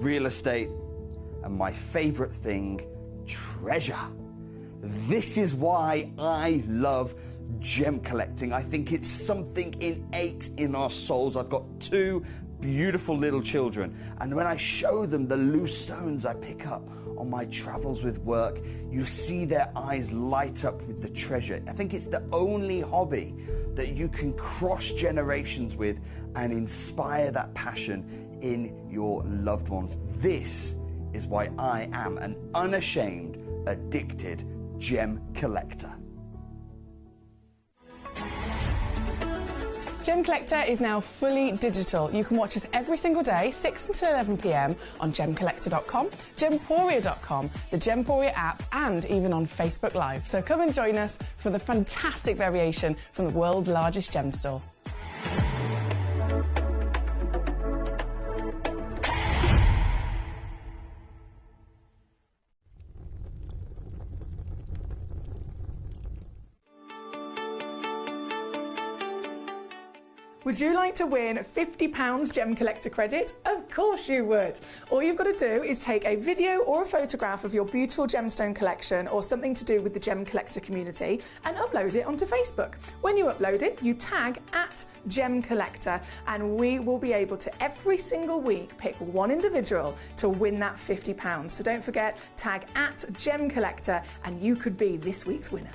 real estate, and my favorite thing, treasure. This is why I love gem collecting. I think it's something innate in our souls. I've got two beautiful little children, and when I show them the loose stones I pick up on my travels with work, you see their eyes light up with the treasure. I think it's the only hobby that you can cross generations with and inspire that passion in your loved ones. This is why I am an unashamed, addicted gem collector. Gemcollector is now fully digital. You can watch us every single day, 6 until 11 p.m. on gemcollector.com, gemporia.com, the Gemporia app, and even on Facebook Live. So come and join us for the fantastic variation from the world's largest gem store. Would you like to win £50 Gem Collector credit? Of course you would. All you've got to do is take a video or a photograph of your beautiful gemstone collection or something to do with the Gem Collector community and upload it onto Facebook. When you upload it, you tag @Gemcollector, and we will be able to every single week pick one individual to win that £50. So don't forget, tag @Gemcollector and you could be this week's winner.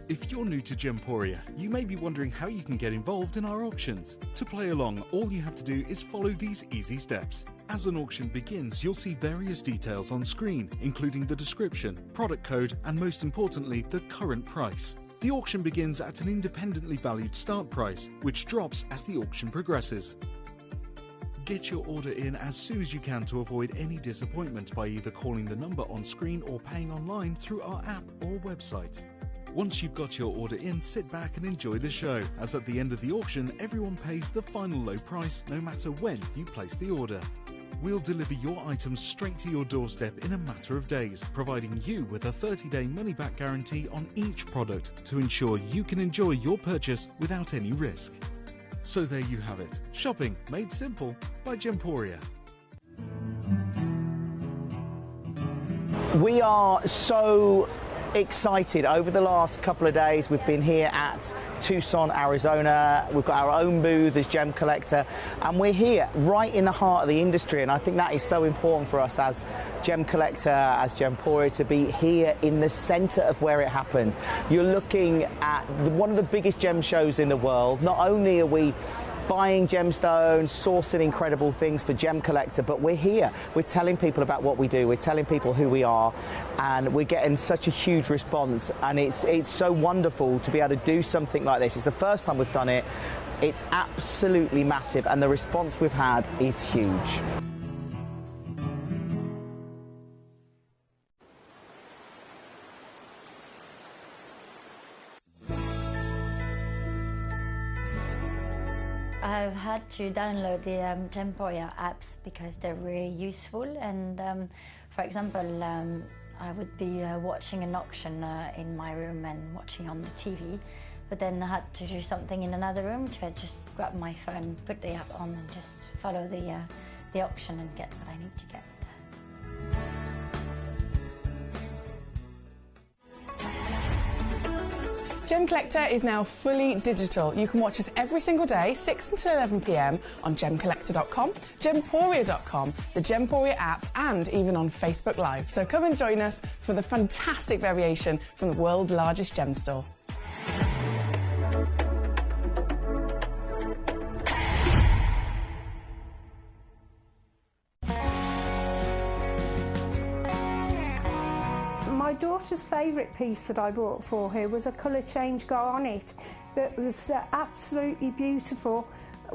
If you're new to Gemporia, you may be wondering how you can get involved in our auctions. To play along, all you have to do is follow these easy steps. As an auction begins, you'll see various details on screen, including the description, product code, and most importantly, the current price. The auction begins at an independently valued start price, which drops as the auction progresses. Get your order in as soon as you can to avoid any disappointment by either calling the number on screen or paying online through our app or website. Once you've got your order in, sit back and enjoy the show, as at the end of the auction, everyone pays the final low price no matter when you place the order. We'll deliver your items straight to your doorstep in a matter of days, providing you with a 30-day money-back guarantee on each product to ensure you can enjoy your purchase without any risk. So there you have it, shopping made simple by Gemporia. We are so excited. Over the last couple of days, we've been here at Tucson, Arizona. We've got our own booth as Gem Collector, and we're here right in the heart of the industry, and I think that is so important for us as Gem Collector, as Gemporia, to be here in the center of where it happens. You're looking at one of the biggest gem shows in the world. Not only are we buying gemstones, sourcing incredible things for Gem Collector, but we're here. We're telling people about what we do. We're telling people who we are, and we're getting such a huge response, and it's so wonderful to be able to do something like this. It's the first time we've done it. It's absolutely massive, and the response we've had is huge. I've had to download the Gemporia apps because they're really useful, and for example, I would be watching an auction in my room and watching on the TV, but then I had to do something in another room, so I just grab my phone, put the app on, and just follow the auction and get what I need to get. Gem Collector is now fully digital. You can watch us every single day, 6 until 11 p.m. on gemcollector.com, gemporia.com, the Gemporia app, and even on Facebook Live. So come and join us for the fantastic variation from the world's largest gem store. My daughter's favourite piece that I bought for her was a colour change garnet that was absolutely beautiful.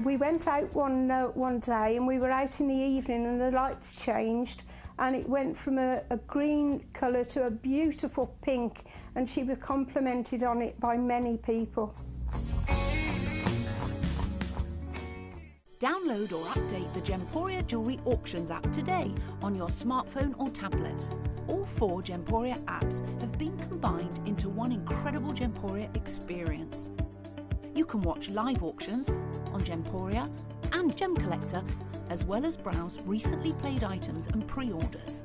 We went out one day, and we were out in the evening, and the lights changed, and it went from a green colour to a beautiful pink, and she was complimented on it by many people. Download or update the Gemporia Jewellery Auctions app today on your smartphone or tablet. All 4 Gemporia apps have been combined into one incredible Gemporia experience. You can can watch live auctions on Gemporia and Gemcollector, as well as browse recently played items and pre-orders.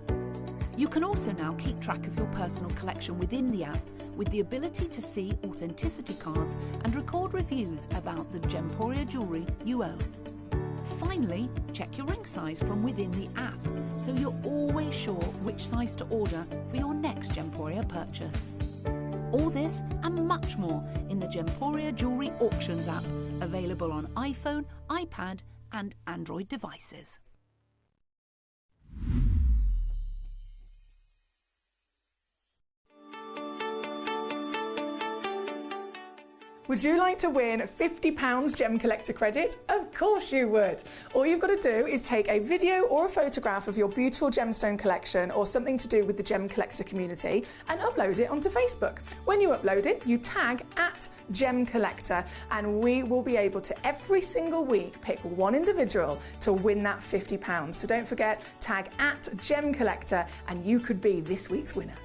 You can also now keep track of your personal collection within the app with the ability to see authenticity cards and record reviews about the Gemporia jewellery you own. Finally, check your ring size from within the app so you're always sure which size to order for your next Gemporia purchase. All this and much more in the Gemporia Jewellery Auctions app, available on iPhone, iPad and Android devices. Would you like to win £50 Gemcollector credit? Of course you would. All you've got to do is take a video or a photograph of your beautiful gemstone collection or something to do with the Gemcollector community and upload it onto Facebook. When you upload it, you tag @Gemcollector and we will be able to every single week pick one individual to win that £50. So don't forget, tag @Gemcollector and you could be this week's winner.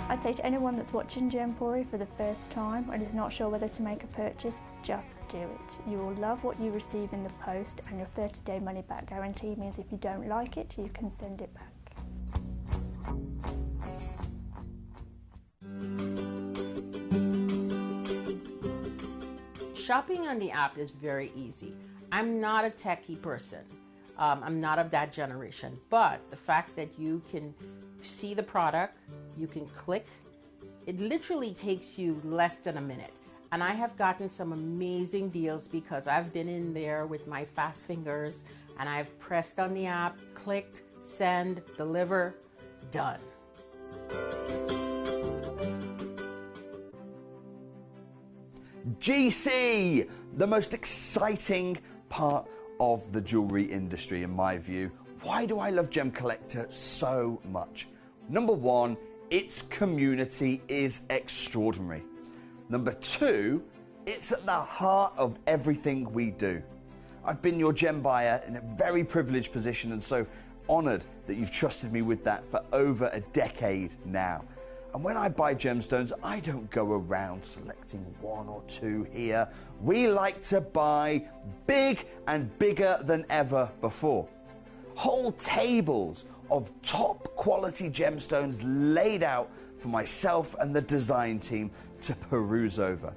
I'd say to anyone that's watching Gemporia for the first time and is not sure whether to make a purchase, just do it. You will love what you receive in the post, and your 30-day money-back guarantee means if you don't like it, you can send it back. Shopping on the app is very easy. I'm not a techie person. I'm not of that generation, but the fact that you can see the product, you can click, it literally takes you less than a minute. And I have gotten some amazing deals because I've been in there with my fast fingers and I've pressed on the app, clicked, send, deliver, done. GC, the most exciting part of the jewelry industry in my view. Why do I love Gemcollector so much? Number one, its community is extraordinary. Number two, it's at the heart of everything we do. I've been your gem buyer in a very privileged position and so honored that you've trusted me with that for over a decade now. And when I buy gemstones, I don't go around selecting one or two here. We like to buy big and bigger than ever before. Whole tables of top quality gemstones laid out for myself and the design team to peruse over.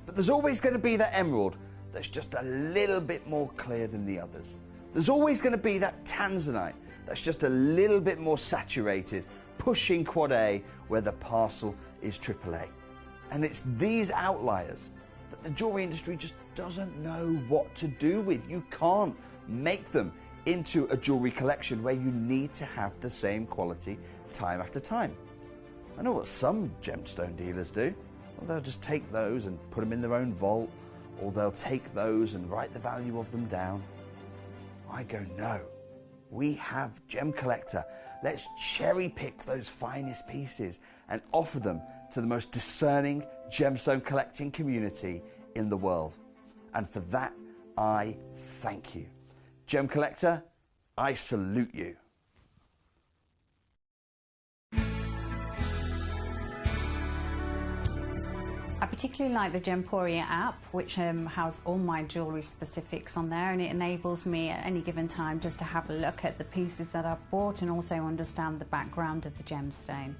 But there's always going to be that emerald that's just a little bit more clear than the others. There's always going to be that tanzanite that's just a little bit more saturated, pushing quad A where the parcel is AAA. And it's these outliers that the jewelry industry just doesn't know what to do with. You can't make them into a jewelry collection where you need to have the same quality time after time. I know what some gemstone dealers do. Well, they'll just take those and put them in their own vault, or they'll take those and write the value of them down. I go, no, we have Gemcollector. Let's cherry pick those finest pieces and offer them to the most discerning gemstone collecting community in the world. And for that, I thank you. Gemcollector, I salute you. I particularly like the Gemporia app, which has all my jewellery specifics on there, and it enables me at any given time just to have a look at the pieces that I've bought and also understand the background of the gemstone.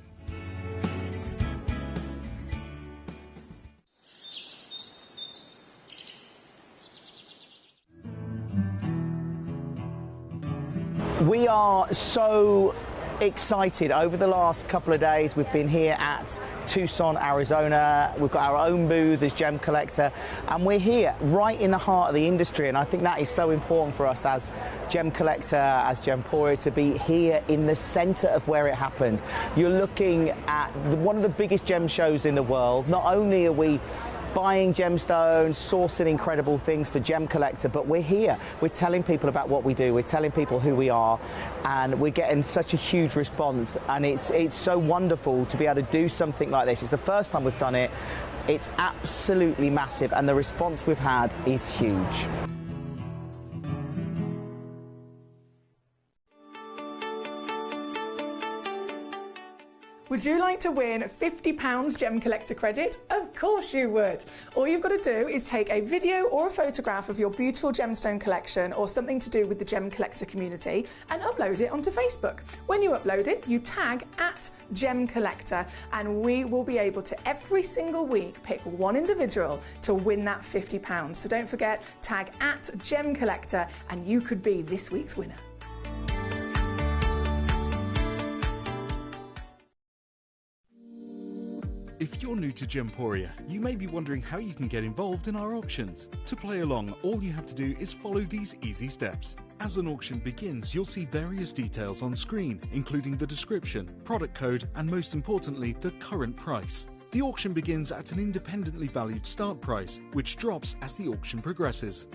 We are so excited. Over the last couple of days, we've been here at Tucson, Arizona. We've got our own booth as Gemcollector, and we're here right in the heart of the industry. And I think that is so important for us as Gemcollector, as Gemporia, to be here in the center of where it happens. You're looking at one of the biggest gem shows in the world. Not only are we buying gemstones, sourcing incredible things for Gemcollector, but we're here. We're telling people about what we do. We're telling people who we are, and we're getting such a huge response. And it's so wonderful to be able to do something like this. It's the first time we've done it. It's absolutely massive, and the response we've had is huge. Would you like to win £50 Gem Collector credit? Of course you would. All you've got to do is take a video or a photograph of your beautiful gemstone collection or something to do with the Gem Collector community and upload it onto Facebook. When you upload it, you tag @Gemcollector and we will be able to every single week pick one individual to win that £50. So don't forget, tag @Gemcollector and you could be this week's winner. If you're new to Gemporia, you may be wondering how you can get involved in our auctions. To play along, all you have to do is follow these easy steps. As an auction begins, you'll see various details on screen, including the description, product code, and most importantly, the current price. The auction begins at an independently valued start price, which drops as the auction progresses.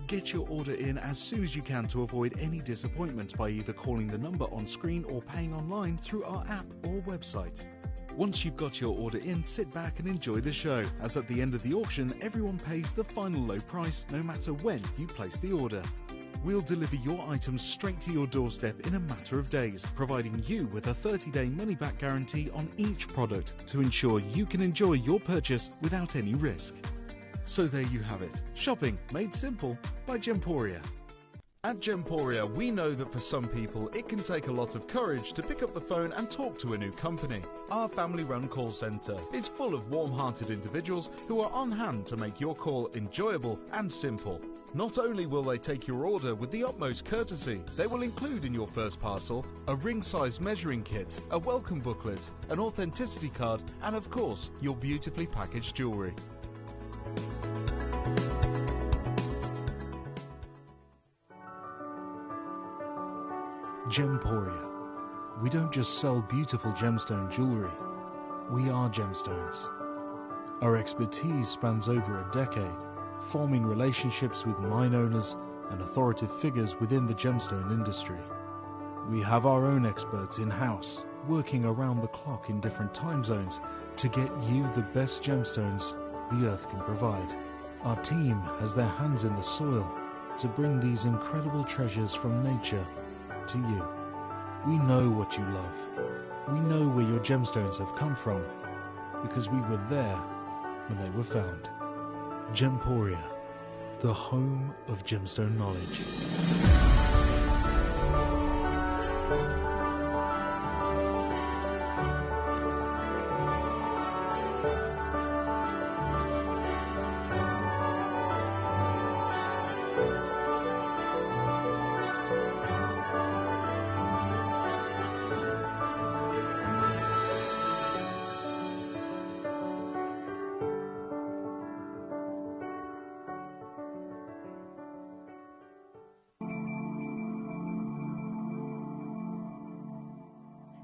Get your order in as soon as you can to avoid any disappointment by either calling the number on screen or paying online through our app or website. Once you've got your order in, sit back and enjoy the show, as at the end of the auction, everyone pays the final low price no matter when you place the order. We'll deliver your items straight to your doorstep in a matter of days, providing you with a 30-day money-back guarantee on each product to ensure you can enjoy your purchase without any risk. So there you have it, shopping made simple by Gemporia. At Gemporia, we know that for some people it can take a lot of courage to pick up the phone and talk to a new company. Our family-run call centre is full of warm-hearted individuals who are on hand to make your call enjoyable and simple. Not only will they take your order with the utmost courtesy, they will include in your first parcel a ring-size measuring kit, a welcome booklet, an authenticity card, and of course, your beautifully packaged jewellery. Gemporia. We don't just sell beautiful gemstone jewellery, we are gemstones. Our expertise spans over a decade, forming relationships with mine owners and authoritative figures within the gemstone industry. We have our own experts in-house, working around the clock in different time zones to get you the best gemstones the earth can provide. Our team has their hands in the soil to bring these incredible treasures from nature to you. We know what you love. We know where your gemstones have come from because we were there when they were found. Gemporia, the home of gemstone knowledge.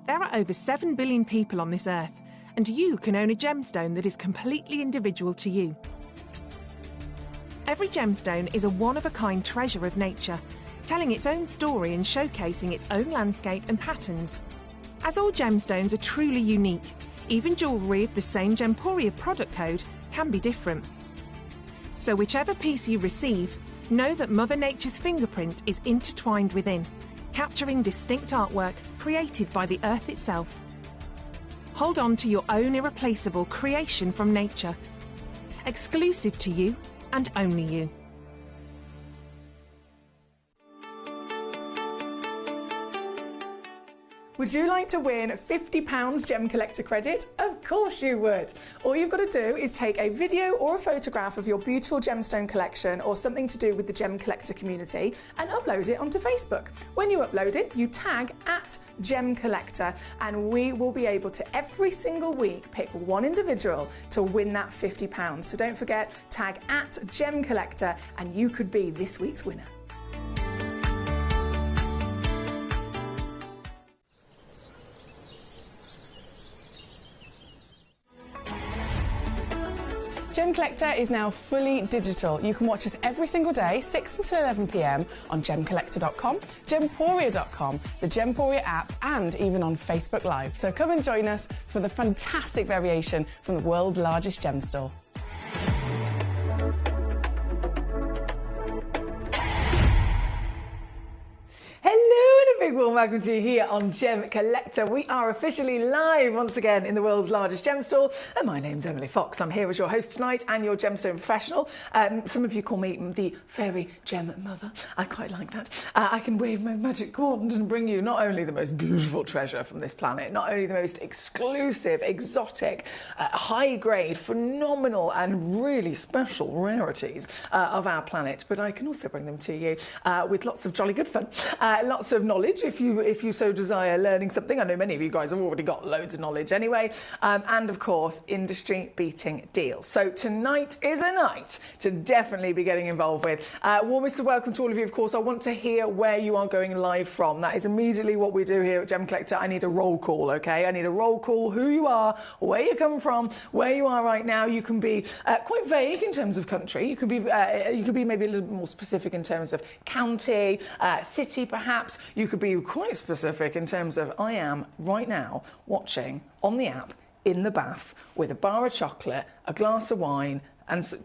There are over 7 billion people on this earth, and you can own a gemstone that is completely individual to you. Every gemstone is a one-of-a-kind treasure of nature, telling its own story and showcasing its own landscape and patterns. As all gemstones are truly unique, even jewellery of the same Gemporia product code can be different. So whichever piece you receive, know that Mother Nature's fingerprint is intertwined within, capturing distinct artwork created by the earth itself. Hold on to your own irreplaceable creation from nature, exclusive to you and only you. Would you like to win £50 Gem Collector credit? Of course you would. All you've got to do is take a video or a photograph of your beautiful gemstone collection or something to do with the Gem Collector community and upload it onto Facebook. When you upload it, you tag @Gemcollector and we will be able to every single week pick one individual to win that £50. So don't forget, tag @Gemcollector and you could be this week's winner. Gemcollector is now fully digital. You can watch us every single day, 6 until 11 p.m. on gemcollector.com, gemporia.com, the Gemporia app, and even on Facebook Live. So come and join us for the fantastic variation from the world's largest gem store. Hello and a big warm welcome to you here on Gemcollector. We are officially live once again in the world's largest gem store, and my name's Emily Fox. I'm here as your host tonight and your gemstone professional. Some of you call me the fairy gem mother. I quite like that. I can wave my magic wand and bring you not only the most beautiful treasure from this planet, not only the most exclusive, exotic, high-grade, phenomenal and really special rarities of our planet, but I can also bring them to you with lots of jolly good fun. Lots of knowledge if you so desire learning something. I know many of you guys have already got loads of knowledge anyway. And of course, industry beating deals. So tonight is a night to definitely be getting involved with. Warmest of welcome to all of you. Of course, I want to hear where you are going live from. That is immediately what we do here at Gemcollector. I need a roll call, okay? I need a roll call, who you are, where you come from, where you are right now. You can be quite vague in terms of country. You could be maybe a little bit more specific in terms of county, city perhaps. You could be quite specific in terms of I am right now watching on the app in the bath with a bar of chocolate, a glass of wine, and so,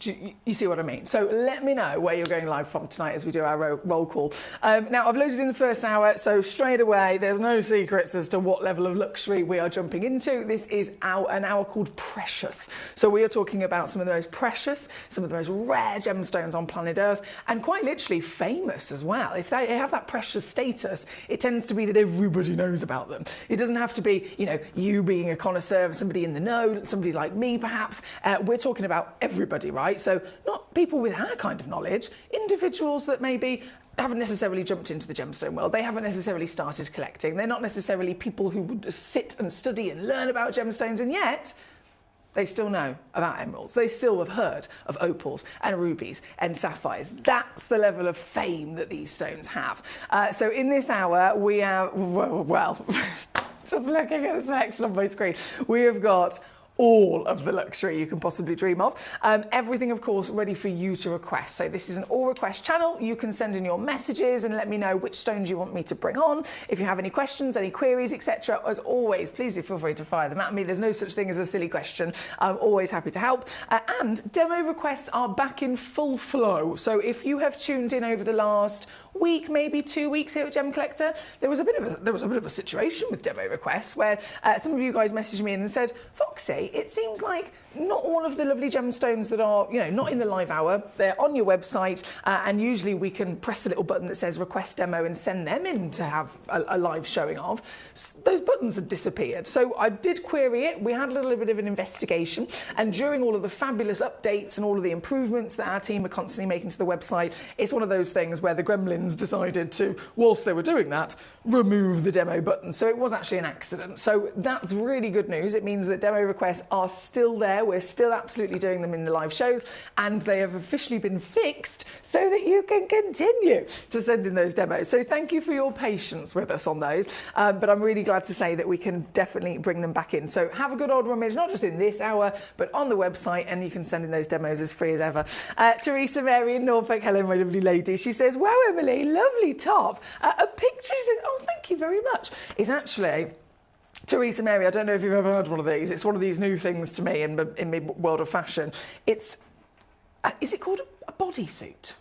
you see what I mean. So let me know where you're going live from tonight as we do our roll call. Now, I've loaded in the first hour, so straight away, there's no secrets as to what level of luxury we are jumping into. This is an hour called Precious. So we are talking about some of the most precious, some of the most rare gemstones on planet Earth, and quite literally famous as well. If they have that precious status, it tends to be that everybody knows about them. It doesn't have to be, you being a connoisseur, somebody in the know, somebody like me perhaps. We're talking about everybody. Right? So not people with our kind of knowledge, individuals that maybe haven't necessarily jumped into the gemstone world. They haven't necessarily started collecting. They're not necessarily people who would sit and study and learn about gemstones, and yet they still know about emeralds. They still have heard of opals and rubies and sapphires. That's the level of fame that these stones have. So in this hour, we have, well, just looking at the selection on my screen, we have got all of the luxury you can possibly dream of. Everything, of course, ready for you to request. So this is an all request channel. You can send in your messages and let me know which stones you want me to bring on. If you have any questions, any queries, etc., as always, please do feel free to fire them at me. There's no such thing as a silly question. I'm always happy to help. And demo requests are back in full flow. So if you have tuned in over the last week, maybe 2 weeks here at Gemcollector, there was a bit of a situation with demo requests where some of you guys messaged me and said, Foxy, it seems like not all of the lovely gemstones that are, not in the live hour, they're on your website, and usually we can press the little button that says request demo and send them in to have a live showing of. Those buttons had disappeared. So I did query it. We had a little bit of an investigation, and during all of the fabulous updates and all of the improvements that our team are constantly making to the website, it's one of those things where the gremlins decided to, whilst they were doing that, remove the demo button. So it was actually an accident. So that's really good news. It means that demo requests are still there. We're still absolutely doing them in the live shows, and they have officially been fixed so that you can continue to send in those demos. So thank you for your patience with us on those. But I'm really glad to say that we can definitely bring them back in. So have a good old rummage, not just in this hour, but on the website, and you can send in those demos as free as ever. Teresa Mary in Norfolk, hello, my lovely lady. She says, wow, Emily, lovely top. A picture, she says, oh, thank you very much. It's actually Teresa Mary, I don't know if you've ever heard one of these. It's one of these new things to me in the world of fashion. Is it called a bodysuit?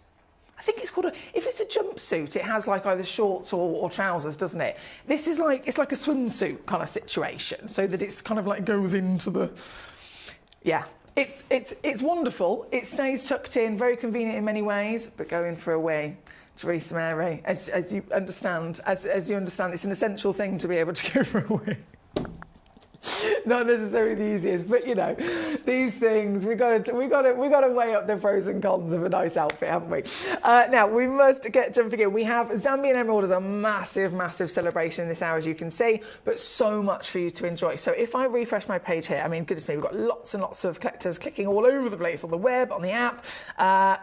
I think it's called if it's a jumpsuit, it has like either shorts or trousers, doesn't it? This is it's like a swimsuit kind of situation, so that it's kind of like goes into the, yeah. It's wonderful. It stays tucked in, very convenient in many ways, but going for a wee. Teresa Mary, as you understand, it's an essential thing to be able to go for a wee. Not necessarily the easiest, but these things we got to weigh up the pros and cons of a nice outfit, haven't we? Now we must get jumping in. We have Zambian Emerald as a massive celebration this hour, as you can see, but so much for you to enjoy. So if I refresh my page here, I mean, goodness me, we've got lots and lots of collectors clicking all over the place on the web, on the app.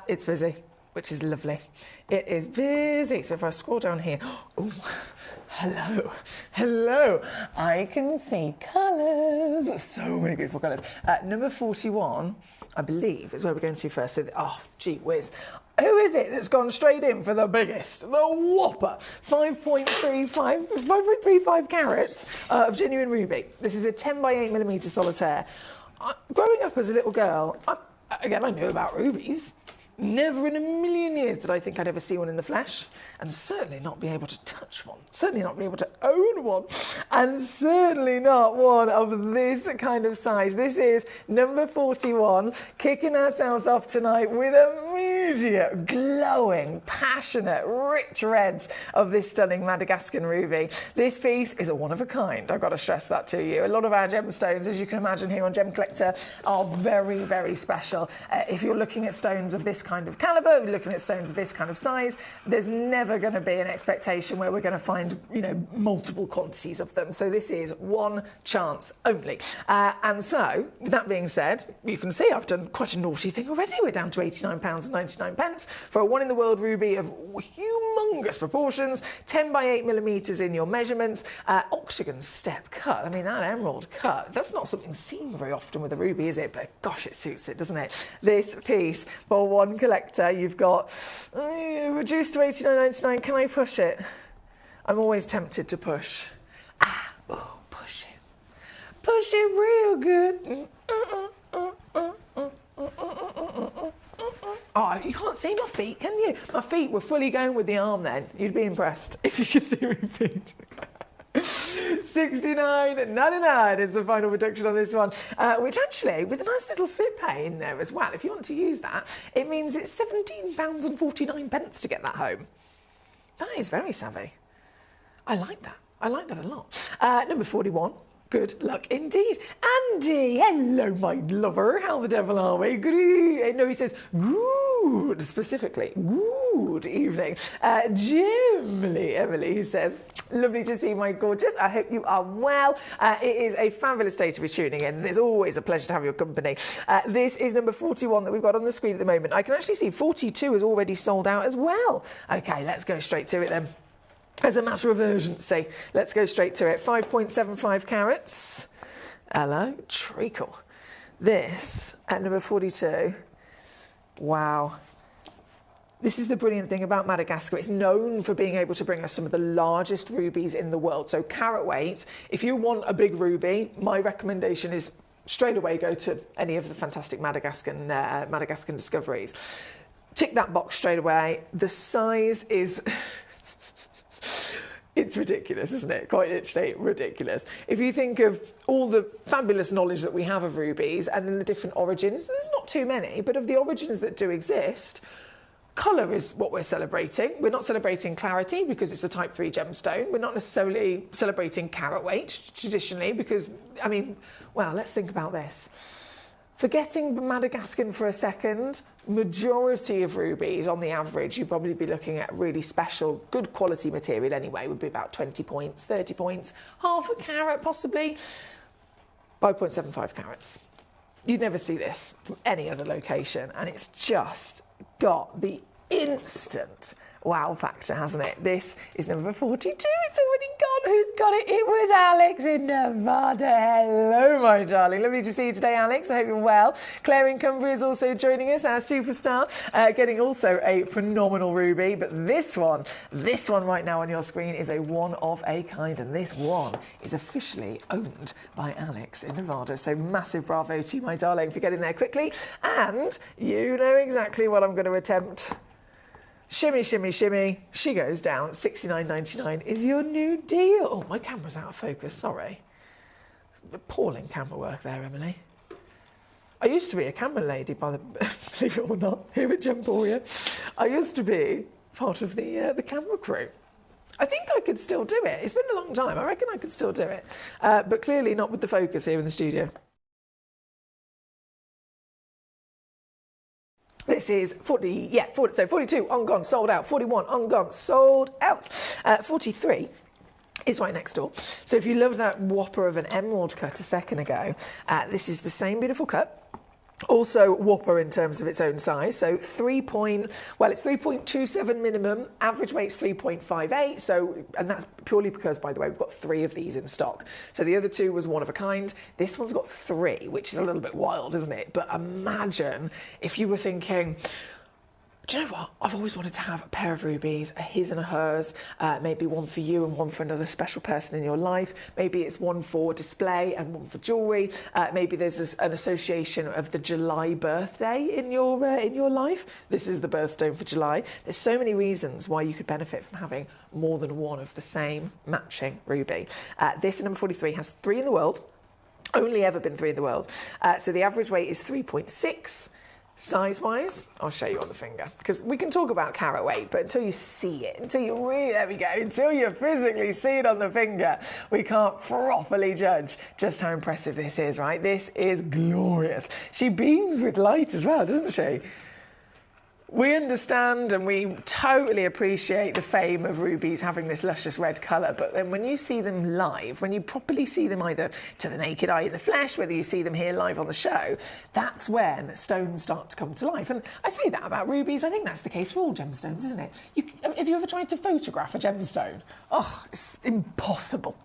It's busy, which is lovely. It is busy. So if I scroll down here, oh, hello. I can see colours. So many beautiful colours. Number 41, I believe, is where we're going to first. So, oh, gee whiz. Who is it that's gone straight in for the biggest, the whopper, 5.35 carats of genuine ruby? This is a 10x8mm solitaire. Growing up as a little girl, I knew about rubies. Never in a million years did I think I'd ever see one in the flesh, and certainly not be able to touch one, certainly not be able to own one, and certainly not one of this kind of size. This is number 41, kicking ourselves off tonight with immediate, glowing, passionate, rich reds of this stunning Madagascan ruby. This piece is a one of a kind, I've got to stress that to you. A lot of our gemstones, as you can imagine here on Gemcollector, are very, very special. If you're looking at stones of this kind of caliber, we're looking at stones of this kind of size, there's never going to be an expectation where we're going to find, you know, multiple quantities of them. So this is one chance only. And so, with that being said, you can see I've done quite a naughty thing already. We're down to £89.99 for a one in the world ruby of humongous proportions, 10 by 8 millimeters in your measurements, octagon step cut. I mean, that emerald cut, that's not something seen very often with a ruby, is it? But gosh, it suits it, doesn't it? This piece for one collector, you've got reduced to £89.99. Can I push it? I'm always tempted to push. Push it. Push it real good. Oh, you can't see my feet, can you? My feet were fully going with the arm then. You'd be impressed if you could see my feet. $69.99 is the final reduction on this one, which actually, with a nice little split pay in there as well, if you want to use that, it means it's £17.49 to get that home. That is very savvy. I like that. I like that a lot. Number 41. Good luck indeed. Andy, hello, my lover. How the devil are we? Good. No, he says good, specifically. Good evening. Emily, he says, lovely to see my gorgeous. I hope you are well. It is a fabulous day to be tuning in. It's always a pleasure to have your company. This is number 41 that we've got on the screen at the moment. I can actually see 42 is already sold out as well. Okay, let's go straight to it then. As a matter of urgency, let's go straight to it. 5.75 carats. Hello, treacle. This at number 42. Wow. This is the brilliant thing about Madagascar. It's known for being able to bring us some of the largest rubies in the world. So carat weight, if you want a big ruby, my recommendation is straight away go to any of the fantastic Madagascan discoveries. Tick that box straight away. The size is... It's ridiculous, isn't it? Quite literally ridiculous. If you think of all the fabulous knowledge that we have of rubies and then the different origins, there's not too many, but of the origins that do exist, colour is what we're celebrating. We're not celebrating clarity because it's a type 3 gemstone. We're not necessarily celebrating carat weight traditionally because, I mean, well, let's think about this. Forgetting Madagascan for a second, majority of rubies on the average, you'd probably be looking at really special, good quality material anyway, would be about 20 points, 30 points, half a carat possibly, 5.75 carats. You'd never see this from any other location, and it's just got the instant wow factor, hasn't it? This is number 42. It's already gone. Who's got it? It was Alex in Nevada. Hello, my darling. Lovely to see you today, Alex. I hope you're well. Claire in Cumbria is also joining us, our superstar, getting also a phenomenal ruby. But this one right now on your screen is a one of a kind, and this one is officially owned by Alex in Nevada. So massive bravo to you, my darling, for getting there quickly. And you know exactly what I'm going to attempt. Shimmy, shimmy, shimmy. She goes down. $69.99 is your new deal. Oh, my camera's out of focus. Sorry. Appalling camera work there, Emily. I used to be a camera lady, believe it or not, here at Gemporia. I used to be part of the camera crew. I think I could still do it. It's been a long time. I reckon I could still do it. But clearly not with the focus here in the studio. This is 42 on gone, sold out. 41 on gone, sold out. 43 is right next door. So if you loved that whopper of an emerald cut a second ago, this is the same beautiful cut. Also whopper in terms of its own size. So it's 3.27 minimum. Average weight's 3.58. So, and that's purely because, by the way, we've got 3 of these in stock. So the other 2 was one of a kind. This one's got 3, which is a little bit wild, isn't it? But imagine if you were thinking, do you know what? I've always wanted to have a pair of rubies, a his and a hers, maybe one for you and one for another special person in your life. Maybe it's one for display and one for jewellery. Maybe there's an association of the July birthday in your life. This is the birthstone for July. There's so many reasons why you could benefit from having more than one of the same matching ruby. This number 43 has 3 in the world. Only ever been 3 in the world. So the average weight is 3.6. Size-wise, I'll show you on the finger, because we can talk about carat weight, but until you see it, until you physically see it on the finger, we can't properly judge just how impressive this is, right? This is glorious. She beams with light as well, doesn't she? We understand and we totally appreciate the fame of rubies having this luscious red colour, but then when you see them live, when you properly see them either to the naked eye in the flesh, whether you see them here live on the show, that's when stones start to come to life. And I say that about rubies, I think that's the case for all gemstones, isn't it? Have you ever tried to photograph a gemstone? Oh, it's impossible.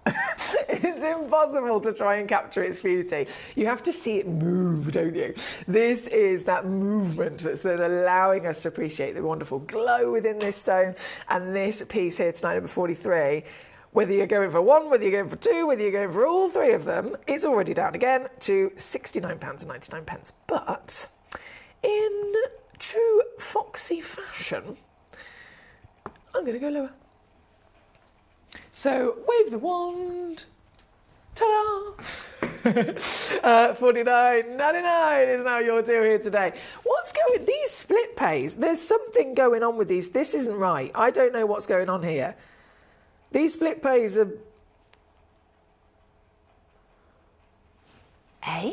It's impossible to try and capture its beauty. You have to see it move, don't you? This is that movement that's allowing us to appreciate the wonderful glow within this stone. And this piece here tonight, number 43, whether you're going for one, whether you're going for two, whether you're going for all 3 of them, it's already down again to £69.99. But in true foxy fashion, I'm going to go lower. So wave the wand. Ta-da! $49.99 is now your deal here today. What's going? These split pays. There's something going on with these. This isn't right. I don't know what's going on here. These split pays are. Eh?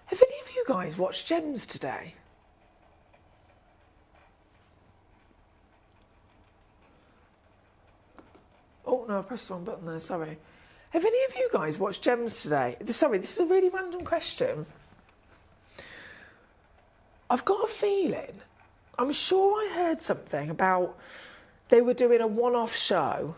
Have any of you guys watched Gems today? Oh no, I pressed the wrong button there, sorry. Have any of you guys watched Gems today? Sorry, this is a really random question. I've got a feeling, I'm sure I heard something about they were doing a one-off show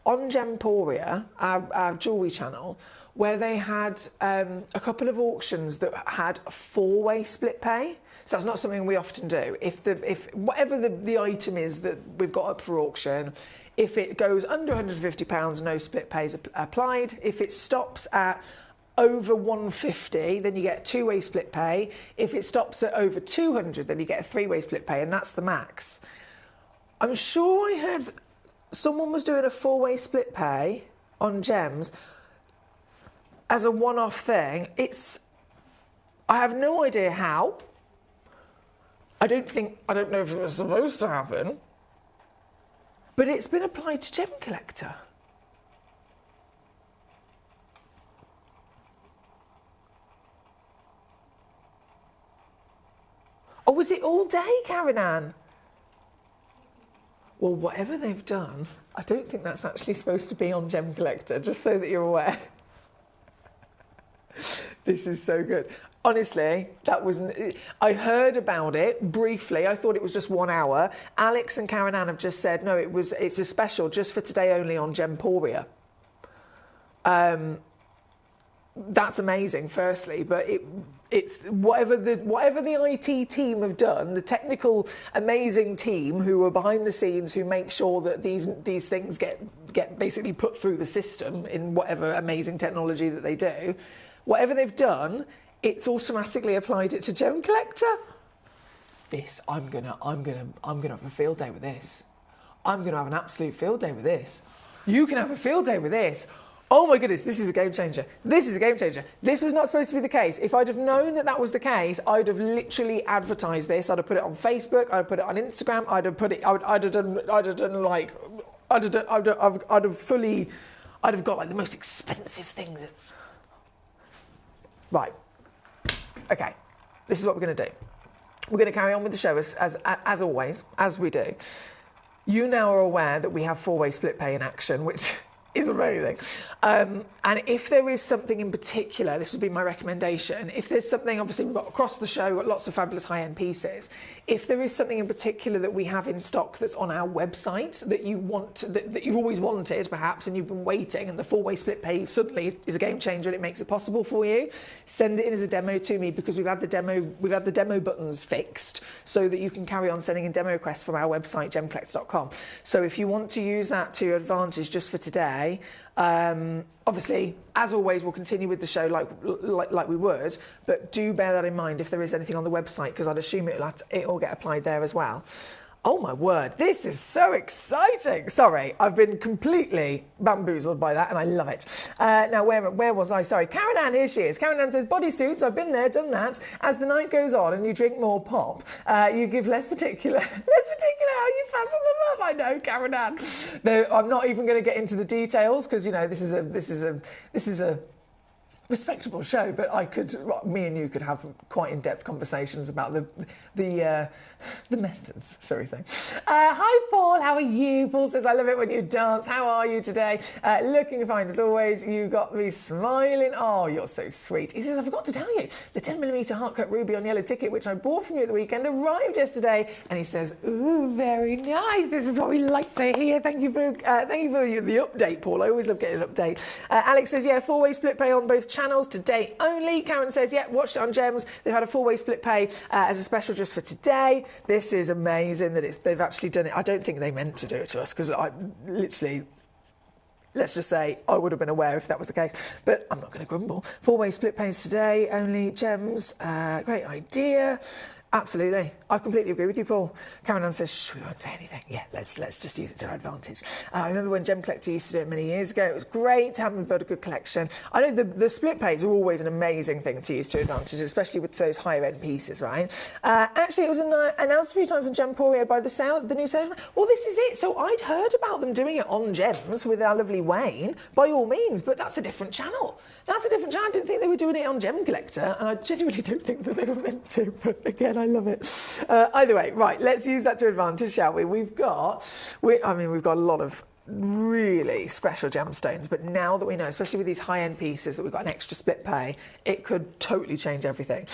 on Gemporia, our jewellery channel, where they had a couple of auctions that had a 4-way split pay. So that's not something we often do. If whatever the item is that we've got up for auction, if it goes under £150, no split pay is applied. If it stops at over 150, then you get a 2-way split pay. If it stops at over 200, then you get a 3-way split pay, and that's the max. I'm sure I heard someone was doing a 4-way split pay on Gems as a one-off thing. I have no idea how. I don't know if it was supposed to happen, but it's been applied to Gemcollector. Or was it all day, Karen Ann? Well, whatever they've done, I don't think that's actually supposed to be on Gemcollector, just so that you're aware. This is so good. Honestly, I heard about it briefly. I thought it was just 1 hour. Alex and Karen Ann have just said, no, it's a special just for today only on Gemporia. That's amazing, firstly, but it's whatever the IT team have done, the technical amazing team who are behind the scenes who make sure that these things get basically put through the system in whatever amazing technology that they do. Whatever they've done, it's automatically applied it to Gemcollector. I'm gonna have a field day with this. I'm gonna have an absolute field day with this. You can have a field day with this. Oh my goodness, this is a game changer. This is a game changer. This was not supposed to be the case. If I'd have known that was the case, I'd have literally advertised this. I'd have put it on Facebook. I'd have put it on Instagram. I'd have got like the most expensive things. Right. Okay. This is what we're going to do. We're going to carry on with the show as always, as we do. You now are aware that we have 4-way split pay in action, which is amazing. And if there is something in particular, this would be my recommendation. If there's something, obviously we've got across the show, we've got lots of fabulous high-end pieces. If there is something in particular that we have in stock that's on our website that you want, that you've always wanted perhaps, and you've been waiting, and the 4-way split pay suddenly is a game changer and it makes it possible for you, send it in as a demo to me, because we've had the demo buttons fixed so that you can carry on sending in demo requests from our website, gemcollector.com. So if you want to use that to your advantage just for today, obviously, as always, we'll continue with the show like we would, but do bear that in mind if there is anything on the website, because I'd assume it'll get applied there as well. Oh my word, this is so exciting. Sorry, I've been completely bamboozled by that and I love it. Now, where was I? Sorry, Karen Ann, here she is. Karen Ann says, bodysuits, I've been there, done that. As the night goes on and you drink more pop, you give less particular how you fasten them up. I know, Karen Ann. No, I'm not even going to get into the details because, you know, this is a respectable show, but me and you could have quite in-depth conversations about the methods, shall we say. Hi Paul, how are you? Paul says, I love it when you dance. How are you today? Looking fine as always. You got me smiling. Oh, you're so sweet. He says, I forgot to tell you, the 10mm heart cut ruby on yellow ticket, which I bought from you at the weekend, arrived yesterday. And he says, ooh, very nice. This is what we like to hear. Thank you for the update, Paul. I always love getting an update. Alex says, yeah, 4-way split pay on both channels today only. Karen says, yeah, watched it on Gems. They've had a 4-way split pay as a special just for today. This is amazing that they've actually done it. I don't think they meant to do it to us, because I literally, let's just say I would have been aware if that was the case, but I'm not going to grumble. 4-way split pays today only. Gems, great idea. Absolutely. I completely agree with you, Paul. Karen Ann says, shh, we won't say anything. Yeah, let's just use it to our advantage. I remember when Gemcollector used to do it many years ago. It was great to have them build a good collection. I know the split pays are always an amazing thing to use to advantage, especially with those higher end pieces, right? Actually, it was announced a few times in Gemporia by the new salesman. Well, this is it. So I'd heard about them doing it on Gems with our lovely Wayne, by all means, but that's a different channel. That's a different channel. I didn't think they were doing it on Gemcollector, and I genuinely don't think that they were meant to, but again, I love it. Either way, right, let's use that to advantage, shall we? We've got a lot of really special gemstones, but now that we know, especially with these high-end pieces, that we've got an extra split pay, it could totally change everything.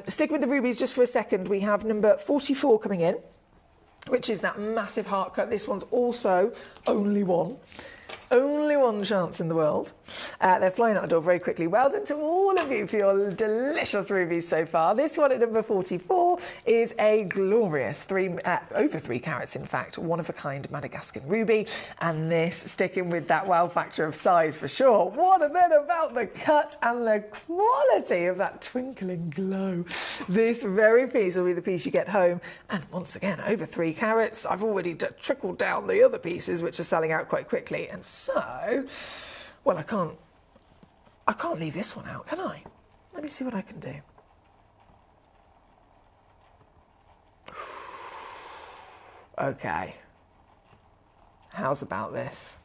Stick with the rubies just for a second. We have number 44 coming in, which is that massive heart cut. This one's also only one chance in the world. They're flying out the door very quickly. Well done to all of you for your delicious rubies so far. This one at number 44 is a glorious over 3 carats, in fact, one-of-a-kind Madagascan ruby. And this, sticking with that wow factor of size for sure. What a bit about the cut and the quality of that twinkling glow. This very piece will be the piece you get home. And once again, over 3 carats. I've already trickled down the other pieces, which are selling out quite quickly. And so, well, I can't leave this one out, can I? Let me see what I can do. Okay. How's about this?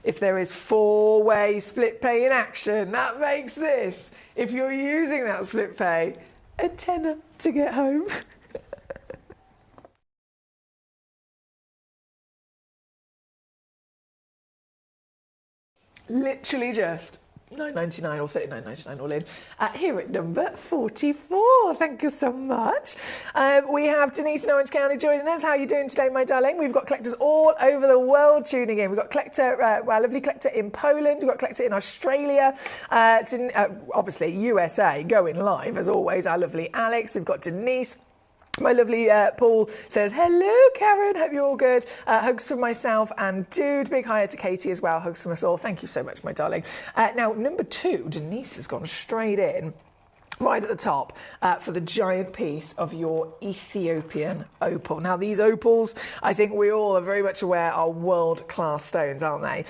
If there is 4-way split pay in action, that makes this, if you're using that split pay, a tenner to get home. Literally just $9.99 or $39.99 all in. Here at number 44. Thank you so much. We have Denise in Orange County joining us. How are you doing today, my darling? We've got collectors all over the world tuning in. We've got collector, our lovely collector in Poland. We've got collector in Australia. Obviously, USA going live, as always. Our lovely Alex. We've got Denise. My lovely Paul says, hello, Karen. Hope you're all good. Hugs from myself and Dude. Big hi to Katie as well. Hugs from us all. Thank you so much, my darling. Now, number 2, Denise has gone straight in. Right at the top for the giant piece of your Ethiopian opal. Now, these opals, I think we all are very much aware, are world-class stones, aren't they?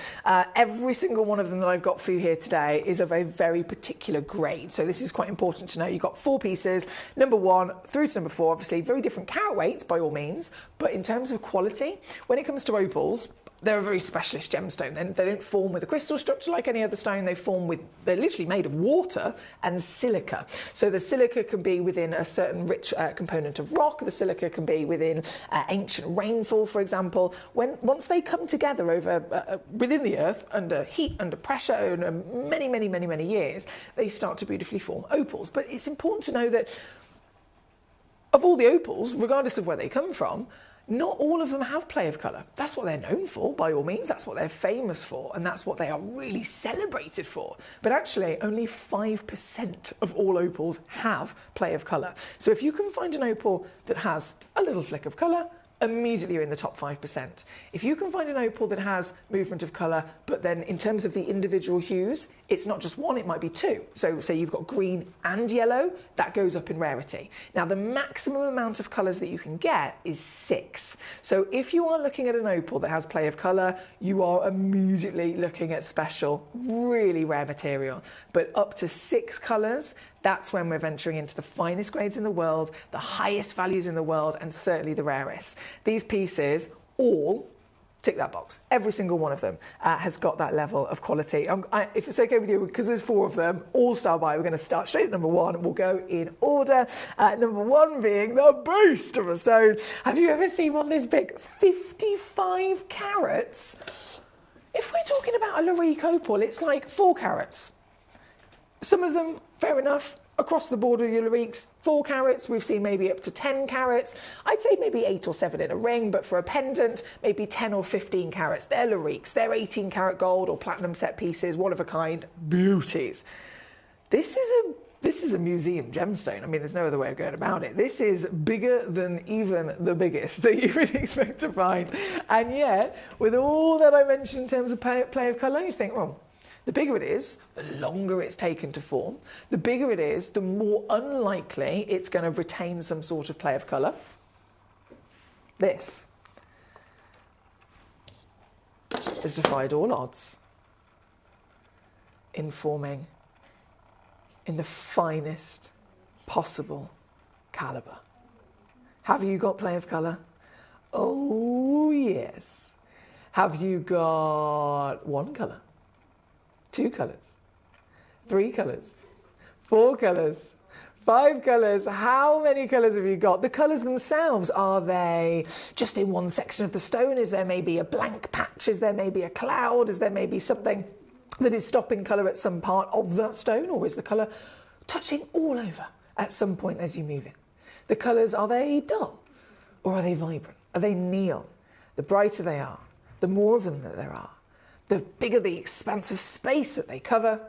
Every single one of them that I've got for you here today is of a very particular grade. So this is quite important to know. You've got 4 pieces, number 1 through to number 4, obviously very different carat weights by all means, But in terms of quality, when it comes to opals, they're a very specialist gemstone. They don't form with a crystal structure like any other stone. They're literally made of water and silica. So the silica can be within a certain rich component of rock. The silica can be within ancient rainfall, for example. Once they come together over within the earth, under heat, under pressure, over many, many, many, many years, they start to beautifully form opals. But it's important to know that of all the opals, regardless of where they come from, not all of them have play of colour. That's what they're known for, by all means. That's what they're famous for, and that's what they are really celebrated for. But actually, only 5% of all opals have play of colour. So if you can find an opal that has a little flick of colour, immediately you're in the top 5%. If you can find an opal that has movement of colour, but then in terms of the individual hues, it's not just one, it might be two. So say you've got green and yellow, that goes up in rarity. Now the maximum amount of colours that you can get is 6. So if you are looking at an opal that has play of colour, you are immediately looking at special, really rare material. But up to 6 colours, that's when we're venturing into the finest grades in the world, the highest values in the world, and certainly the rarest. These pieces all tick that box. Every single one of them has got that level of quality. If it's okay with you, because there's 4 of them, all star by, we're going to start straight at number 1. We'll go in order. Number 1 being the beast of a stone. Have you ever seen one this big? 55 carats. If we're talking about a Larique opal, it's like 4 carats. Some of them, fair enough, across the board with your Lariques, 4 carats. We've seen maybe up to 10 carats. I'd say maybe 8 or 7 in a ring, but for a pendant, maybe 10 or 15 carats. They're Lariques. They're 18 carat gold or platinum set pieces, one of a kind, beauties. This is a museum gemstone. I mean, there's no other way of going about it. This is bigger than even the biggest that you would expect to find. And yet, with all that I mentioned in terms of play of colour, you think, well, the bigger it is, the longer it's taken to form. The bigger it is, the more unlikely it's going to retain some sort of play of colour. This has defied all odds in forming in the finest possible calibre. Have you got play of colour? Oh, yes. Have you got 1 colour? 2 colours, 3 colours, 4 colours, 5 colours? How many colours have you got? The colours themselves, are they just in one section of the stone? Is there maybe a blank patch? Is there maybe a cloud? Is there maybe something that is stopping colour at some part of that stone? Or is the colour touching all over at some point as you move it? The colours, are they dull or are they vibrant? Are they neon? The brighter they are, the more of them that there are, the bigger the expanse of space that they cover,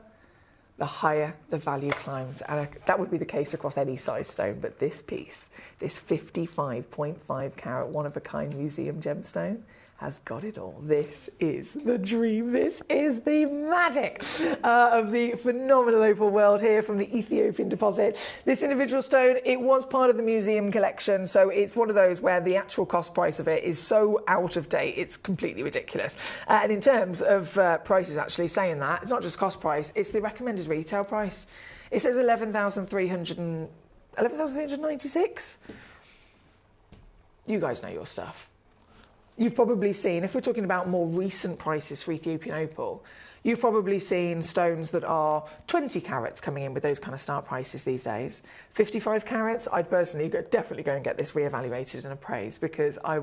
the higher the value climbs. And that would be the case across any size stone. But this piece, this 55.5 carat one-of-a-kind museum gemstone, has got it all. This is the dream. This is the magic of the phenomenal opal world here from the Ethiopian deposit. This individual stone, it was part of the museum collection, so it's one of those where the actual cost price of it is so out of date, it's completely ridiculous. And in terms of prices, actually saying that, it's not just cost price, it's the recommended retail price. It says 11,396. You guys know your stuff. You've probably seen, if we're talking about more recent prices for Ethiopian opal, you've probably seen stones that are 20 carats coming in with those kind of start prices these days. 55 carats, I'd personally definitely go and get this reevaluated and appraised, because I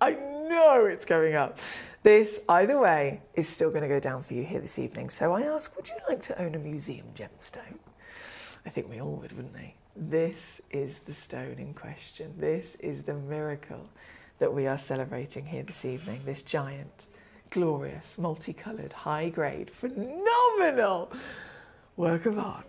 know it's going up. This, either way, is still going to go down for you here this evening. So I ask, would you like to own a museum gemstone? I think we all would, wouldn't we? This is the stone in question. This is the miracle that we are celebrating here this evening. This giant, glorious, multicoloured, high-grade, phenomenal work of art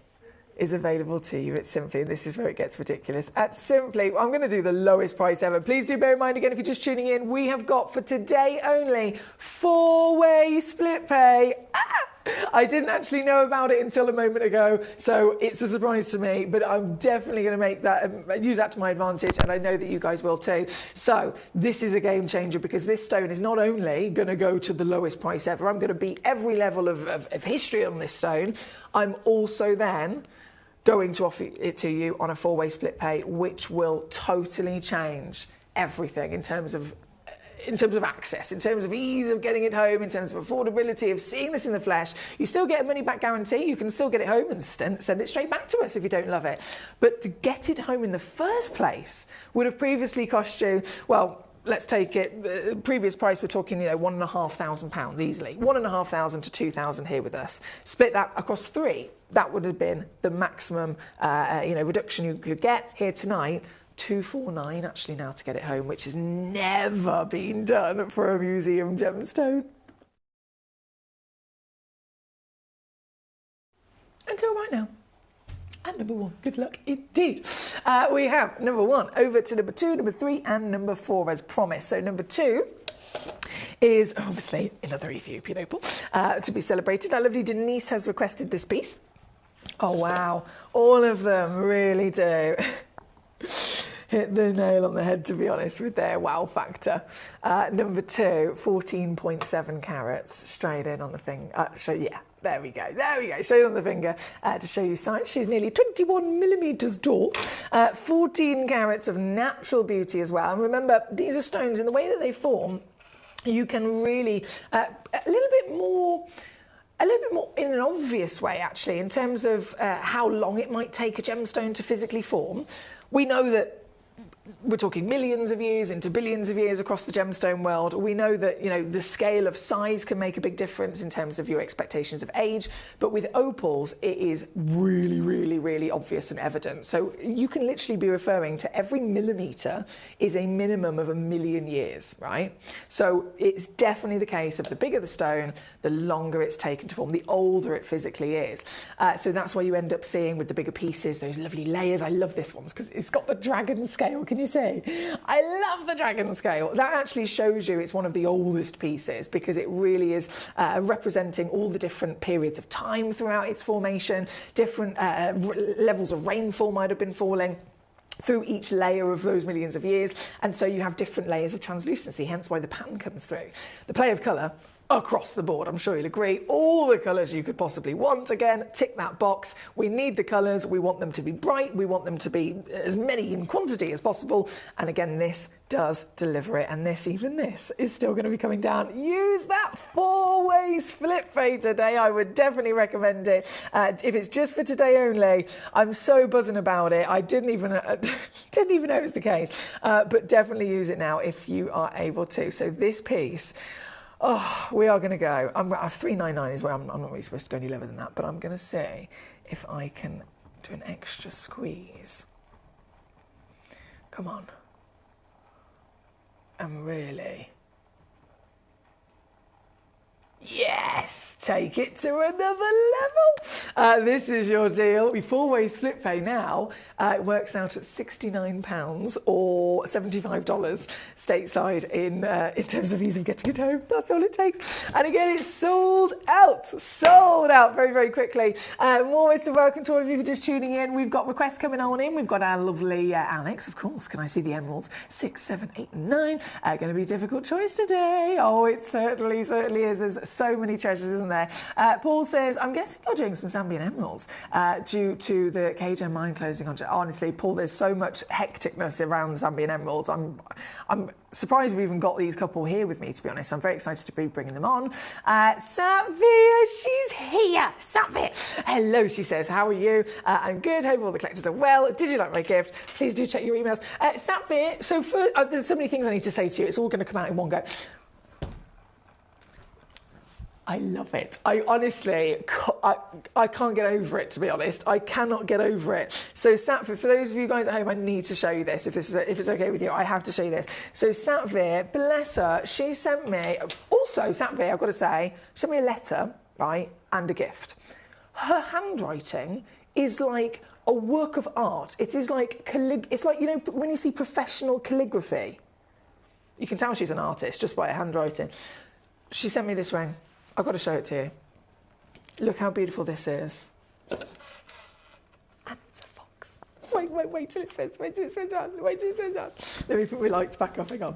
is available to you at Simply, and this is where it gets ridiculous. At Simply, I'm going to do the lowest price ever. Please do bear in mind, again, if you're just tuning in, we have got for today only 4-way split pay. I didn't actually know about it until a moment ago, so it's a surprise to me, but I'm definitely going to make that, use that to my advantage, and I know that you guys will too. So this is a game changer, because this stone is not only going to go to the lowest price ever, I'm going to beat every level of history on this stone. I'm also then going to offer it to you on a 4-way split pay, which will totally change everything in terms of access, in terms of ease of getting it home, in terms of affordability of seeing this in the flesh. You still get a money back guarantee. You can still get it home and send it straight back to us if you don't love it. But to get it home in the first place would have previously cost you, well, let's take it, previous price, we're talking, £1,500 easily. £1,500 to £2,000 here with us. Split that across 3. That would have been the maximum, reduction you could get here tonight. $249 actually now to get it home, which has never been done for a museum gemstone. Until right now. And number 1, good luck indeed. We have number 1 over to number 2, number 3 and number 4 as promised. So number 2 is obviously another Ethiopian opal to be celebrated. Our lovely Denise has requested this piece. Oh wow, all of them really do hit the nail on the head, to be honest, with their wow factor. Number 2, 14.7 carats, straight in on the finger. There we go, straight on the finger to show you size. She's nearly 21 millimetres tall, 14 carats of natural beauty as well. And remember, these are stones, in the way that they form, you can really, a little bit more in an obvious way, actually, in terms of how long it might take a gemstone to physically form. We know that we're talking millions of years into billions of years across the gemstone world. We know that, the scale of size can make a big difference in terms of your expectations of age. But with opals, it is really, really, really obvious and evident. So you can literally be referring to every millimetre is a minimum of 1 million years, right? So it's definitely the case of the bigger the stone, the longer it's taken to form, the older it physically is. So that's why you end up seeing with the bigger pieces, those lovely layers. I love this one because it's got the dragon scale. Can you see? I love the dragon scale. That actually shows you it's one of the oldest pieces because it really is representing all the different periods of time throughout its formation, different levels of rainfall might have been falling through each layer of those millions of years, and so you have different layers of translucency, hence why the pattern comes through. The play of colour across the board, I'm sure you'll agree, all the colours you could possibly want. Again, tick that box. We need the colours, we want them to be bright, we want them to be as many in quantity as possible, and again, this does deliver it, and even this is still going to be coming down. Use that 4-way split fade today. I would definitely recommend it. If it's just for today only, I'm so buzzing about it. I didn't even know it was the case, but definitely use it now if you are able to. So this piece, we are going to go. $399 is where I'm not really supposed to go any lower than that, but I'm going to see if I can do an extra squeeze. Come on. And really. Yes, take it to another level. This is your deal. We 4-way split pay now. It works out at £69 or $75 stateside in terms of ease of getting it home. That's all it takes. And again, it's sold out very, very quickly. Almost a welcome to all of you for just tuning in. We've got requests coming on in. We've got our lovely Alex, of course. Can I see the emeralds? 6, 7, 8, and 9. Going to be a difficult choice today. Oh, it certainly is. There's so many treasures, isn't there? Paul says, I'm guessing you're doing some Zambian emeralds due to the KJ mine closing on. Honestly, Paul, there's so much hecticness around Zambian emeralds. I'm surprised we've even got these couple here with me, to be honest. I'm very excited to be bringing them on. Satvir, she's here. Satvir. Hello, she says. How are you? I'm good. Hope all the collectors are well. Did you like my gift? Please do check your emails. Satvir, so there's so many things I need to say to you. It's all going to come out in one go. I love it. I honestly, I can't get over it, to be honest. I cannot get over it. So Satvir, for those of you guys at home, I need to show you this. If it's okay with you, I have to show you this. So Satvir, bless her, she sent me, also Satvir, I've got to say, she sent me a letter, right, and a gift. Her handwriting is like a work of art. It is like, it's like, when you see professional calligraphy, you can tell she's an artist just by her handwriting. She sent me this ring. I've got to show it to you. Look how beautiful this is. And it's a fox. Wait till it spins. Wait till it spins around. Let me put my lights back up. Hang on.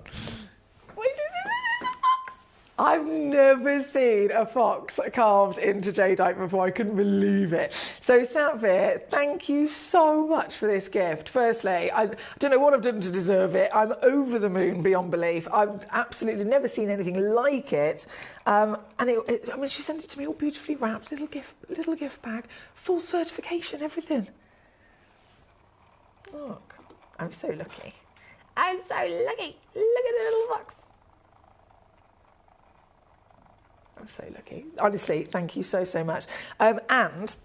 Wait till it spins. It's a fox. I've never seen a fox carved into jadeite before. I couldn't believe it. So Satvir, thank you so much for this gift. Firstly, I don't know what I've done to deserve it. I'm over the moon beyond belief. I've absolutely never seen anything like it. And I mean, she sent it to me all beautifully wrapped, little gift bag, full certification, everything. Look, I'm so lucky. I'm so lucky. Look at the little box. I'm so lucky. Honestly, thank you so, so much. And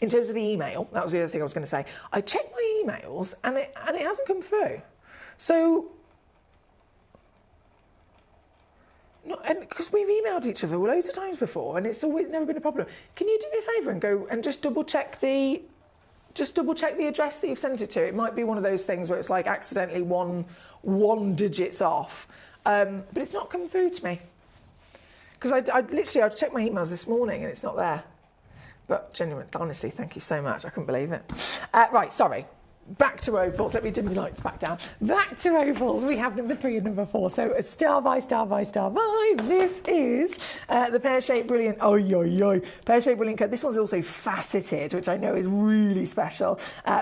in terms of the email, that was the other thing I was going to say. I checked my emails and it hasn't come through. So, because we've emailed each other loads of times before and it's always never been a problem. Can you do me a favour and go and just double check the address that you've sent it to? It might be one of those things where it's like accidentally one digit's off. But it's not come through to me. Because I checked my emails this morning and it's not there. But genuinely, honestly, thank you so much. I couldn't believe it. Right, sorry. Back to opals. Let me dim the lights back down. Back to opals. We have number 3 and number 4. So a star by star by star by. This is the pear-shaped brilliant. Pear-shaped brilliant cut. This one's also faceted, which I know is really special.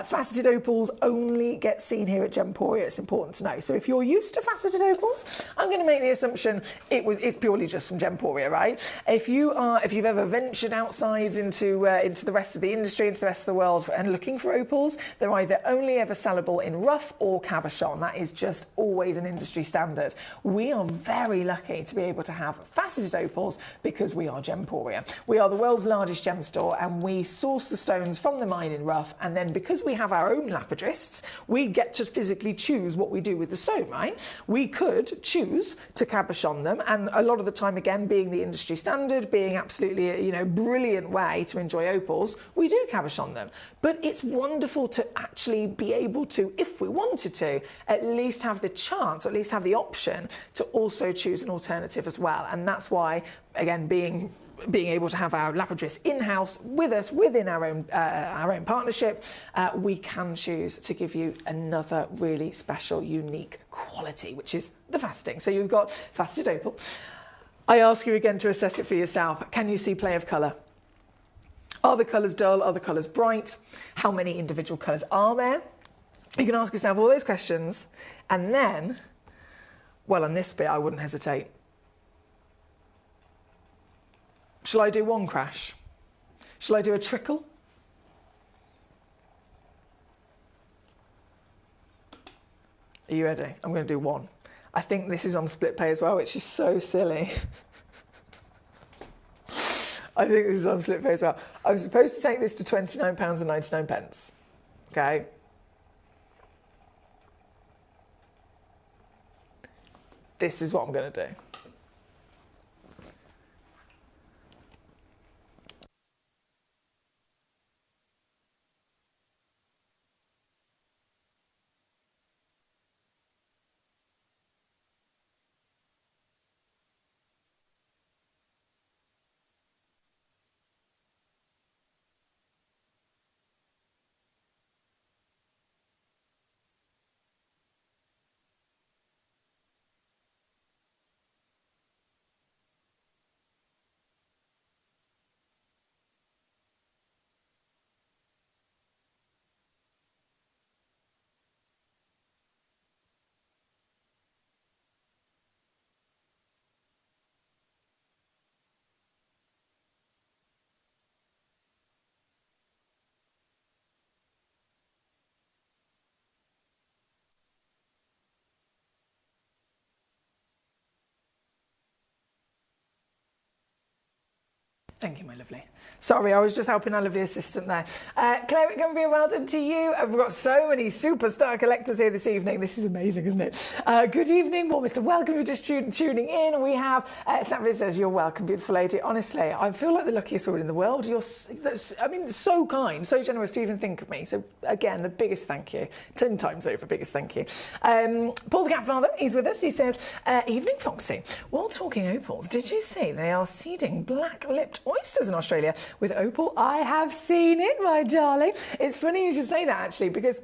Faceted opals only get seen here at Gemporia. It's important to know. So if you're used to faceted opals, I'm going to make the assumption it's purely just from Gemporia, right? If you've ever ventured outside into the rest of the industry, into the rest of the world, and looking for opals, they're either only ever sellable in rough or cabochon. That is just always an industry standard. We are very lucky to be able to have faceted opals because we are Gemporia. We are the world's largest gem store and we source the stones from the mine in rough, and then because we have our own lapidarists, we get to physically choose what we do with the stone, right? We could choose to cabochon them, and a lot of the time, again, being the industry standard, being absolutely a brilliant way to enjoy opals, we do cabochon them. But it's wonderful to actually be able to, if we wanted to, at least have the chance, or at least have the option to also choose an alternative as well. And that's why, again, being able to have our lapidarists in-house with us within our own partnership, we can choose to give you another really special, unique quality, which is the faceting. So you've got faceted opal. I ask you again to assess it for yourself. Can you see play of colour? Are the colours dull? Are the colours bright? How many individual colours are there? You can ask yourself all those questions, and then, well, on this bit, I wouldn't hesitate. Shall I do one crash? Shall I do a trickle? Are you ready? I'm going to do one. I think this is on split pay as well, which is so silly. I think this is on split pay as well. I'm supposed to take this to £29.99. Okay. This is what I'm going to do. Thank you, my lovely. Sorry, I was just helping our lovely assistant there. Claire, it can be a well done to you. We've got so many superstar collectors here this evening. This is amazing, isn't it? Good evening, well, Mr. Welcome. You're just tuning in. We have, Savvy says, you're welcome, beautiful lady. Honestly, I feel like the luckiest woman in the world. You're, so kind, so generous to even think of me. So, again, the biggest thank you. 10 times over, biggest thank you. Paul the Cat Father, he's with us. He says, evening, Foxy. While talking opals, did you see they are seeding black-lipped oysters in Australia with opal? I have seen it, my darling. It's funny you should say that, actually, because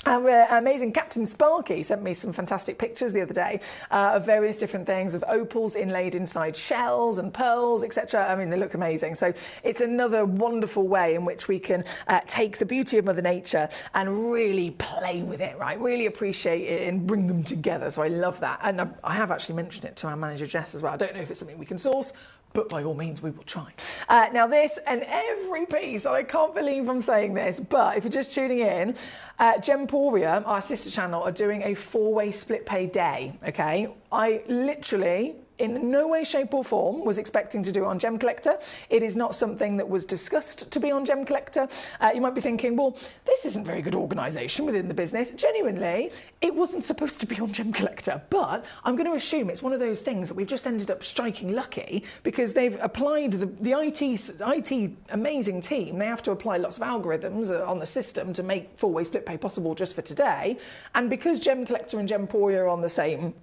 Our amazing Captain Sparky sent me some fantastic pictures the other day of various different things, of opals inlaid inside shells and pearls, etc. I mean, they look amazing. So it's another wonderful way in which we can take the beauty of Mother Nature and really play with it, right? Really appreciate it and bring them together. So I love that. And I have actually mentioned it to our manager, Jess, as well. I don't know if it's something we can source, but by all means, we will try. Now this and every piece, I can't believe I'm saying this, but if you're just tuning in, Gemporia, our sister channel, are doing a 4-way split pay day, okay? I literally, in no way, shape or form, was expecting to do it on Gemcollector. It is not something that was discussed to be on Gemcollector. You might be thinking, well, this isn't very good organisation within the business. Genuinely, it wasn't supposed to be on Gemcollector, but I'm going to assume it's one of those things that we've just ended up striking lucky because they've applied the IT amazing team. They have to apply lots of algorithms on the system to make 4-way split pay possible just for today. And because Gemcollector and Gemporia are on the same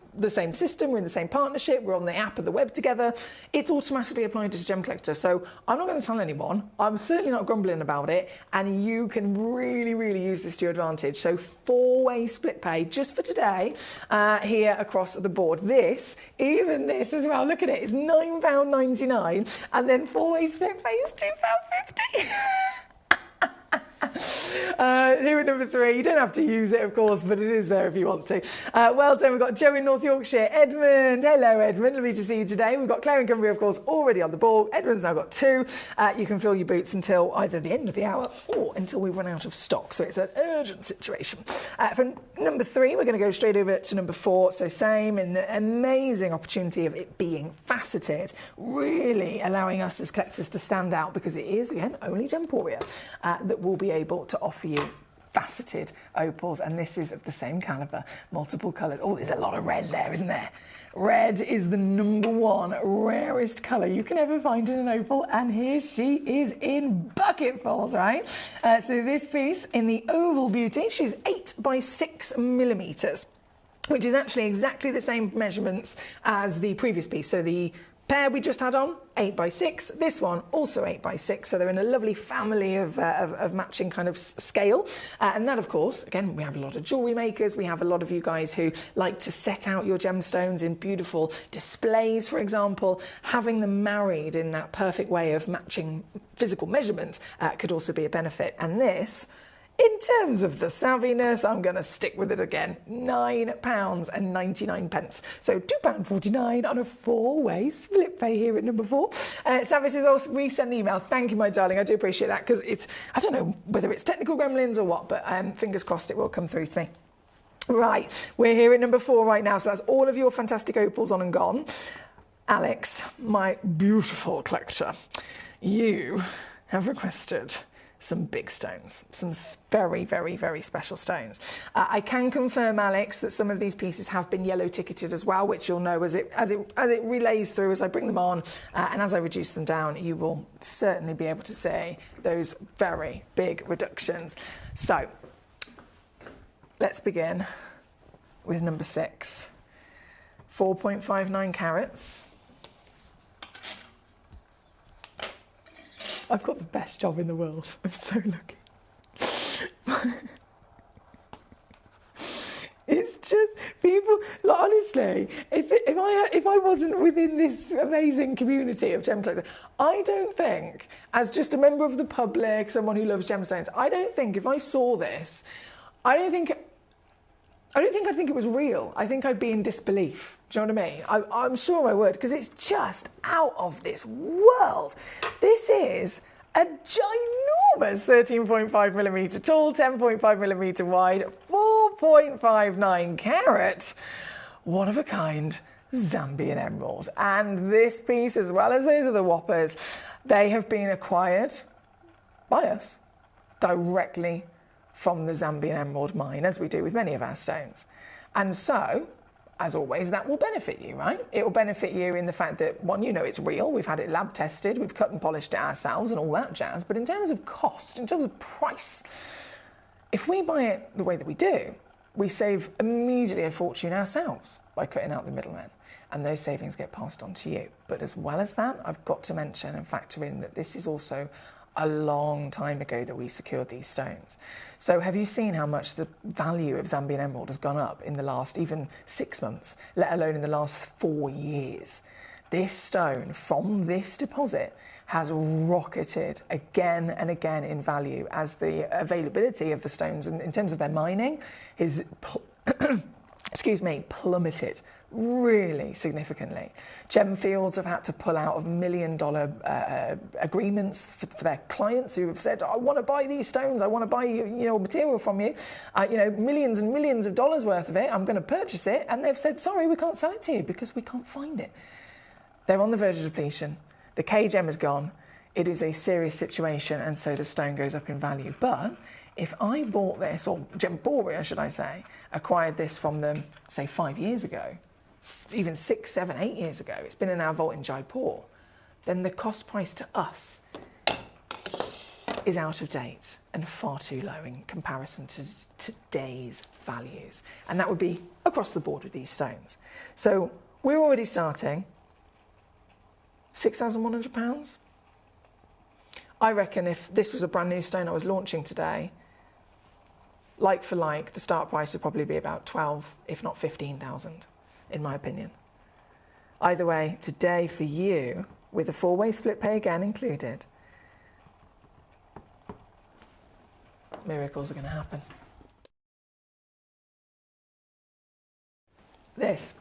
system, we're in the same partnership, we're on the app and the web together, it's automatically applied to Gemcollector. So I'm not going to tell anyone, I'm certainly not grumbling about it, and you can really, really use this to your advantage. So 4-way split pay just for today here across the board. Even this as well, look at it, it's £9.99 and then 4-way split pay is £2.50. Here at number 3, you don't have to use it, of course, but it is there if you want to. Well done. We've got Joe in North Yorkshire. Edmund, hello Edmund, lovely to see you today. We've got Claire in Cumbria, of course, already on the ball. Edmund's now got 2. You can fill your boots until either the end of the hour or until we run out of stock, so it's an urgent situation. From number 3, we're going to go straight over to number 4, so same, in the amazing opportunity of it being faceted, really allowing us as collectors to stand out, because it is, again, only Gemporia that will be able to offer you faceted opals, and this is of the same calibre, multiple colours. Oh, there's a lot of red there, isn't there? Red is the number 1 rarest colour you can ever find in an opal, and here she is in bucketfuls, right? So this piece in the Oval Beauty, she's 8 by 6 millimetres, which is actually exactly the same measurements as the previous piece. So the pair we just had on, 8 by 6. This one also 8 by 6. So they're in a lovely family of matching kind of scale. And that, of course, again, we have a lot of jewellery makers. We have a lot of you guys who like to set out your gemstones in beautiful displays, for example. Having them married in that perfect way of matching physical measurement could also be a benefit. And this, in terms of the savviness, I'm going to stick with it again. £9.99. So £2.49 on a 4-way split pay here at number 4. Savis has also resent an email. Thank you, my darling. I do appreciate that, because it's, I don't know whether it's technical gremlins or what, but fingers crossed it will come through to me. Right, we're here at number 4 right now. So that's all of your fantastic opals on and gone. Alex, my beautiful collector, you have requested some big stones, some very, very, very special stones. I can confirm, Alex, that some of these pieces have been yellow ticketed as well, which you'll know as it relays through, as I bring them on, and as I reduce them down, you will certainly be able to see those very big reductions. So let's begin with number 6, 4.59 carats. I've got the best job in the world. I'm so lucky. It's just people, like, honestly, if I wasn't within this amazing community of gem collectors, I don't think, as just a member of the public, someone who loves gemstones, I don't think if I saw this, I don't think I'd think it was real. I think I'd be in disbelief. Do you know what I mean? I'm sure I would, because it's just out of this world. This is a ginormous 13.5 millimetre tall, 10.5 millimetre wide, 4.59 carat, one of a kind Zambian emerald. And this piece, as well as those other whoppers, they have been acquired by us directly from the Zambian emerald mine, as we do with many of our stones. And so, as always, that will benefit you, right? It will benefit you in the fact that, one, you know it's real, we've had it lab tested, we've cut and polished it ourselves and all that jazz, but in terms of cost, in terms of price, if we buy it the way that we do, we save immediately a fortune ourselves by cutting out the middlemen, and those savings get passed on to you. But as well as that, I've got to mention and factor in that this is also a long time ago that we secured these stones. So have you seen how much the value of Zambian emerald has gone up in the last even 6 months, let alone in the last 4 years? This stone from this deposit has rocketed again and again in value as the availability of the stones, and in terms of their mining, is plummeted really significantly. Gemfields have had to pull out of $1 million agreements for their clients who have said, I want to buy these stones, I want to buy material from you, millions and millions of dollars worth of it, I'm going to purchase it, and they've said, sorry, we can't sell it to you because we can't find it. They're on the verge of depletion. The K-gem is gone. It is a serious situation, and so the stone goes up in value. But if I bought this, or Gemporia, should I say, acquired this from them, say 5 years ago, even 6, 7, 8 years ago, it's been in our vault in Jaipur, then the cost price to us is out of date and far too low in comparison to today's values. And that would be across the board with these stones. So we're already starting £6,100. I reckon if this was a brand new stone I was launching today, like for like, the start price would probably be about 12, if not 15,000, in my opinion. Either way, today for you, with a 4-way split pay again included, miracles are going to happen. This.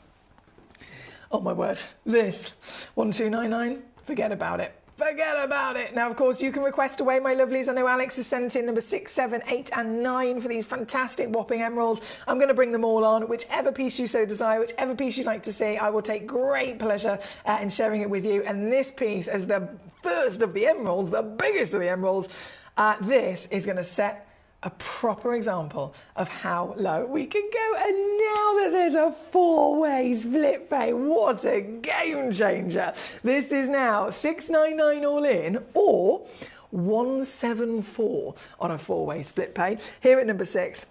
Oh my word, this, 1299, forget about it. Forget about it. Now, of course, you can request away, my lovelies. I know Alex has sent in number 6, 7, 8 and 9 for these fantastic whopping emeralds. I'm going to bring them all on. Whichever piece you so desire, whichever piece you'd like to see, I will take great pleasure in sharing it with you. And this piece, as the first of the emeralds, the biggest of the emeralds, this is going to set a proper example of how low we can go. And now that there's a 4-way split pay, what a game changer. This is now 699 all in, or 174 on a 4-way split pay. Here at number 6,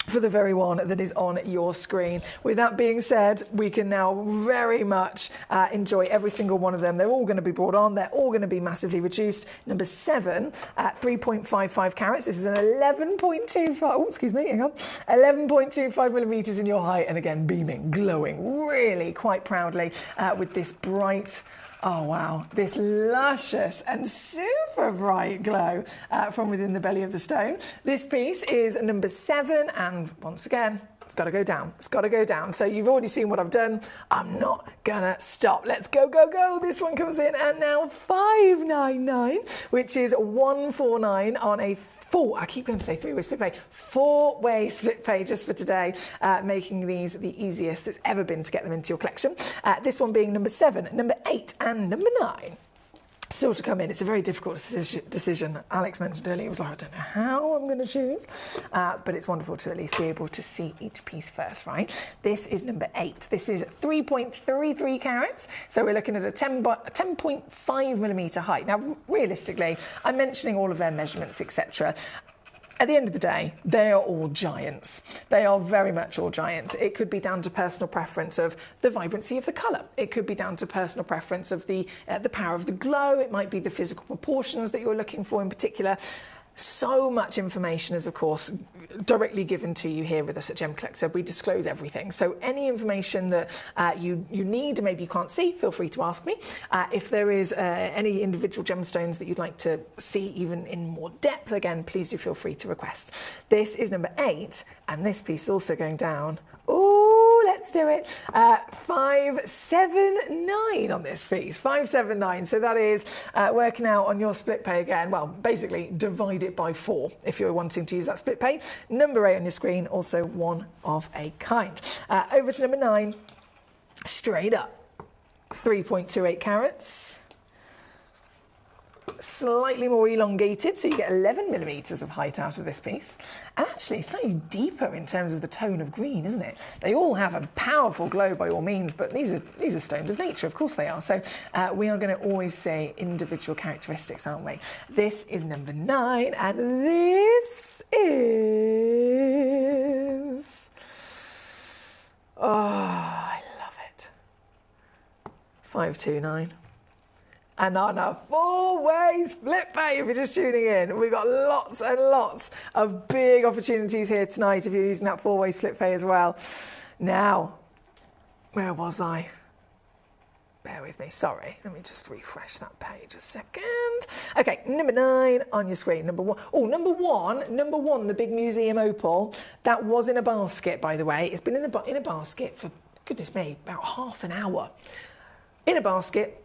for the very one that is on your screen. With that being said, we can now very much enjoy every single one of them. They're all going to be brought on. They're all going to be massively reduced. Number 7 at 3.55 carats. This is an 11.25, 11.25 millimeters in your height. And again, beaming, glowing, really quite proudly with this bright, oh wow, this luscious and super bright glow from within the belly of the stone. This piece is number 7, and once again, it's got to go down. It's got to go down. So you've already seen what I've done. I'm not gonna stop. Let's go, go, go. This one comes in at now 599, which is 149 on a I keep going to say 3-way split pay, 4-way split pay just for today, making these the easiest it's ever been to get them into your collection. This one being number 7, number 8 and number 9. Still to come in. It's a very difficult decision. Alex mentioned earlier, he was like, I don't know how I'm going to choose, but it's wonderful to at least be able to see each piece first, right? This is number 8. This is 3.33 carats, so we're looking at a 10.5 millimeter height. Now, realistically, I'm mentioning all of their measurements, etc. At the end of the day, they are all giants. They are very much all giants. It could be down to personal preference of the vibrancy of the colour. It could be down to personal preference of the power of the glow. It might be the physical proportions that you're looking for in particular. So much information is, of course, directly given to you here with us at Gemcollector. We disclose everything. So any information that you need, maybe you can't see, feel free to ask me. If there is any individual gemstones that you'd like to see even in more depth, again, please do feel free to request. This is number 8, and this piece is also going down. Ooh, let's do it. 579 on this piece, 579. So that is working out on your split pay again. Well, basically divide it by 4 if you're wanting to use that split pay. Number 8 on your screen, also one of a kind. Over to number 9, straight up, 3.28 carats. Slightly more elongated, so you get 11 millimeters of height out of this piece. And actually, slightly deeper in terms of the tone of green, isn't it? They all have a powerful glow by all means, but these are stones of nature, of course they are. So we are going to always say individual characteristics, aren't we? This is number 9, and this is... Oh, I love it. 529. And on a four-way split pay, if you're just tuning in, we've got lots and lots of big opportunities here tonight if you're using that four-way split pay as well. Now, where was I? Bear with me, sorry. Let me just refresh that page a second. Okay, number 9 on your screen. Number 1. Oh, number one, the big museum opal. That was in a basket, by the way. It's been in a basket for, goodness me, about half an hour. In a basket.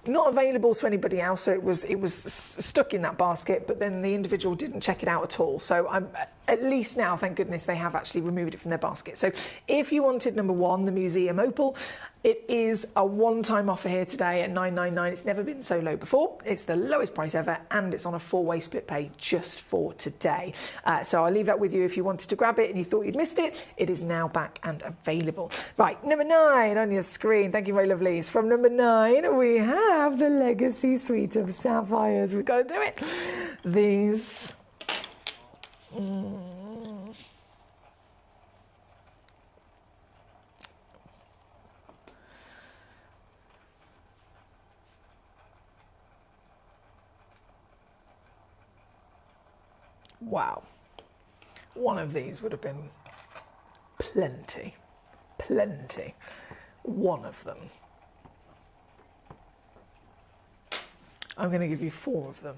Not available to anybody else, so it was stuck in that basket, but then the individual didn't check it out at all. So I'm at least now, thank goodness, they have actually removed it from their basket. So if you wanted number 1, the museum opal, it is a one-time offer here today at $9.99. It's never been so low before. It's the lowest price ever, and it's on a four-way split pay just for today. So I'll leave that with you if you wanted to grab it and you thought you'd missed it. It is now back and available. Right, number 9 on your screen. Thank you, very lovelies. From number 9, we have the Legacy Suite of Sapphires. We've got to do it. These. Wow. One of these would have been plenty. One of them. I'm going to give you 4 of them.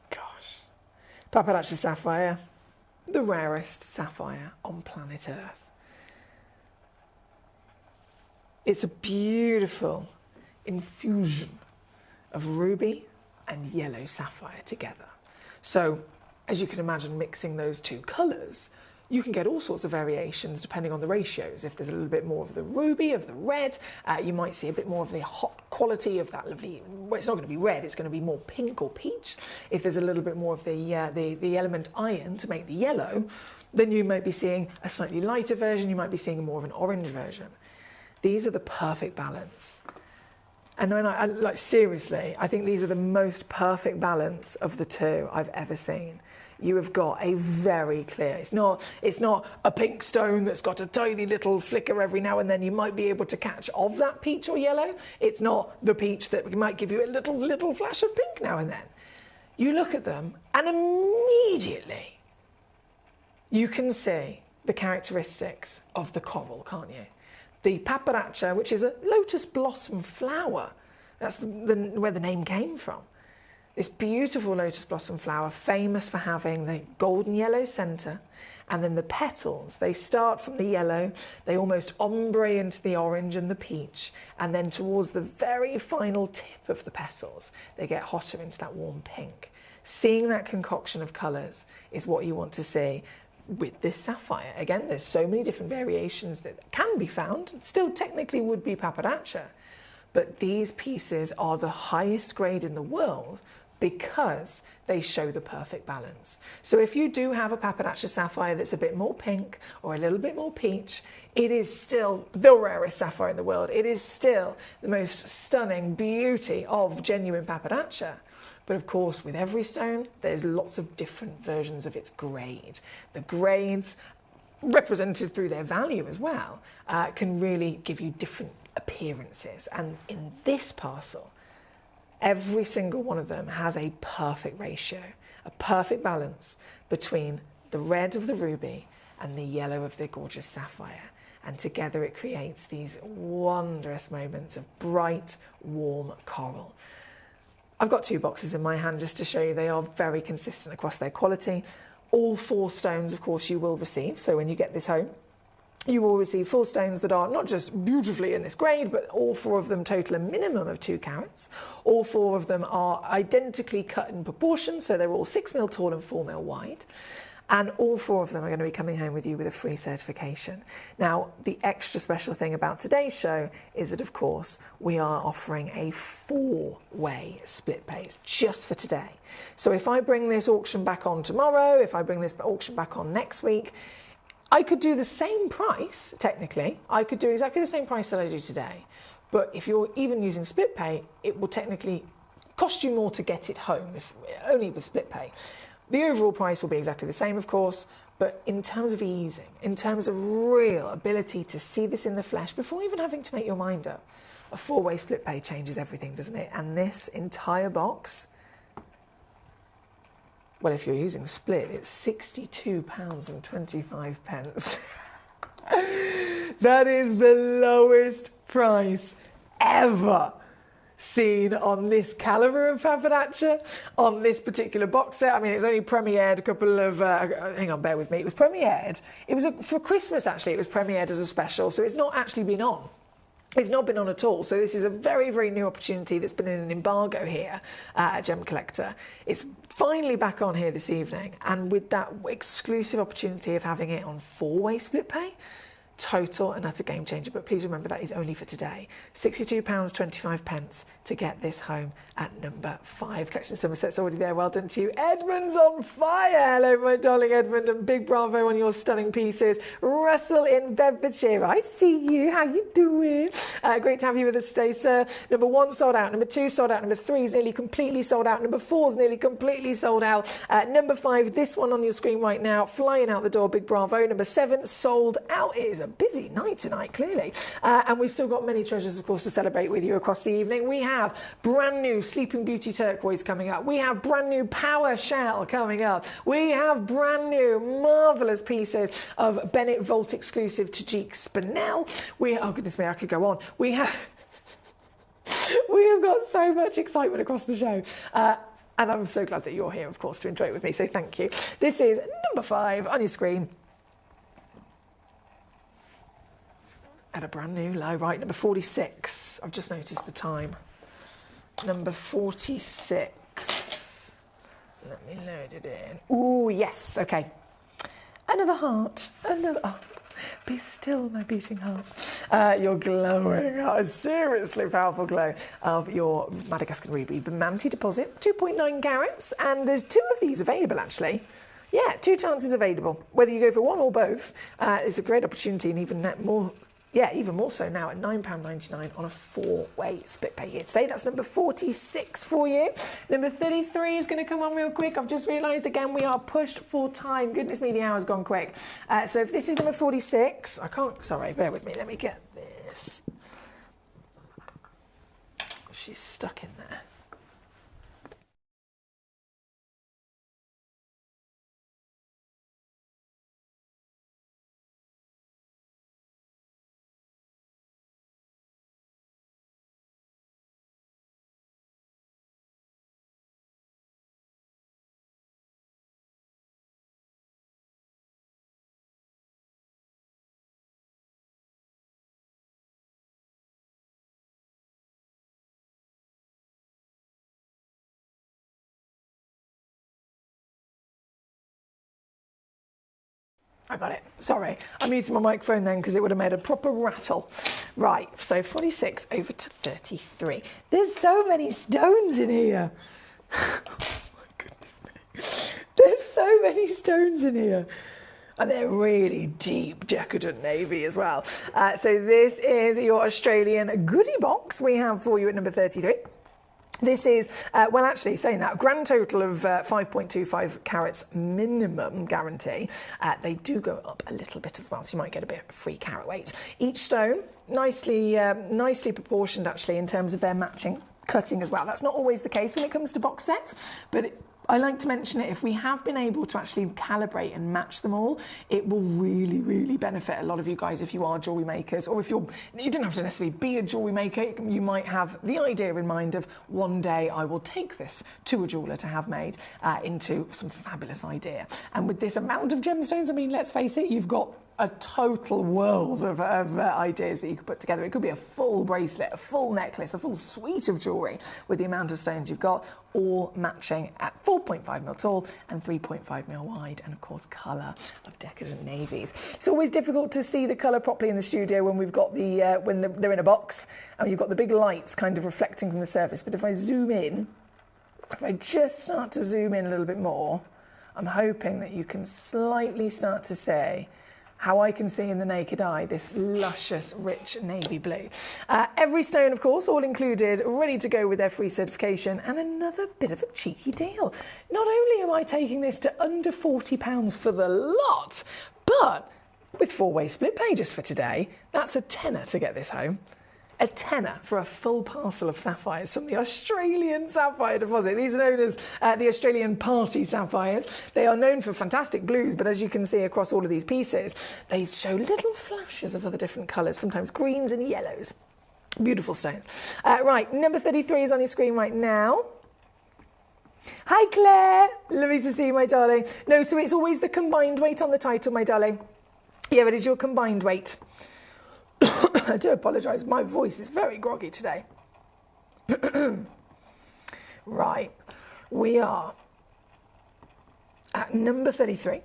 Gosh. Paparazzi sapphire, the rarest sapphire on planet Earth. It's a beautiful infusion of ruby and yellow sapphire together. So, as you can imagine, mixing those two colours, you can get all sorts of variations depending on the ratios. If there's a little bit more of the ruby, of the red, you might see a bit more of the hot quality of that lovely, well, it's not going to be red, it's going to be more pink or peach. If there's a little bit more of the element iron to make the yellow, then you might be seeing a slightly lighter version, you might be seeing more of an orange version. These are the perfect balance. And when I like, seriously, I think these are the most perfect balance of the two I've ever seen. You have got a very clear, it's not a pink stone that's got a tiny little flicker every now and then you might be able to catch of that peach or yellow. It's not the peach that might give you a little flash of pink now and then. You look at them and immediately you can see the characteristics of the coral, can't you? The paparazzi, which is a lotus blossom flower, that's where the name came from. This beautiful lotus blossom flower, famous for having the golden yellow centre, and then the petals, they start from the yellow, they almost ombre into the orange and the peach, and then towards the very final tip of the petals, they get hotter into that warm pink. Seeing that concoction of colours is what you want to see with this sapphire. Again, there's so many different variations that can be found. It still technically would be paparazzi, but these pieces are the highest grade in the world because they show the perfect balance. So if you do have a paparazzi sapphire that's a bit more pink or a little bit more peach, it is still the rarest sapphire in the world. It is still the most stunning beauty of genuine paparazzi. But of course, with every stone, there's lots of different versions of its grade. The grades, represented through their value as well, can really give you different appearances. And in this parcel, every single one of them has a perfect ratio, a perfect balance between the red of the ruby and the yellow of the gorgeous sapphire. And together it creates these wondrous moments of bright, warm coral. I've got 2 boxes in my hand just to show you they are very consistent across their quality. All 4 stones, of course, you will receive. So when you get this home, you will receive 4 stones that are not just beautifully in this grade, but all 4 of them total a minimum of 2 carats. All 4 of them are identically cut in proportion, so they're all 6 mil tall and 4 mil wide. And all 4 of them are going to be coming home with you with a free certification. Now, the extra special thing about today's show is that, of course, we are offering a 4-way split pay just for today. So if I bring this auction back on tomorrow, if I bring this auction back on next week, I could do the same price, technically. I could do exactly the same price that I do today. But if you're even using split pay, it will technically cost you more to get it home, if only with split pay. The overall price will be exactly the same, of course, But in terms of easing, in terms of real ability to see this in the flesh before even having to make your mind up, a 4-way split pay changes everything, doesn't it? And this entire box, well, if you're using split, it's £62.25. That is the lowest price ever seen on this calibre of Fabonaccia, on this particular box set. I mean, it's only premiered a couple of, hang on, bear with me. It was premiered, it was for Christmas actually, it was premiered as a special, so it's not actually been on. It's not been on at all, so this is a very, very new opportunity that's been in an embargo here at Gemcollector. It's finally back on here this evening, and with that exclusive opportunity of having it on 4-way split pay, total and utter game changer. But please remember that is only for today. £62.25 to get this home at number 5. Collection Somerset's already there. Well done to you. Edmund's on fire. Hello, my darling Edmund, and big bravo on your stunning pieces. Russell in Bedfordshire, I see you. How you doing? Great to have you with us today, sir. Number 1 sold out. Number 2 sold out. Number 3 is nearly completely sold out. Number 4 is nearly completely sold out. Number 5, this one on your screen right now, flying out the door. Big bravo. Number 7 sold out. It is a busy night tonight, clearly. And we've still got many treasures, of course, to celebrate with you across the evening. We have brand new Sleeping Beauty turquoise coming up. We have brand new Power Shell coming up. We have brand new marvellous pieces of Bennett Vault exclusive Tajik Spinel. Oh goodness me, I could go on. We have got so much excitement across the show. And I'm so glad that you're here, of course, to enjoy it with me. So thank you. This is number 5 on your screen. At a brand new low, right, number 46. I've just noticed the time. Number 46. Let me load it in. Ooh, yes, okay. Another heart. Oh, be still, my beating heart. You're glowing. A seriously powerful glow of your Madagascar Ruby Bemante deposit. 2.9 carats, and there's 2 of these available, actually. Yeah, 2 chances available. Whether you go for one or both, it's a great opportunity, and even more so now at £9.99 on a 4-way split pay here today. That's number 46 for you. Number 33 is going to come on real quick. I've just realised again we are pushed for time. Goodness me, the hour's gone quick. So if this is number 46, sorry, bear with me. Let me get this. She's stuck in there. I got it. Sorry, I muted my microphone then because it would have made a proper rattle. Right, so 46 over to 33. There's so many stones in here. Oh my goodness me. There's so many stones in here. And they're really deep, decadent navy as well. So this is your Australian goodie box we have for you at number 33. This is, well, actually, saying that, a grand total of 5.25 carats minimum guarantee. They do go up a little bit as well, so you might get a bit of free carat weight. Each stone, nicely proportioned, actually, in terms of their matching cutting as well. That's not always the case when it comes to box sets, but I like to mention it. If we have been able to actually calibrate and match them all, it will really, really benefit a lot of you guys if you are jewellery makers, or if you don't have to necessarily be a jewellery maker. You might have the idea in mind of one day I will take this to a jeweller to have made into some fabulous idea. And with this amount of gemstones, I mean, let's face it, you've got a total world of ideas that you could put together. It could be a full bracelet, a full necklace, a full suite of jewellery with the amount of stones you've got, all matching at 4.5mm tall and 3.5mm wide, and of course colour of decadent navies. It's always difficult to see the colour properly in the studio when we've got they're in a box and you've got the big lights kind of reflecting from the surface. But if I zoom in, if I just start to zoom in a little bit more, I'm hoping that you can slightly start to see how I can see in the naked eye this luscious, rich navy blue. Every stone, of course, all included, ready to go with their free certification, and another bit of a cheeky deal. Not only am I taking this to under £40 for the lot, but with 4-way split pay just for today, that's a tenner to get this home. A tenner for a full parcel of sapphires from the Australian sapphire deposit. These are known as the Australian party sapphires. They are known for fantastic blues, but as you can see across all of these pieces, they show little flashes of other different colours, sometimes greens and yellows. Beautiful stones. Right, number 33 is on your screen right now. Hi Claire, lovely to see you, my darling. No, so it's always the combined weight on the title, my darling. Yeah, it is your combined weight. I do apologise, my voice is very groggy today. Right, we are at number 33.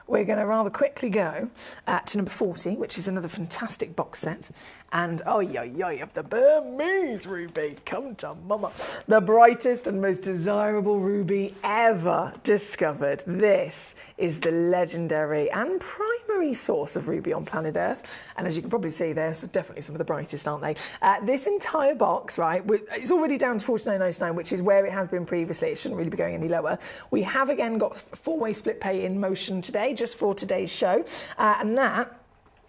We're going to rather quickly go to number 40, which is another fantastic box set. And, oh, of the Burmese ruby, come to mama. The brightest and most desirable ruby ever discovered. This is the legendary and primary source of ruby on planet Earth. And as you can probably see, they're definitely some of the brightest, aren't they? This entire box, right, it's already down to $49.99, which is where it has been previously. It shouldn't really be going any lower. We have again got 4-way split pay in motion today, just for today's show. And that,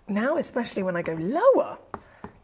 now especially when I go lower,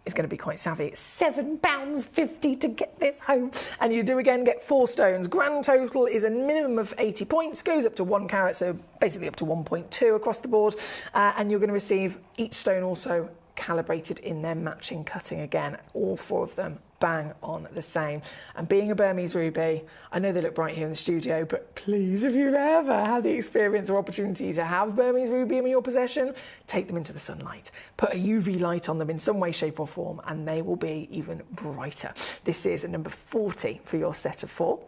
is going to be quite savvy. It's £7.50 to get this home. And you do again get 4 stones. Grand total is a minimum of 80 points, goes up to 1 carat, so basically up to 1.2 across the board. And you're going to receive each stone also calibrated in their matching cutting again. All 4 of them bang on the same. And being a Burmese ruby, I know they look bright here in the studio, but please, if you've ever had the experience or opportunity to have Burmese ruby in your possession, take them into the sunlight. Put a UV light on them in some way, shape or form, and they will be even brighter. This is number 40 for your set of 4.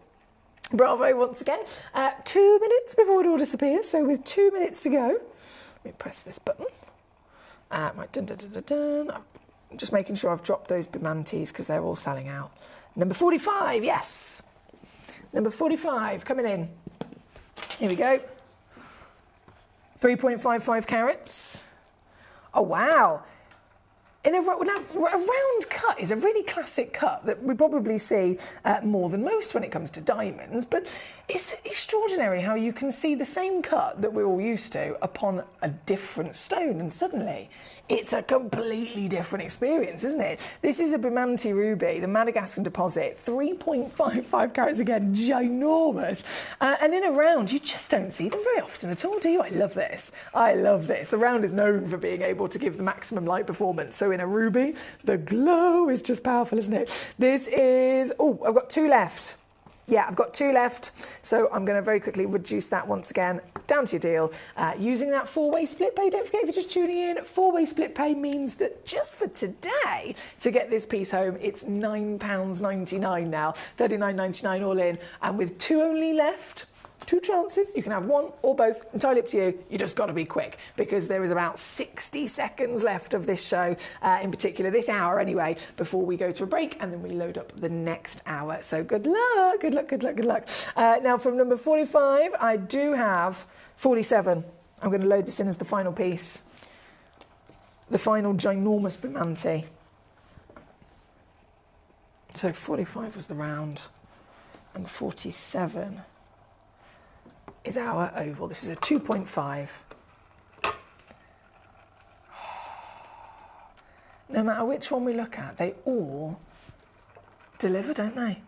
Bravo once again. 2 minutes before it all disappears, so with 2 minutes to go, let me press this button. Right, dun, dun, dun, dun, dun. I'm just making sure I've dropped those Bimantes because they're all selling out. Number 45, yes. Number 45, coming in. Here we go. 3.55 carats. Oh, wow. In a round cut is a really classic cut that we probably see more than most when it comes to diamonds, but it's extraordinary how you can see the same cut that we're all used to upon a different stone, and suddenly it's a completely different experience, isn't it? This is a Bimante ruby, the Madagascar deposit, 3.55 carats again, ginormous. And in a round, you just don't see them very often at all, do you? I love this. I love this. The round is known for being able to give the maximum light performance. So in a ruby, the glow is just powerful, isn't it? This is, oh, I've got 2 left. Yeah, I've got 2 left, so I'm going to very quickly reduce that once again down to your deal. Using that 4-way split pay, don't forget if you're just tuning in, 4-way split pay means that just for today, to get this piece home, it's £9.99 now, $39.99 all in, and with 2 only left, 2 chances, you can have 1 or both, entirely up to you. You just got to be quick because there is about 60 seconds left of this show, in particular this hour anyway, before we go to a break and then we load up the next hour. So good luck, good luck, good luck, good luck. Now from number 45, I do have 47. I'm going to load this in as the final piece. The final ginormous Bimante. So 45 was the round and 47 is our oval. This is a 2.5. No matter which one we look at, they all deliver, don't they?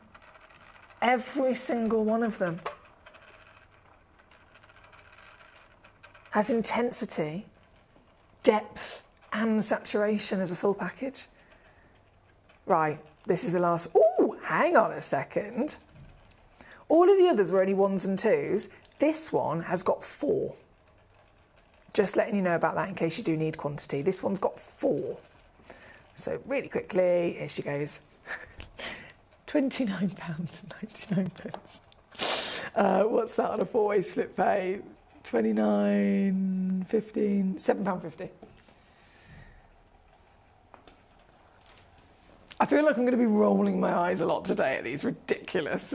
Every single one of them has intensity, depth, and saturation as a full package. Right, this is the last. Oh, hang on a second. All of the others were only 1s and 2s. This one has got 4. Just letting you know about that in case you do need quantity. This one's got 4. So really quickly, here she goes. £29.99. What's that on a 4-way split pay? £29.15, £7.50. I feel like I'm going to be rolling my eyes a lot today at these ridiculous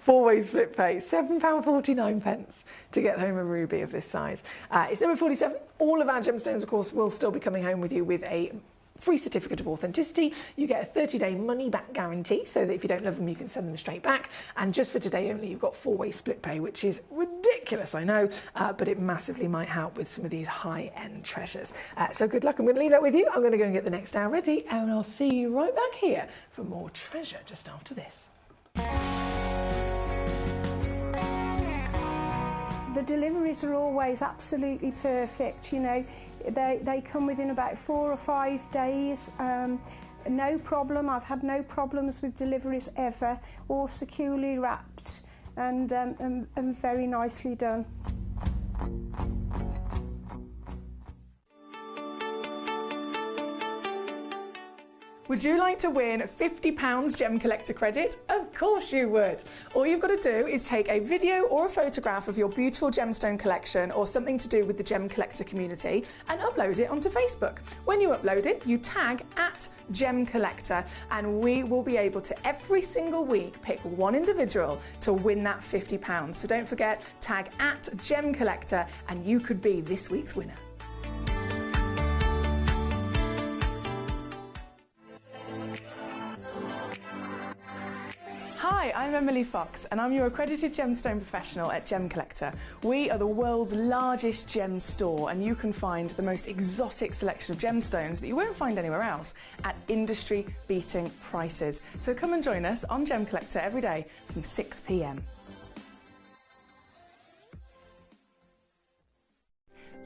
four-way split pay. £7.49 to get home a ruby of this size. It's number 47. All of our gemstones, of course, will still be coming home with you with a free certificate of authenticity. You get a 30-day money-back guarantee, so that if you don't love them, you can send them straight back. And just for today only, you've got four-way split pay, which is ridiculous, I know, but it massively might help with some of these high-end treasures. So good luck. I'm going to leave that with you. I'm going to go and get the next hour ready, and I'll see you right back here for more treasure just after this. The deliveries are always absolutely perfect, you know. They come within about 4 or 5 days. No problem. I've had no problems with deliveries ever. All securely wrapped and very nicely done. Would you like to win £50 Gemcollector credit? Of course you would. All you've got to do is take a video or a photograph of your beautiful gemstone collection or something to do with the Gemcollector community and upload it onto Facebook. When you upload it, you tag @Gemcollector, and we will be able to every single week pick one individual to win that £50. So don't forget, tag @Gemcollector and you could be this week's winner. Hi, I'm Emily Fox and I'm your accredited gemstone professional at Gemcollector. We are the world's largest gem store, and you can find the most exotic selection of gemstones that you won't find anywhere else at industry-beating prices. So come and join us on Gemcollector every day from 6 p.m.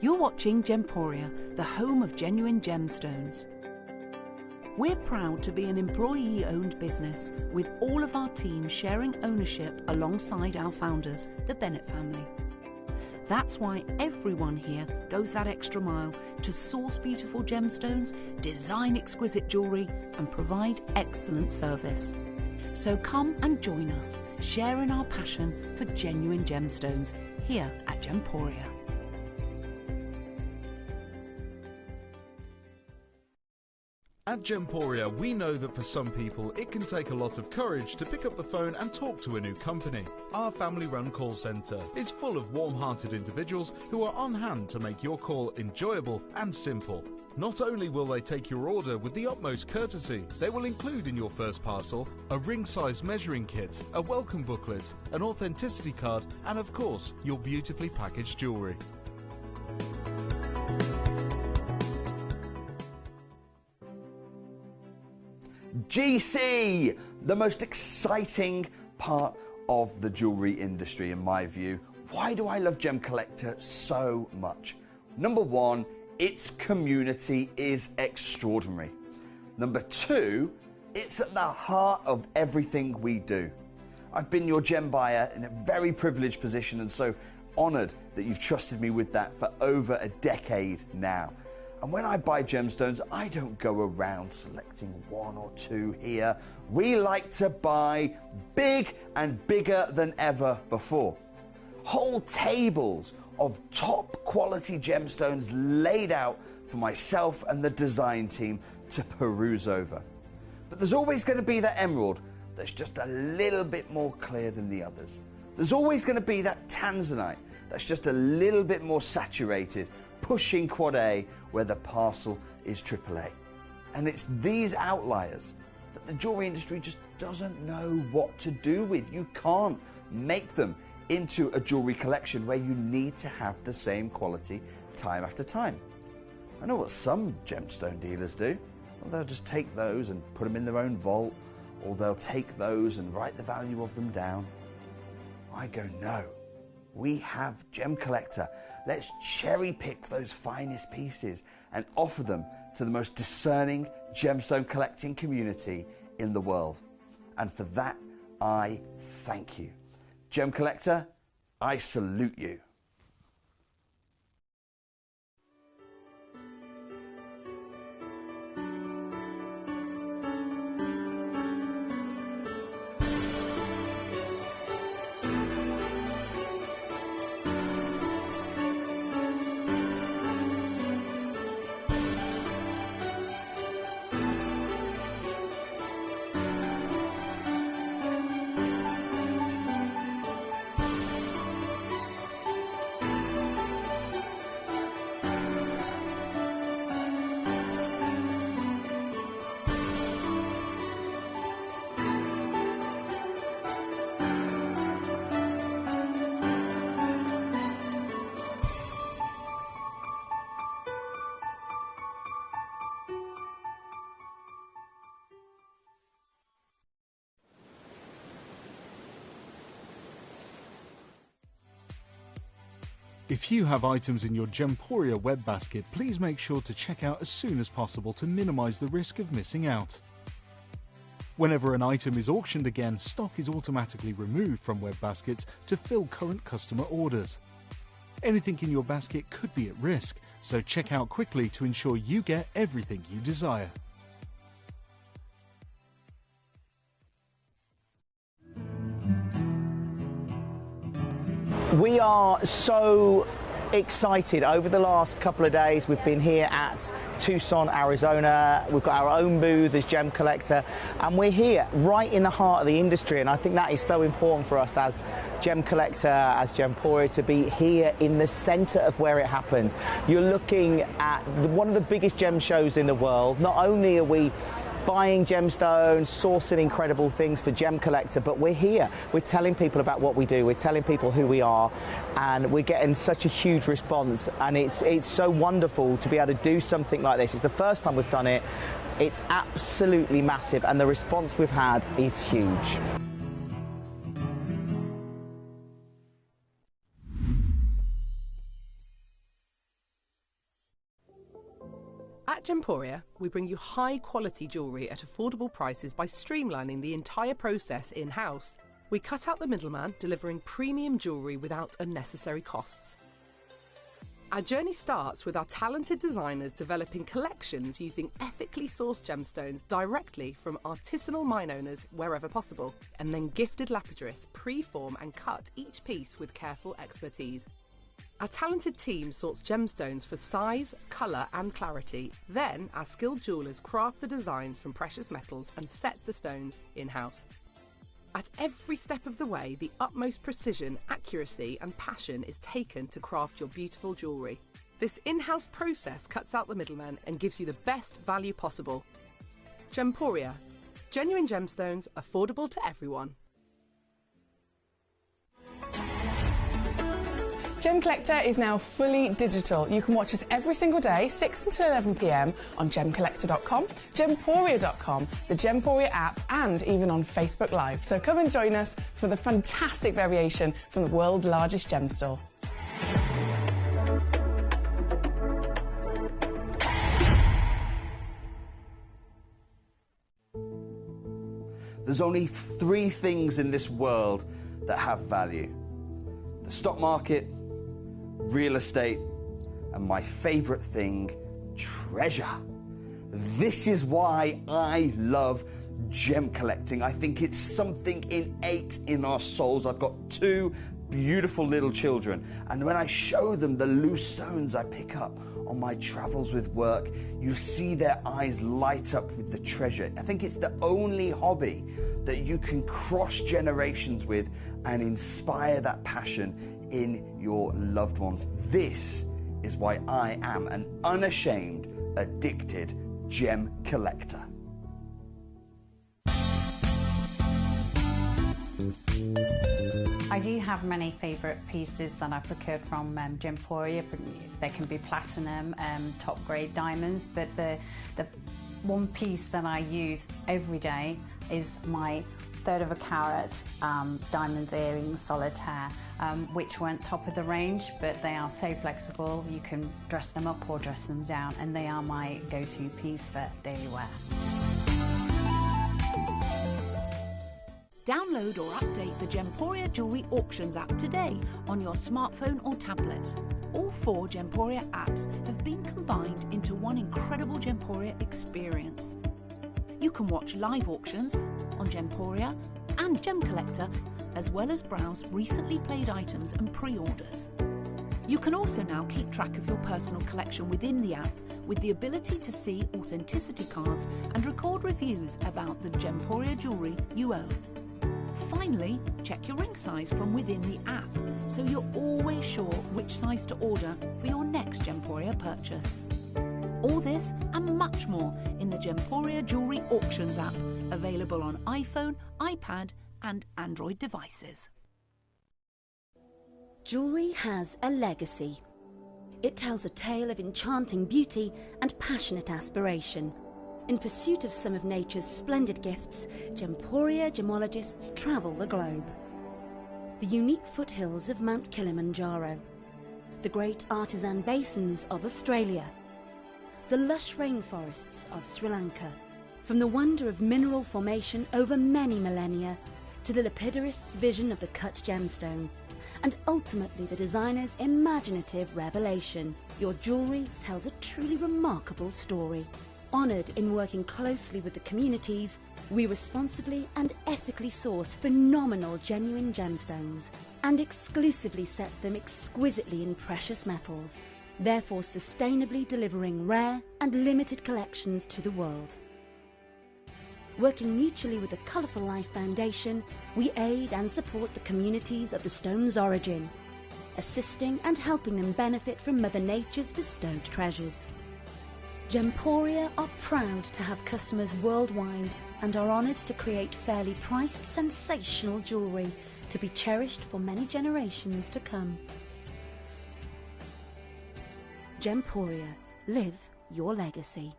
You're watching Gemporia, the home of genuine gemstones. We're proud to be an employee-owned business, with all of our team sharing ownership alongside our founders, the Bennett family. That's why everyone here goes that extra mile to source beautiful gemstones, design exquisite jewellery, and provide excellent service. So come and join us, sharing our passion for genuine gemstones here at Gemporia. At Gemporia, we know that for some people it can take a lot of courage to pick up the phone and talk to a new company. Our family-run call centre is full of warm-hearted individuals who are on hand to make your call enjoyable and simple. Not only will they take your order with the utmost courtesy, they will include in your first parcel a ring-size measuring kit, a welcome booklet, an authenticity card, and of course, your beautifully packaged jewellery. GC, the most exciting part of the jewellery industry in my view. Why do I love Gemcollector so much? Number one, its community is extraordinary. Number two, it's at the heart of everything we do. I've been your gem buyer in a very privileged position, and so honoured that you've trusted me with that for over a decade now. And when I buy gemstones, I don't go around selecting one or two here. We like to buy big and bigger than ever before. Whole tables of top quality gemstones laid out for myself and the design team to peruse over. But there's always going to be that emerald that's just a little bit more clear than the others. There's always going to be that tanzanite that's just a little bit more saturated, pushing quad A where the parcel is AAA. And it's these outliers that the jewellery industry just doesn't know what to do with. You can't make them into a jewellery collection where you need to have the same quality time after time. I know what some gemstone dealers do. Well, they'll just take those and put them in their own vault, or they'll take those and write the value of them down. I go, no. We have Gemcollector. Let's cherry pick those finest pieces and offer them to the most discerning gemstone collecting community in the world. And for that, I thank you. Gemcollector, I salute you. If you have items in your Gemporia web basket, please make sure to check out as soon as possible to minimise the risk of missing out. Whenever an item is auctioned again, stock is automatically removed from web baskets to fill current customer orders. Anything in your basket could be at risk, so check out quickly to ensure you get everything you desire. We are so excited. Over the last couple of days, we've been here at Tucson, Arizona. We've got our own booth as Gemcollector, and we're here right in the heart of the industry, and I think that is so important for us as Gemcollector, as Gemporia, to be here in the centre of where it happens. You're looking at one of the biggest gem shows in the world. Not only are we buying gemstones, sourcing incredible things for Gemcollector, but we're here. We're telling people about what we do. We're telling people who we are, and we're getting such a huge response. And it's so wonderful to be able to do something like this. It's the first time we've done it. It's absolutely massive, and the response we've had is huge. At Gemporia, we bring you high-quality jewellery at affordable prices by streamlining the entire process in-house. We cut out the middleman, delivering premium jewellery without unnecessary costs. Our journey starts with our talented designers developing collections using ethically sourced gemstones directly from artisanal mine owners wherever possible, and then gifted lapidarists pre-form and cut each piece with careful expertise. Our talented team sorts gemstones for size, colour and clarity. Then our skilled jewellers craft the designs from precious metals and set the stones in-house. At every step of the way, the utmost precision, accuracy and passion is taken to craft your beautiful jewellery. This in-house process cuts out the middleman and gives you the best value possible. Gemporia. Genuine gemstones, affordable to everyone. Gemcollector is now fully digital. You can watch us every single day, 6 until 11 p.m. on gemcollector.com, gemporia.com, the Gemporia app, and even on Facebook Live. So come and join us for the fantastic variation from the world's largest gem store. There's only 3 things in this world that have value: the stock market, real estate, and my favourite thing, treasure. This is why I love gem collecting. I think it's something innate in our souls. I've got 2 beautiful little children, and when I show them the loose stones I pick up on my travels with work, you see their eyes light up with the treasure. I think it's the only hobby that you can cross generations with and inspire that passion in your loved ones. This is why I am an unashamed, addicted gem collector. I do have many favourite pieces that I procured from Gemporia. They can be platinum, top grade diamonds, but the one piece that I use every day is my 1/3 of a carat diamond earrings solitaire, which weren't top of the range, but they are so flexible. You can dress them up or dress them down, and they are my go-to piece for daily wear. Download or update the Gemporia Jewellery Auctions app today on your smartphone or tablet. All 4 Gemporia apps have been combined into one incredible Gemporia experience. You can watch live auctions on Gemporia and Gemcollector, as well as browse recently played items and pre-orders. You can also now keep track of your personal collection within the app with the ability to see authenticity cards and record reviews about the Gemporia jewellery you own. Finally, check your ring size from within the app, so you're always sure which size to order for your next Gemporia purchase. All this and much more in the Gemporia Jewellery Auctions app, available on iPhone, iPad and Android devices. Jewellery has a legacy. It tells a tale of enchanting beauty and passionate aspiration. In pursuit of some of nature's splendid gifts, Gemporia gemologists travel the globe. The unique foothills of Mount Kilimanjaro, the great artisan basins of Australia, the lush rainforests of Sri Lanka, from the wonder of mineral formation over many millennia to the lapidarists' vision of the cut gemstone, and ultimately the designer's imaginative revelation, your jewellery tells a truly remarkable story. Honoured in working closely with the communities, we responsibly and ethically source phenomenal genuine gemstones and exclusively set them exquisitely in precious metals, therefore sustainably delivering rare and limited collections to the world. Working mutually with the Colourful Life Foundation, we aid and support the communities of the stone's origin, assisting and helping them benefit from Mother Nature's bestowed treasures. Gemporia are proud to have customers worldwide and are honoured to create fairly priced, sensational jewellery to be cherished for many generations to come. Gemporia, live your legacy.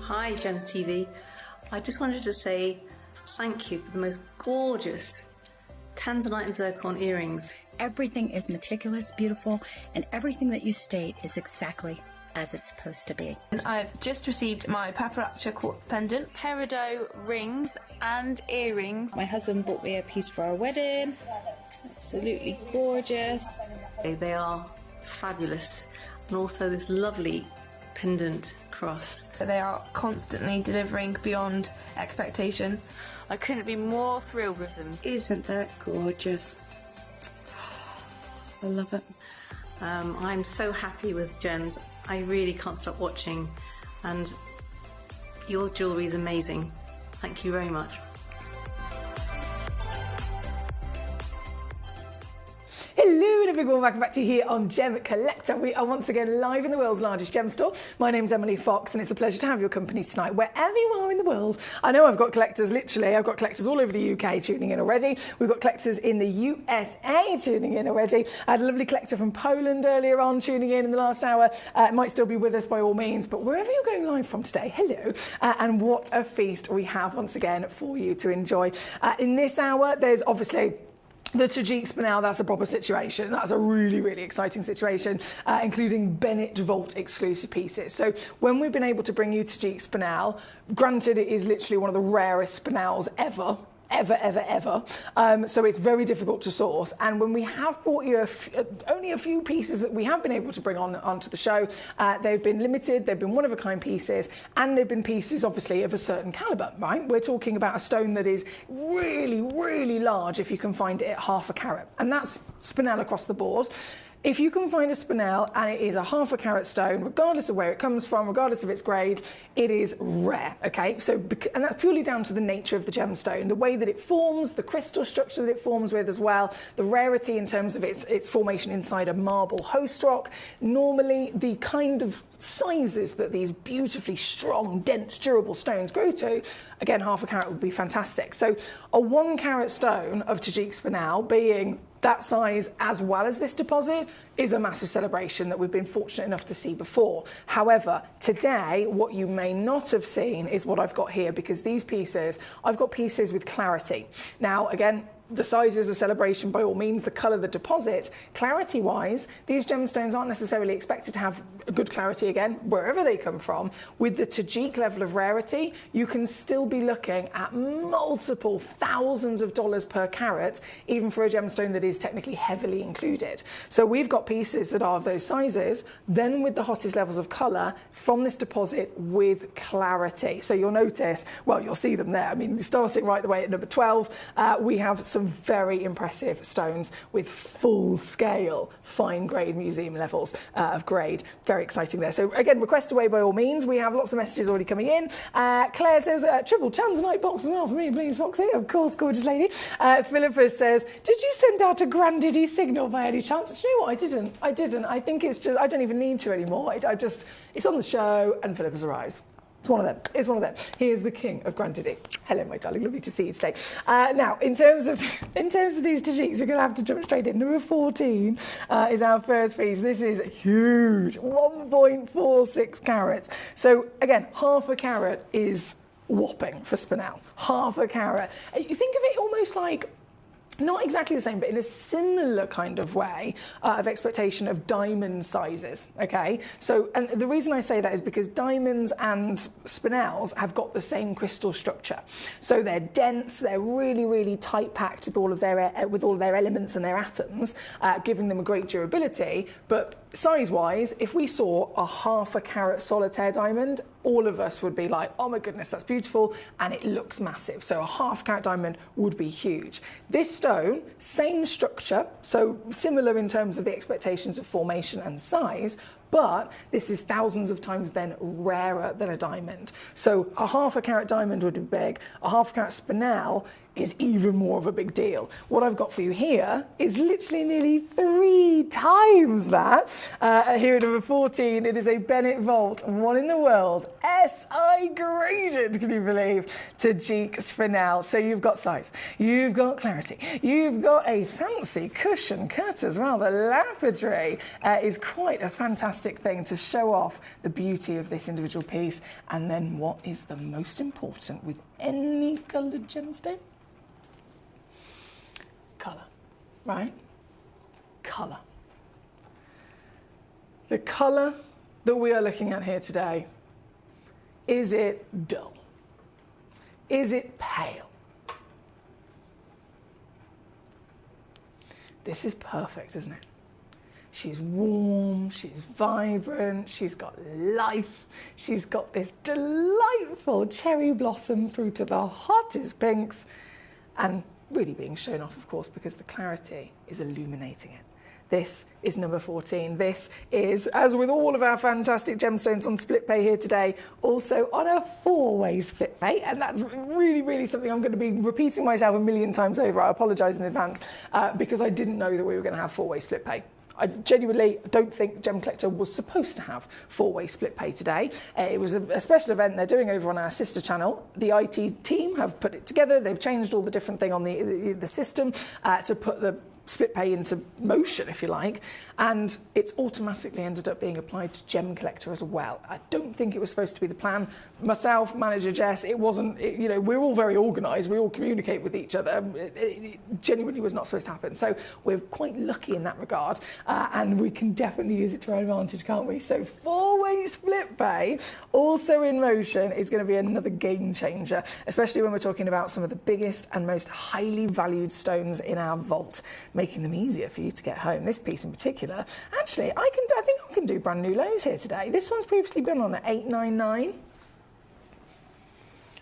Hi Gems TV, I just wanted to say thank you for the most gorgeous tanzanite and zircon earrings. Everything is meticulous, beautiful, and everything that you state is exactly as it's supposed to be. And I've just received my paparazzi quartz pendant, peridot rings and earrings. My husband bought me a piece for our wedding. Absolutely gorgeous. They are fabulous, and also this lovely pendant cross. They are constantly delivering beyond expectation. I couldn't be more thrilled with them. Isn't that gorgeous? I love it. I'm so happy with Gems. I really can't stop watching, and your jewellery is amazing. Thank you very much. Hello and a big welcome back to you here on Gemcollector. We are once again live in the world's largest gem store. My name's Emily Fox and it's a pleasure to have your company tonight wherever you are in the world. I know I've got collectors, literally, I've got collectors all over the UK tuning in already. We've got collectors in the USA tuning in already. I had a lovely collector from Poland earlier on tuning in the last hour. Might still be with us by all means, but wherever you're going live from today, hello. And what a feast we have once again for you to enjoy. In this hour, there's obviously the Tajik Spinel. That's a proper situation. That's a really, really exciting situation, including Bennett Vault exclusive pieces. So when we've been able to bring you Tajik Spinel, granted it is literally one of the rarest Spinels ever. So it's very difficult to source. And when we have brought you only a few pieces that we have been able to bring onto the show, they've been limited, they've been one-of-a-kind pieces, and they've been pieces, obviously, of a certain calibre, right? We're talking about a stone that is really, really large if you can find it at 1/2 carat. And that's Spinel across the board. If you can find a Spinel and it is a 1/2 carat stone, regardless of where it comes from, regardless of its grade, it is rare, okay? So, and that's purely down to the nature of the gemstone, the way that it forms, the crystal structure that it forms with as well, the rarity in terms of its formation inside a marble host rock. Normally, the kind of sizes that these beautifully strong, dense, durable stones grow to, again, 1/2 carat would be fantastic. So a 1 carat stone of Tajik Spinel being that size as well as this deposit is a massive celebration that we've been fortunate enough to see before. However, today, what you may not have seen is what I've got here, because these pieces, I've got pieces with clarity. Now, again, the size is a celebration by all means, the colour, the deposit. Clarity-wise, these gemstones aren't necessarily expected to have a good clarity again, wherever they come from. With the Tajik level of rarity, you can still be looking at multiple thousands of dollars per carat, even for a gemstone that is technically heavily included. So we've got pieces that are of those sizes, then with the hottest levels of colour from this deposit with clarity. So you'll notice, well, you'll see them there. I mean, starting right the way at number 12, we have some very impressive stones with full-scale, fine-grade museum levels of grade. Very exciting there. So again, request away by all means. We have lots of messages already coming in. Claire says, triple tanzanite box as well for me, please, Foxy. Of course, gorgeous lady. Philippa says, did you send out a granddaddy signal by any chance? Do you know what? I didn't. I think it's just, I don't even need to anymore. It's on the show and Philippa's arrives. It's one of them. It's one of them. He is the king of granddaddy. Hello, my darling. Lovely to see you today. Now, in terms of these Tajiks, we're going to have to jump straight in. Number 14 is our first piece. This is huge, 1.46 carats. So again, 1/2 carat is whopping for spinel. Half a carat. You think of it almost like, not exactly the same, but in a similar kind of way of expectation of diamond sizes, okay? So, and the reason I say that is because diamonds and spinels have got the same crystal structure. So they're dense, they're really, really tight packed with all of their elements and their atoms, giving them a great durability. But size-wise, if we saw a half a carat solitaire diamond, all of us would be like, oh my goodness, that's beautiful, and it looks massive. So a half carat diamond would be huge. This stone, same structure, so similar in terms of the expectations of formation and size, but this is thousands of times then rarer than a diamond. So a half a carat diamond would be big, a half a carat spinel is even more of a big deal. What I've got for you here is literally nearly 3 times that. Here at number 14, it is a Bennett Vault, one in the world, SI graded, can you believe, Tajik spinel. So you've got size, you've got clarity, you've got a fancy cushion cut as well. The lapidary is quite a fantastic thing to show off the beauty of this individual piece. And then what is the most important with any coloured gemstone? Colour, right? Colour. The colour that we are looking at here today, is it dull? Is it pale? This is perfect, isn't it? She's warm, she's vibrant, she's got life, she's got this delightful cherry blossom through to the hottest pinks, and really being shown off, of course, because the clarity is illuminating it. This is number 14. This is, as with all of our fantastic gemstones on split pay here today, also on a 4-way split pay, and that's really, really something I'm going to be repeating myself a million times over. I apologise in advance because I didn't know that we were going to have 4-way split pay. I genuinely don't think Gemcollector was supposed to have 4-way split pay today. It was a special event they're doing over on our sister channel. The IT team have put it together. They've changed all the different thing on the system to put the split pay into motion, if you like, and it's automatically ended up being applied to Gemcollector as well. I don't think it was supposed to be the plan. Myself, manager Jess, it wasn't, you know, we're all very organised, we all communicate with each other. It genuinely was not supposed to happen. So we're quite lucky in that regard, and we can definitely use it to our advantage, can't we? So 4-way split pay, also in motion, is going to be another game changer, especially when we're talking about some of the biggest and most highly valued stones in our vault, making them easier for you to get home. This piece in particular, actually, I think I can do brand new lows here today. This one's previously been on at 899.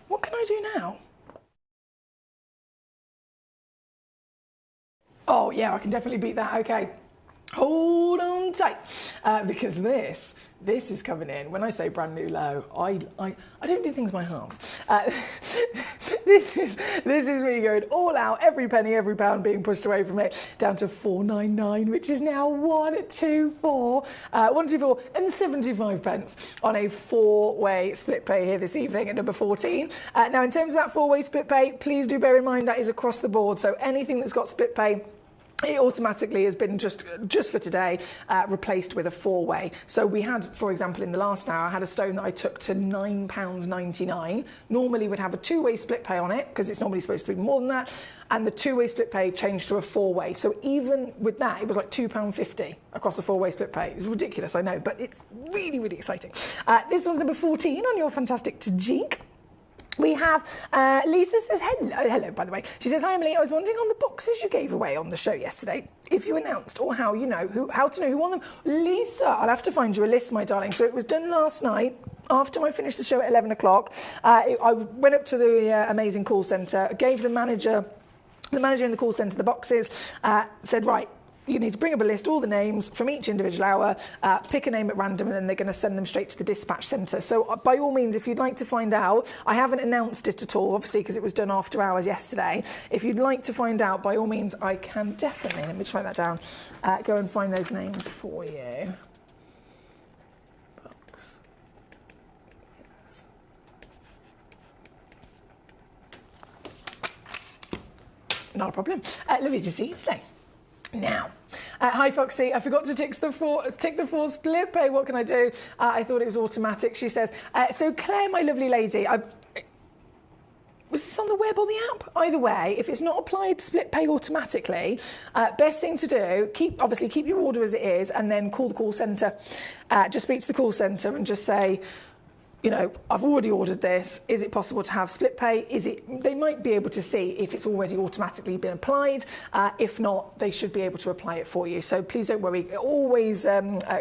What can I do now? Oh yeah, I can definitely beat that. Okay, hold on tight, because this is coming in. When I say brand new low, I don't do things by halves. This is me going all out, every penny, every pound being pushed away from it, down to 499, which is now 124 and 75 pence on a 4-way split pay here this evening at number 14. Now, in terms of that 4-way split pay, please do bear in mind that is across the board. So anything that's got split pay, it automatically has been just for today replaced with a 4-way. So we had, for example, in the last hour, I had a stone that I took to £9.99. Normally would have a 2-way split pay on it because it's normally supposed to be more than that. And the 2-way split pay changed to a 4-way. So even with that, it was like £2.50 across a 4-way split pay. It's ridiculous, I know, but it's really, really exciting. This one's number 14 on your fantastic Tajik. We have, Lisa says, hello, by the way. She says, hi, Emily, I was wondering on the boxes you gave away on the show yesterday, if you announced or how to know who won them. Lisa, I'll have to find you a list, my darling. So it was done last night. After I finished the show at 11 o'clock, I went up to the amazing call centre, gave the manager in the call centre the boxes, said, right, you need to bring up a list, all the names from each individual hour, pick a name at random, and then they're going to send them straight to the dispatch centre. So by all means, if you'd like to find out, I haven't announced it at all, obviously, because it was done after hours yesterday. If you'd like to find out, by all means, I can definitely, let me just write that down, go and find those names for you. Box. Yes. Not a problem. Lovely to see you today. Now, hi Foxy, I forgot to tick the 4 split pay. What can I do? I thought it was automatic. She says, so Claire, my lovely lady, Was this on the web or the app? Either way, if it's not applied split pay automatically, best thing to do, obviously keep your order as it is, and then call the call centre. Just speak to the call centre and just say, you know, I've already ordered this. Is it possible to have split pay? They might be able to see if it's already automatically been applied. If not, they should be able to apply it for you. So please don't worry. Always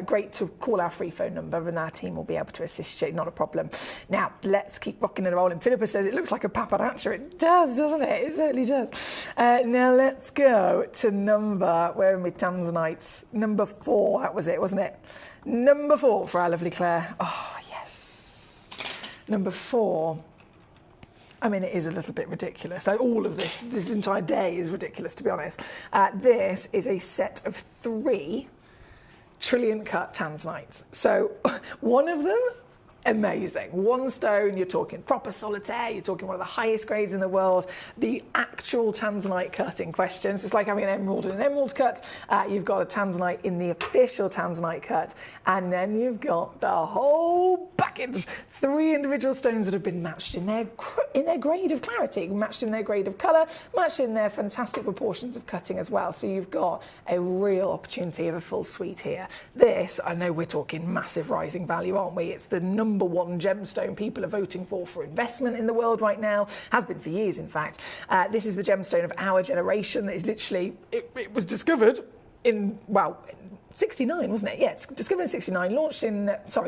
great to call our free phone number and our team will be able to assist you. Not a problem. Now, let's keep rocking and rolling. Philippa says it looks like a paparazzo. It does, doesn't it? It certainly does. Now let's go to where are we, Tanzanites? Number 4, that was it, wasn't it? Number 4 for our lovely Claire. Oh, Number 4, I mean, it is a little bit ridiculous. All of this entire day is ridiculous, to be honest. This is a set of 3 trillion cut tanzanites. So one of them, amazing. 1 stone, you're talking proper solitaire, you're talking one of the highest grades in the world. The actual tanzanite cut in question. So it's like having an emerald in an emerald cut. You've got a tanzanite in the official tanzanite cut. And then you've got the whole package. 3 individual stones that have been matched in their grade of clarity, matched in their grade of colour, matched in their fantastic proportions of cutting as well. So you've got a real opportunity of a full suite here. This, I know we're talking massive rising value, aren't we? It's the number 1 gemstone people are voting for investment in the world right now. Has been for years, in fact. This is the gemstone of our generation that is literally, it was discovered in, 69, wasn't it? Yeah, it's discovered in 69,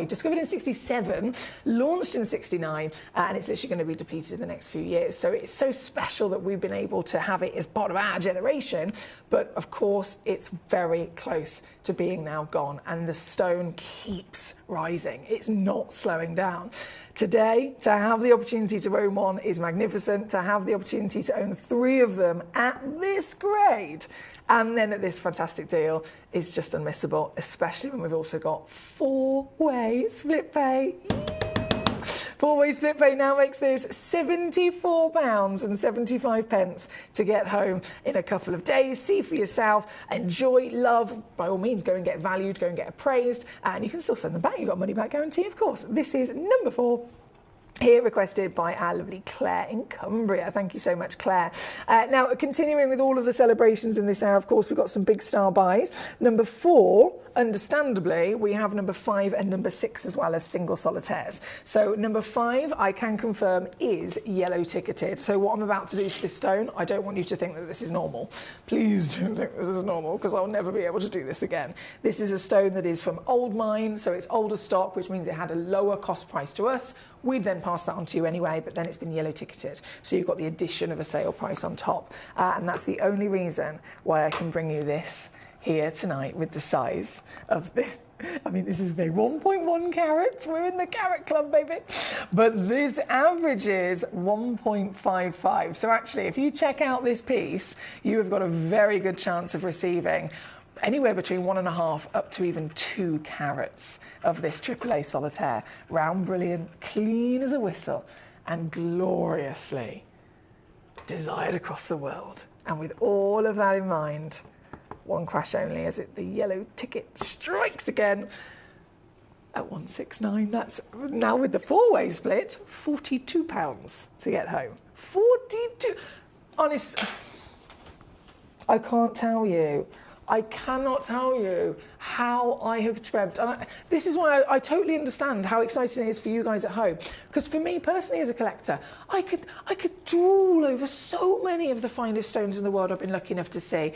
discovered in 67, launched in 69, and it's literally going to be depleted in the next few years. So it's so special that we've been able to have it as part of our generation, but of course it's very close to being now gone, and the stone keeps rising. It's not slowing down. Today, to have the opportunity to own one is magnificent. To have the opportunity to own 3 of them at this grade and then at this fantastic deal is just unmissable, especially when we've also got 4-way split pay. Yes. 4-way split pay now makes this £74.75 to get home in a couple of days. See for yourself, enjoy, love. By all means, go and get valued, go and get appraised, and you can still send them back. You've got a money back guarantee, of course. This is number 4. Here requested by our lovely Claire in Cumbria. Thank you so much, Claire. Now, continuing with all of the celebrations in this hour, of course, we've got some big star buys. Number 4, understandably, we have number 5 and number 6 as well as single solitaires. So number 5, I can confirm, is yellow ticketed. So what I'm about to do to this stone, I don't want you to think that this is normal. Please don't think this is normal, because I'll never be able to do this again. This is a stone that is from old mine, so it's older stock, which means it had a lower cost price to us. We'd then pass that on to you anyway, but then it's been yellow ticketed. So you've got the addition of a sale price on top. And that's the only reason why I can bring you this here tonight with the size of this. I mean, this is big, 1.1 carats. We're in the carat club, baby. But this averages 1.55. So actually, if you check out this piece, you have got a very good chance of receiving anywhere between 1.5 up to even 2 carats of this AAA solitaire. Round brilliant, clean as a whistle, and gloriously desired across the world. And with all of that in mind, 1 crash only as the yellow ticket strikes again at 169. That's now with the 4-way split, £42 to get home. 42. Honest, I can't tell you. I cannot tell you how I have dreamt. And this is why I totally understand how exciting it is for you guys at home. Because for me personally as a collector, I could drool over so many of the finest stones in the world I've been lucky enough to see.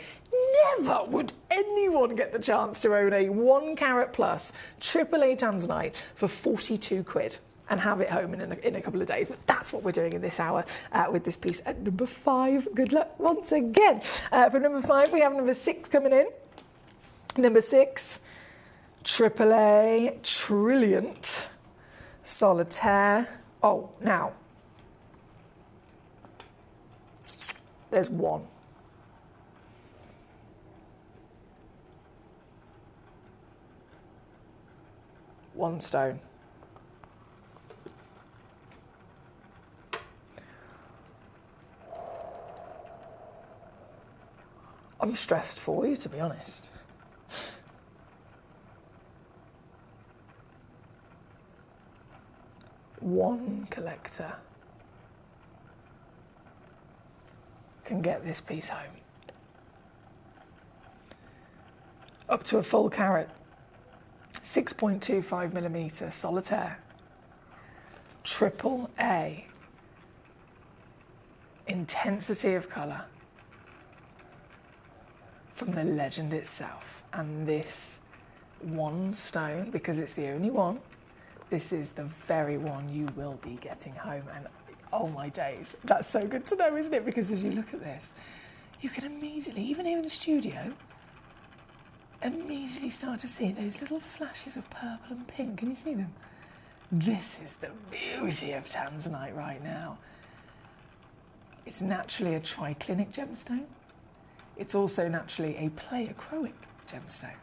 Never would anyone get the chance to own a 1 carat plus AAA tanzanite for 42 quid. And have it home in a couple of days. But that's what we're doing in this hour with this piece at number 5. Good luck once again. For number 5, we have number 6 coming in. Number 6, AAA Trilliant Solitaire. Oh, now, there's 1. One stone. I'm stressed for you, to be honest. One collector. can get this piece home. Up to a full carat, 6.25mm solitaire, triple A, intensity of colour from the legend itself. And this one stone, because it's the only one, this is the very one you will be getting home. And oh my days, that's so good to know, isn't it? Because as you look at this, you can immediately, even here in the studio, immediately start to see those little flashes of purple and pink. Can you see them? This is the beauty of tanzanite right now. It's naturally a triclinic gemstone. It's also naturally a pleochroic gemstone.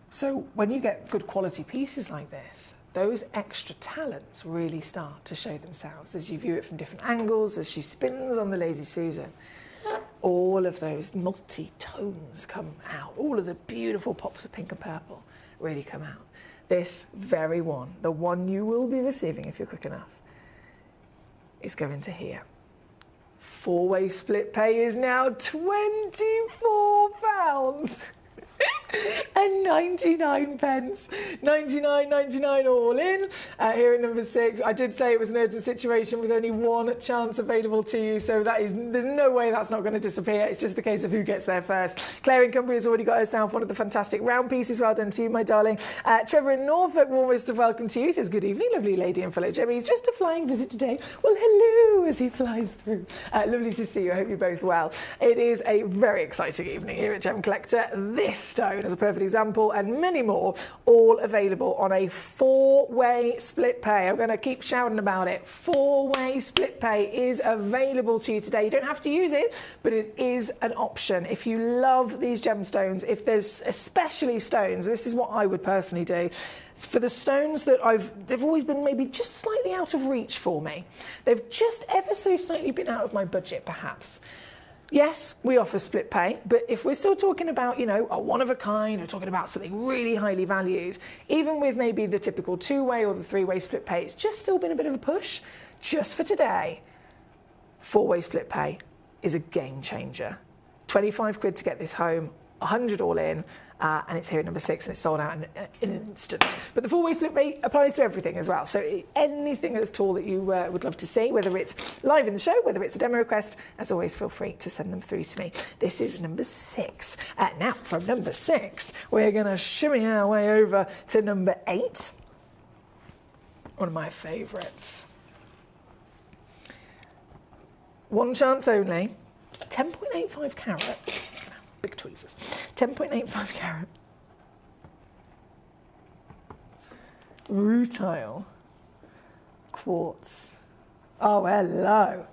So when you get good quality pieces like this, those extra talents really start to show themselves as you view it from different angles, as she spins on the Lazy Susan. All of those multi-tones come out. All of the beautiful pops of pink and purple really come out. This very one, the one you will be receiving if you're quick enough, is going to here. Four-way split pay is now £24 and 99 pence. 99.99 all in. Here at number 6, I did say it was an urgent situation with only one chance available to you, so there's no way that's not going to disappear. It's just a case of who gets there first. Claire in Cumbria has already got herself one of the fantastic round pieces. Well done to you, my darling. Trevor in Norfolk, warmest of welcome to you. He says, good evening, lovely lady and fellow Gemmies. Just a flying visit today. Well, hello, as he flies through. Lovely to see you. I hope you're both well. It is a very exciting evening here at Gem Collector. This stone is a perfect example, and many more, all available on a 4-way split pay. I'm going to keep shouting about it. 4-way split pay is available to you today. You don't have to use it, but it is an option. If you love these gemstones, if there's especially stones, this is what I would personally do. For the stones that they've always been maybe just slightly out of reach for me. They've just ever so slightly been out of my budget, perhaps. Yes, we offer split pay, but if we're still talking about, you know, a one of a kind, we're talking about something really highly valued, even with maybe the typical 2-way or the 3-way split pay, it's just still been a bit of a push. Just for today, 4-way split pay is a game changer. 25 quid to get this home, 100 all in, and it's here at number 6 and it's sold out in an instant. But the 4-way split rate applies to everything as well. So anything at all that you would love to see, whether it's live in the show, whether it's a demo request, as always, feel free to send them through to me. This is number 6. Now, from number 6, we're going to shimmy our way over to number 8. One of my favourites. One chance only. 10.85 carat. Big tweezers. 10.85 carat. Rutile. Quartz. Oh, hello.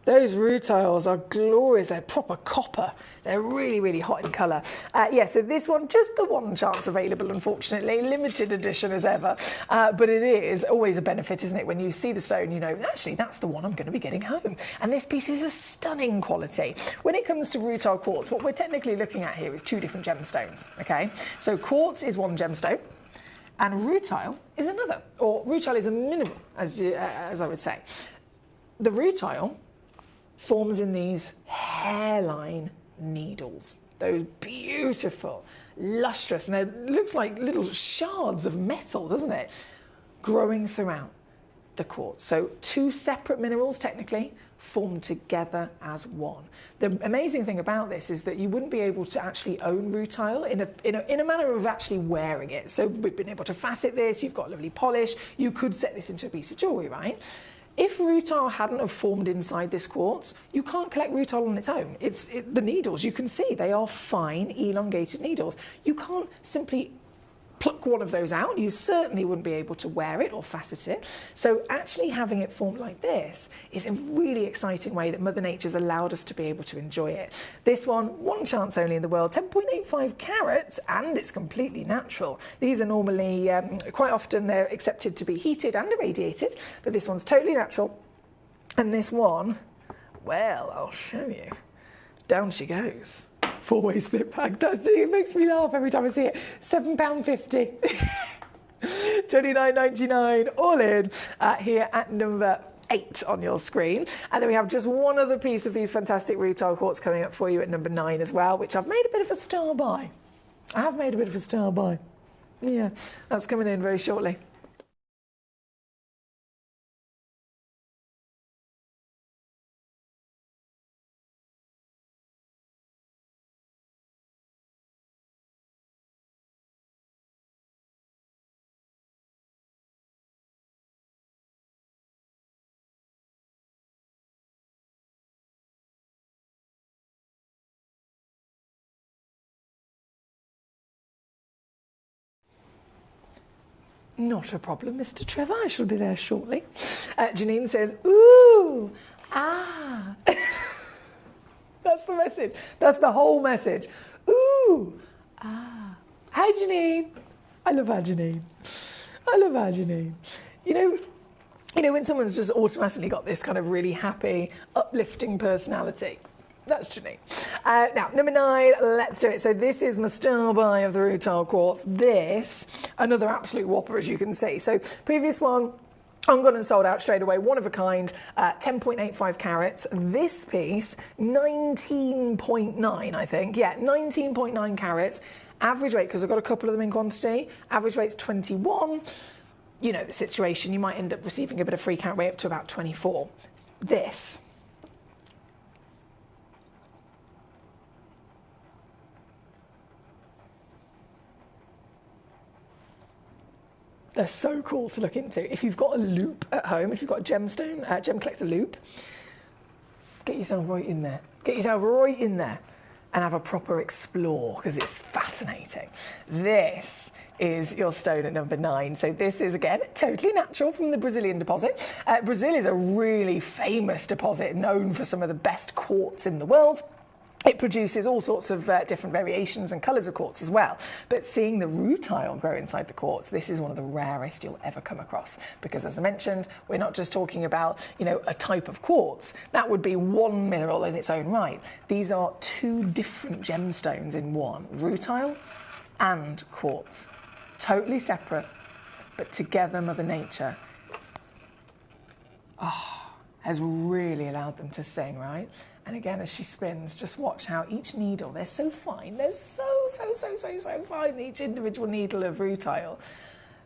Those rutiles are glorious. They're proper copper. They're really, really hot in colour. Yeah, so this one, just the one chance available, unfortunately. Limited edition as ever. But it is always a benefit, isn't it? When you see the stone, you know, actually, that's the one I'm going to be getting home. And this piece is a stunning quality. When it comes to rutile quartz, what we're technically looking at here is 2 different gemstones, okay? So quartz is one gemstone, and rutile is another. Or rutile is a mineral, as I would say. The rutile forms in these hairline needles. Those beautiful, lustrous, and it looks like little shards of metal, doesn't it? Growing throughout the quartz. So 2 separate minerals, technically, formed together as one. The amazing thing about this is that you wouldn't be able to actually own rutile in a manner of actually wearing it. So we've been able to facet this, you've got lovely polish, you could set this into a piece of jewellery, right? If rutile hadn't have formed inside this quartz, you can't collect rutile on its own. The needles, you can see, they are fine, elongated needles. You can't simply pluck one of those out. You certainly wouldn't be able to wear it or facet it. So actually having it formed like this is a really exciting way that Mother Nature's allowed us to be able to enjoy it. This one chance only in the world, 10.85 carats, and it's completely natural. These are normally, quite often they're accepted to be heated and irradiated, but this one's totally natural. And this one, well, I'll show you. Down she goes. 4-way split pack. It makes me laugh every time I see it. £7.50. £29.99 all in here at number 8 on your screen. And then we have just one other piece of these fantastic rutile quartz coming up for you at number 9 as well, which I've made a bit of a star by. I have made a bit of a star by. Yeah, that's coming in very shortly. Not a problem, Mr. Trevor. I shall be there shortly. Janine says, ooh, ah. That's the message. That's the whole message. Ooh, ah. Hi, Janine. I love our Janine. I love our Janine. You know, when someone's just automatically got this kind of really happy, uplifting personality. That's Janine. Now, number 9, let's do it. So this is my star buy of the rutile quartz. This, another absolute whopper, as you can see. So previous one, I'm gone and sold out straight away. One of a kind, 10.85 carats. This piece, 19.9, I think. Yeah, 19.9 carats. Average weight, because I've got a couple of them in quantity. Average weight's 21. You know the situation. You might end up receiving a bit of free carat weight up to about 24. This. They're so cool to look into. If you've got a loop at home, if you've got a gemstone, Gemcollector loop, get yourself right in there. Get yourself right in there and have a proper explore, because it's fascinating. This is your stone at number 9. So this is, again, totally natural from the Brazilian deposit. Brazil is a really famous deposit, known for some of the best quartz in the world. It produces all sorts of different variations and colours of quartz as well. But seeing the rutile grow inside the quartz, this is one of the rarest you'll ever come across. Because as I mentioned, we're not just talking about, you know, a type of quartz. That would be one mineral in its own right. These are 2 different gemstones in one, rutile and quartz. Totally separate, but together Mother Nature has really allowed them to sing, right? And again, as she spins, just watch how each needle, they're so fine, they're so fine, each individual needle of rutile,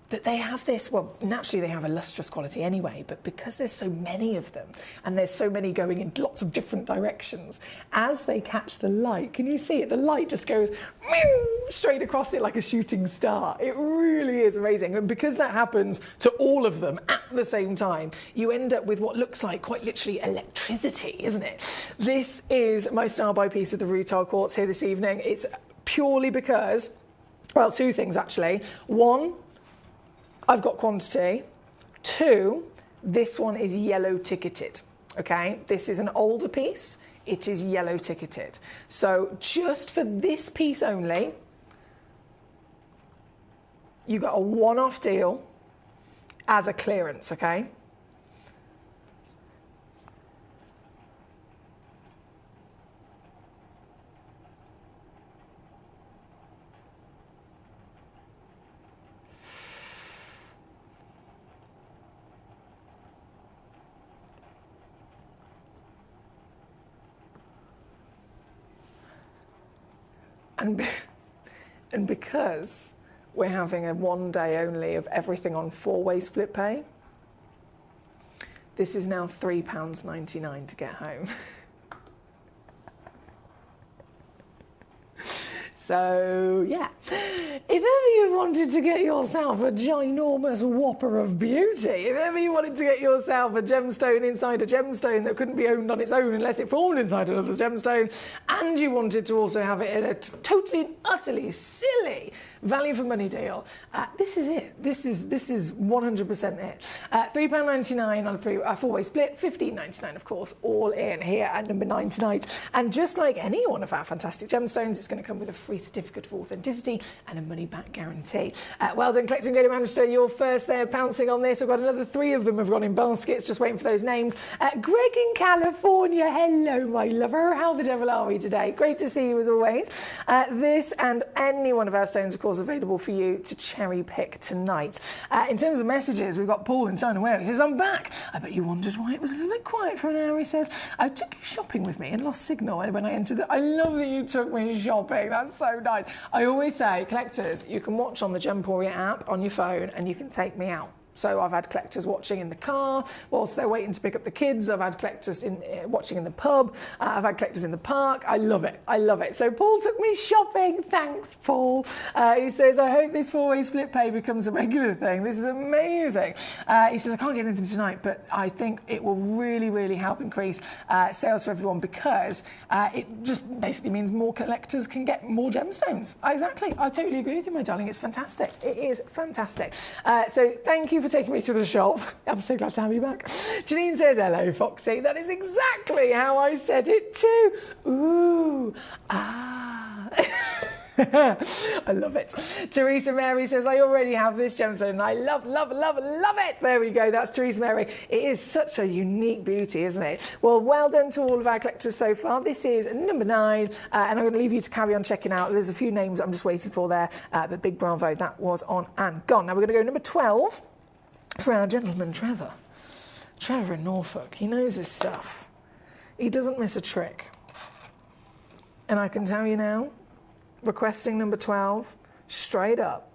that they have this, well, naturally they have a lustrous quality anyway, but because there's so many of them, and there's so many going in lots of different directions, as they catch the light, can you see it? The light just goes straight across it like a shooting star. It really is amazing. And because that happens to all of them at the same time, you end up with what looks like quite literally electricity, isn't it? This is my star buy piece of the rutile quartz here this evening. It's purely because, well, 2 things actually. 1, I've got quantity. 2, this one is yellow ticketed, okay? This is an older piece. It is yellow ticketed. So just for this piece only, you got a one-off deal as a clearance, okay? And because we're having a 1 day only of everything on 4-way split pay, this is now £3.99 to get home. So, yeah, if ever you wanted to get yourself a ginormous whopper of beauty, if ever you wanted to get yourself a gemstone inside a gemstone that couldn't be owned on its own unless it formed inside another gemstone, and you wanted to also have it in a totally and utterly silly value for money deal, this is it. This is 100% it. £3.99 on a 4-way split, £15.99 of course, all in here at number 9 tonight. And just like any one of our fantastic gemstones, it's going to come with a free certificate of authenticity and a money-back guarantee. Well done, Collecting Greater Manchester. You're first there pouncing on this. I've got another 3 of them have gone in baskets, just waiting for those names. Greg in California, hello, my lover. How the devil are we today? Great to see you as always. This and any one of our stones, of course, course, available for you to cherry pick tonight. In terms of messages, we've got Paul in Tonaware. He says, I'm back. I bet you wondered why it was a little bit quiet for an hour. He says, I took you shopping with me and lost signal when I entered I love that you took me shopping. That's so nice. I always say, collectors, you can watch on the Gemporia app on your phone and you can take me out. So I've had collectors watching in the car whilst they're waiting to pick up the kids. I've had collectors watching in the pub. I've had collectors in the park. I love it. I love it. So Paul took me shopping. Thanks, Paul. He says, I hope this 4-way split pay becomes a regular thing. This is amazing. He says, I can't get anything tonight, but I think it will really, really help increase sales for everyone because it just basically means more collectors can get more gemstones. Exactly. I totally agree with you, my darling. It's fantastic. It is fantastic. So thank you for taking me to the shop. I'm so glad to have you back. Janine says, hello, Foxy. That is exactly how I said it too. Ooh, ah. I love it. Teresa Mary says, I already have this gemstone and I love, love, love, love it. There we go. That's Teresa Mary. It is such a unique beauty, isn't it? Well, well done to all of our collectors so far. This is number 9, and I'm going to leave you to carry on checking out. There's a few names I'm just waiting for there, but big bravo, that was on and gone. Now we're going to go number 12 for our gentleman Trevor. Trevor in Norfolk. He knows his stuff. He doesn't miss a trick. And I can tell you now, requesting number 12, straight up,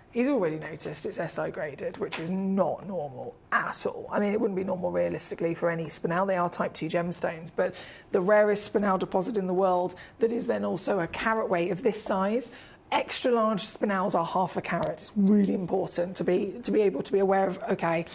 he's already noticed it's SI graded, which is not normal at all. I mean, it wouldn't be normal realistically for any spinel. They are type 2 gemstones, but the rarest spinel deposit in the world that is then also a carat weight of this size. Extra large spinels are half a carat. It's really important to be able to be aware of, okay,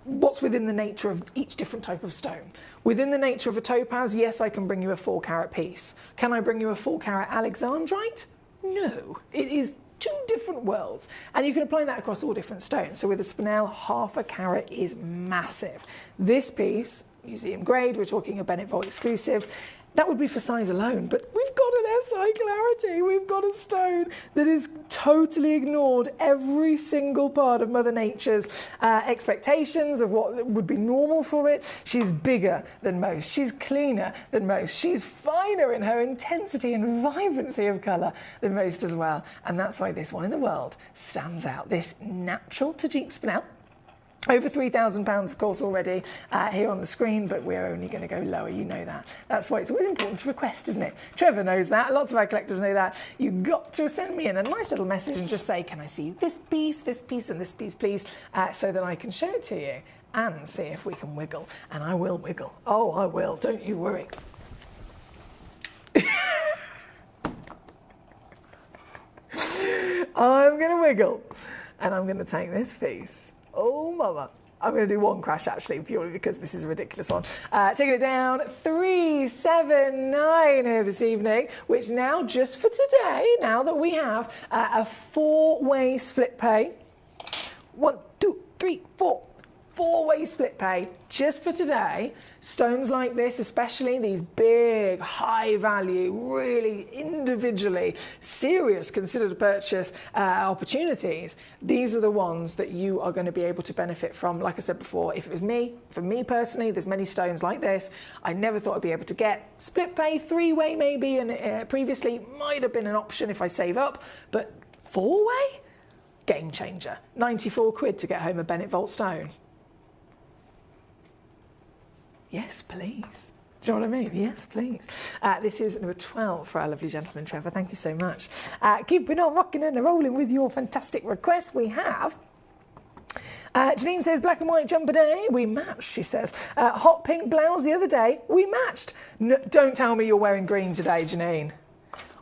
what's within the nature of each different type of stone. Within the nature of a topaz, yes, I can bring you a 4 carat piece. Can I bring you a 4 carat alexandrite? No. It is 2 different worlds. And you can apply that across all different stones. So with a spinel, half a carat is massive. This piece, museum grade, we're talking a Bennett Vault exclusive, that would be for size alone, but we've got an SI clarity. We've got a stone that has totally ignored every single part of Mother Nature's expectations of what would be normal for it. She's bigger than most. She's cleaner than most. She's finer in her intensity and vibrancy of colour than most as well. And that's why this one in the world stands out. This natural Tajik spinel. Over £3,000, of course, already here on the screen, but we're only going to go lower, you know that. That's why it's always important to request, isn't it? Trevor knows that. Lots of our collectors know that. You've got to send me in a nice little message and just say, can I see this piece, and this piece, please, so that I can show it to you and see if we can wiggle. And I will wiggle. Oh, I will. Don't you worry. I'm going to wiggle, and I'm going to take this piece. Oh, mama. I'm going to do one crash, actually, purely because this is a ridiculous one. Taking it down, 379 here this evening, which now, just for today, now that we have a 4-way split pay. 1, 2, 3, 4. 4-way split pay, just for today. Stones like this, especially these big, high value, really individually serious considered purchase opportunities, these are the ones that you are going to be able to benefit from. Like I said before, if it was me, for me personally, there's many stones like this I never thought I'd be able to get. Split pay, 3-way maybe, and previously might have been an option if I save up, but 4-way? Game changer. 94 quid to get home a Bennett Vault stone. Yes, please. Do you know what I mean? Yes, please. This is number 12 for our lovely gentleman, Trevor. Thank you so much. Keeping on rocking and rolling with your fantastic requests, we have... Janine says, black and white jumper day, we matched, she says. Hot pink blouse the other day, we matched. No, don't tell me you're wearing green today, Janine.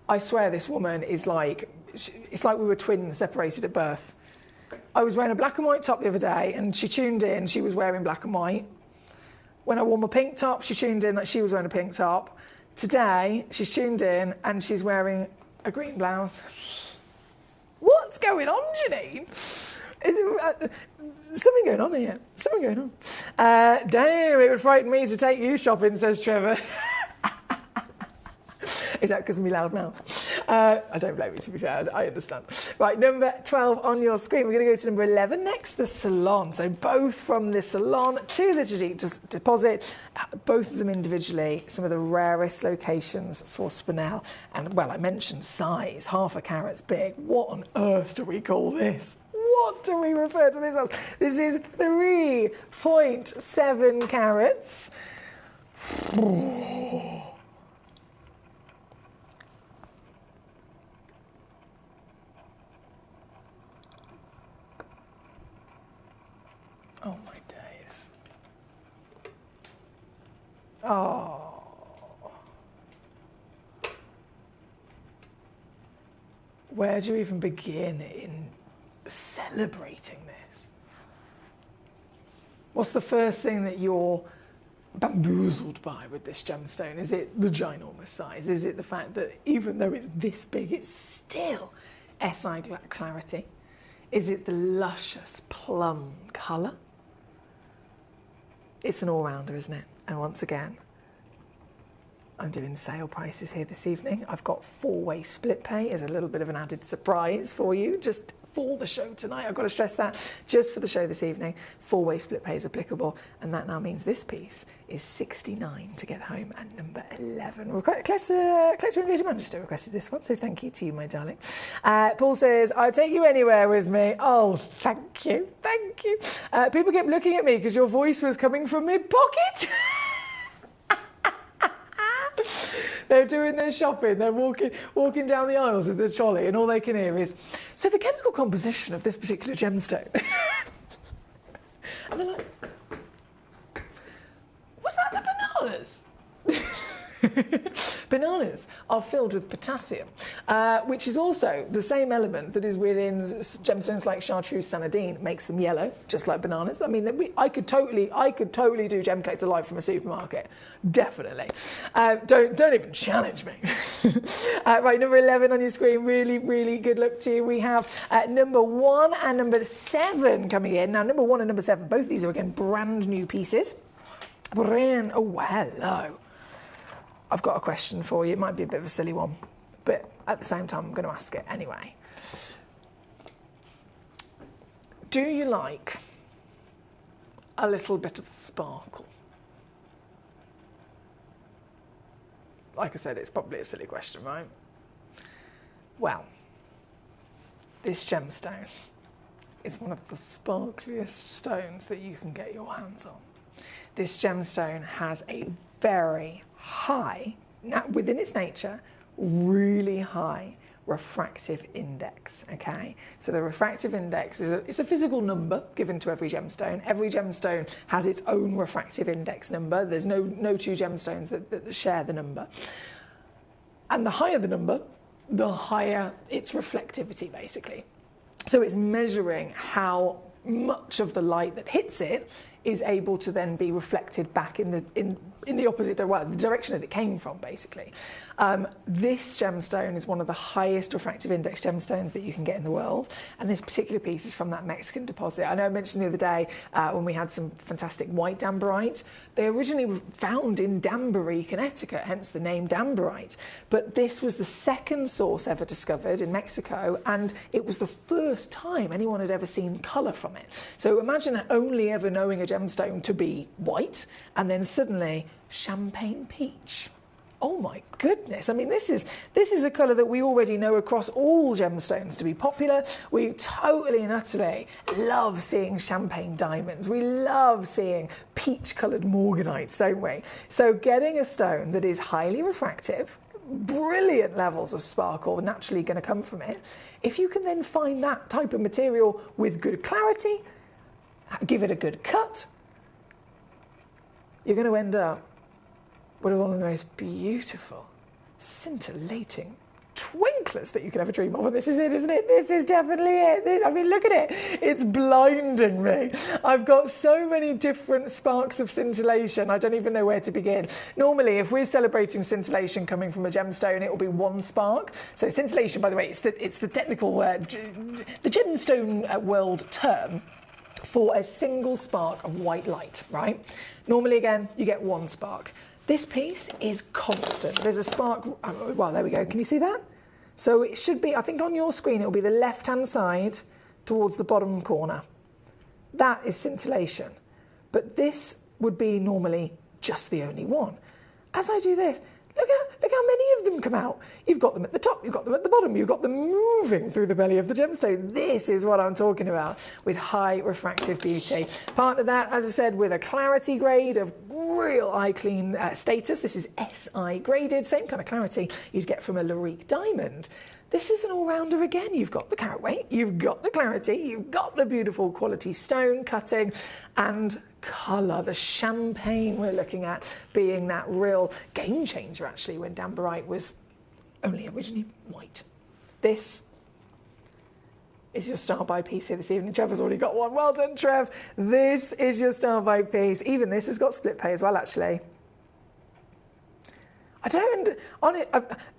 I swear this woman is like... It's like we were twins separated at birth. I was wearing a black and white top the other day, and she tuned in, she was wearing black and white. When I wore my pink top, she tuned in that she was wearing a pink top. Today, she's tuned in and she's wearing a green blouse. What's going on, Janine? Something going on here. Something going on. Damn, it would frighten me to take you shopping, says Trevor. Is that because of my loud mouth? I don't blame you, to be fair, I understand. Right, number 12 on your screen. We're going to go to number 11 next, the salon. So both from the salon to the Jadit deposit, both of them individually, some of the rarest locations for spinel. And, well, I mentioned size, half a carat's big. What on earth do we call this? What do we refer to this as? This is 3.7 carats. Oh, my days. Oh. Where do you even begin in celebrating this? What's the first thing that you're bamboozled by with this gemstone? Is it the ginormous size? Is it the fact that even though it's this big, it's still SI clarity? Is it the luscious plum colour? It's an all-rounder, isn't it? And once again, I'm doing sale prices here this evening. I've got 4-way split pay as a little bit of an added surprise for you, just for the show tonight. I've got to stress that, just for the show this evening, 4-way split pay is applicable, and that now means this piece is £69 to get home at number 11. Collector and Lady Manchester requested this one, so thank you to you, my darling. Paul says, I'll take you anywhere with me. Oh, thank you, thank you. People kept looking at me because your voice was coming from my pocket. They're doing their shopping, they're walking down the aisles with the trolley, and all they can hear is, so the chemical composition of this particular gemstone. And they're like, was that the bananas? Bananas are filled with potassium, which is also the same element that is within gemstones like chartreuse sanadine, makes them yellow, just like bananas. I mean, I could totally do Gemcollector live from a supermarket, definitely. Don't even challenge me. Right, number 11 on your screen. Really, really good luck to you. We have number 1 and number 7 coming in. Now, number 1 and number 7, both of these are again brand new pieces. Oh, hello. I've got a question for you. It might be a bit of a silly one, but at the same time, I'm going to ask it anyway. Do you like a little bit of sparkle? Like I said, it's probably a silly question, right? Well, this gemstone is one of the sparkliest stones that you can get your hands on. This gemstone has a very high, within its nature, really high refractive index, okay? So the refractive index is a physical number given to every gemstone. Every gemstone has its own refractive index number. There's no two gemstones that share the number. And the higher the number, the higher its reflectivity, basically. So it's measuring how much of the light that hits it is able to then be reflected back in the opposite, well, the direction that it came from, basically. This gemstone is one of the highest refractive index gemstones that you can get in the world, and this particular piece is from that Mexican deposit. I know I mentioned the other day when we had some fantastic white dambarite. They originally were found in Danbury, Connecticut, hence the name dambarite, but this was the second source ever discovered in Mexico, and it was the first time anyone had ever seen colour from it. So imagine only ever knowing a gemstone to be white, and then suddenly champagne peach. Oh my goodness. I mean, this is a colour that we already know across all gemstones to be popular. We totally and utterly love seeing champagne diamonds. We love seeing peach-coloured morganites, don't we? So getting a stone that is highly refractive, brilliant levels of sparkle naturally going to come from it. If you can then find that type of material with good clarity, give it a good cut, you're going to end up with one of the most beautiful, scintillating twinklers that you could ever dream of. And this is it, isn't it? This is definitely it. I mean, look at it. It's blinding me. I've got so many different sparks of scintillation. I don't even know where to begin. Normally, if we're celebrating scintillation coming from a gemstone, it will be one spark. So scintillation, by the way, it's the technical word, the gemstone world term for a single spark of white light, right? Normally, again, you get one spark. This piece is constant. There's a spark, well, there we go. Can you see that? So it should be, I think on your screen, it'll be the left-hand side towards the bottom corner. That is scintillation. But this would be normally just the only one. As I do this, look how many of them come out. You've got them at the top, you've got them at the bottom, you've got them moving through the belly of the gemstone. This is what I'm talking about with high refractive beauty. Part of that, as I said, with a clarity grade of real eye clean status. This is SI graded, same kind of clarity you'd get from a Larique diamond. This is an all-rounder again. You've got the carat weight, you've got the clarity, you've got the beautiful quality stone cutting and colour. The champagne we're looking at being that real game changer, actually, when Dambarite was only originally white. This is your star by piece here this evening. Trevor's already got one. Well done, Trev. This is your star by piece. Even this has got split pay as well, actually. I don't,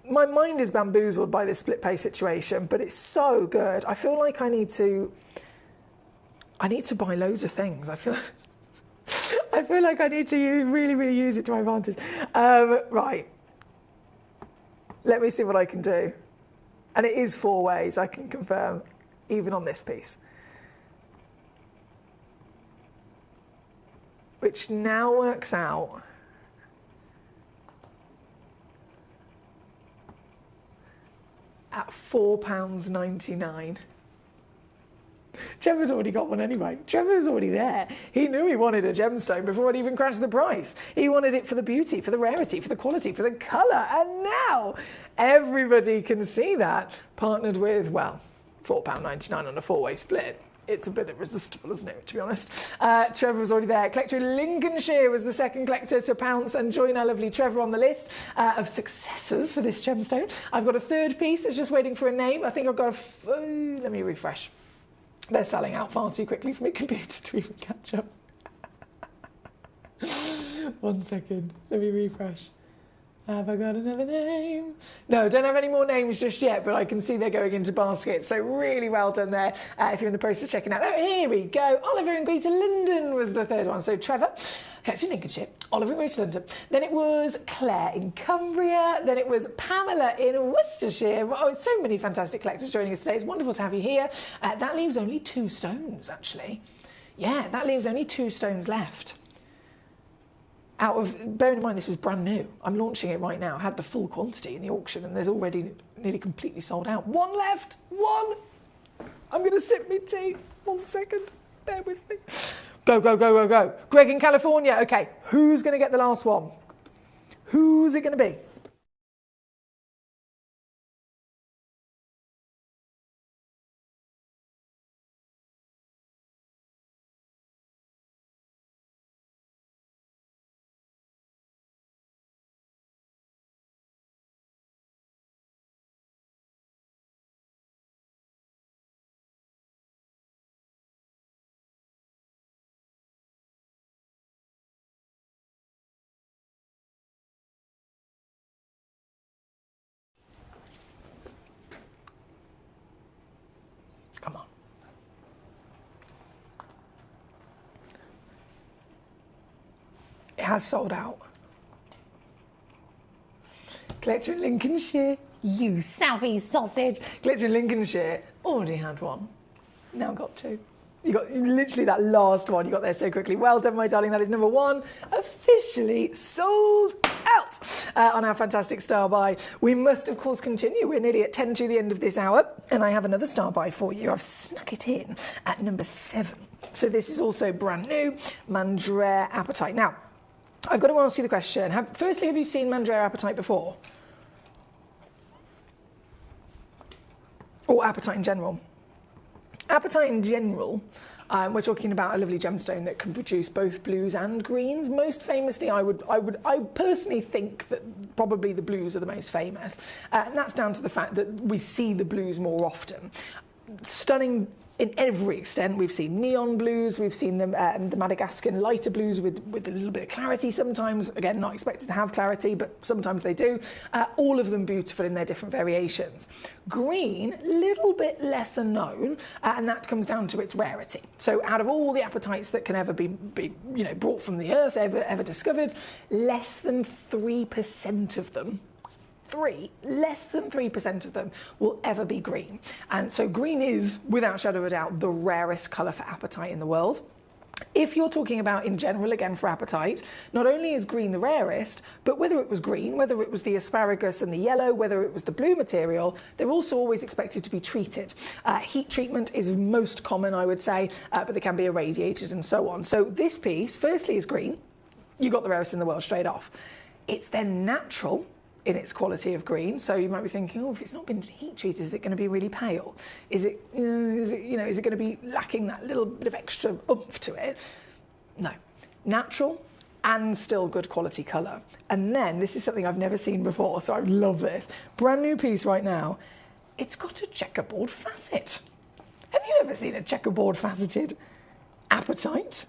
my mind is bamboozled by this split pay situation, but it's so good. I feel like I need to buy loads of things. I feel like I need to really use it to my advantage. Right. Let me see what I can do. And it is 4 ways, I can confirm, even on this piece. Which now works out at £4.99. Trevor's already got one anyway. Trevor's already there. He knew he wanted a gemstone before it even crashed the price. He wanted it for the beauty, for the rarity, for the quality, for the colour. And now everybody can see that, partnered with, well, £4.99 on a 4-way split. It's a bit irresistible, isn't it, to be honest? Trevor was already there. Collector in Lincolnshire was the second collector to pounce and join our lovely Trevor on the list of successors for this gemstone. I've got a third piece that's just waiting for a name. I think I've got let me refresh. They're selling out far too quickly for my computer to even catch up. 1 second. Let me refresh. Have I got another name? No, don't have any more names just yet, but I can see they're going into baskets. So really well done there if you're in the process of checking out. Oh, here we go. Oliver in Greater London was the third one. So Trevor, Collector in Lincolnshire, Oliver in Greater London. Then it was Claire in Cumbria. Then it was Pamela in Worcestershire. Oh, so many fantastic collectors joining us today. It's wonderful to have you here. That leaves only 2 stones, actually. Yeah, that leaves only 2 stones left. Out of, bearing in mind this is brand new, I'm launching it right now. I had the full quantity in the auction and there's already nearly completely sold out. 1 left, 1. I'm going to sip me tea. 1 second, bear with me. Go, go, go, go, go. Greg in California. Okay, who's going to get the last one? Who's it going to be? Come on. It has sold out. Collector in Lincolnshire, you southeast sausage. Collector in Lincolnshire already had one. Now got 2. You got literally that last one. You got there so quickly. Well done, my darling. That is number 1, officially sold out on our fantastic star buy. We must, of course, continue. We're nearly at 10 to the end of this hour, and I have another star buy for you. I've snuck it in at number 7. So this is also brand new, Mandrare Apatite. Now, I've got to ask you the question. Firstly, have you seen Mandrare Apatite before? Or apatite in general? Apatite in general, we're talking about a lovely gemstone that can produce both blues and greens. Most famously, I personally think that probably the blues are the most famous. And that's down to the fact that we see the blues more often. Stunning in every extent. We've seen neon blues, we've seen the Madagascan lighter blues with a little bit of clarity sometimes. Again, not expected to have clarity, but sometimes they do. All of them beautiful in their different variations. Green, little bit lesser known, and that comes down to its rarity. So out of all the apatites that can ever be brought from the earth, ever discovered, less than 3% of them less than 3% of them will ever be green. And so green is, without shadow of a doubt, the rarest colour for apatite in the world. If you're talking about in general, again for apatite, not only is green the rarest, but whether it was green, whether it was the asparagus and the yellow, whether it was the blue material, they're also always expected to be treated. Heat treatment is most common, I would say, but they can be irradiated and so on. So this piece, firstly, is green. You got the rarest in the world straight off. It's then natural in its quality of green, so you might be thinking, oh, if it's not been heat treated, is it going to be really pale? Is it going to be lacking that little bit of extra oomph to it? No, natural and still good quality colour. And then this is something I've never seen before, so I love this. Brand new piece right now. It's got a checkerboard facet. Have you ever seen a checkerboard faceted apatite?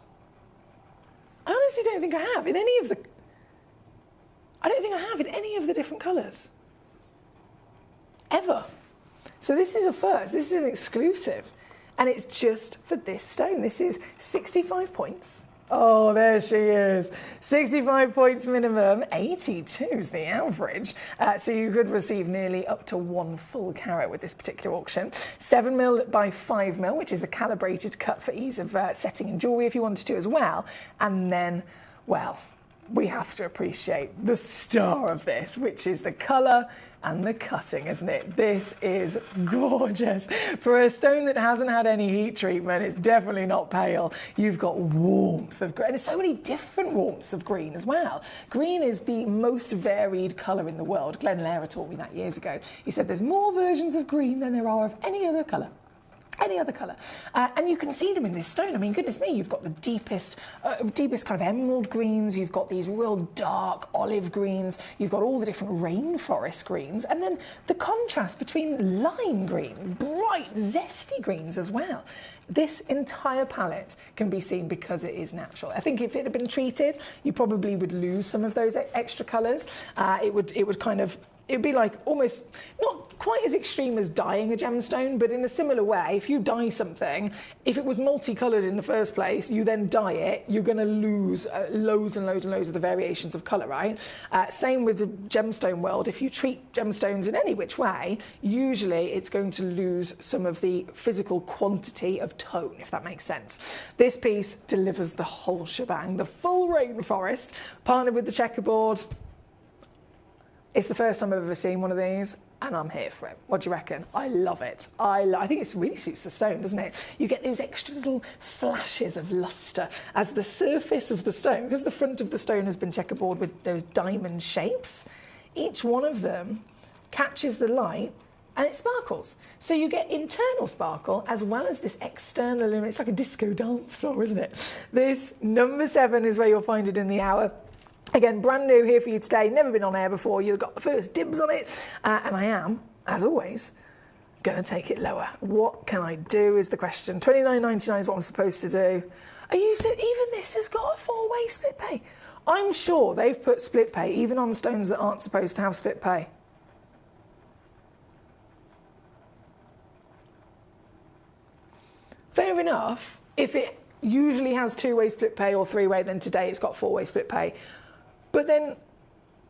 I honestly don't think I have in any of the. I don't think I have in any of the different colours. Ever. So this is a first, this is an exclusive. And it's just for this stone. This is 65 points. Oh, there she is. 65 points minimum, 82 is the average. So you could receive nearly up to 1 full carat with this particular auction. 7mm by 5mm, which is a calibrated cut for ease of setting in jewellery if you wanted to as well. And then, well, we have to appreciate the star of this, which is the colour and the cutting, isn't it? This is gorgeous. For a stone that hasn't had any heat treatment, it's definitely not pale. You've got warmth of green. And there's so many different warmths of green as well. Green is the most varied colour in the world. Glenn Lehrer taught me that years ago. He said there's more versions of green than there are of any other colour. Any other colour. And you can see them in this stone. I mean, goodness me, you've got the deepest kind of emerald greens, you've got these real dark olive greens, you've got all the different rainforest greens, and then the contrast between lime greens, bright, zesty greens as well. This entire palette can be seen because it is natural. I think if it had been treated, you probably would lose some of those extra colours. It would kind of, it'd be like almost, not quite as extreme as dyeing a gemstone, but in a similar way, if you dye something, if it was multicoloured in the first place, you then dye it, you're going to lose loads and loads and loads of the variations of colour, right? Same with the gemstone world. If you treat gemstones in any which way, usually it's going to lose some of the physical quantity of tone, if that makes sense. This piece delivers the whole shebang, the full rainforest, partnered with the checkerboard. It's the first time I've ever seen one of these, and I'm here for it. What do you reckon? I love it. I think it really suits the stone, doesn't it? You get those extra little flashes of lustre as the surface of the stone, because the front of the stone has been checkerboard with those diamond shapes, each one of them catches the light and it sparkles. So you get internal sparkle as well as this external illumination. It's like a disco dance floor, isn't it? This number 7 is where you'll find it in the hour. Again, brand new here for you today, never been on air before, you've got the first dibs on it, and I am, as always, going to take it lower. What can I do is the question. $29.99 is what I'm supposed to do. Are you saying even this has got a 4-way split pay? I'm sure they've put split pay even on stones that aren't supposed to have split pay. Fair enough, if it usually has 2-way split pay or 3-way, then today it's got 4-way split pay. But then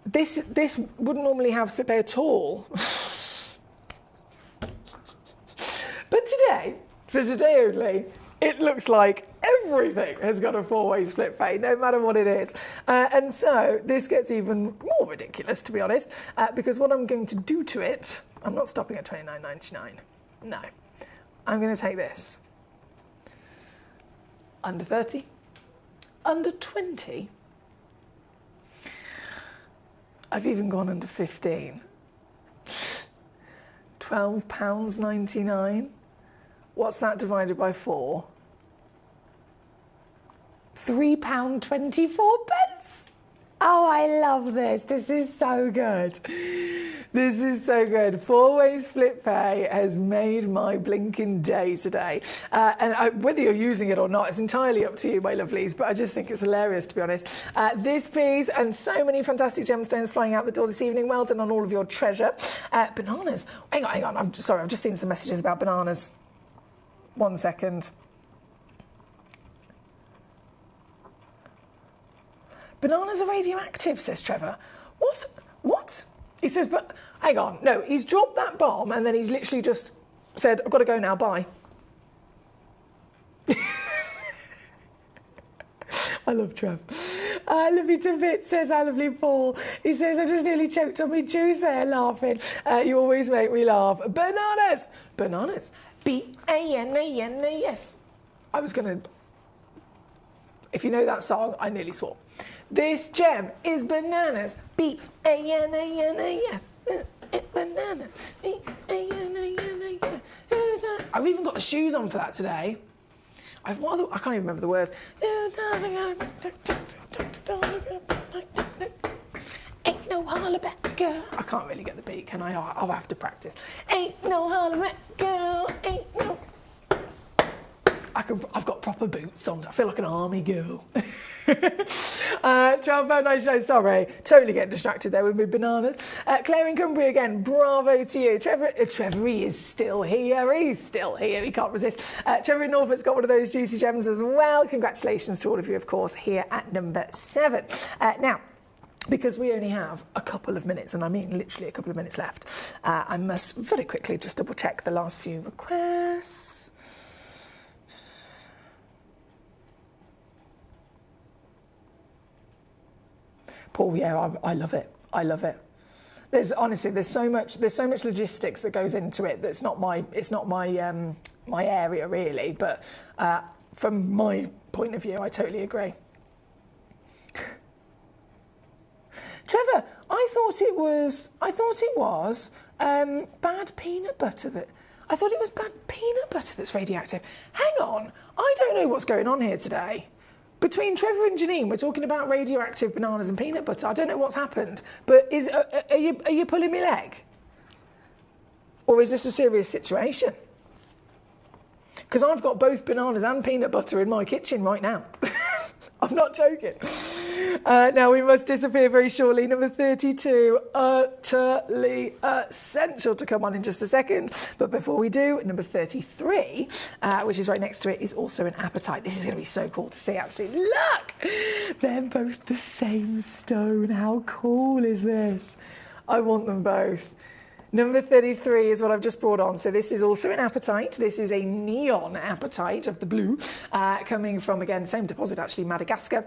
this wouldn't normally have split pay at all. But today, for today only, it looks like everything has got a 4-way split pay, no matter what it is. And so this gets even more ridiculous, to be honest, because what I'm going to do to it, I'm not stopping at $29.99. No, I'm going to take this. Under 30, under 20. I've even gone under 15. £12.99. What's that divided by 4? £3.24. Oh, I love this. This is so good. This is so good. 4-way split pay has made my blinking day today. Whether you're using it or not, it's entirely up to you, my lovelies, but I just think it's hilarious, to be honest. This piece and so many fantastic gemstones flying out the door this evening. Well done on all of your treasure. Bananas. Hang on. I'm sorry, I've just seen some messages about bananas. 1 second. Bananas are radioactive, says Trevor. What? He says, but hang on, no, he's dropped that bomb and then he's literally just said, I've got to go now, bye. I love Trev. I love you to bits, says our lovely Paul. He says, I just nearly choked on my juice there laughing. You always make me laugh. Bananas! Bananas. B-A-N-A-N-A-S. I was going to... If you know that song, I nearly swore. This gem is bananas. B-A-N-A-N-A-S. Banana. B-A-N-A-N-A-S. I've even got the shoes on for that today. I can't even remember the words. Ain't no holler back girl. I can't really get the beat, can I? I'll have to practice. Ain't no holler back girl. Ain't no... I've got proper boots on. I feel like an army girl. £12 nice show, sorry. Totally getting distracted there with my bananas. Claire in Cumbria again, bravo to you. Trevor, he is still here. He's still here. He can't resist. Trevor in Norfolk's got one of those juicy gems as well. Congratulations to all of you, of course, here at number 7. Now, because we only have a couple of minutes, and I mean literally a couple of minutes left, I must very quickly just double check the last few requests. Paul, yeah, I love it. I love it. There's so much logistics that goes into it. That's not my my area really, but from my point of view, I totally agree. Trevor, I thought it was bad peanut butter I thought it was bad peanut butter that's radioactive. Hang on, I don't know what's going on here today. Between Trevor and Janine, we're talking about radioactive bananas and peanut butter. I don't know what's happened, but are you pulling me leg? Or is this a serious situation? Because I've got both bananas and peanut butter in my kitchen right now. I'm not joking. Now we must disappear very shortly. Number 32, utterly essential to come on in just a second. But before we do, number 33, which is right next to it, is also an apatite. This is going to be so cool to see, actually. Look! They're both the same stone. How cool is this? I want them both. Number 33 is what I've just brought on. So this is also an apatite. This is a neon apatite of the blue, coming from, again, same deposit, actually, Madagascar.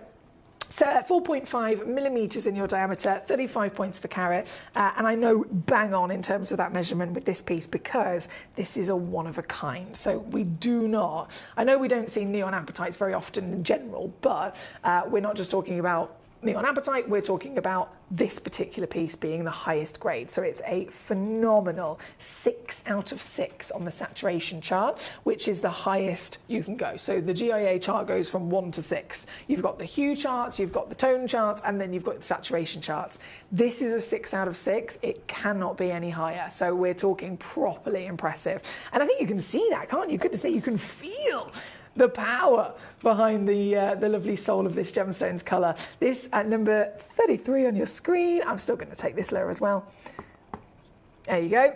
So 4.5 millimetres in your diameter, 35 points per carat. And I know bang on in terms of that measurement with this piece because this is a one of a kind. So we do not, I know we don't see neon apatites very often in general, but we're not just talking about neon apatite, we're talking about this particular piece being the highest grade. So it's a phenomenal 6 out of 6 on the saturation chart, which is the highest you can go. So the GIA chart goes from 1 to 6. You've got the hue charts, you've got the tone charts, and then you've got the saturation charts. This is a 6 out of 6. It cannot be any higher. So we're talking properly impressive. And I think you can see that, can't you? Goodness me, you can feel the power behind the lovely soul of this gemstone's colour. This at number 33 on your screen. I'm still going to take this layer as well. There you go.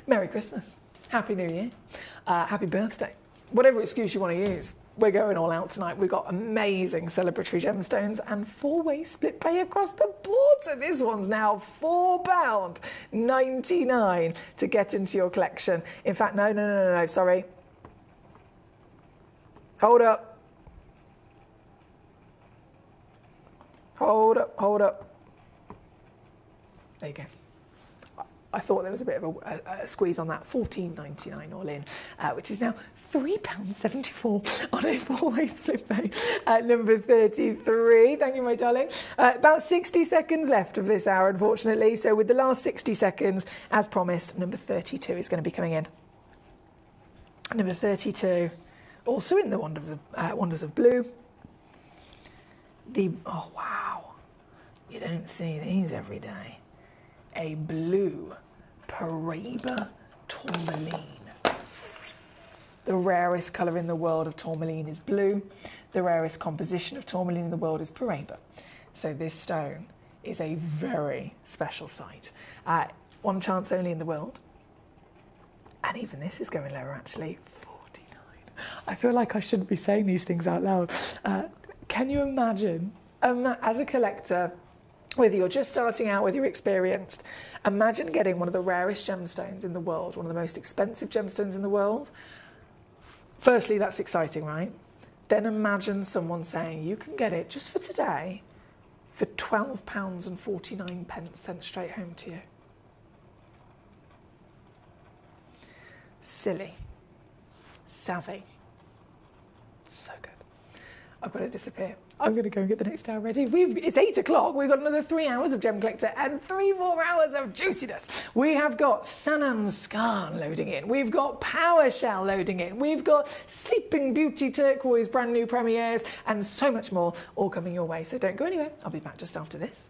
Merry Christmas. Happy New Year. Happy birthday. Whatever excuse you want to use. We're going all out tonight. We've got amazing celebratory gemstones and 4-way split pay across the board. So this one's now £4.99 to get into your collection. In fact, no, sorry. Hold up. Hold up. There you go. I thought there was a bit of a squeeze on that. £14.99 all in, which is now £3.74 on a 4-way split pay at number 33. Thank you, my darling. About 60 seconds left of this hour, unfortunately. So with the last 60 seconds, as promised, number 32 is going to be coming in. Number 32. Also in the Wonders of Blue. Oh wow, you don't see these every day. A blue Paraiba tourmaline. The rarest colour in the world of tourmaline is blue. The rarest composition of tourmaline in the world is Paraiba. So this stone is a very special sight. One chance only in the world. And even this is going lower, actually. I feel like I shouldn't be saying these things out loud. Can you imagine, as a collector, Whether you're just starting out, whether you're experienced, imagine getting one of the rarest gemstones in the world, one of the most expensive gemstones in the world. Firstly, that's exciting, right? Then imagine someone saying you can get it just for today for £12.49 sent straight home to you. Silly. Savvy. So good. I've got to disappear. I'm going to go and get the next hour ready. It's 8 o'clock. We've got another 3 hours of Gem Collector and 3 more hours of juiciness. We have got Sanan Scan loading in. We've got PowerShell loading in. We've got Sleeping Beauty Turquoise brand new premieres and so much more all coming your way. So don't go anywhere. I'll be back just after this.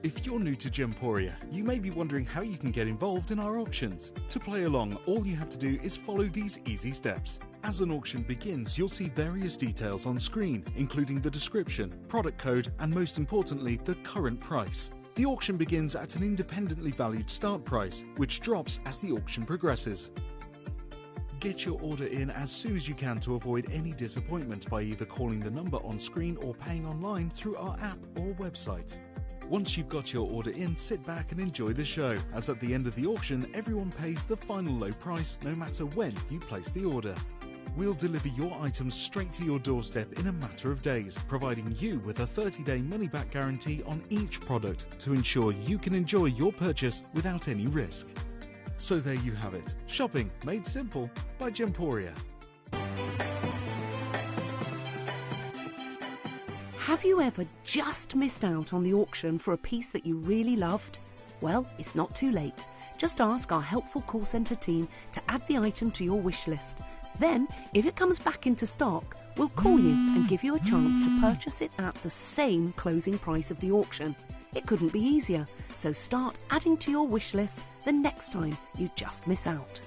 If you're new to Gemporia, you may be wondering how you can get involved in our auctions. To play along, all you have to do is follow these easy steps. As an auction begins, you'll see various details on screen, including the description, product code, and most importantly, the current price. The auction begins at an independently valued start price, which drops as the auction progresses. Get your order in as soon as you can to avoid any disappointment by either calling the number on screen or paying online through our app or website. Once you've got your order in, sit back and enjoy the show, as at the end of the auction, everyone pays the final low price no matter when you place the order. We'll deliver your items straight to your doorstep in a matter of days, providing you with a 30-day money-back guarantee on each product to ensure you can enjoy your purchase without any risk. So there you have it, shopping made simple by Gemporia. Have you ever just missed out on the auction for a piece that you really loved? Well, it's not too late. Just ask our helpful call centre team to add the item to your wish list. Then, if it comes back into stock, we'll call you and give you a chance to purchase it at the same closing price of the auction. It couldn't be easier, so start adding to your wish list the next time you just miss out.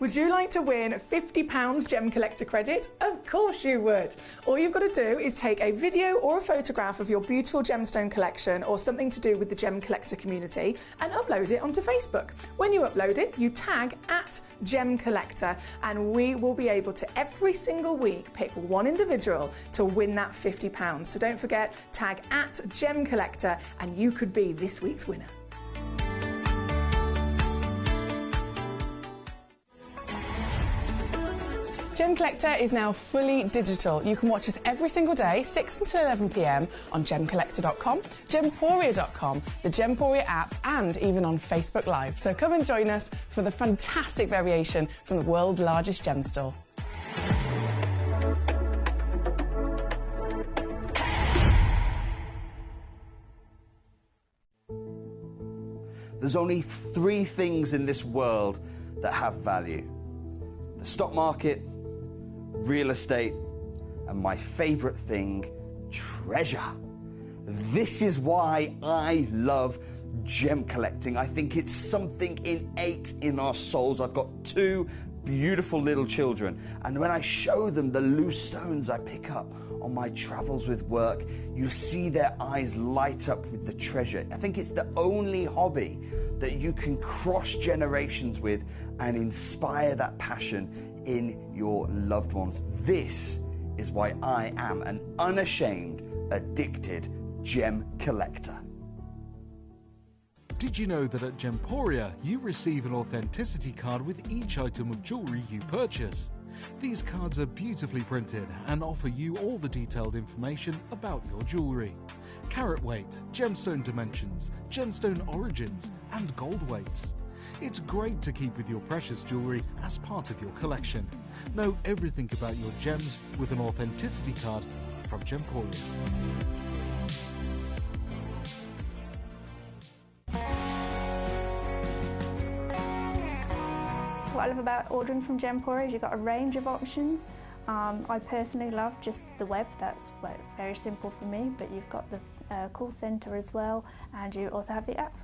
Would you like to win £50 Gem Collector credit? Of course you would. All you've got to do is take a video or a photograph of your beautiful gemstone collection or something to do with the Gem Collector community and upload it onto Facebook. When you upload it, you tag @Gemcollector and we will be able to every single week pick one individual to win that £50. So don't forget, tag @Gemcollector and you could be this week's winner. Gem Collector is now fully digital. You can watch us every single day, 6 until 11 p.m. on gemcollector.com, gemporia.com, the Gemporia app, and even on Facebook Live. So come and join us for the fantastic variation from the world's largest gem store. There's only 3 things in this world that have value: the stock market, real estate, and my favorite thing, treasure. This is why I love gem collecting. I think it's something innate in our souls. I've got 2 beautiful little children, and when I show them the loose stones I pick up on my travels with work, you see their eyes light up with the treasure. I think it's the only hobby that you can cross generations with and inspire that passion in your loved ones. This is why I am an unashamed, addicted gem collector. Did you know that at Gemporia you receive an authenticity card with each item of jewellery you purchase? These cards are beautifully printed and offer you all the detailed information about your jewellery. Carat weight, gemstone dimensions, gemstone origins and gold weights. It's great to keep with your precious jewellery as part of your collection. Know everything about your gems with an authenticity card from Gemporia. What I love about ordering from Gemporia is you've got a range of options. I personally love just the web, that's very simple for me, but you've got the call centre as well, and you also have the app.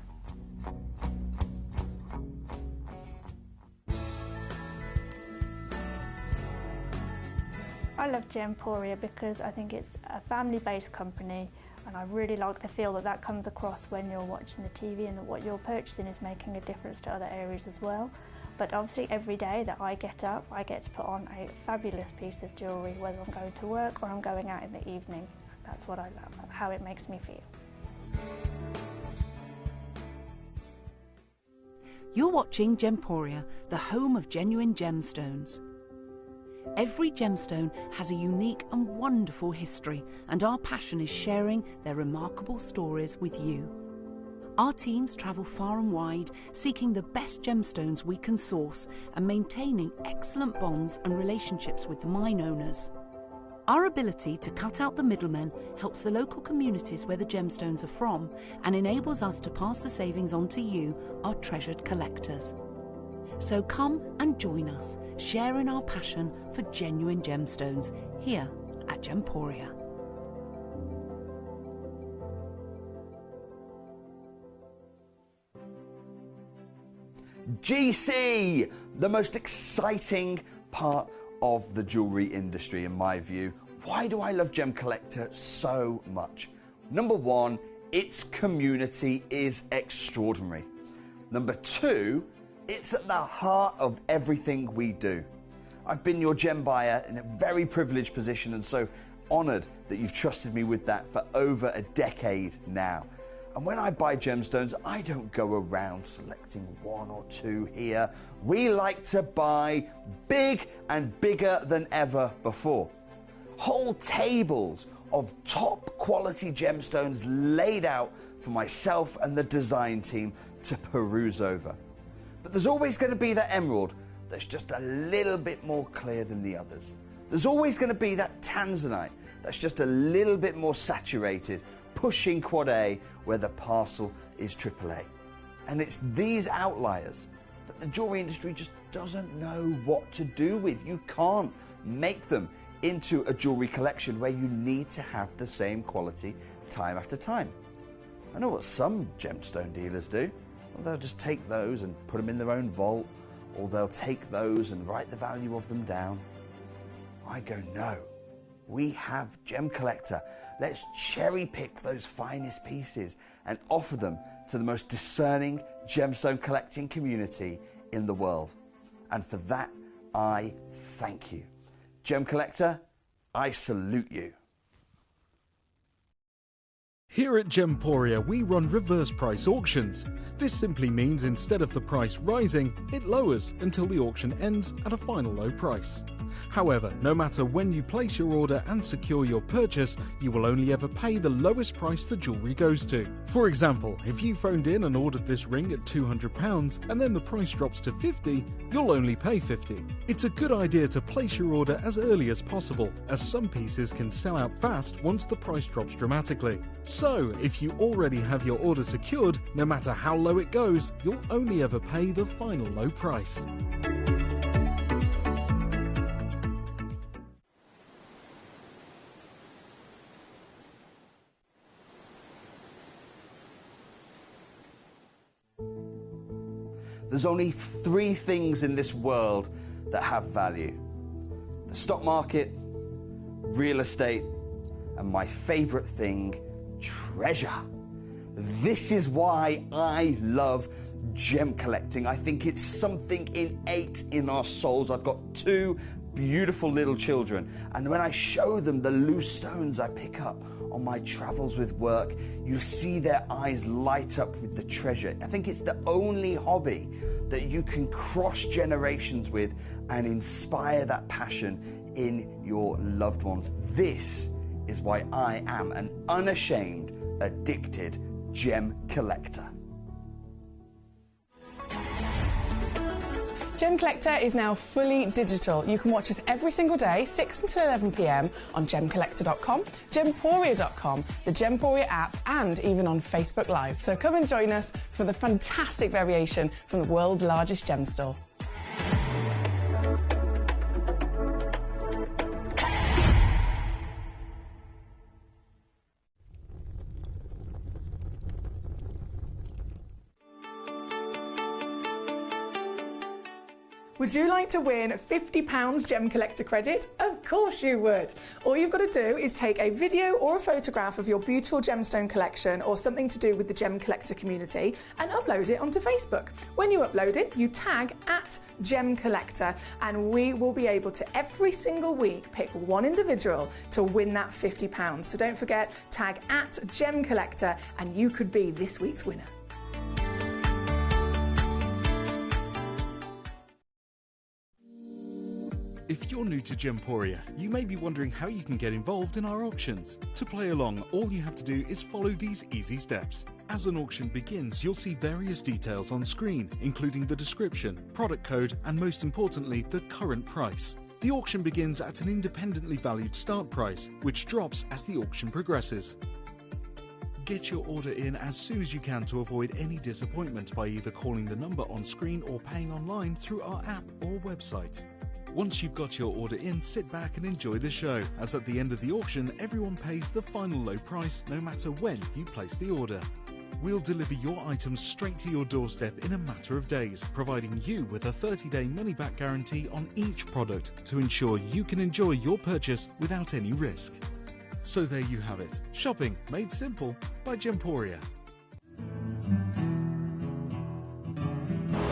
I love Gemporia because I think it's a family-based company, and I really like the feel that comes across when you're watching the TV, and that what you're purchasing is making a difference to other areas as well. But obviously every day that I get up, I get to put on a fabulous piece of jewellery, whether I'm going to work or I'm going out in the evening. That's what I love, how it makes me feel. You're watching Gemporia, the home of genuine gemstones. Every gemstone has a unique and wonderful history, and our passion is sharing their remarkable stories with you. Our teams travel far and wide, seeking the best gemstones we can source and maintaining excellent bonds and relationships with the mine owners. Our ability to cut out the middlemen helps the local communities where the gemstones are from and enables us to pass the savings on to you, our treasured collectors. So come and join us, sharing our passion for genuine gemstones here at Gemporia. GC, the most exciting part of the jewellery industry in my view. Why do I love Gemcollector so much? Number one, its community is extraordinary. Number two, it's at the heart of everything we do. I've been your gem buyer in a very privileged position, and so honoured that you've trusted me with that for over a decade now. And when I buy gemstones, I don't go around selecting one or two here. We like to buy big and bigger than ever before. Whole tables of top quality gemstones laid out for myself and the design team to peruse over. But there's always going to be that emerald that's just a little bit more clear than the others. There's always going to be that tanzanite that's just a little bit more saturated, pushing quad A where the parcel is AAA. And it's these outliers that the jewellery industry just doesn't know what to do with. You can't make them into a jewellery collection where you need to have the same quality time after time. I know what some gemstone dealers do. Well, they'll just take those and put them in their own vault, or they'll take those and write the value of them down. I go, no, we have Gemcollector. Let's cherry pick those finest pieces and offer them to the most discerning gemstone collecting community in the world. And for that, I thank you. Gemcollector, I salute you. Here at Gemporia, we run reverse price auctions. This simply means instead of the price rising, it lowers until the auction ends at a final low price. However, no matter when you place your order and secure your purchase, you will only ever pay the lowest price the jewellery goes to. For example, if you phoned in and ordered this ring at £200 and then the price drops to £50, you'll only pay £50. It's a good idea to place your order as early as possible, as some pieces can sell out fast once the price drops dramatically. So, if you already have your order secured, no matter how low it goes, you'll only ever pay the final low price. There's only 3 things in this world that have value: the stock market, real estate, and my favorite thing, treasure. This is why I love gem collecting. I think it's something innate in our souls. I've got 2 beautiful little children. And when I show them the loose stones I pick up on my travels with work, you see their eyes light up with the treasure. I think it's the only hobby that you can cross generations with and inspire that passion in your loved ones. This is why I am an unashamed, addicted gem collector. Gemcollector is now fully digital. You can watch us every single day, 6 until 11 p.m. on gemcollector.com, gemporia.com, the Gemporia app, and even on Facebook Live. So come and join us for the fantastic variation from the world's largest gem store. Would you like to win £50 Gemcollector credit? Of course you would. All you've got to do is take a video or a photograph of your beautiful gemstone collection or something to do with the Gemcollector community and upload it onto Facebook. When you upload it, you tag @Gemcollector, and we will be able to every single week pick one individual to win that £50. So don't forget, tag @Gemcollector and you could be this week's winner. If you're new to Gemporia, you may be wondering how you can get involved in our auctions. To play along, all you have to do is follow these easy steps. As an auction begins, you'll see various details on screen, including the description, product code, and most importantly, the current price. The auction begins at an independently valued start price, which drops as the auction progresses. Get your order in as soon as you can to avoid any disappointment by either calling the number on screen or paying online through our app or website. Once you've got your order in, sit back and enjoy the show, as at the end of the auction, everyone pays the final low price no matter when you place the order. We'll deliver your items straight to your doorstep in a matter of days, providing you with a 30-day money-back guarantee on each product to ensure you can enjoy your purchase without any risk. So there you have it, shopping made simple by Gemporia.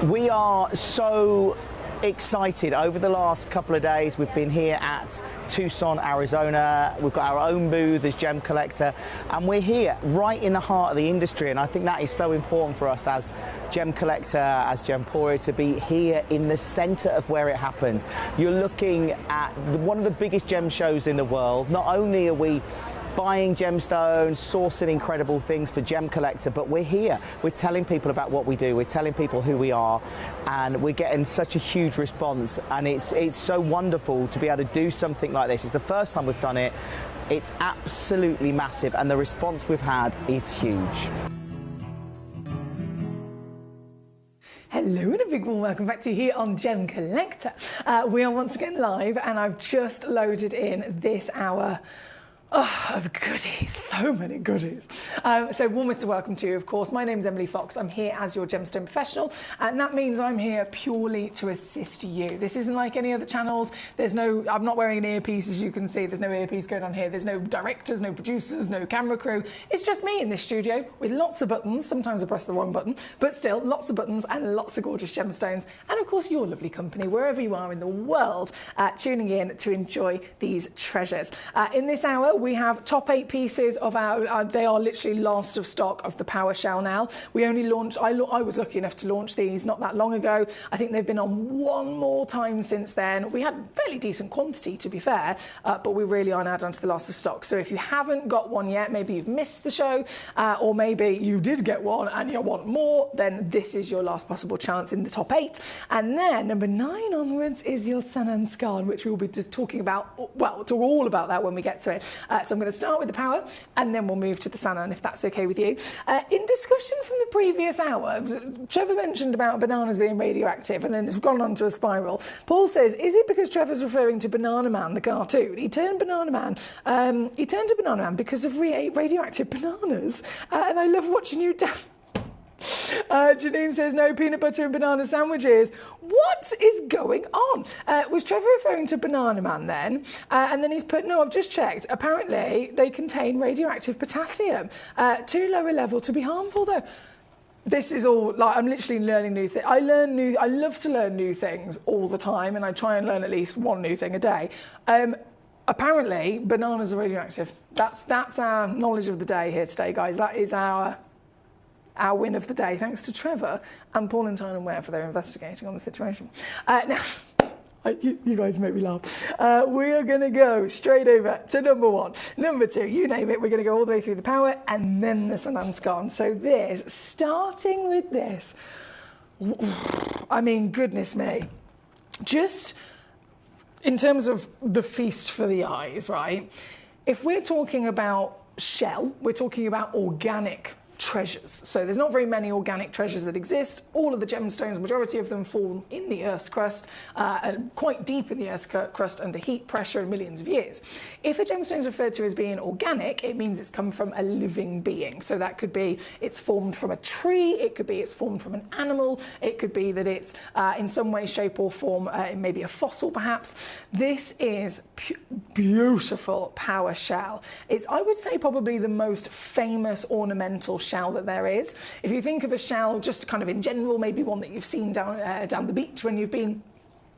We are so excited. Over the last couple of days, we've been here at Tucson, Arizona. We've got our own booth as Gemcollector, and we're here right in the heart of the industry, and I think that is so important for us as Gemcollector, as Gemporia, to be here in the center of where it happens. You're looking at one of the biggest gem shows in the world. Not only are we buying gemstones, sourcing incredible things for Gemcollector, but we're here. We're telling people about what we do. We're telling people who we are, and we're getting such a huge response. And it's so wonderful to be able to do something like this. It's the first time we've done it. It's absolutely massive, and the response we've had is huge. Hello and a big warm welcome back to you here on Gemcollector. We are once again live, and I've just loaded in this hour of goodies, so many goodies. So warmest to welcome to you, of course. My name's Emily Fox. I'm here as your gemstone professional, and that means I'm here purely to assist you. This isn't like any other channels. I'm not wearing an earpiece, as you can see. There's no earpiece going on here. There's no directors, no producers, no camera crew. It's just me in this studio with lots of buttons. Sometimes I press the wrong button, but still lots of buttons and lots of gorgeous gemstones. And of course, your lovely company, wherever you are in the world, tuning in to enjoy these treasures. In this hour, we have top 8 pieces of our, they are literally last of stock of the Power Shell now. We only launched, I was lucky enough to launch these not that long ago. I think they've been on one more time since then. We had fairly decent quantity, to be fair, but we really are now down to the last of stock. So if you haven't got one yet, maybe you've missed the show, or maybe you did get one and you want more, then this is your last possible chance in the top 8. And then number 9 onwards is your Sun and Scan, which we'll be just talking about, well, talk all about that when we get to it. So I'm going to start with the Power, and then we'll move to the Sanan, if that's okay with you. In discussion from the previous hour, Trevor mentioned about bananas being radioactive, and then it's gone on to a spiral. Paul says, is it because Trevor's referring to Banana Man, the cartoon? He turned to Banana Man because of radioactive bananas. And I love watching you down. Janine says no peanut butter and banana sandwiches. What is going on? Was Trevor referring to Banana Man then? And then he's put, no, I've just checked. Apparently they contain radioactive potassium. Too low a level to be harmful though. this is all, like, I'm literally learning new things. I love to learn new things all the time, and I try and learn at least one new thing a day. Apparently, bananas are radioactive. That's our knowledge of the day here today, guys. That is our win of the day, thanks to Trevor and Paul and Tyne and Ware for their investigating on the situation. Now, you guys make me laugh. We are going to go straight over to number 1. Number 2, you name it, we're going to go all the way through the power and then the Sananscon. So this, starting with this, I mean, goodness me. Just in terms of the feast for the eyes, right? If we're talking about shell, we're talking about organic treasures. So there's not very many organic treasures that exist. All of the gemstones, majority of them fall in the Earth's crust, and quite deep in the Earth's crust under heat pressure and millions of years. If a gemstone is referred to as being organic, it means it's come from a living being. So that could be it's formed from a tree, it could be it's formed from an animal, it could be that it's in some way, shape or form, maybe a fossil perhaps. This is beautiful power shell. It's, I would say, probably the most famous ornamental shell that there is. If you think of a shell just kind of in general, maybe one that you've seen down the beach when you've been,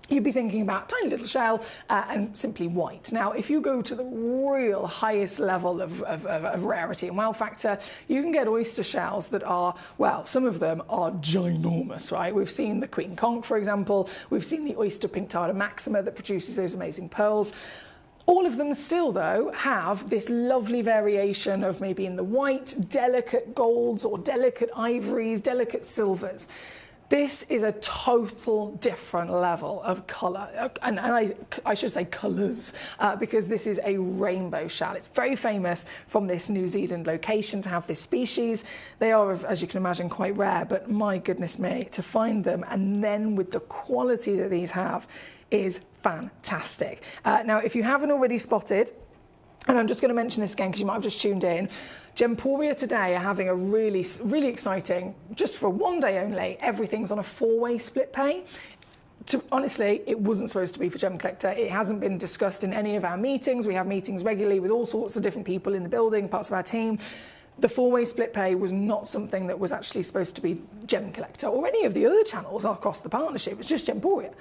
you'd be thinking about tiny little shell and simply white. Now, if you go to the real highest level of rarity and wow factor, you can get oyster shells that are, well, some of them are ginormous, right? We've seen the Queen Conch, for example. We've seen the oyster Pinctada maxima that produces those amazing pearls. All of them still, though, have this lovely variation of maybe in the white, delicate golds or delicate ivories, delicate silvers. This is a total different level of colour, and I should say colours, because this is a rainbow shell. It's very famous from this New Zealand location to have this species. They are, as you can imagine, quite rare, but my goodness me, to find them, and then with the quality that these have, is fantastic. Now, if you haven't already spotted, and I'm just going to mention this again because you might have just tuned in, Gemporia today are having a really, really exciting, just for one day only, everything's on a 4-way split pay. Honestly, it wasn't supposed to be for Gemcollector. It hasn't been discussed in any of our meetings. We have meetings regularly with all sorts of different people in the building, parts of our team. The 4-way split pay was not something that was actually supposed to be Gemcollector or any of the other channels across the partnership. It's just Gemporia.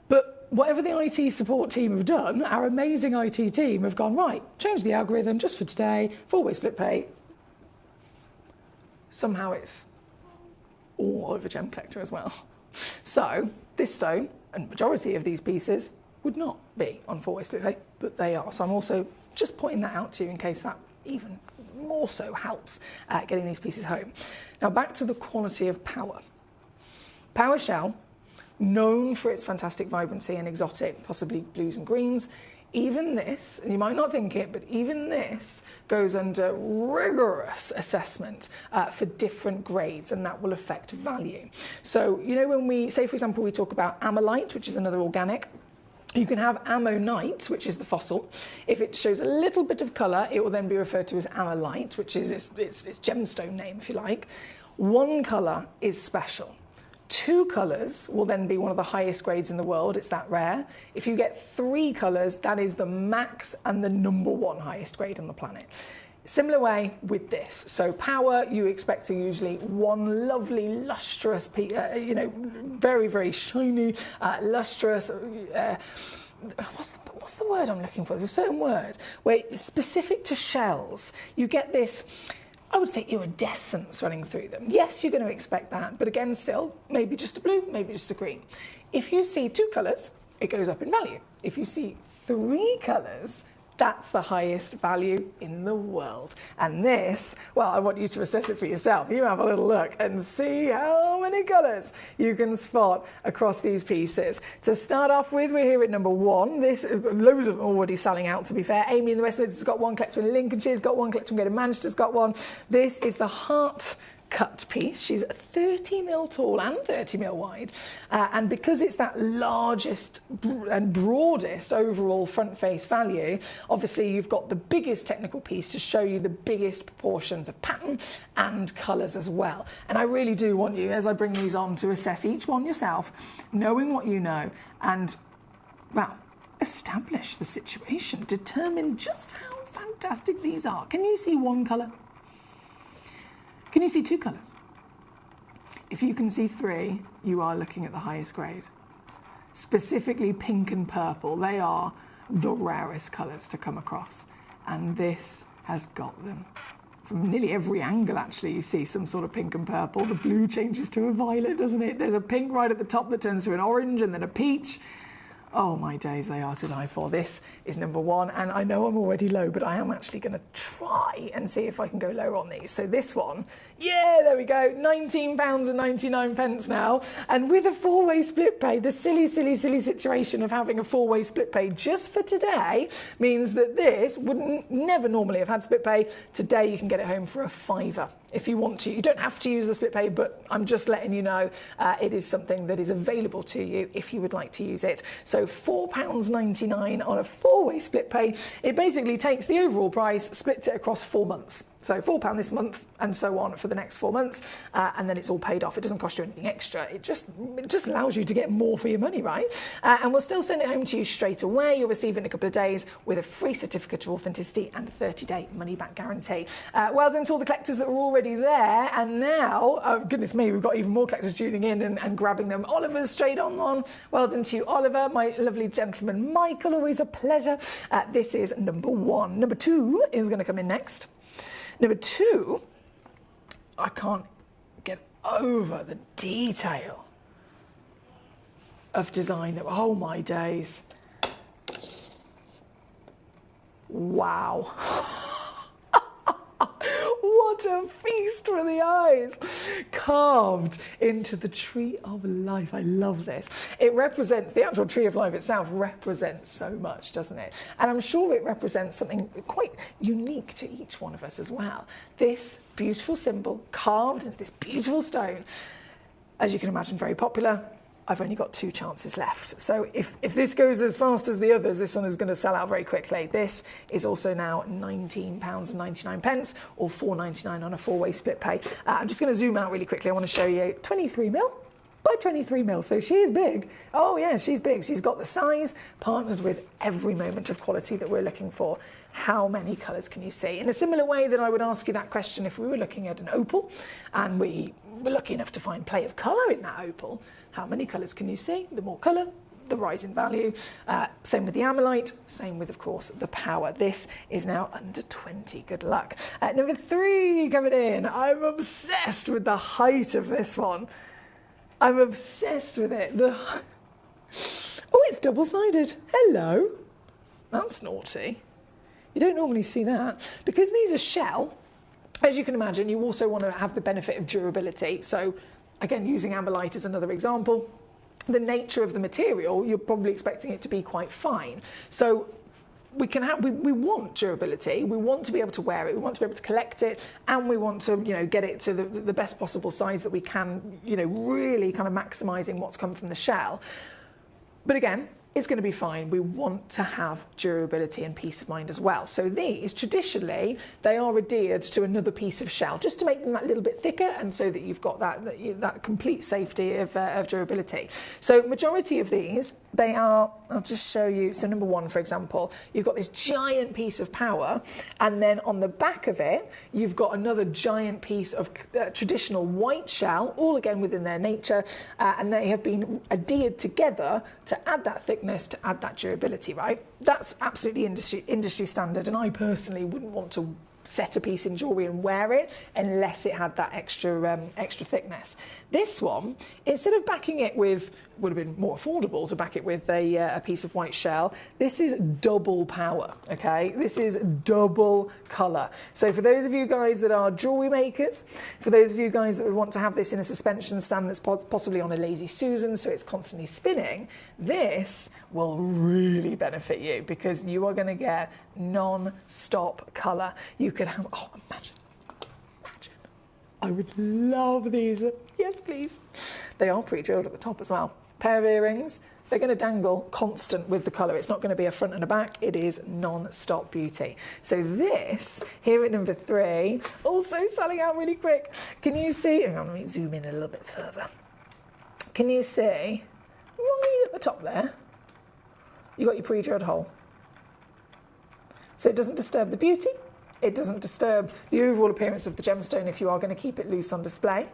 But whatever the IT support team have done, our amazing IT team have gone, right, change the algorithm just for today, 4-way split pay. Somehow it's all over Gemcollector as well. So this stone, and majority of these pieces, would not be on 4-way split pay, but they are. So I'm also just pointing that out to you in case that even more so helps getting these pieces home. Now back to the quality of power. Power shell, known for its fantastic vibrancy and exotic, possibly blues and greens. Even this, and you might not think it, but even this goes under rigorous assessment for different grades, and that will affect value. So, you know, when we say, for example, we talk about ammonite, which is another organic, you can have ammonite, which is the fossil. If it shows a little bit of colour, it will then be referred to as ammolite, which is its gemstone name, if you like. One colour is special. 2 colours will then be one of the highest grades in the world. It's that rare. If you get 3 colours, that is the max and the #1 highest grade on the planet. Similar way with this. So power, you expect to usually one lovely, lustrous, very, very shiny, lustrous. What's the word I'm looking for? There's a certain word where it's specific to shells. You get this, I would say, iridescence running through them. Yes, you're going to expect that, but again, still, maybe just a blue, maybe just a green. If you see 2 colours, it goes up in value. If you see 3 colours, that's the highest value in the world. And this, well, I want you to assess it for yourself. You have a little look and see how many colours you can spot across these pieces. To start off with, we're here at number 1. This, loads of them already selling out, to be fair. Amy in the West Midlands has got one, collector in Lincolnshire's got one, collector in Greater Manchester's got one. This is the heart cut piece. She's 30 mil tall and 30 mil wide, and because it's that largest and broadest overall front face value, obviously you've got the biggest technical piece to show you the biggest proportions of pattern and colours as well. And I really do want you, as I bring these on, to assess each one yourself, knowing what you know, and, well, establish the situation, determine just how fantastic these are. Can you see 1 colour? Can you see 2 colours? if you can see 3, you are looking at the highest grade. Specifically pink and purple, they are the rarest colours to come across. And this has got them. From nearly every angle, actually, you see some sort of pink and purple. The blue changes to a violet, doesn't it? There's a pink right at the top that turns to an orange and then a peach. Oh my days, they are to die for. This is number 1, and I know I'm already low, but I am actually going to try and see if I can go lower on these. So this one, yeah, there we go, £19.99 now. And with a 4-way split pay, the silly situation of having a 4-way split pay just for today means that this wouldn't never normally have had split pay. Today you can get it home for a £5. If you want to. You don't have to use the split pay, but I'm just letting you know it is something that is available to you if you would like to use it. So £4.99 on a 4-way split pay. It basically takes the overall price, splits it across 4 months. So £4 this month and so on for the next 4 months, and then it's all paid off. It doesn't cost you anything extra. It just allows you to get more for your money, right? And we'll still send it home to you straight away. You'll receive it in a couple of days with a free certificate of authenticity and a 30-day money-back guarantee. Well done to all the collectors that were already there, and now, oh, goodness me, we've got even more collectors tuning in and grabbing them. Oliver's straight on. Well done to you, Oliver. My lovely gentleman, Michael, always a pleasure. This is number 1. Number 2 is going to come in next. Number 2, I can't get over the detail of design. Oh my days. Wow. What a feast for the eyes. Carved into the tree of life. I love this. It represents, the actual tree of life itself represents so much, doesn't it? And I'm sure it represents something quite unique to each one of us as well. This beautiful symbol carved into this beautiful stone, as you can imagine, very popular. I've only got 2 chances left. So if this goes as fast as the others, this one is going to sell out very quickly. This is also now £19.99 or £4.99 on a 4-way split pay. I'm just going to zoom out really quickly. I want to show you 23mm by 23mm. So she is big. Oh yeah, she's big. She's got the size partnered with every moment of quality that we're looking for. How many colours can you see? In a similar way that I would ask you that question if we were looking at an opal and we were lucky enough to find play of colour in that opal, how many colours can you see? The more colour, the rise in value. Same with the amylite, same with, of course, the power. This is now under 20. Good luck. Number 3 coming in. I'm obsessed with the height of this one. I'm obsessed with it. Oh, it's double-sided. Hello. That's naughty. You don't normally see that. Because these are shell, as you can imagine, you also want to have the benefit of durability. So, again, using amylite as another example, the nature of the material, you're probably expecting it to be quite fine. So we want durability, we want to be able to wear it, we want to be able to collect it, and we want to, get it to the best possible size that we can, really kind of maximising what's come from the shell. But again, it's going to be fine. We want to have durability and peace of mind as well. So these, traditionally, they are adhered to another piece of shell, just to make them that little bit thicker, and so that you've got that complete safety of durability. So majority of these, they are, I'll just show you, so number 1, for example, you've got this giant piece of power, and then on the back of it, you've got another giant piece of traditional white shell, all again within their nature, and they have been adhered together to add that thickness, to add that durability, right? That's absolutely industry standard, and I personally wouldn't want to set a piece in jewellery and wear it unless it had that extra thickness. This one, instead of backing it with, would have been more affordable to back it with a piece of white shell, this is double power, okay? This is double colour. So for those of you guys that are jewellery makers, for those of you guys that would want to have this in a suspension stand that's possibly on a Lazy Susan, so it's constantly spinning, this will really benefit you because you are going to get non-stop colour. You could have, oh, imagine, I would love these. Yes, please. They are pre-drilled at the top as well. Pair of earrings, they're going to dangle constant with the colour. It's not going to be a front and a back. It is non-stop beauty. So this, here at number 3, also selling out really quick. Can you see? Hang on, let me zoom in a little bit further. Can you see, right at the top there, you got your pre-drilled hole. So it doesn't disturb the beauty. It doesn't disturb the overall appearance of the gemstone if you are going to keep it loose on display.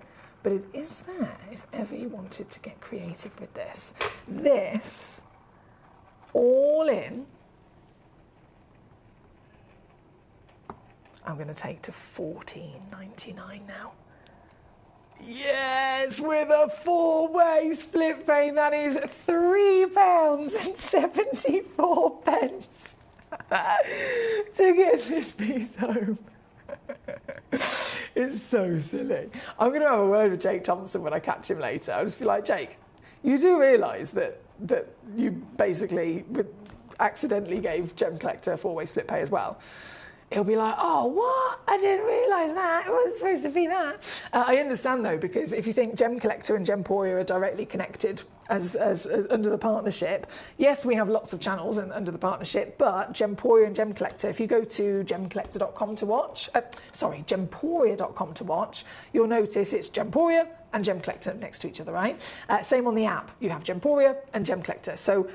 but it is there if ever you wanted to get creative with this. This, all in, I'm going to take to $14.99 now. Yes, with a 4-way split pay, that is £3.74 to get this piece home. It's so silly. I'm going to have a word with Jake Thompson when I catch him later. I'll just be like, Jake, you do realise that you basically accidentally gave Gemcollector 4-way split pay as well? He'll be like, oh, what? I didn't realise that. It wasn't supposed to be that. I understand, though, because if you think Gemcollector and Gemporia are directly connected as under the partnership, yes, we have lots of channels under the partnership, but Gemporia and Gemcollector, if you go to gemcollector.com to watch, gemporia.com to watch, you'll notice it's Gemporia and Gemcollector next to each other, right? Same on the app. You have Gemporia and Gemcollector. So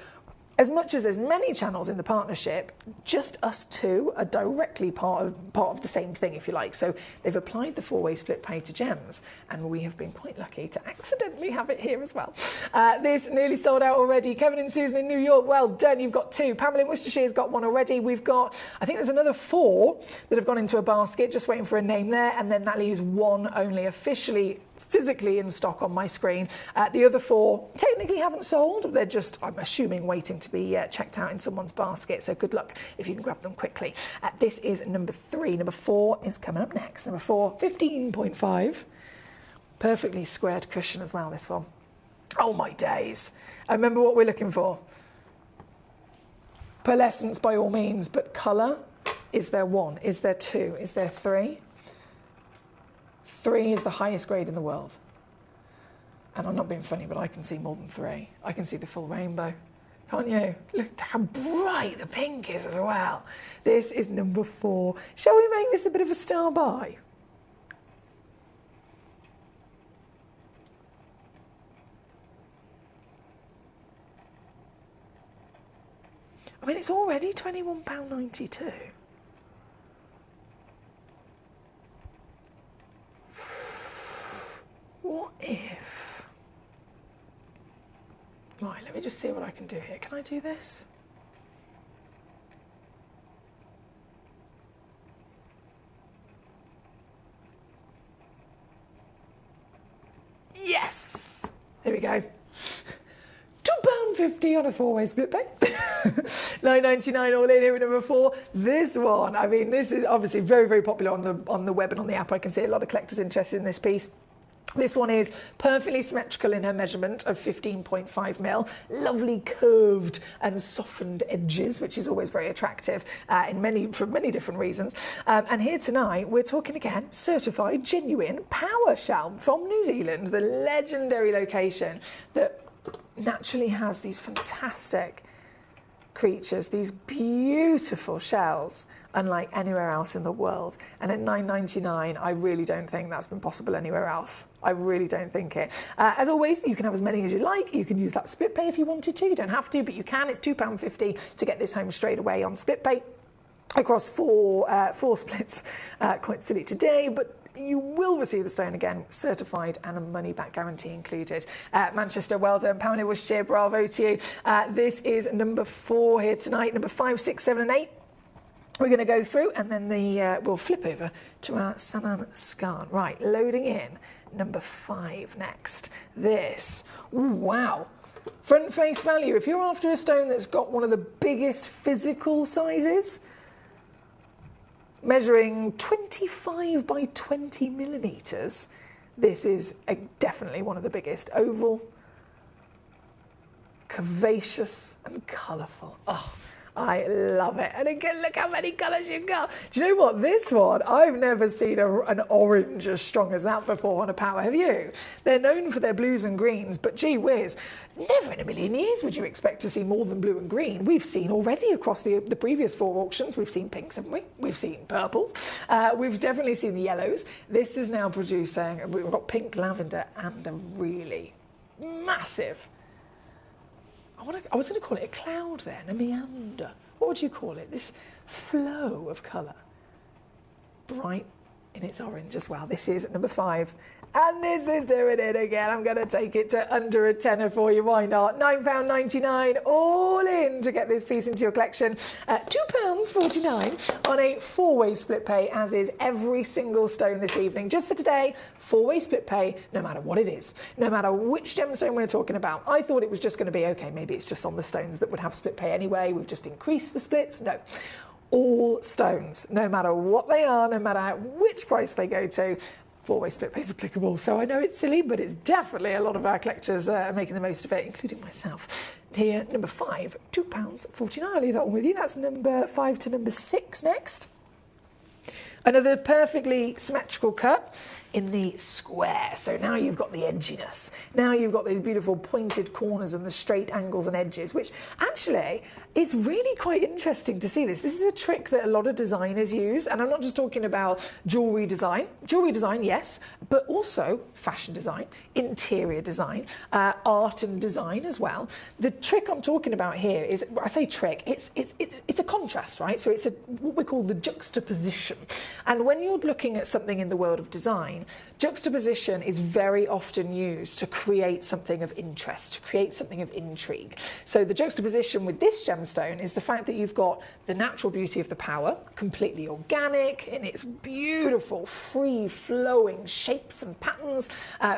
as much as there's many channels in the partnership, just us two are directly part of the same thing, if you like. So they've applied the 4-way split pay to Gems, and we have been quite lucky to accidentally have it here as well. This nearly sold out already. Kevin and Susan in New York, well done, you've got 2. Pamela in Worcestershire's got 1 already. We've got, I think there's another 4 that have gone into a basket, just waiting for a name there, and then that leaves 1 only officially physically in stock on my screen. The other 4 technically haven't sold. They're just, I'm assuming, waiting to be checked out in someone's basket. So good luck if you can grab them quickly. This is number 3. Number 4 is coming up next. Number 4, 15.5. Perfectly squared cushion as well, this one. Oh my days. I remember what we're looking for. Pearlescence by all means, but colour, is there 1? Is there 2? Is there 3? 3 is the highest grade in the world. And I'm not being funny, but I can see more than 3. I can see the full rainbow. Can't you? Look how bright the pink is as well. This is number 4. Shall we make this a bit of a star buy? I mean, it's already £21.92. What if... Right, let me just see what I can do here. Can I do this? Yes! Here we go. £2.50 on a 4-way split pay. $9.99 all in here at number 4. This one, I mean, this is obviously very, very popular on the web and on the app. I can see a lot of collectors interested in this piece. This one is perfectly symmetrical in her measurement of 15.5mm. Lovely curved and softened edges, which is always very attractive for many different reasons. And here tonight, we're talking again, certified genuine power shell from New Zealand, the legendary location that naturally has these fantastic creatures, these beautiful shells, unlike anywhere else in the world. And at $9.99, I really don't think that's been possible anywhere else. I really don't think it. As always, you can have as many as you like. You can use that split pay if you wanted to. You don't have to, but you can. It's £2.50 to get this home straight away on split pay across 4 splits. Quite silly today, but you will receive the stone again, certified and a money-back guarantee included. Manchester, well done. Pamela Worcestershire, bravo to you. This is number 4 here tonight. Number 5, 6, 7 and 8. We're going to go through and then we'll flip over to our Sanan Scan. Right, loading in. Number 5 next. This. Ooh, wow. Front face value. If you're after a stone that's got one of the biggest physical sizes, measuring 25 by 20 millimetres, this is definitely one of the biggest. Oval, curvaceous and colourful. Oh, I love it. And again, look how many colours you've got. Do you know what? This one, I've never seen an orange as strong as that before on a power. Have you? They're known for their blues and greens, but gee whiz, never in a million years would you expect to see more than blue and green. We've seen already across the previous 4 auctions, we've seen pinks, haven't we? We've seen purples. We've definitely seen the yellows. This is now producing, we've got pink, lavender, and a really massive, I was going to call it a cloud then, a meander. What would you call it? This flow of colour. Bright, in its orange as well. This is number 5. And this is doing it again. I'm going to take it to under a tenner for you. Why not? £9.99 all in to get this piece into your collection. £2.49 on a 4-way split pay, as is every single stone this evening. Just for today, 4-way split pay, no matter what it is, no matter which gemstone we're talking about. I thought it was just going to be, okay, maybe it's just on the stones that would have split pay anyway. We've just increased the splits. No. All stones, no matter what they are, no matter which price they go to, 4-way split pay is applicable. So I know it's silly, but it's definitely a lot of our collectors are making the most of it, including myself. Here, number 5, £2.49. I'll leave that one with you. That's number 5 to number 6 next. Another perfectly symmetrical cut in the square. So now you've got the edginess. Now you've got those beautiful pointed corners and the straight angles and edges, which actually, it's really quite interesting to see this. This is a trick that a lot of designers use, and I'm not just talking about jewellery design. Jewellery design, yes, but also fashion design, interior design, art and design as well. The trick I'm talking about here is, I say trick, it's a contrast, right? So it's what we call the juxtaposition. And when you're looking at something in the world of design, juxtaposition is very often used to create something of interest, to create something of intrigue. So the juxtaposition with this gemstone is the fact that you've got the natural beauty of the power, completely organic, in its beautiful, free-flowing shapes and patterns,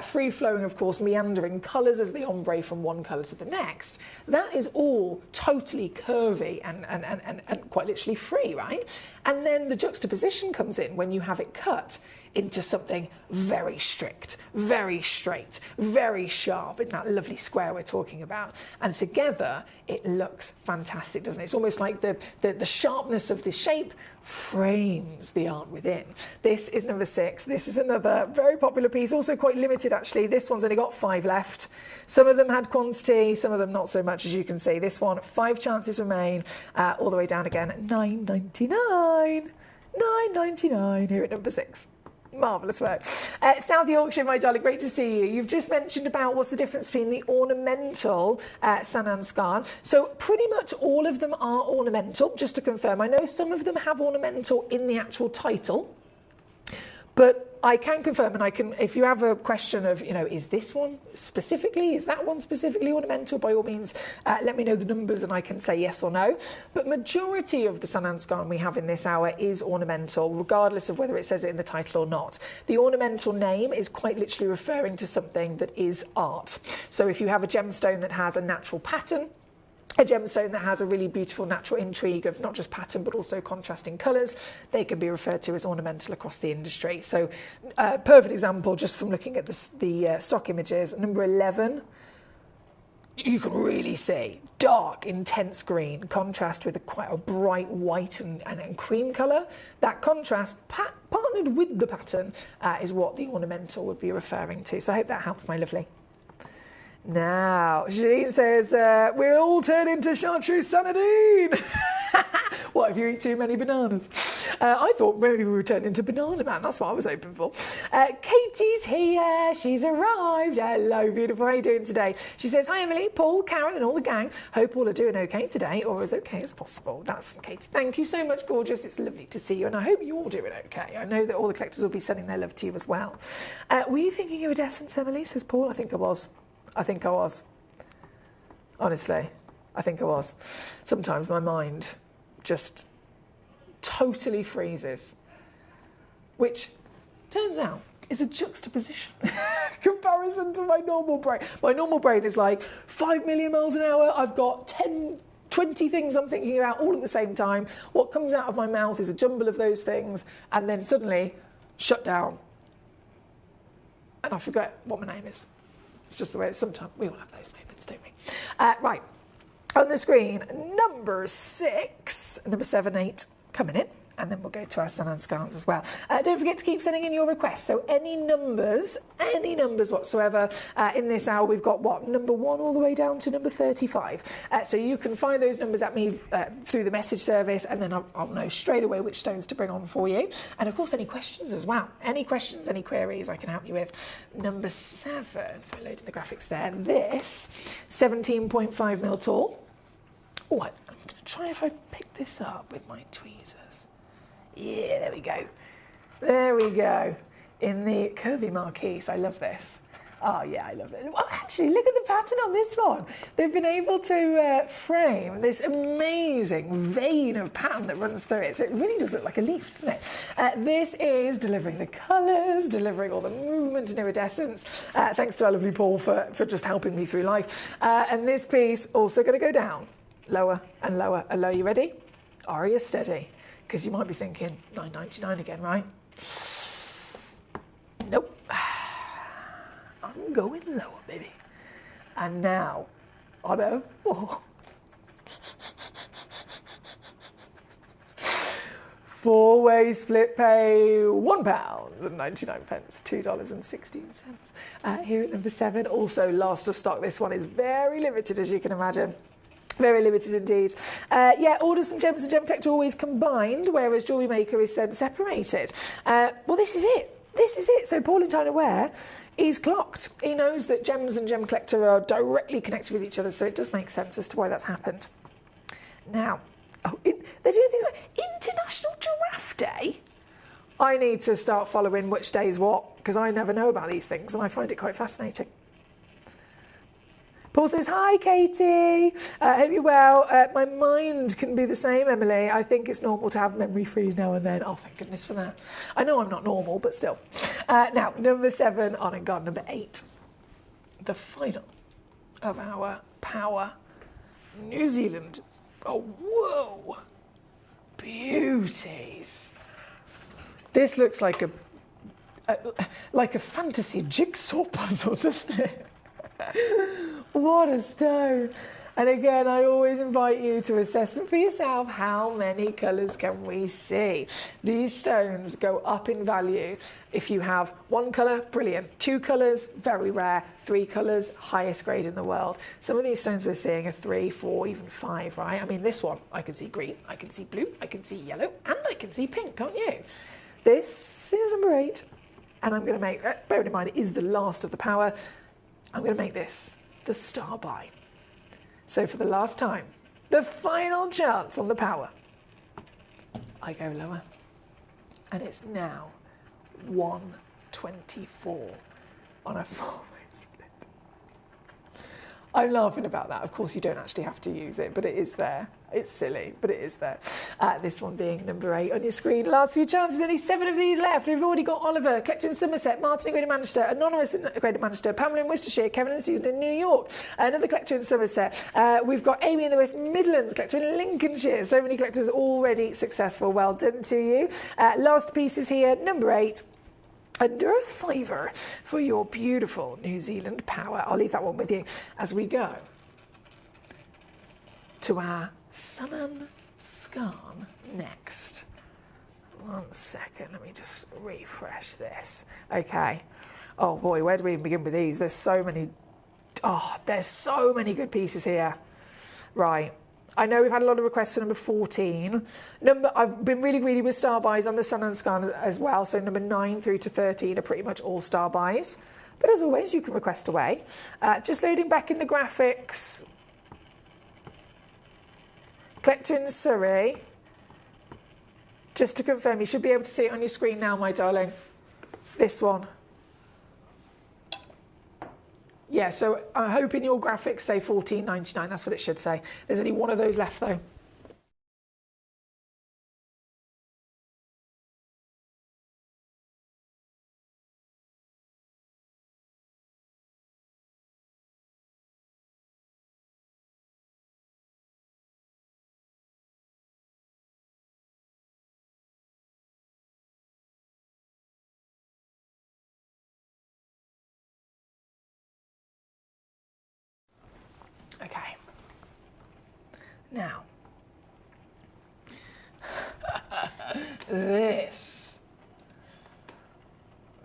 free-flowing, of course, meandering colours as the ombre from one colour to the next. That is all totally curvy and quite literally free, right? And then the juxtaposition comes in when you have it cut into something very strict, very straight, very sharp in that lovely square we're talking about. And together, it looks fantastic, doesn't it? It's almost like the sharpness of the shape frames the art within. This is number 6. This is another very popular piece, also quite limited actually. This one's only got 5 left. Some of them had quantity, some of them not so much, as you can see. This one, 5 chances remain, all the way down again at £9.99. £9.99 here at number 6. Marvellous work. Southie Auction, my darling, great to see you. You've just mentioned about what's the difference between the ornamental Sanan scarn. So pretty much all of them are ornamental, just to confirm. I know some of them have ornamental in the actual title, but I can confirm, and I can, if you have a question of, you know, is this one specifically, is that one specifically ornamental, by all means, let me know the numbers and I can say yes or no. But majority of the Sanan scarn we have in this hour is ornamental, regardless of whether it says it in the title or not. The ornamental name is quite literally referring to something that is art. So if you have a gemstone that has a natural pattern, a gemstone that has a really beautiful natural intrigue of not just pattern but also contrasting colours, they can be referred to as ornamental across the industry. So perfect example just from looking at the stock images. Number 11, you can really see dark, intense green, contrast with quite a bright white and cream colour. That contrast, partnered with the pattern, is what the ornamental would be referring to. So I hope that helps, my lovely. Now, Janine says, we'll all turn into chartreuse Sanadine. What, if you eat too many bananas? I thought maybe we would turn into Banana Man. That's what I was hoping for. Katie's here. She's arrived. Hello, beautiful. How are you doing today? She says, hi, Emily, Paul, Karen, and all the gang. Hope all are doing okay today, or as okay as possible. That's from Katie. Thank you so much, gorgeous. It's lovely to see you, and I hope you're doing okay. I know that all the collectors will be sending their love to you as well. Were you thinking iridescence, Emily? Says Paul. I think I was. Honestly, I think I was. Sometimes my mind just totally freezes, which turns out is a juxtaposition comparison to my normal brain. My normal brain is like 5 million miles an hour. I've got 10, 20 things I'm thinking about all at the same time. What comes out of my mouth is a jumble of those things, and then suddenly shut down. And I forget what my name is. It's just the way sometimes we all have those moments, don't we? Right, on the screen, number 6, number 7, 8 coming in, and then we'll go to our Sanan scarns as well. Don't forget to keep sending in your requests. So any numbers whatsoever in this hour. We've got what, number 1 all the way down to number 35. So you can find those numbers at me through the message service, and then I'll know straight away which stones to bring on for you. And of course, any questions as well. Any questions, any queries I can help you with. Number 7, if I load in the graphics there. This 17.5 mil tall. Oh, I'm going to try if I pick this up with my tweezers. Yeah, there we go. There we go. In the curvy marquise. I love this. Oh yeah, I love it. Well, actually, look at the pattern on this one. They've been able to frame this amazing vein of pattern that runs through it. So it really does look like a leaf, doesn't it? This is delivering the colours, delivering all the movement and iridescence. Thanks to our lovely Paul for just helping me through life. And this piece also going to go down, lower and lower and lower. You ready? Are you steady? Because you might be thinking $9.99 again, right? Nope. I'm going lower, baby. And now, on a four-way split pay, £1.99, $2.16. Here at number 7, also last of stock. This one is very limited, as you can imagine. Very limited indeed. Yeah, orders from Gems and Gemcollector are always combined, whereas Jewellery Maker is then separated. Well, this is it. This is it. So Paul in China Wear, he's clocked. He knows that Gems and Gemcollector are directly connected with each other, so it does make sense as to why that's happened. Now, they're doing things like International Giraffe Day. I need to start following which day is what, because I never know about these things, and I find it quite fascinating. Paul says, hi, Katie. Hope you're well. My mind can be the same, Emily. I think it's normal to have memory freeze now and then. Oh, thank goodness for that. I know I'm not normal, but still. Now, number 7 on and gone. Number 8. The final of our Power New Zealand. Oh, whoa. Beauties. This looks like a fantasy jigsaw puzzle, doesn't it? What a stone. And again, I always invite you to assess them for yourself. How many colours can we see? These stones go up in value. If you have 1 colour, brilliant. 2 colours, very rare. 3 colours, highest grade in the world. Some of these stones we're seeing are 3, 4, even 5, right? I mean, this one, I can see green, I can see blue, I can see yellow, and I can see pink, can't you? This is number 8. And I'm going to make, bearing in mind, it is the last of the Power, I'm going to make this the star buy. So for the last time, the final chance on the Power, I go lower. And it's now 124 on a 4-way split. I'm laughing about that. Of course, you don't actually have to use it, but it is there. It's silly, but it is there. This one being number 8 on your screen. Last few chances, only 7 of these left. We've already got Oliver, Collector in Somerset, Martin in Greater Manchester, Anonymous in Greater Manchester, Pamela in Worcestershire, Kevin and Susan in New York, another Collector in Somerset. We've got Amy in the West Midlands, Collector in Lincolnshire. So many collectors already successful. Well done to you. Last pieces here, number 8. Under a £5 for your beautiful New Zealand Power. I'll leave that one with you as we go to our Sun and Scarn next. 1 second, let me just refresh this. Okay. Oh boy, where do we even begin with these? There's so many good pieces here. Right. I know we've had a lot of requests for number 14. I've been really greedy with star buys on the Sun and Scarn as well, so number 9 through to 13 are pretty much all star buys. But as always, you can request away. Just loading back in the graphics. Collector in Surrey. Just to confirm, you should be able to see it on your screen now, my darling. This one. Yeah, so I hope in your graphics say $14.99. That's what it should say. There's only one of those left, though. Okay. Now, this.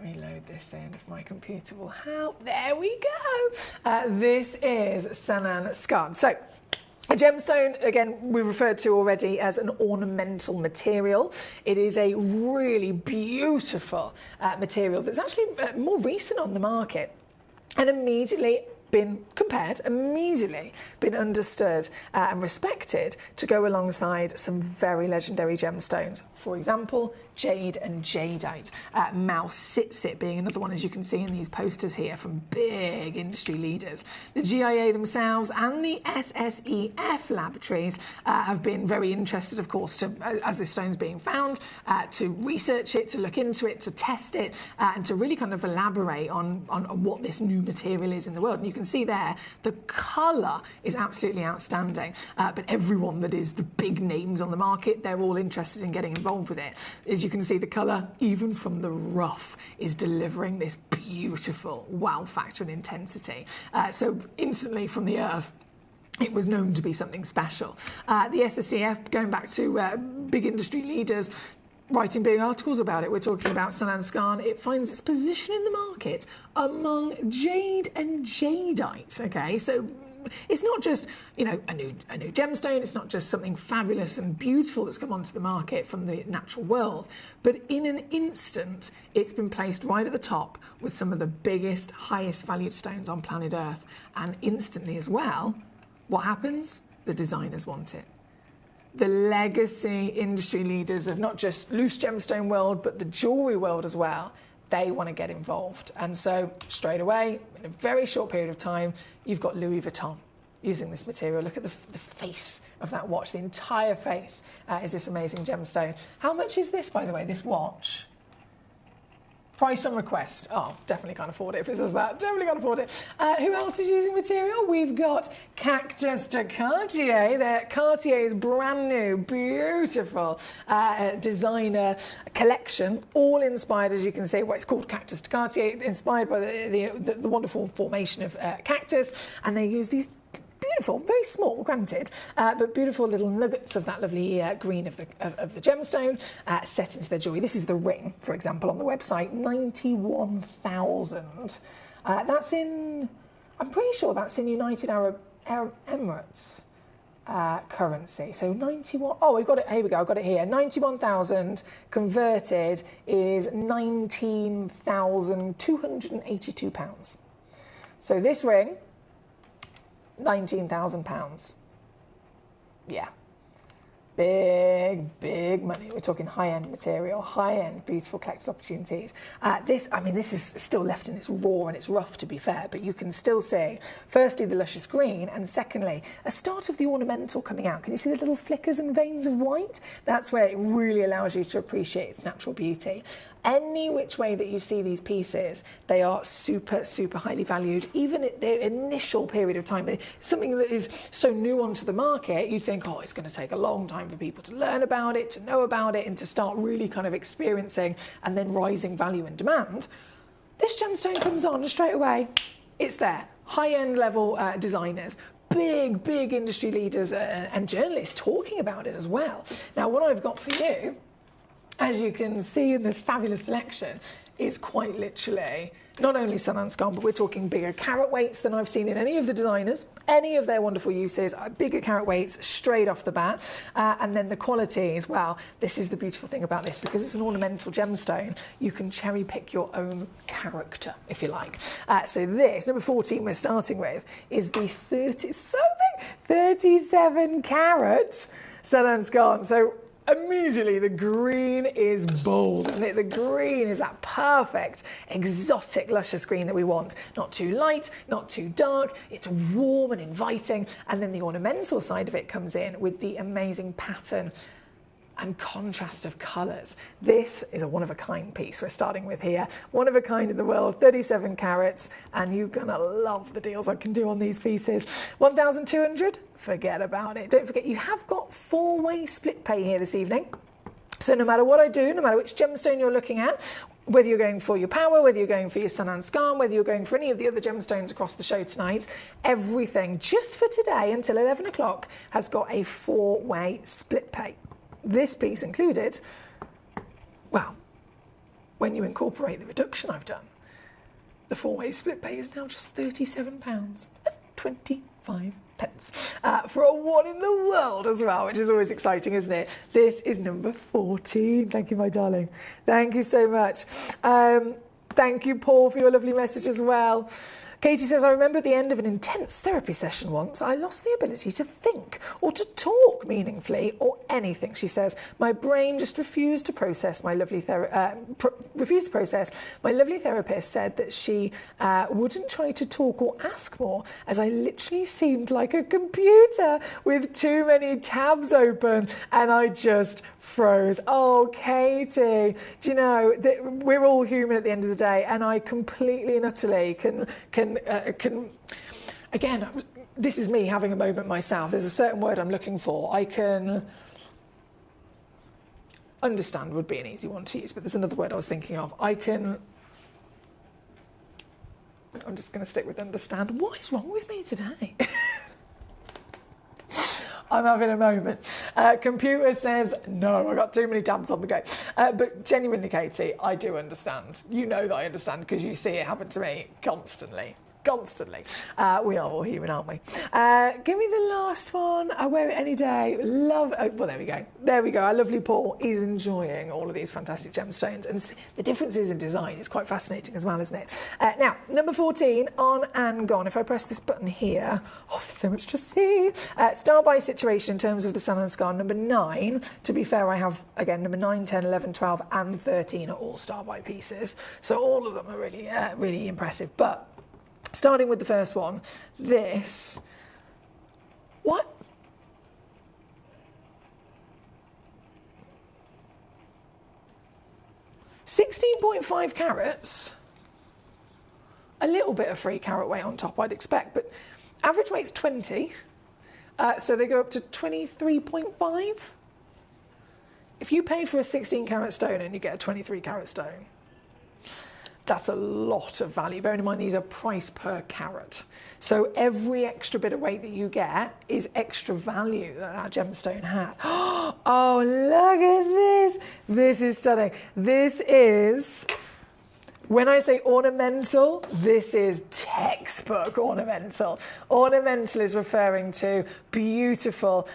Reload this in if my computer will help. There we go. This is Sun and Scarn. So, a gemstone, again, we referred to already as an ornamental material. It is a really beautiful material that's actually more recent on the market. And immediately been compared, immediately been understood and respected to go alongside some very legendary gemstones. For example, jade and jadeite. Mouse Sitsit being another one, as you can see in these posters here from big industry leaders. The GIA themselves and the SSEF laboratories have been very interested, of course, as this stone's being found, to research it, to look into it, to test it, and to really kind of elaborate on what this new material is in the world. And you can see there, the colour is absolutely outstanding. But everyone that is the big names on the market, they're all interested in getting involved with it. As you can see, the colour, even from the rough, is delivering this beautiful wow factor and intensity. So instantly from the earth, it was known to be something special. The SSCF, going back to big industry leaders, writing big articles about it. We're talking about Sananskan. It finds its position in the market among jade and jadeite. Okay, so it's not just, you know, a new gemstone. It's not just something fabulous and beautiful that's come onto the market from the natural world, but in an instant, it's been placed right at the top with some of the biggest, highest valued stones on planet Earth. And instantly as well, what happens? The designers want it. The legacy industry leaders of not just loose gemstone world, but the jewellery world as well, they want to get involved. And so straight away, in a very short period of time, you've got Louis Vuitton using this material. Look at the face of that watch. The entire face is this amazing gemstone. How much is this, by the way, this watch? Price on request. Oh, definitely can't afford it if it says that. Definitely can't afford it. Who else is using material? We've got Cactus de Cartier. Cartier's brand new, beautiful designer collection, all inspired, as you can see, what it's called Cactus de Cartier, inspired by the wonderful formation of cactus. And they use these beautiful, very small, granted, but beautiful little nuggets of that lovely green of the gemstone set into their jewellery. This is the ring, for example, on the website, 91,000. That's in, I'm pretty sure that's in United Arab Emirates currency. So 91, oh, we've got it, here we go, I've got it here. 91,000 converted is £19,282. So this ring, £19,000. Yeah. Big money. We're talking high-end material, high-end, beautiful collector's opportunities. This is still left in its raw and its rough, to be fair, but you can still see, firstly, the luscious green, and secondly, a start of the ornamental coming out. Can you see the little flickers and veins of white? That's where it really allows you to appreciate its natural beauty. Any which way that you see these pieces, they are super, super highly valued, even at their initial period of time. Something that is so new onto the market, you think, oh, it's going to take a long time for people to learn about it, to know about it, and to start really kind of experiencing and then rising value and demand. This gemstone comes on and straight away, it's there. High-end level designers, big industry leaders and journalists talking about it as well. Now, what I've got for you, as you can see in this fabulous selection, is quite literally not only Sananskan, but we're talking bigger carat weights than I've seen in any of the designers, any of their wonderful uses, bigger carat weights straight off the bat. And then the quality as well. This is the beautiful thing about this, because it's an ornamental gemstone, you can cherry pick your own character, if you like. So this, number 14 we're starting with, is the 37 carat Sananskan. So immediately the green is bold, isn't it? The green is that perfect, exotic, luscious green that we want. Not too light, not too dark. It's warm and inviting. And then the ornamental side of it comes in with the amazing pattern and contrast of colours. This is a one-of-a-kind piece we're starting with here. One of a kind in the world, 37 carats, and you're gonna love the deals I can do on these pieces. 1,200, forget about it. Don't forget, you have got 4-way split pay here this evening. So no matter what I do, no matter which gemstone you're looking at, whether you're going for your power, whether you're going for your Sananskan, whether you're going for any of the other gemstones across the show tonight, everything just for today until 11 o'clock has got a 4-way split pay. This piece included, well, when you incorporate the reduction I've done, the 4-way split pay is now just £37.25 for a one in the world as well, which is always exciting, isn't it? This is number 14. Thank you, my darling. Thank you so much. Thank you, Paul, for your lovely message as well. Katie says, I remember at the end of an intense therapy session once, I lost the ability to think or to talk meaningfully or anything. She says, my brain just refused to process my lovely My lovely therapist said that she wouldn't try to talk or ask more, as I literally seemed like a computer with too many tabs open, and I just froze. Oh, Katie, do you know that we're all human at the end of the day, and I completely and utterly can again, this is me having a moment myself. There's a certain word I'm looking for. I can understand would be an easy one to use, but there's another word I was thinking of. I'm just going to stick with understand. What is wrong with me today? I'm having a moment. Computer says, no, I got too many tabs on the go. But genuinely, Katie, I do understand. You know that I understand because you see it happen to me constantly. We are all human, aren't we? Give me the last one. I wear it any day. Love. Oh, well, there we go. Our lovely Paul is enjoying all of these fantastic gemstones, and the differences in design is quite fascinating as well, isn't it? Now, number 14, on and gone. If I press this button here, oh, there's so much to see. Star by situation in terms of the sun and scar. Number 9. To be fair, I have again number 9, 10, 11, 12, and 13 are all star by pieces. So all of them are really, really impressive. But starting with the first one, this, what? $16.5 carats, a little bit of free carat weight on top I'd expect, but average weight's 20, so they go up to 23.5. If you pay for a 16 carat stone and you get a 23 carat stone, that's a lot of value. Bearing in mind, these are price per carat. So every extra bit of weight that you get is extra value that gemstone has. Oh, look at this. This is stunning. This is, when I say ornamental, this is textbook ornamental. Ornamental is referring to beautiful,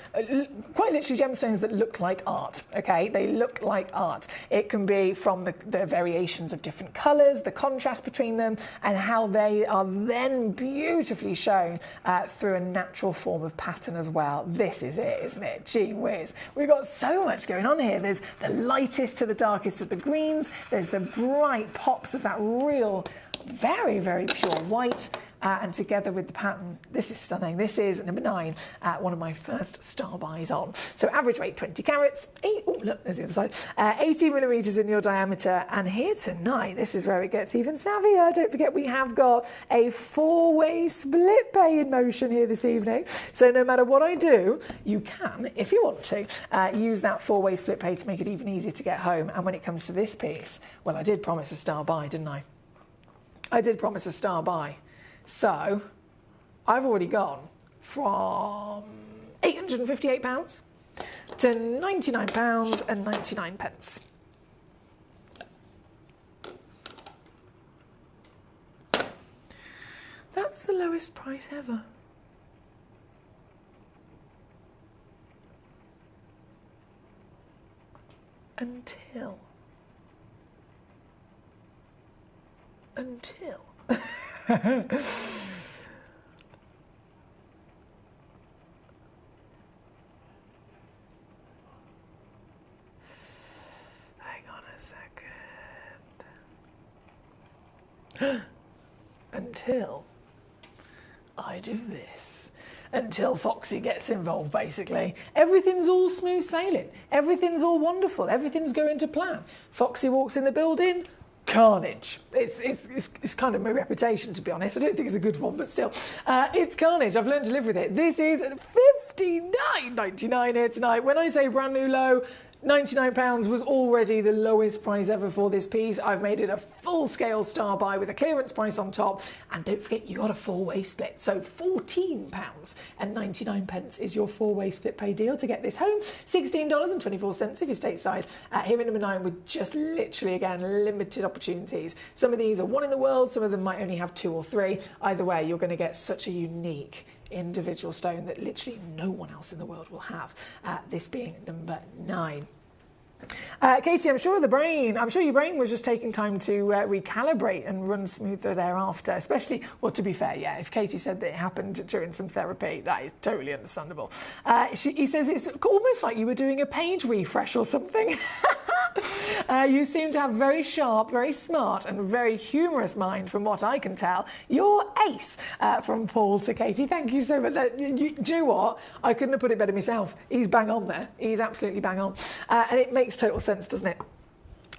quite literally gemstones that look like art, okay? They look like art. It can be from the variations of different colours, the contrast between them, and how they are then beautifully shown through a natural form of pattern as well. This is it, isn't it? Gee whiz. We've got so much going on here. There's the lightest to the darkest of the greens. There's the bright pops of that real, very, very pure white. And together with the pattern, this is stunning. This is number 9, one of my first star buys on. So average weight 20 carats. Oh, look, there's the other side. 18 millimetres in your diameter. And here tonight, this is where it gets even savvier. Don't forget, we have got a 4-way split pay in motion here this evening. So no matter what I do, you can, if you want to, use that 4-way split pay to make it even easier to get home. And when it comes to this piece, well, I did promise a star buy, didn't I? I did promise a star buy. So I've already gone from £858 to £99.99. That's the lowest price ever. Until hang on a second. Until I do this. Until Foxy gets involved, basically. Everything's all smooth sailing. Everything's all wonderful. Everything's going to plan. Foxy walks in the building. Carnage. It's kind of my reputation, to be honest. I don't think it's a good one, but still. It's carnage. I've learned to live with it. This is $59.99 here tonight. When I say brand new low, £99 was already the lowest price ever for this piece. I've made it a full-scale star buy with a clearance price on top. And don't forget, you got a 4-way split. So £14.99 is your 4-way split pay deal to get this home. $16.24 if you're stateside. Here at number 9 with just literally, again, limited opportunities. Some of these are one in the world. Some of them might only have 2 or 3. Either way, you're going to get such a unique individual stone that literally no one else in the world will have, this being number 9. Katie, I'm sure your brain was just taking time to recalibrate and run smoother thereafter, especially, well, to be fair, yeah, if Katie said that it happened during some therapy, that is totally understandable. He says it's almost like you were doing a page refresh or something. You seem to have very sharp, very smart and very humorous mind from what I can tell. You're ace, from Paul to Katie. Thank you so much. Do you know what? I couldn't have put it better myself. He's bang on there. He's absolutely bang on. And it makes total sense, doesn't it?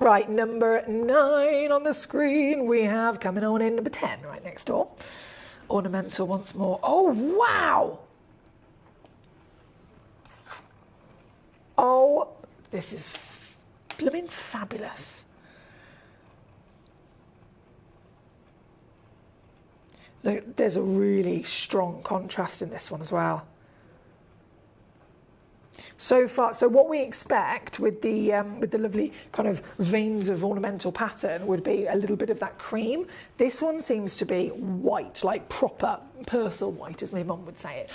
Right, number 9 on the screen. We have coming on in number 10 right next door. Ornamental once more. Oh, wow. Oh, this is blooming fabulous. There's a really strong contrast in this one as well. So far, so what we expect with the lovely kind of veins of ornamental pattern would be a little bit of that cream. This one seems to be white, like proper Purcell white, as my mum would say it.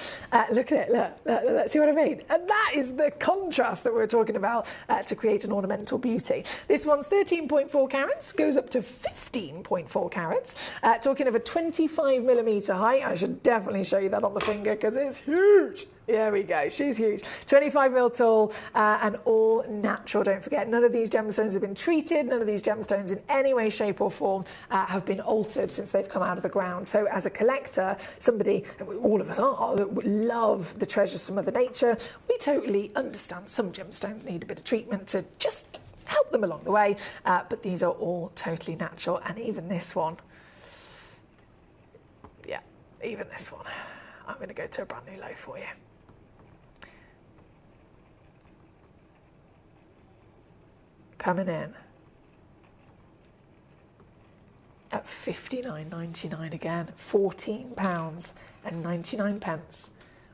Look at it, look, see what I mean? And that is the contrast that we're talking about to create an ornamental beauty. This one's 13.4 carats, goes up to 15.4 carats. Talking of a 25mm height, I should definitely show you that on the finger because it's huge. There we go, she's huge. 25mm tall and all natural, don't forget. None of these gemstones have been treated, none of these gemstones in any way, shape or form have been altered since they've come out of the ground. So as a collector, somebody, all of us are, that love the treasures from Mother Nature, we totally understand some gemstones need a bit of treatment to just help them along the way, but these are all totally natural, and even this one, yeah, even this one. I'm going to go to a brand new low for you. Coming in at £59.99 again, £14.99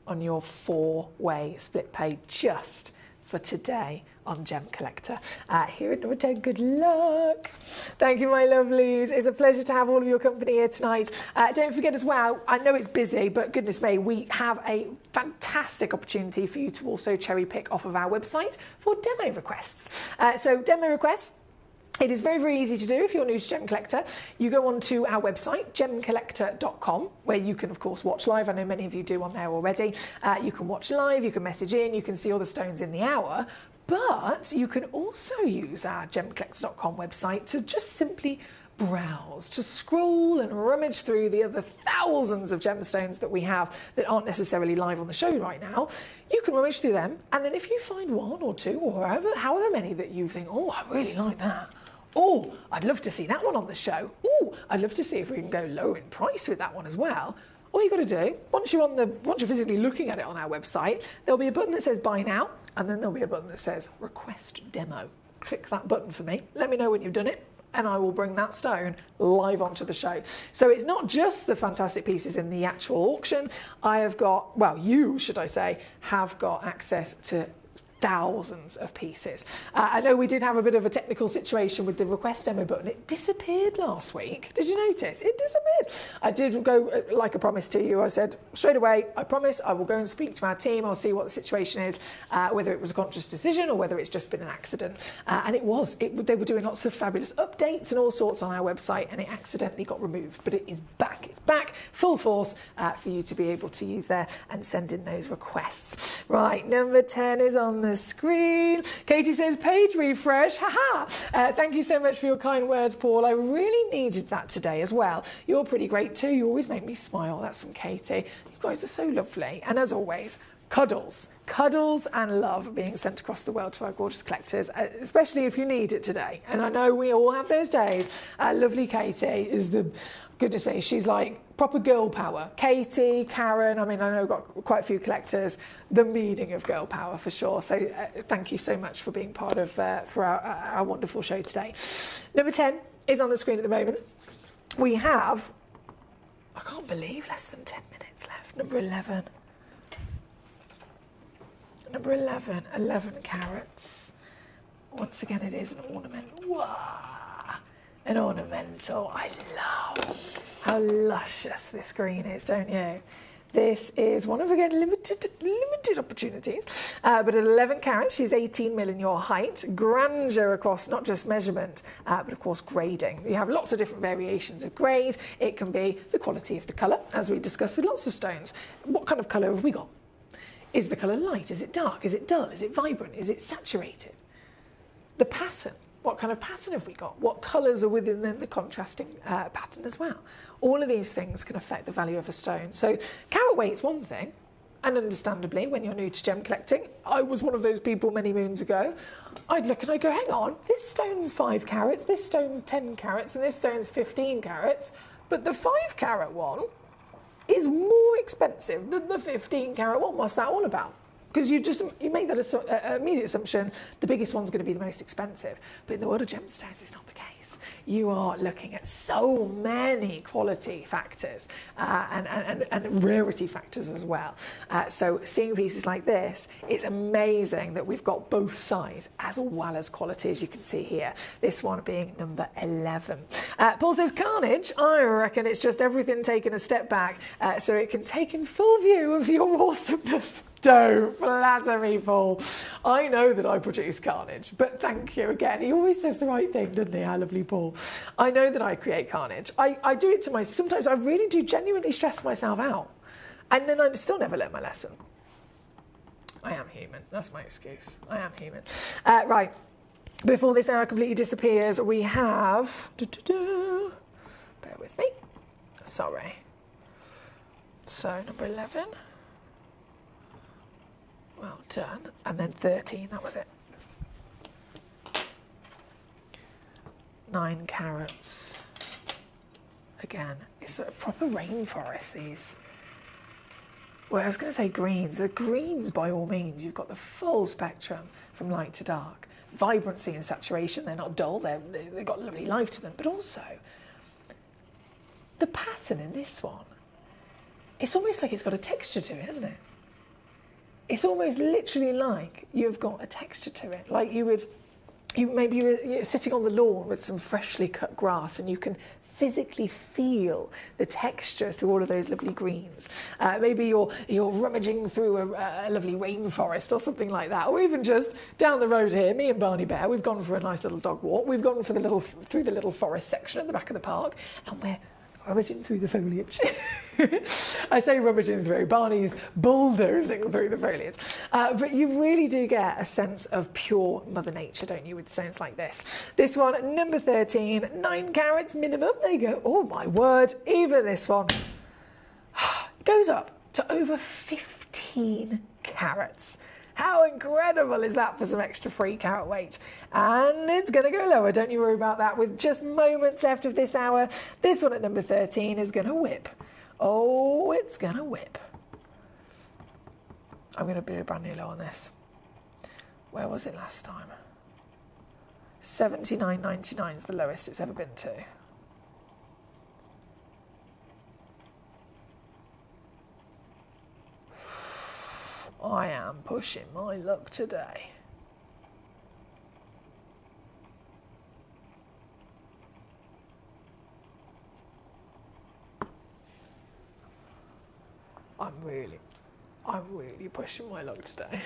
on your 4-way split pay just for today on Gem Collector. Here at number 10, good luck. Thank you, my lovelies. It's a pleasure to have all of your company here tonight. Don't forget as well, I know it's busy, but goodness me, we have a fantastic opportunity for you to also cherry pick off of our website for demo requests. So demo requests, it is very, very easy to do if you're new to Gem Collector. You go onto our website, gemcollector.com, where you can, of course, watch live. I know many of you do on there already. You can watch live, you can message in, you can see all the stones in the hour. But you can also use our gemcollector.com website to just simply browse, to scroll and rummage through the other thousands of gemstones that we have that aren't necessarily live on the show right now. You can rummage through them, and then if you find 1 or 2 or however many that you think, oh, I really like that. Oh, I'd love to see that one on the show. Oh, I'd love to see if we can go low in price with that one as well. All you got to do, once you're physically looking at it on our website, there'll be a button that says buy now, and then there'll be a button that says request demo. Click that button for me. Let me know when you've done it, and I will bring that stone live onto the show. So it's not just the fantastic pieces in the actual auction. I have got, well, you, should I say, have got access to thousands of pieces. I know we did have a bit of a technical situation with the request demo button. It disappeared last week. Did you notice? It disappeared. I did go, like I promised to you, I said straight away, I promise I will go and speak to our team. I'll see what the situation is, whether it was a conscious decision or whether it's just been an accident. And it was. They were doing lots of fabulous updates and all sorts on our website, and it accidentally got removed. But it is back. It's back, full force, for you to be able to use there and send in those requests. Right, number 10 is on the screen. Katie says page refresh. Haha. Thank you so much for your kind words, Paul. I really needed that today as well. You're pretty great too. You always make me smile. That's from Katie. You guys are so lovely. And as always, cuddles and love being sent across the world to our gorgeous collectors, especially if you need it today. And I know we all have those days. Lovely Katie is the, goodness me, she's like proper girl power. Katie, Karen, I mean, I know I've got quite a few collectors, the meaning of girl power for sure. So thank you so much for being part of for our wonderful show today. Number 10 is on the screen at the moment. We have, I can't believe, less than 10 minutes left. Number 11. Number 11, 11 carats. Once again, it is an ornament. Wow, an ornamental. I love how luscious this green is, don't you? This is one of, again, limited opportunities. But at 11 carats, she's 18 mil in your height. Grandeur across not just measurement, but of course grading. You have lots of different variations of grade. It can be the quality of the colour, as we discussed with lots of stones. What kind of colour have we got? Is the colour light? Is it dark? Is it dull? Is it vibrant? Is it saturated? The pattern. What kind of pattern have we got? What colours are within the contrasting pattern as well? All of these things can affect the value of a stone. So carat weight's one thing, and understandably, when you're new to gem collecting, I was one of those people many moons ago. I'd look and I'd go, hang on, this stone's 5 carats, this stone's 10 carats, and this stone's 15 carats, but the 5 carat one is more expensive than the 15 carat one. What's that all about? Because you make that immediate assumption, the biggest one's going to be the most expensive. But in the world of gemstones, it's not the case. You are looking at so many quality factors and rarity factors as well. So seeing pieces like this, it's amazing that we've got both size as well as quality, as you can see here. This one being number 11. Paul says, Carnage, I reckon it's just everything taken a step back so it can take in full view of your awesomeness. Don't flatter me, Paul. I know that I produce carnage, but thank you again. He always says the right thing, doesn't he? Our lovely Paul. I know that I create carnage. I do it to myself. Sometimes I really do genuinely stress myself out. And then I still never learn my lesson. I am human. That's my excuse. I am human. Right. Before this hour completely disappears, we have... Bear with me. Sorry. So, number 11... Well done. And then 13, that was it. 9 carats. Again, it's a proper rainforest, these. Well, I was going to say greens. The greens, by all means, you've got the full spectrum from light to dark. Vibrancy and saturation, they're not dull, they've got lovely life to them. But also, the pattern in this one, it's almost like it's got a texture to it, isn't it? It's almost literally like you've got a texture to it. Like you're sitting on the lawn with some freshly cut grass and you can physically feel the texture through all of those lovely greens. Maybe you're rummaging through a lovely rainforest or something like that. Or even just down the road here, me and Barney Bear, we've gone for a nice little dog walk. We've gone for through the little forest section at the back of the park, and we're rummaging through the foliage. I say rummaging through, Barney's bulldozing through the foliage. But you really do get a sense of pure Mother Nature, don't you, with stones like this. This one, number 13, 9 carats minimum. There you go. Oh, my word. Even this one goes up to over 15 carats. How incredible is that for some extra 3 carat weight? And it's going to go lower, don't you worry about that. With just moments left of this hour, this one at number 13 is going to whip. Oh, it's going to whip. I'm going to do a brand new low on this. Where was it last time? 79.99 is the lowest it's ever been to. I am pushing my luck today. I'm really pushing my luck today.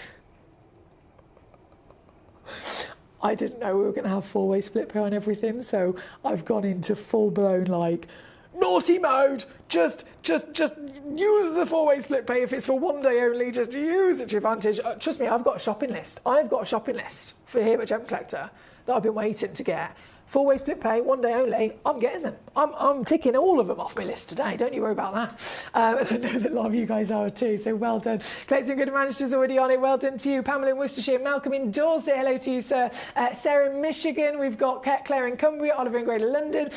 I didn't know we were going to have 4-way split pay on everything, so I've gone into full-blown, like, naughty mode. Just use the 4-way split pay. If it's for one day only, just use it to your advantage. Trust me, I've got a shopping list. I've got a shopping list for here at Gemcollector that I've been waiting to get. 4-way split pay, one day only, I'm getting them. I'm ticking all of them off my list today. Don't you worry about that. And I know that a lot of you guys are too, so well done. Collecting Good in Manchester's already on it. Well done to you. Pamela in Worcestershire, Malcolm in Dorset, hello to you, sir. Sarah in Michigan, we've got Claire in Cumbria, Oliver in Greater London,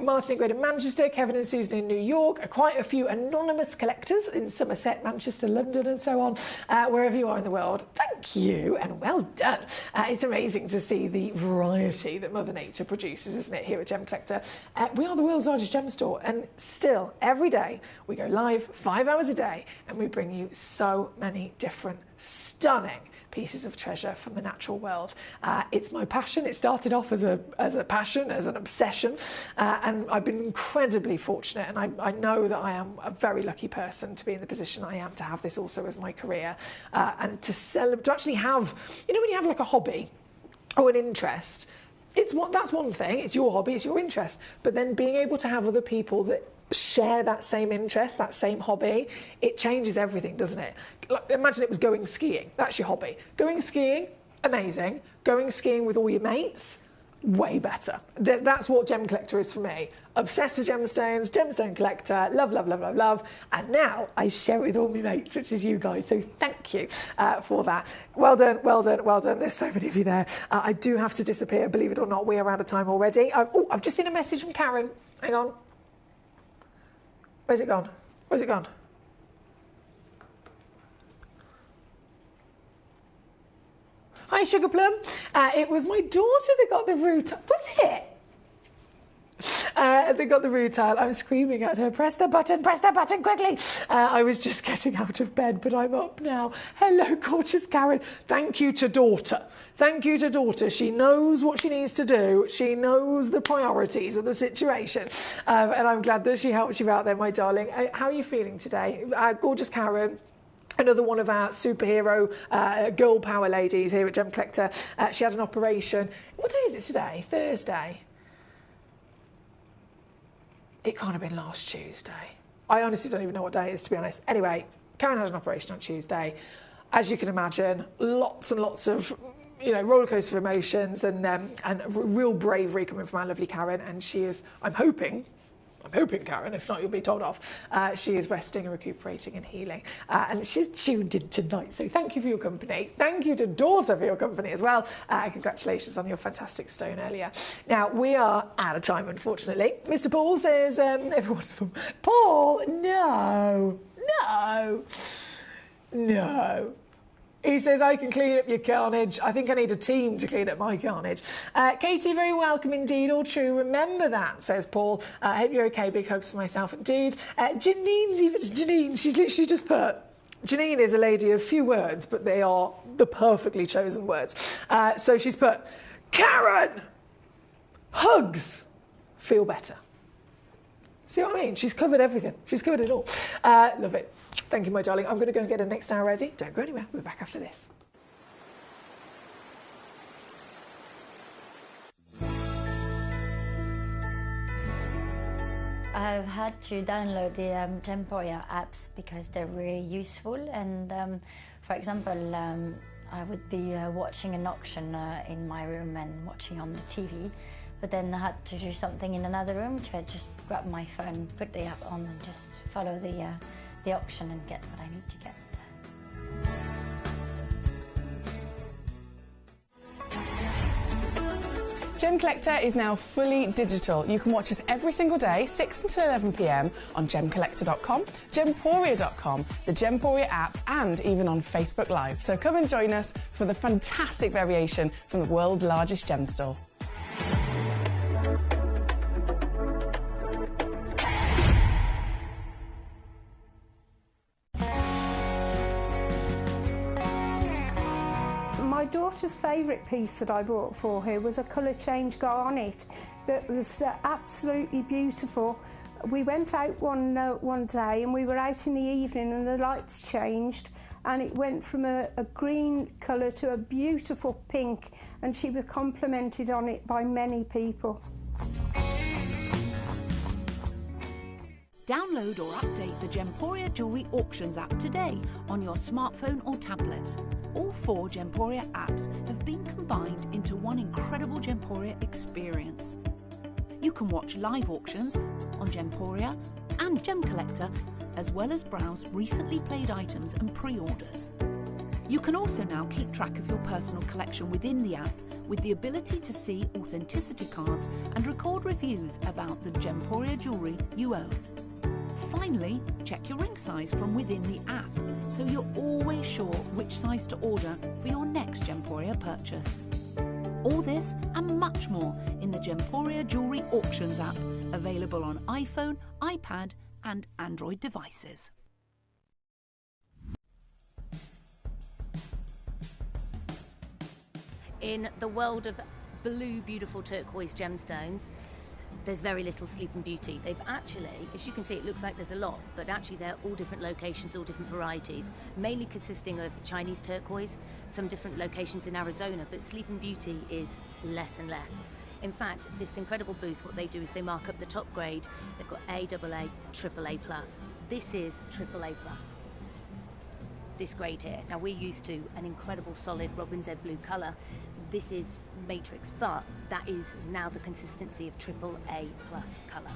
Martin in Greater Manchester, Kevin and Susan in New York, quite a few anonymous collectors in Somerset, Manchester, London and so on, wherever you are in the world. Thank you and well done. It's amazing to see the variety that Mother Nature produces, isn't it, here at Gemcollector. We are the world's largest gem store, and still every day we go live 5 hours a day and we bring you so many different stunning pieces of treasure from the natural world. It's my passion. It started off as a passion, as an obsession, and I've been incredibly fortunate, and I know that I am a very lucky person to be in the position I am, to have this also as my career, and to actually have, you know, when you have like a hobby or an interest, that's one thing, it's your hobby, it's your interest, but then being able to have other people that share that same interest, that same hobby, it changes everything, doesn't it? Like, imagine it was going skiing, that's your hobby. Going skiing, amazing. Going skiing with all your mates, way better. That's what Gemcollector is for me. Obsessed with gemstones, gemstone collector, love, love, love, love, love. And now I share it with all my mates, which is you guys. So thank you for that. Well done, well done, well done. There's so many of you there. I do have to disappear, believe it or not. We're out of time already. I've just seen a message from Karen. Hang on. Where's it gone? Where's it gone? Hi, Sugar Plum. It was my daughter that got the rutile. Was it? They got the rutile. I'm screaming at her, press the button quickly. I was just getting out of bed, but I'm up now. Hello, gorgeous Karen. Thank you to daughter. Thank you to daughter. She knows what she needs to do. She knows the priorities of the situation. And I'm glad that she helped you out there, my darling. How are you feeling today? Gorgeous Karen. Another one of our superhero girl power ladies here at Gemcollector. She had an operation. What day is it today? Thursday. It can't have been last Tuesday. I honestly don't even know what day it is, to be honest. Anyway, Karen had an operation on Tuesday. As you can imagine, lots and lots of, you know, roller coaster of emotions and real bravery coming from our lovely Karen. And she is, I'm hoping, Karen, if not, you'll be told off. She is resting and recuperating and healing. And she's tuned in tonight. So thank you for your company. Thank you to daughter for your company as well. Congratulations on your fantastic stone earlier. Now, we are out of time, unfortunately. Mr. Paul says, everyone from Paul, no. He says, I can clean up your carnage. I think I need a team to clean up my carnage. Katie, very welcome indeed. All true. Remember that, says Paul. I hope you're okay. Big hugs for myself indeed. Janine, she's literally just put, Janine is a lady of few words, but they are the perfectly chosen words. So she's put, Karen, hugs, feel better. See what I mean? She's covered everything. She's covered it all. Love it. Thank you, my darling. I'm going to go and get a next hour ready. Don't go anywhere. We'll be back after this. I've had to download the Gemporia apps because they're really useful. And for example, I would be watching an auction in my room and watching on the TV. But then I had to do something in another room, so I just grab my phone, put the app on and just follow the auction and get what I need to get. Gemcollector is now fully digital. You can watch us every single day, 6 until 11 p.m. on gemcollector.com, gemporia.com, the Gemporia app, and even on Facebook Live. So come and join us for the fantastic variation from the world's largest gem store. My daughter's favourite piece that I bought for her was a colour change garnet that was absolutely beautiful. We went out one day and we were out in the evening and the lights changed and it went from a green colour to a beautiful pink, and she was complimented on it by many people. Download or update the Gemporia Jewellery Auctions app today on your smartphone or tablet. All 4 Gemporia apps have been combined into one incredible Gemporia experience. You can watch live auctions on Gemporia and Gemcollector, as well as browse recently played items and pre-orders. You can also now keep track of your personal collection within the app with the ability to see authenticity cards and record reviews about the Gemporia jewellery you own. Finally, check your ring size from within the app, so you're always sure which size to order for your next Gemporia purchase. All this and much more in the Gemporia Jewellery Auctions app, available on iPhone, iPad and Android devices. In the world of blue, beautiful turquoise gemstones, there's very little Sleeping Beauty. They've actually, as you can see, it looks like there's a lot, but actually they're all different locations, all different varieties, mainly consisting of Chinese turquoise, some different locations in Arizona, but Sleeping Beauty is less and less. In fact, this incredible booth, what they do is they mark up the top grade. They've got A, AA, AAA+. This is AAA+. This grade here. Now we're used to an incredible solid Robin's Egg blue colour. This is matrix, but that is now the consistency of AAA+ colour.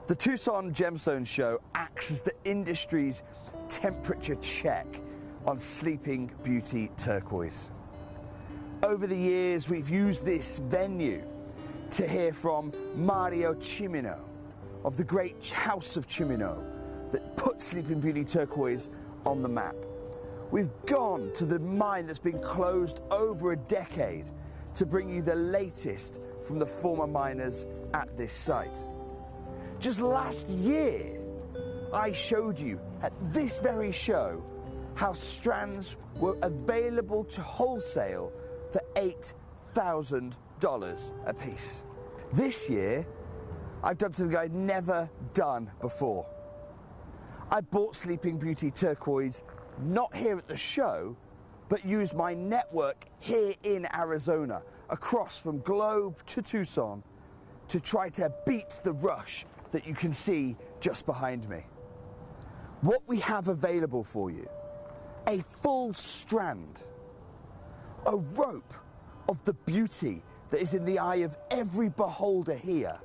The Tucson Gemstone Show acts as the industry's temperature check on Sleeping Beauty turquoise. Over the years, we've used this venue to hear from Mario Cimino of the great House of Cimino that put Sleeping Beauty turquoise on the map. We've gone to the mine that's been closed over a decade to bring you the latest from the former miners at this site. Just last year, I showed you at this very show how strands were available to wholesale for $8,000 a piece. This year, I've done something I'd never done before. I bought Sleeping Beauty turquoise not here at the show, but used my network here in Arizona, across from Globe to Tucson, to try to beat the rush that you can see just behind me. What we have available for you, a full strand, a rope of the beauty that is in the eye of every beholder here,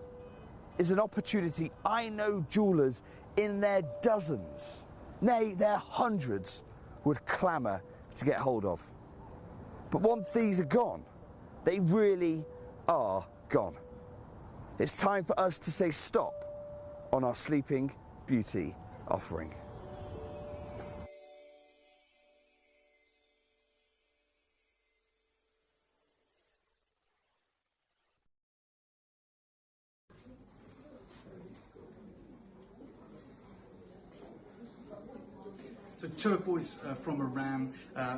is an opportunity I know jewelers in their dozens, nay, their hundreds, would clamour to get hold of. But once these are gone, they really are gone. It's time for us to say stop on our Sleeping Beauty offering. So turquoise from Iran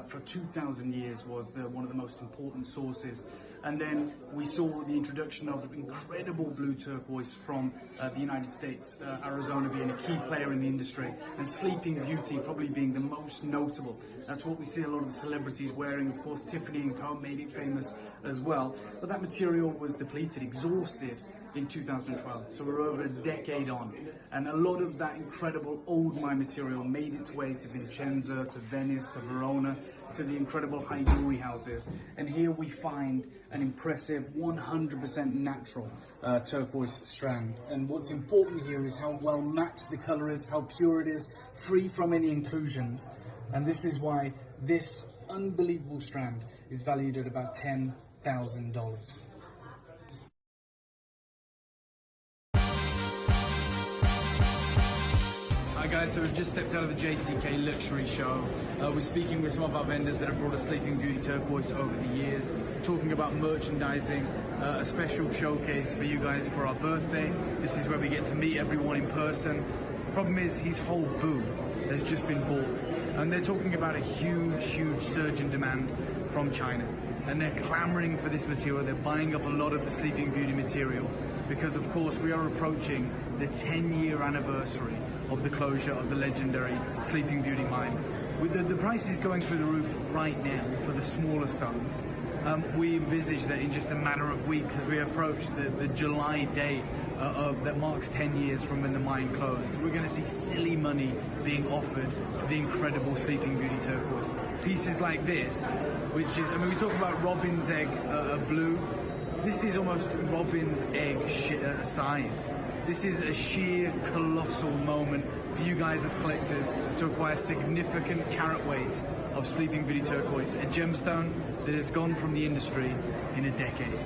for 2,000 years was one of the most important sources. And then we saw the introduction of incredible blue turquoise from the United States, Arizona being a key player in the industry, and Sleeping Beauty probably being the most notable. That's what we see a lot of the celebrities wearing. Of course, Tiffany & Co. made it famous as well. But that material was depleted, exhausted in 2012. So we're over a decade on. And a lot of that incredible old mine material made its way to Vincenza, to Venice, to Verona, to the incredible high jewelry houses. And here we find an impressive 100% natural turquoise strand. And what's important here is how well matched the color is, how pure it is, free from any inclusions. And this is why this unbelievable strand is valued at about $10,000. Hi guys, so we've just stepped out of the JCK Luxury Show. We're speaking with some of our vendors that have brought us Sleeping Beauty turquoise over the years, talking about merchandising, a special showcase for you guys for our birthday. This is where we get to meet everyone in person. Problem is, his whole booth has just been bought, and they're talking about a huge surge in demand from China. And they're clamoring for this material. They're buying up a lot of the Sleeping Beauty material because, of course, we are approaching the 10-year anniversary of the closure of the legendary Sleeping Beauty mine. With the prices going through the roof right now for the smaller stones, we envisage that in just a matter of weeks, as we approach the July date that marks 10 years from when the mine closed, we're going to see silly money being offered for the incredible Sleeping Beauty turquoise. Pieces like this, which is, I mean, we talk about Robin's Egg blue. This is almost Robin's Egg size. This is a sheer colossal moment for you guys as collectors to acquire significant carat weights of Sleeping Beauty turquoise, a gemstone that has gone from the industry in a decade.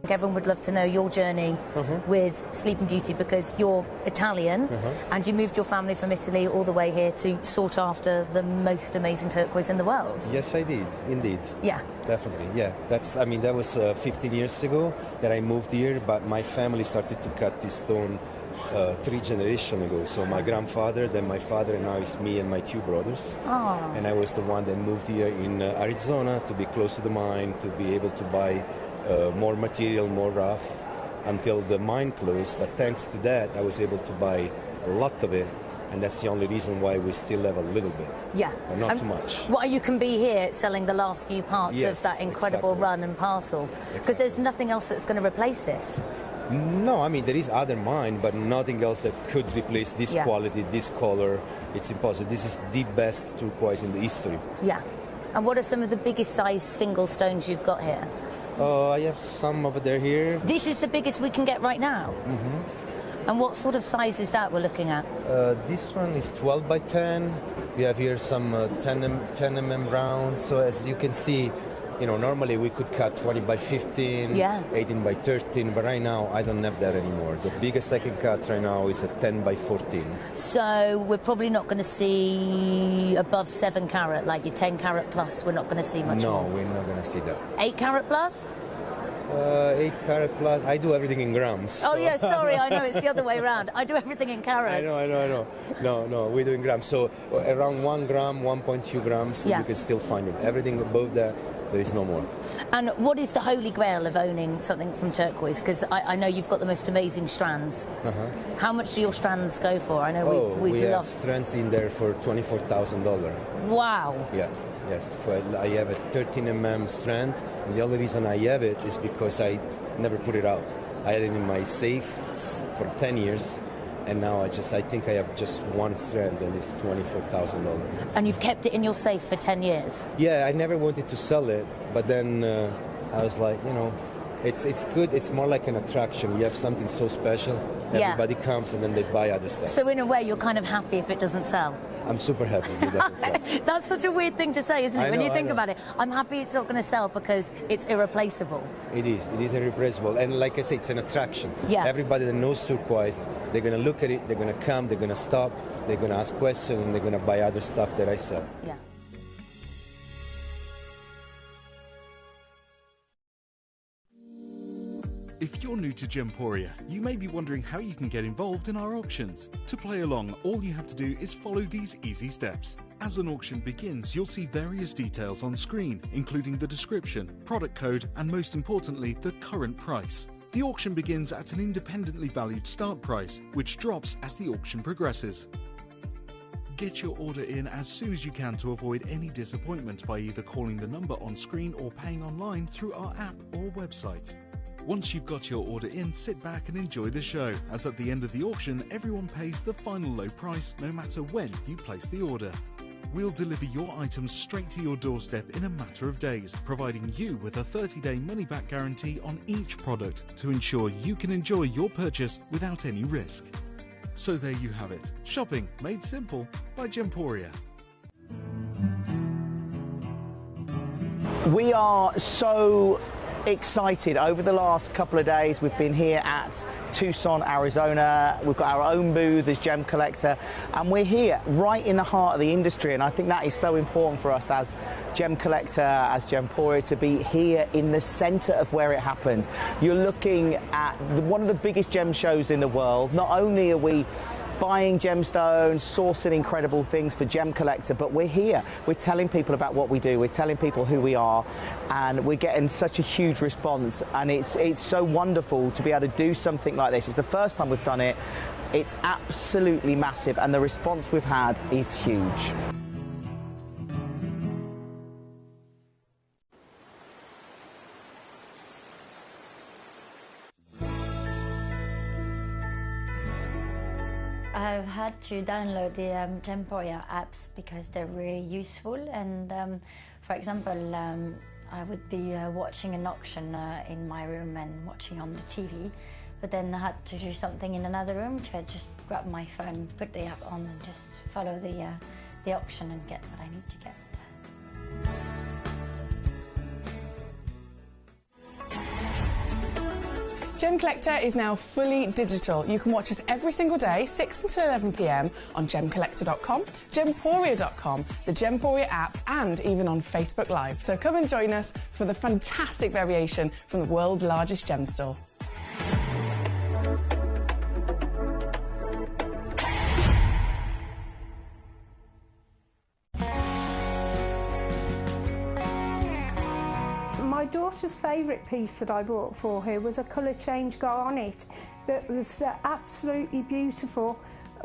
think everyone would love to know your journey with Sleeping Beauty, because you're Italian and you moved your family from Italy all the way here to sought after the most amazing turquoise in the world. Yes, I did, indeed. Yeah. Definitely, yeah. I mean, that was 15 years ago that I moved here, but my family started to cut this stone 3 generations ago. So my grandfather, then my father, and now it's me and my 2 brothers. Oh. And I was the one that moved here in Arizona to be close to the mine, to be able to buy more material, more rough, until the mine closed. But thanks to that, I was able to buy a lot of it. And that's the only reason why we still have a little bit. Yeah. But not too much. Well, you can be here selling the last few parts of that incredible run and parcel. Because there's nothing else that's going to replace this. No, I mean, there is other mine, but nothing else that could replace this quality, this color. It's impossible. This is the best turquoise in the history. Yeah. And what are some of the biggest size single stones you've got here? I have some over there here. This is the biggest we can get right now? And what sort of size is that we're looking at? This one is 12 by 10. We have here some 10 mm round. So as you can see, you know, normally we could cut 20 by 15, 18 by 13, but right now I don't have that anymore. The biggest I can cut right now is a 10 by 14. So we're probably not going to see above 7 carat, like your 10 carat plus. We're not going to see much more. No, we're not going to see that. 8 carat plus? 8 carat plus. I do everything in grams. Oh, so. yeah, sorry, I know, it's the other way around. I do everything in carats. I know. No, we do in grams. So around 1 gram, 1.2 grams, you can still find it. Everything above that, there is no more. And what is the holy grail of owning something from turquoise? Because I know you've got the most amazing strands. How much do your strands go for? I know we have strands in there for $24,000. Wow. Yeah. Yes, I have a 13 mm strand, and the only reason I have it is because I never put it out. I had it in my safe for 10 years, and now I think I have just one strand, and it's $24,000. And you've kept it in your safe for 10 years? Yeah, I never wanted to sell it, but then I was like, you know, it's good. It's more like an attraction. You have something so special, everybody comes, and then they buy other stuff. So in a way, you're kind of happy if it doesn't sell? I'm super happy with that. That's such a weird thing to say, isn't it? When you think about it, I'm happy it's not going to sell because it's irreplaceable. It is irreplaceable. And like I say, it's an attraction. Yeah. Everybody that knows turquoise, they're going to look at it, they're going to come, they're going to stop, they're going to ask questions, and they're going to buy other stuff that I sell. Yeah. If you're new to Gemporia, you may be wondering how you can get involved in our auctions. To play along, all you have to do is follow these easy steps. As an auction begins, you'll see various details on screen, including the description, product code, and most importantly, the current price. The auction begins at an independently valued start price, which drops as the auction progresses. Get your order in as soon as you can to avoid any disappointment by either calling the number on screen or paying online through our app or website. Once you've got your order in, sit back and enjoy the show, as at the end of the auction, everyone pays the final low price no matter when you place the order. We'll deliver your items straight to your doorstep in a matter of days, providing you with a 30-day money-back guarantee on each product to ensure you can enjoy your purchase without any risk. So there you have it. Shopping made simple by Gemporia. We are so excited. Over the last couple of days, we've been here at Tucson, Arizona. We've got our own booth as Gemcollector, and we're here right in the heart of the industry, and I think that is so important for us as Gemcollector, as Gemporia, to be here in the center of where it happens. You're looking at one of the biggest gem shows in the world. Not only are we buying gemstones, sourcing incredible things for Gemcollector, but we're here. We're telling people about what we do. We're telling people who we are, and we're getting such a huge response. And it's so wonderful to be able to do something like this. It's the first time we've done it. It's absolutely massive, and the response we've had is huge. I've had to download the Gemporia apps because they're really useful, and for example, I would be watching an auction in my room and watching on the TV, but then I had to do something in another room, to just grab my phone, put the app on and just follow the auction and get what I need to get. Gemcollector is now fully digital. You can watch us every single day, 6 until 11 p.m. on Gemcollector.com, Gemporia.com, the Gemporia app, and even on Facebook Live. So come and join us for the fantastic variation from the world's largest gem store. My daughter's favourite piece that I bought for her was a colour change garnet that was absolutely beautiful.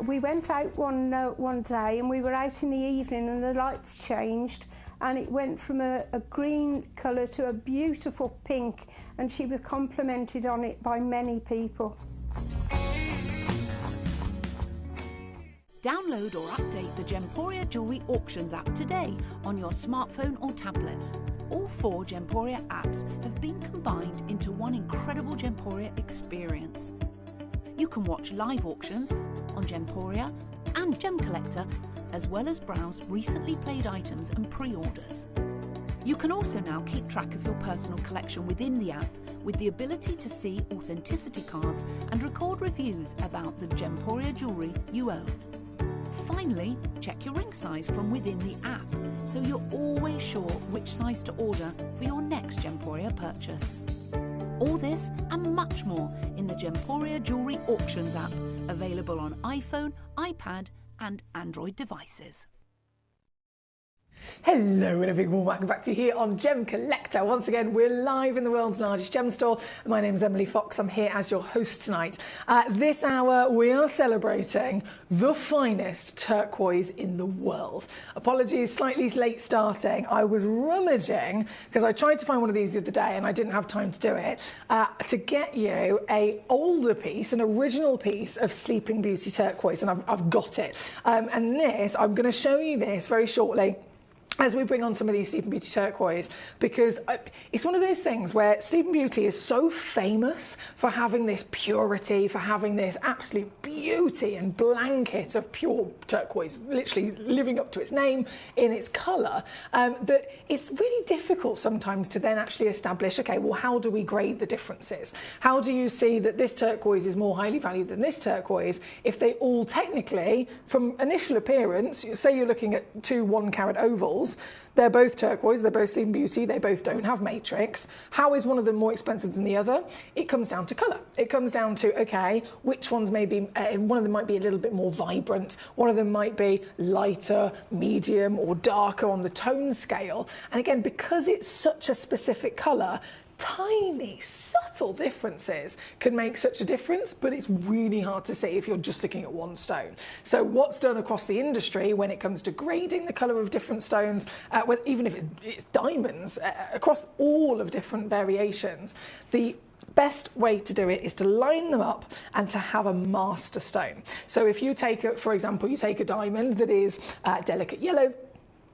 We went out one day and we were out in the evening and the lights changed and it went from a green colour to a beautiful pink, and she was complimented on it by many people. Download or update the Gemporia Jewellery Auctions app today on your smartphone or tablet. All 4 Gemporia apps have been combined into one incredible Gemporia experience. You can watch live auctions on Gemporia and Gemcollector, as well as browse recently played items and pre-orders. You can also now keep track of your personal collection within the app with the ability to see authenticity cards and record reviews about the Gemporia jewellery you own. Finally, check your ring size from within the app, so you're always sure which size to order for your next Gemporia purchase. All this and much more in the Gemporia Jewellery Auctions app, available on iPhone, iPad and Android devices. Hello and a big warm welcome back to you here on Gemcollector. Once again, we're live in the world's largest gem store. My name is Emily Fox. I'm here as your host tonight. This hour, we are celebrating the finest turquoise in the world. Apologies, slightly late starting. I was rummaging because I tried to find one of these the other day and I didn't have time to do it, to get you an older piece, an original piece of Sleeping Beauty turquoise, and I've got it. And this, I'm going to show you this very shortly as we bring on some of these Sleeping Beauty turquoise, because it's one of those things where Sleeping Beauty is so famous for having this purity, for having this absolute beauty and blanket of pure turquoise, literally living up to its name in its colour, that it's really difficult sometimes to then actually establish, okay, well, how do we grade the differences? How do you see that this turquoise is more highly valued than this turquoise if they all technically, from initial appearance, say you're looking at 2 1-carat ovals, they're both turquoise, they're both Sleeping Beauty, they both don't have matrix. How is one of them more expensive than the other? It comes down to colour. It comes down to, okay, which ones maybe, one of them might be a little bit more vibrant, one of them might be lighter, medium or darker on the tone scale. And again, because it's such a specific colour, tiny, subtle differences can make such a difference, but it's really hard to see if you're just looking at one stone. So what's done across the industry when it comes to grading the colour of different stones, even if it's diamonds, across all of different variations, the best way to do it is to line them up and to have a master stone. So if you take, for example, you take a diamond that is delicate yellow,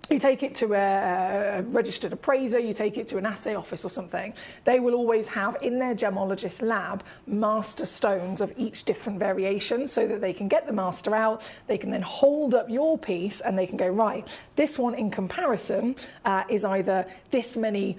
you take it to a registered appraiser, you take it to an assay office or something, they will always have in their gemologist lab master stones of each different variation so that they can get the master out, they can then hold up your piece and they can go, right, this one in comparison is either this many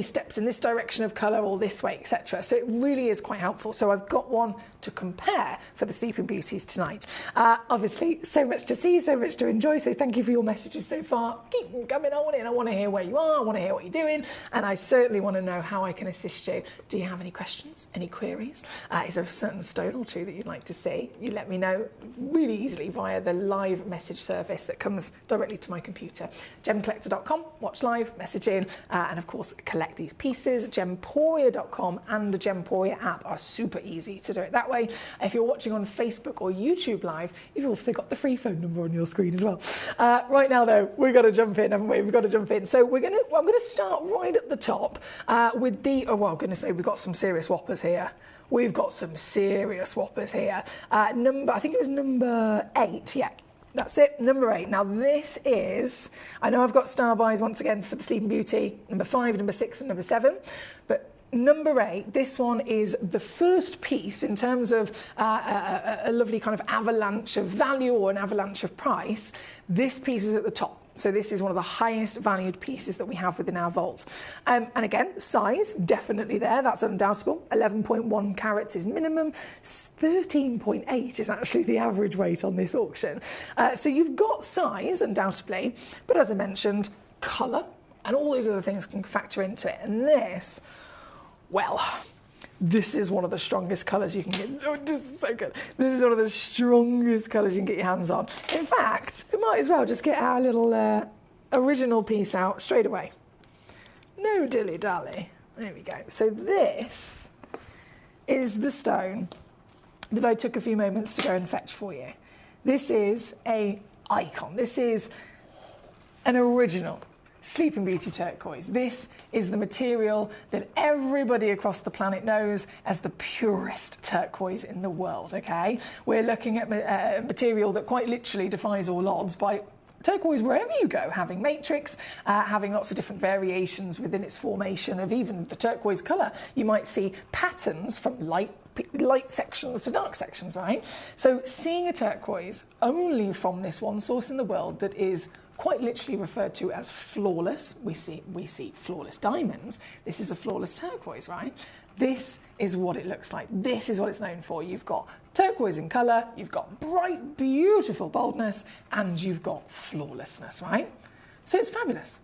steps in this direction of colour or this way, etc. So it really is quite helpful. So I've got one to compare for the Sleeping Beauties tonight. Obviously, so much to see, so much to enjoy, so thank you for your messages so far. Keep them coming on in. I want to hear where you are, I want to hear what you're doing, and I certainly want to know how I can assist you. Do you have any questions, any queries? Is there a certain stone or two that you'd like to see? You let me know really easily via the live message service that comes directly to my computer. Gemcollector.com, watch live, message in, and of course collect these pieces. Gemporia.com and the Gemporia app are super easy to do it that way. If you're watching on Facebook or YouTube Live, you've also got the free phone number on your screen as well. Right now though, we've got to jump in, haven't we? We've got to jump in. So I'm going to start right at the top with the, oh well, goodness me, we've got some serious whoppers here. We've got some serious whoppers here. I think it was number 8, yeah. That's it, number 8. Now this is, I know I've got star buys once again for the Sleeping Beauty, number 5, number 6 and number 7, but number 8, this one is the first piece in terms of a lovely kind of avalanche of value or an avalanche of price. This piece is at the top. So this is one of the highest valued pieces that we have within our vault. And again, size, definitely there, that's undoubtable. 11.1 carats is minimum, 13.8 is actually the average weight on this auction. So you've got size, undoubtedly, but as I mentioned, colour, and all those other things can factor into it. And this, well, this is one of the strongest colours you can get. Oh, this is so good. This is one of the strongest colours you can get your hands on. In fact, we might as well just get our little original piece out straight away. No dilly-dally. There we go. So this is the stone that I took a few moments to go and fetch for you. This is an icon. This is an original Sleeping Beauty turquoise. This is the material that everybody across the planet knows as the purest turquoise in the world, okay? We're looking at a material that quite literally defies all odds by turquoise wherever you go, having matrix, having lots of different variations within its formation of even the turquoise colour. You might see patterns from light sections to dark sections, right? So seeing a turquoise only from this one source in the world that is quite literally referred to as flawless. We see flawless diamonds. This is a flawless turquoise, right? This is what it looks like. This is what it's known for. You've got turquoise in colour, you've got bright, beautiful boldness, and you've got flawlessness, right? So it's fabulous.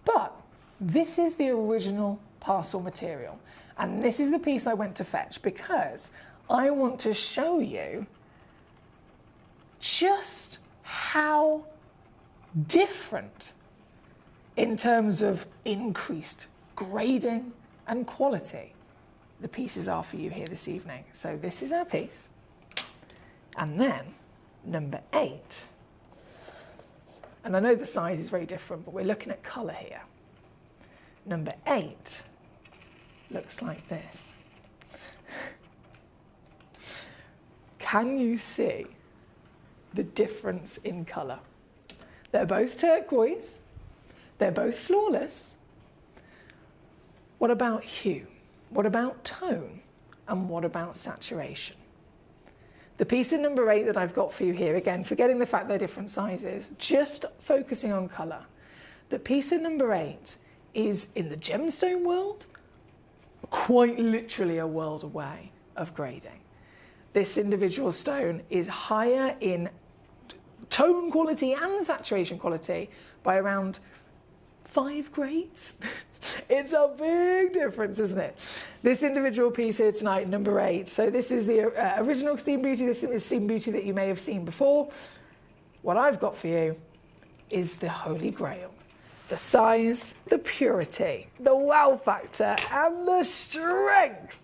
But this is the original parcel material. And this is the piece I went to fetch because I want to show you just how different in terms of increased grading and quality the pieces are for you here this evening. So this is our piece. And then number 8. And I know the size is very different, but we're looking at colour here. Number 8 looks like this. Can you see the difference in colour? They're both turquoise, they're both flawless. What about hue? What about tone? And what about saturation? The piece of number 8 that I've got for you here, again, forgetting the fact they're different sizes, just focusing on colour. The piece of number 8 is, in the gemstone world, quite literally a world away of grading. This individual stone is higher in tone quality and saturation quality by around 5 grades. It's a big difference, isn't it? This individual piece here tonight, number 8. So this is the original Sleeping Beauty. This is Sleeping Beauty that you may have seen before. What I've got for you is the Holy Grail. The size, the purity, the wow factor, and the strength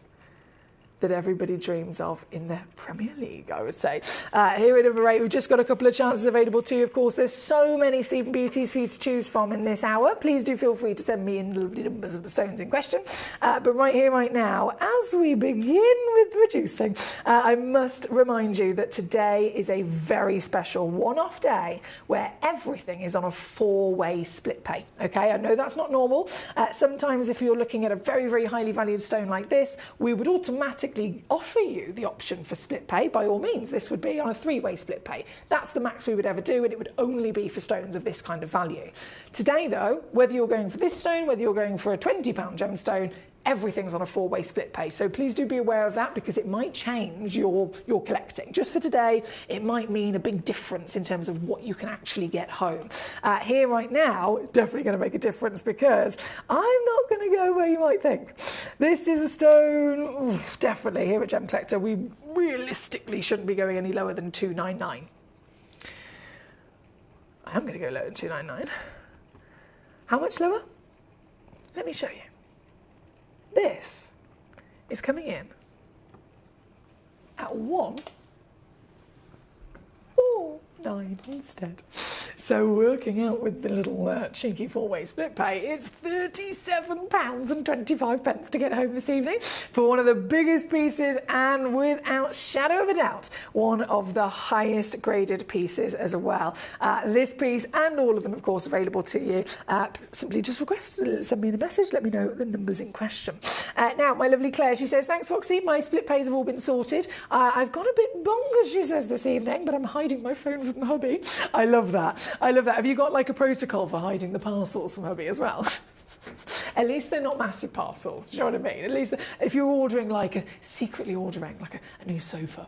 that everybody dreams of in the Premier League, I would say. Here at number 8, we've just got a couple of chances available to you. Of course, there's so many Sleeping Beauties for you to choose from in this hour. Please do feel free to send me in the lovely numbers of the stones in question. But right here, right now, as we begin with producing, I must remind you that today is a very special one-off day where everything is on a 4-way split pay. Okay, I know that's not normal. Sometimes if you're looking at a very, very highly valued stone like this, we would automatically offer you the option for split pay. By all means, this would be on a 3-way split pay. That's the max we would ever do, and it would only be for stones of this kind of value. Today, though, whether you're going for this stone, whether you're going for a £20 gemstone, everything's on a 4-way split pay. So please do be aware of that because it might change your collecting. Just for today, it might mean a big difference in terms of what you can actually get home. Here right now, definitely going to make a difference because I'm not going to go where you might think. This is a stone, definitely here at Gemcollector, we realistically shouldn't be going any lower than 299. I am going to go lower than 299. How much lower? Let me show you. This is coming in at 149 instead. So working out with the little cheeky 4-way split pay, it's £37.25 to get home this evening for one of the biggest pieces and without shadow of a doubt, one of the highest graded pieces as well. This piece and all of them, of course, available to you. Simply just request, send me a message, let me know the numbers in question. Now, my lovely Claire, she says, thanks, Foxy, my split pays have all been sorted. I've gone a bit bonkers, she says, this evening, but I'm hiding my phone from the hubby. I love that. I love that. Have you got like a protocol for hiding the parcels from hubby as well? At least they're not massive parcels, do you know what I mean? At least if you're ordering secretly ordering like a new sofa,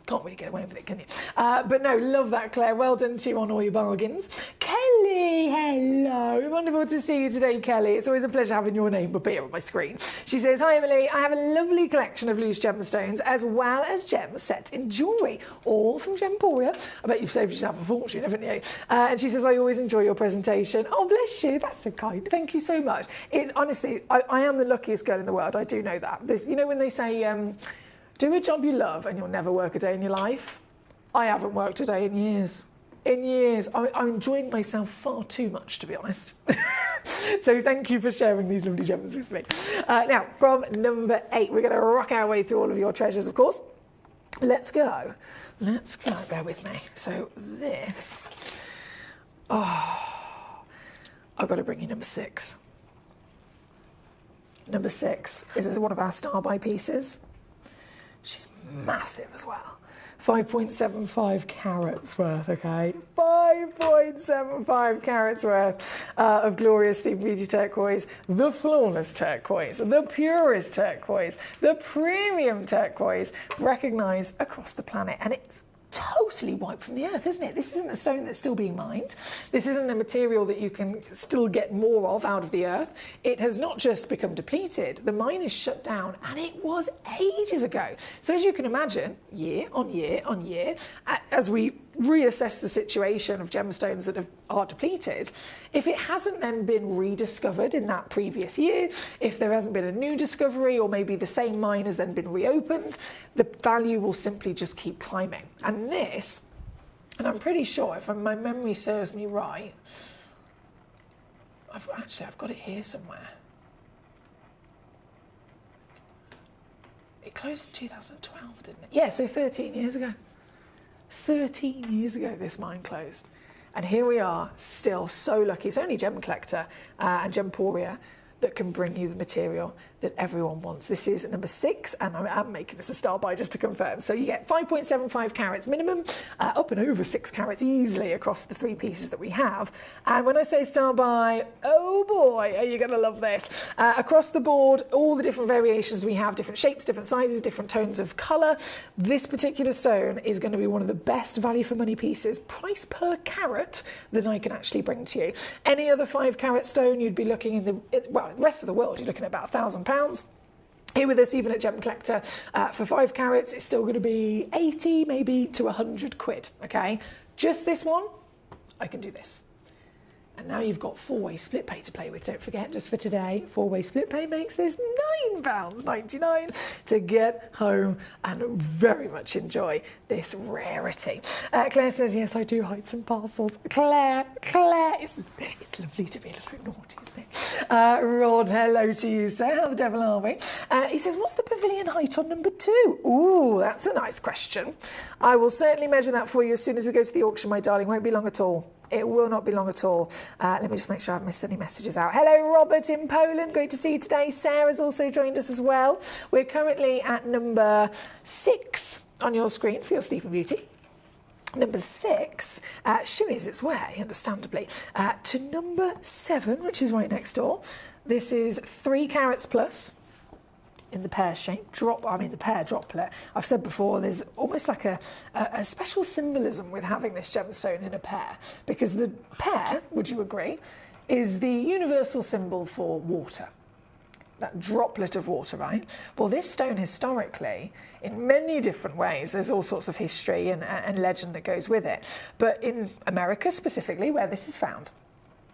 can't really get away with it, can you? But no, love that, Claire. Well done to you on all your bargains. Kelly, hello. Wonderful to see you today, Kelly. It's always a pleasure having your name up here on my screen. She says, hi, Emily. I have a lovely collection of loose gemstones as well as gems set in jewellery, all from Gemporia. I bet you've saved yourself a fortune, haven't you? And she says, I always enjoy your presentation. Oh, bless you. That's so kind. Thank you so much. It's honestly, I am the luckiest girl in the world. I do know that. You know when they say, do a job you love and you'll never work a day in your life? I haven't worked a day in years. I'm enjoying myself far too much, to be honest. So thank you for sharing these lovely gems with me. Now, from number 8, we're going to rock our way through all of your treasures, of course. Let's go. Bear with me. So this... Oh, I've got to bring you number 6. Number 6 is one of our star buy pieces. She's massive as well. 5.75 carats worth, okay? 5.75 carats worth of glorious Sleeping Beauty turquoise, the flawless turquoise, the purest turquoise, the premium turquoise, recognised across the planet. And it's totally wiped from the earth, isn't it? This isn't a stone that's still being mined. This isn't a material that you can still get more of out of the earth. It has not just become depleted. The mine is shut down, and it was ages ago. So as you can imagine, year on year on year, as we reassess the situation of gemstones that are depleted, if it hasn't then been rediscovered in that previous year, if there hasn't been a new discovery, or maybe the same mine has then been reopened, the value will simply just keep climbing. And this, and I'm pretty sure, if my memory serves me right, I've got it here somewhere. It closed in 2012, didn't it? Yeah, so 13 years ago. 13 years ago this mine closed. And here we are, still so lucky. It's only Gemcollector and Gemporia that can bring you the material that everyone wants. This is number 6, and I'm making this a star buy just to confirm. So you get 5.75 carats minimum, up and over 6 carats easily across the 3 pieces that we have. And when I say star buy, oh boy, are you going to love this. Across the board, all the different variations we have, different shapes, different sizes, different tones of colour. This particular stone is going to be one of the best value for money pieces, price per carat, that I can actually bring to you. Any other 5 carat stone, you'd be looking in the rest of the world, you're looking at about £1,000. Here with us, even at Gemcollector, for 5 carats, it's still going to be 80, maybe to 100 quid, okay? Just this one, I can do this. And now you've got 4-way split pay to play with. Don't forget, just for today, 4-way split pay makes this £9.99 to get home and very much enjoy this rarity. Claire says, yes, I do hide some parcels. Claire, it's lovely to be a little bit naughty, isn't it? Rod, hello to you, sir. How the devil are we? He says, what's the pavilion height on number 2? Ooh, that's a nice question. I will certainly measure that for you as soon as we go to the auction, my darling. Won't be long at all. It will not be long at all. Let me just make sure I haven't missed any messages out. Hello, Robert in Poland. Great to see you today. Sarah's also joined us as well. We're currently at number 6 on your screen for your Sleeping Beauty. Number 6 shimmies its way, understandably, to number 7, which is right next door. This is 3 carats plus. In the pear shape, the pear droplet. I've said before, there's almost like a special symbolism with having this gemstone in a pear, because the pear, would you agree, is the universal symbol for water. That droplet of water, right? Well, this stone historically, in many different ways, there's all sorts of history and legend that goes with it. But in America specifically, where this is found,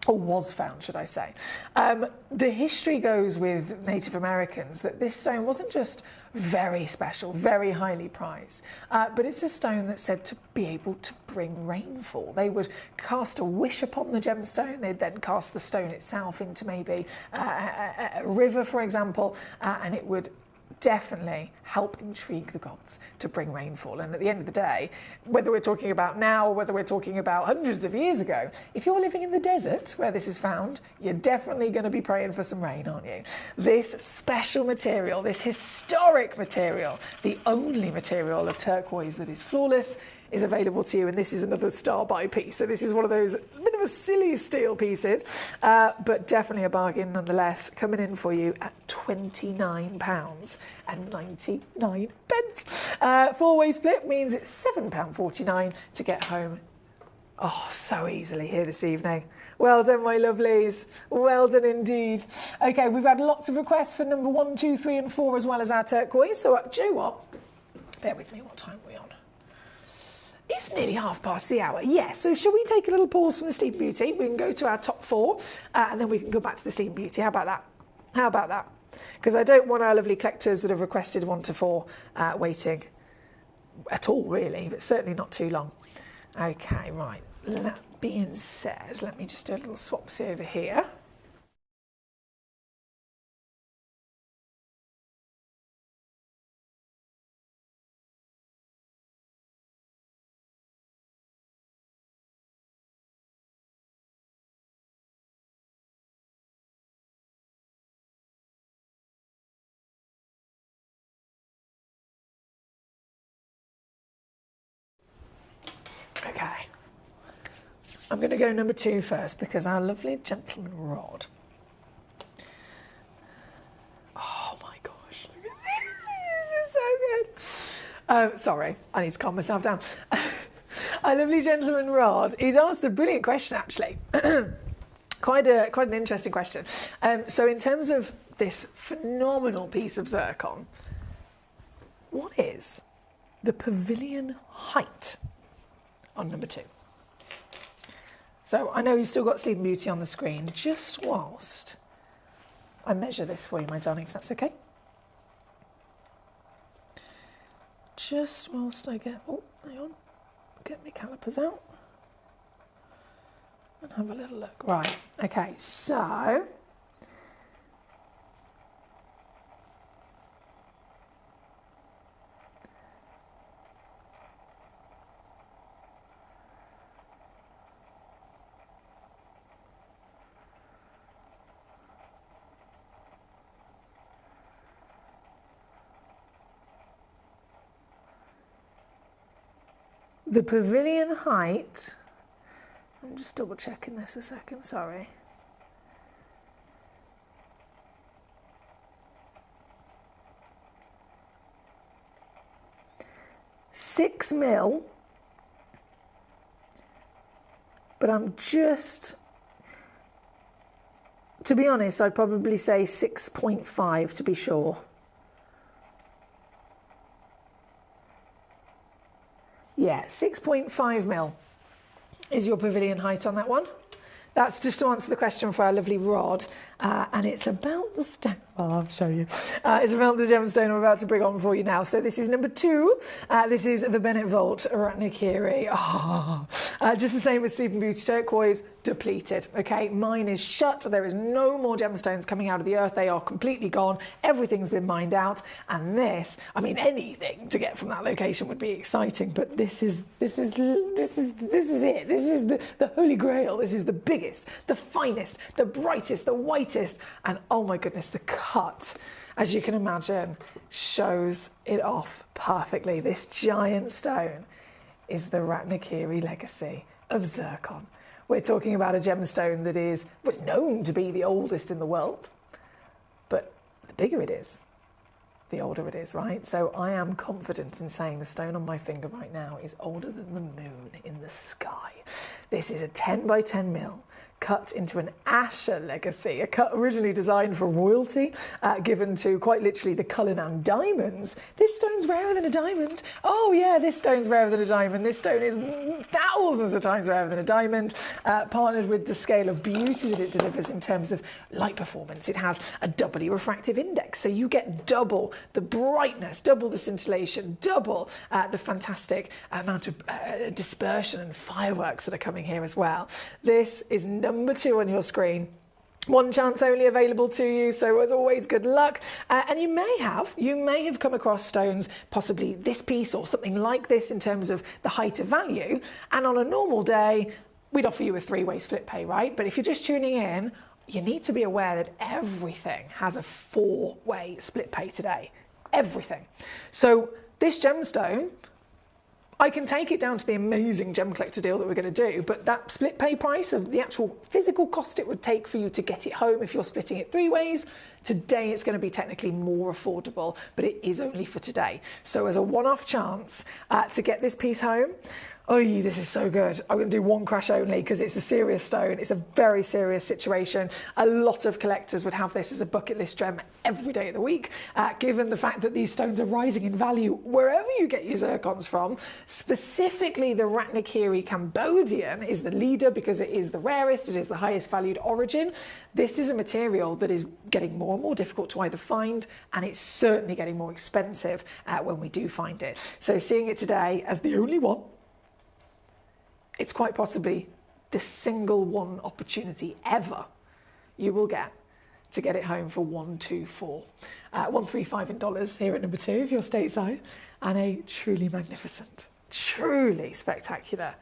or was found, should I say. The history goes with Native Americans that this stone wasn't just very special, very highly prized, but it's a stone that's said to be able to bring rainfall. They would cast a wish upon the gemstone, they'd then cast the stone itself into maybe a river, for example, and it would definitely help intrigue the gods to bring rainfall. And at the end of the day, whether we're talking about now or whether we're talking about hundreds of years ago, if you're living in the desert where this is found, you're definitely going to be praying for some rain, aren't you? This special material, this historic material, the only material of turquoise that is flawless, is available to you, and this is another star buy piece. So this is one of those bit of a silly steal pieces, but definitely a bargain nonetheless, coming in for you at £29.99. 4-way split means it's £7.49 to get home. Oh, so easily here this evening. Well done, my lovelies. Well done indeed. Okay, we've had lots of requests for number 1, 2, 3 and 4 as well as our turquoise. So, do you know what? Bear with me, what time are we on? It's nearly half past the hour. Yeah, so shall we take a little pause from the Sleeping Beauty? We can go to our top 4 and then we can go back to the Sleeping Beauty. How about that? How about that? Because I don't want our lovely collectors that have requested 1 to 4 waiting at all, really, but certainly not too long. Okay, right. That being said, let me just do a little swapsy over here. Okay. I'm going to go number 2 first because our lovely gentleman Rod. Oh my gosh, look at this. This is so good. Sorry, I need to calm myself down. Our lovely gentleman Rod, he's asked a brilliant question actually. Quite an interesting question. So in terms of this phenomenal piece of zircon, what is the pavilion height on number 2? So I know you've still got Sleeping Beauty on the screen, just whilst I measure this for you, my darling, if that's okay. Just whilst I get, oh, hang on, get my calipers out and have a little look. Right, okay, so the pavilion height, I'm just double checking this a second, sorry. $6 mil, but I'm just, to be honest, I'd probably say 6.5 to be sure. Yeah, 6.5 mil is your pavilion height on that one. That's just to answer the question for our lovely Rod, and it's about the stone. Well, I'll show you. It's about the gemstone I'm about to bring on for you now. So this is number 2. This is the Bennett Vault Ratnakiri. Oh, just the same as Sleeping Beauty turquoise, depleted. Okay, mine is shut. There is no more gemstones coming out of the earth. They are completely gone. Everything's been mined out. And this, I mean, anything to get from that location would be exciting. But this is it. This is the Holy Grail. This is the biggest, the finest, the brightest, the whitest, and oh my goodness, the cut, as you can imagine, shows it off perfectly. This giant stone is the Ratnakiri legacy of zircon. We're talking about a gemstone that was known to be the oldest in the world, but the bigger it is, the older it is, right? So I am confident in saying the stone on my finger right now is older than the moon in the sky. This is a 10 by 10 mil cut into an Asher legacy, a cut originally designed for royalty, given to quite literally the Cullinan diamonds. This stone's rarer than a diamond. Oh yeah, this stone's rarer than a diamond. This stone is thousands of times rarer than a diamond, partnered with the scale of beauty that it delivers in terms of light performance. It has a doubly refractive index, so you get double the brightness, double the scintillation, double the fantastic amount of dispersion and fireworks that are coming here as well. This is number 2 on your screen. One chance only available to you, so as always, good luck. And you may have come across stones, possibly this piece or something like this in terms of the height of value, and on a normal day, we'd offer you a 3-way split pay, right? But if you're just tuning in, you need to be aware that everything has a 4-way split pay today. Everything. So this gemstone, I can take it down to the amazing Gem Collector deal that we're going to do, but that split pay price of the actual physical cost it would take for you to get it home if you're splitting it 3 ways, today it's going to be technically more affordable, but it is only for today. So as a one-off chance to get this piece home, oh, this is so good. I'm going to do one crash only because it's a serious stone. It's a very serious situation. A lot of collectors would have this as a bucket list gem every day of the week, given the fact that these stones are rising in value wherever you get your zircons from. Specifically, the Ratnakiri Cambodian is the leader because it is the rarest, it is the highest valued origin. This is a material that is getting more and more difficult to either find, and it's certainly getting more expensive when we do find it. So seeing it today as the only one, it's quite possibly the single one opportunity ever you will get to get it home for $135 in dollars here at number 2 if you're stateside, and a truly magnificent, truly spectacular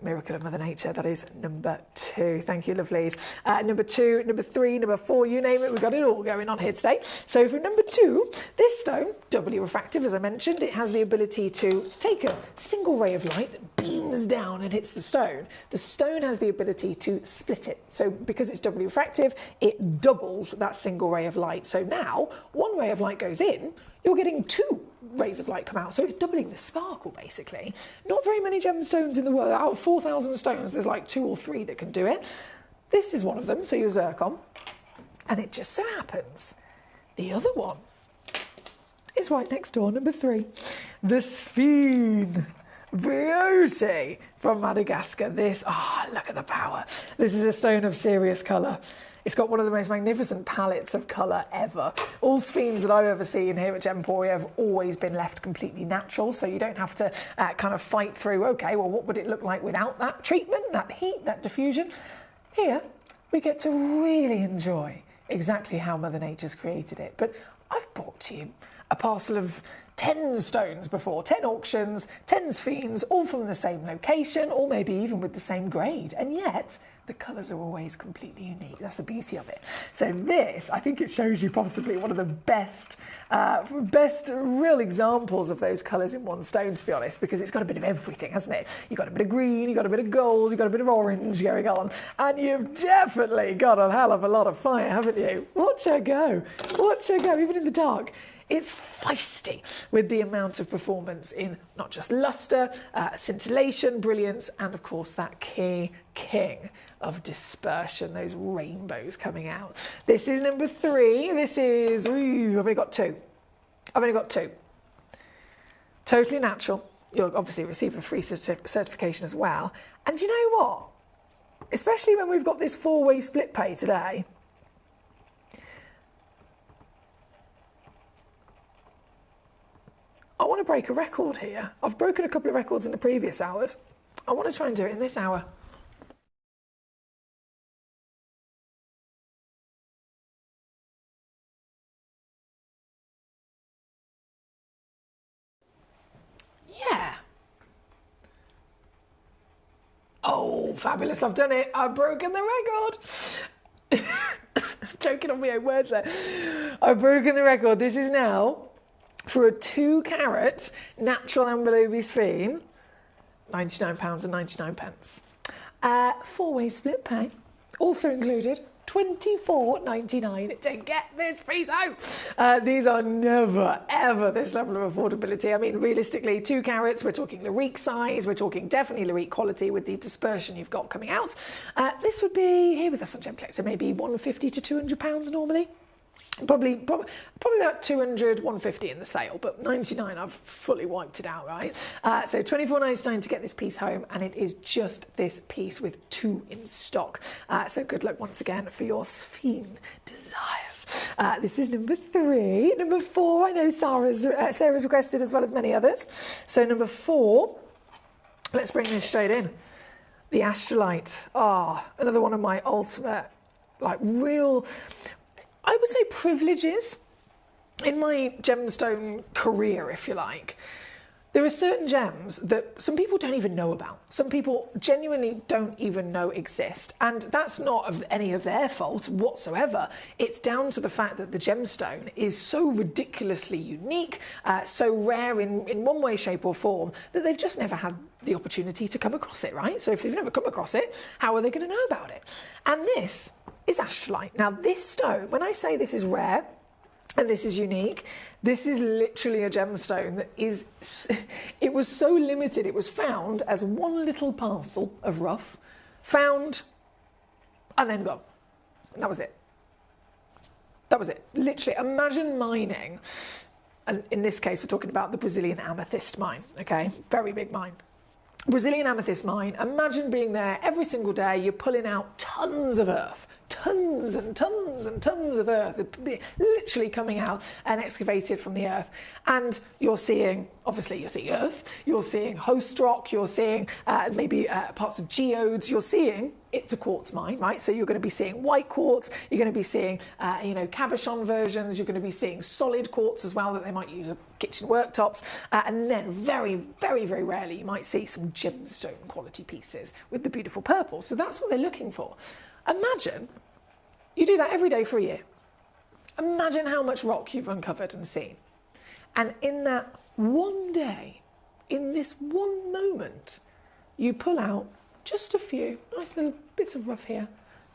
miracle of Mother Nature. That is number 2. Thank you, lovelies. Number 2, number 3, number 4, you name it, we've got it all going on here today. So for number 2, this stone, doubly refractive, as I mentioned, it has the ability to take a single ray of light that beams down and hits the stone. The stone has the ability to split it. So because it's doubly refractive, it doubles that single ray of light. So now, one ray of light goes in, you're getting 2 rays of light come out, so it's doubling the sparkle basically. Not very many gemstones in the world. Out of 4,000 stones, there's like 2 or 3 that can do it. This is one of them, so your zircon. And it just so happens the other one is right next door, number 3. The Sphene Beauty from Madagascar. This, look at the power. This is a stone of serious colour. It's got one of the most magnificent palettes of colour ever. All sphenes that I've ever seen here at Gemporia have always been left completely natural, so you don't have to kind of fight through, okay, well, what would it look like without that treatment, that heat, that diffusion? Here, we get to really enjoy exactly how Mother Nature's created it. But I've brought to you a parcel of 10 stones before, 10 auctions, 10 sphenes, all from the same location, or maybe even with the same grade, and yet the colours are always completely unique. That's the beauty of it. So this, I think it shows you possibly one of the best real examples of those colours in one stone, to be honest, because it's got a bit of everything, hasn't it? You've got a bit of green, you've got a bit of gold, you've got a bit of orange going on, and you've definitely got a hell of a lot of fire, haven't you? Watch her go. Watch her go, even in the dark. It's feisty with the amount of performance in not just lustre, scintillation, brilliance, and of course that king of dispersion, those rainbows coming out. This is number 3. This is, I've only got 2. Totally natural. You'll obviously receive a free certification as well. And you know what? Especially when we've got this 4-way split pay today, I want to break a record here. I've broken a couple of records in the previous hours. I want to try and do it in this hour. Yeah. Oh, fabulous. I've done it. I've broken the record. I'm joking on my own words there. I've broken the record. This is now, for a 2-carat natural amberlobe sphene, £99.99. 4-way split pay, also included $24.99 to get this piece home. These are never, ever this level of affordability. I mean, realistically, 2 carats, we're talking Larique size, we're talking definitely Larique quality with the dispersion you've got coming out. This would be, here with us on Gem Collector, maybe £150 to £200 normally. Probably about 200, 150 in the sale, but 99 I've fully wiped it out, right? So £24.99 to get this piece home, and it is just this piece with 2 in stock. So good luck once again for your sphene desires. This is number 3. Number 4, I know Sarah's requested as well as many others. So number 4, let's bring this straight in. The Astrolite. Another one of my ultimate, like real, I would say, privileges in my gemstone career, if you like. There are certain gems that some people don't even know about. Some people genuinely don't even know exist. And that's not of any of their fault whatsoever. It's down to the fact that the gemstone is so ridiculously unique, so rare in one way, shape or form, that they've just never had the opportunity to come across it, right? So if they've never come across it, how are they going to know about it? And this is astronite. Now this stone, when I say this is rare, and this is unique, this is literally a gemstone that is, it was so limited, it was found as one little parcel of rough, found and then gone. And that was it. That was it. Literally, imagine mining, and in this case we're talking about the Brazilian amethyst mine, okay? Very big mine. Brazilian amethyst mine, imagine being there every single day, you're pulling out tons of earth, tons and tons and tons of earth, literally coming out and excavated from the earth. And you're seeing, obviously you're seeing earth, you're seeing host rock, you're seeing maybe parts of geodes, you're seeing it's a quartz mine, right? So you're going to be seeing white quartz, you're going to be seeing, cabochon versions, you're going to be seeing solid quartz as well that they might use as kitchen worktops. And then very, very, very rarely you might see some gemstone quality pieces with the beautiful purple. So that's what they're looking for. Imagine you do that every day for a year. Imagine how much rock you've uncovered and seen. And in that one day, in this one moment, you pull out just a few nice little bits of rough here,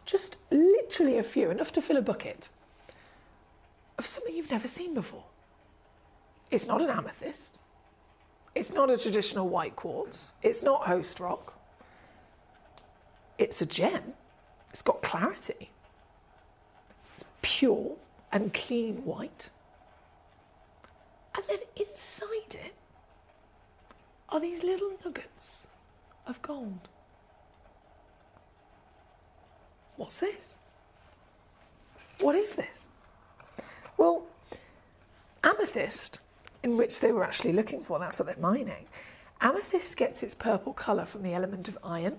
just literally a few, enough to fill a bucket of something you've never seen before. It's not an amethyst. It's not a traditional white quartz. It's not host rock. It's a gem. It's got clarity. It's pure and clean white. And then inside it are these little nuggets of gold. What's this? What is this? Well, amethyst, in which they were actually looking for, that's what they're mining. Amethyst gets its purple colour from the element of iron.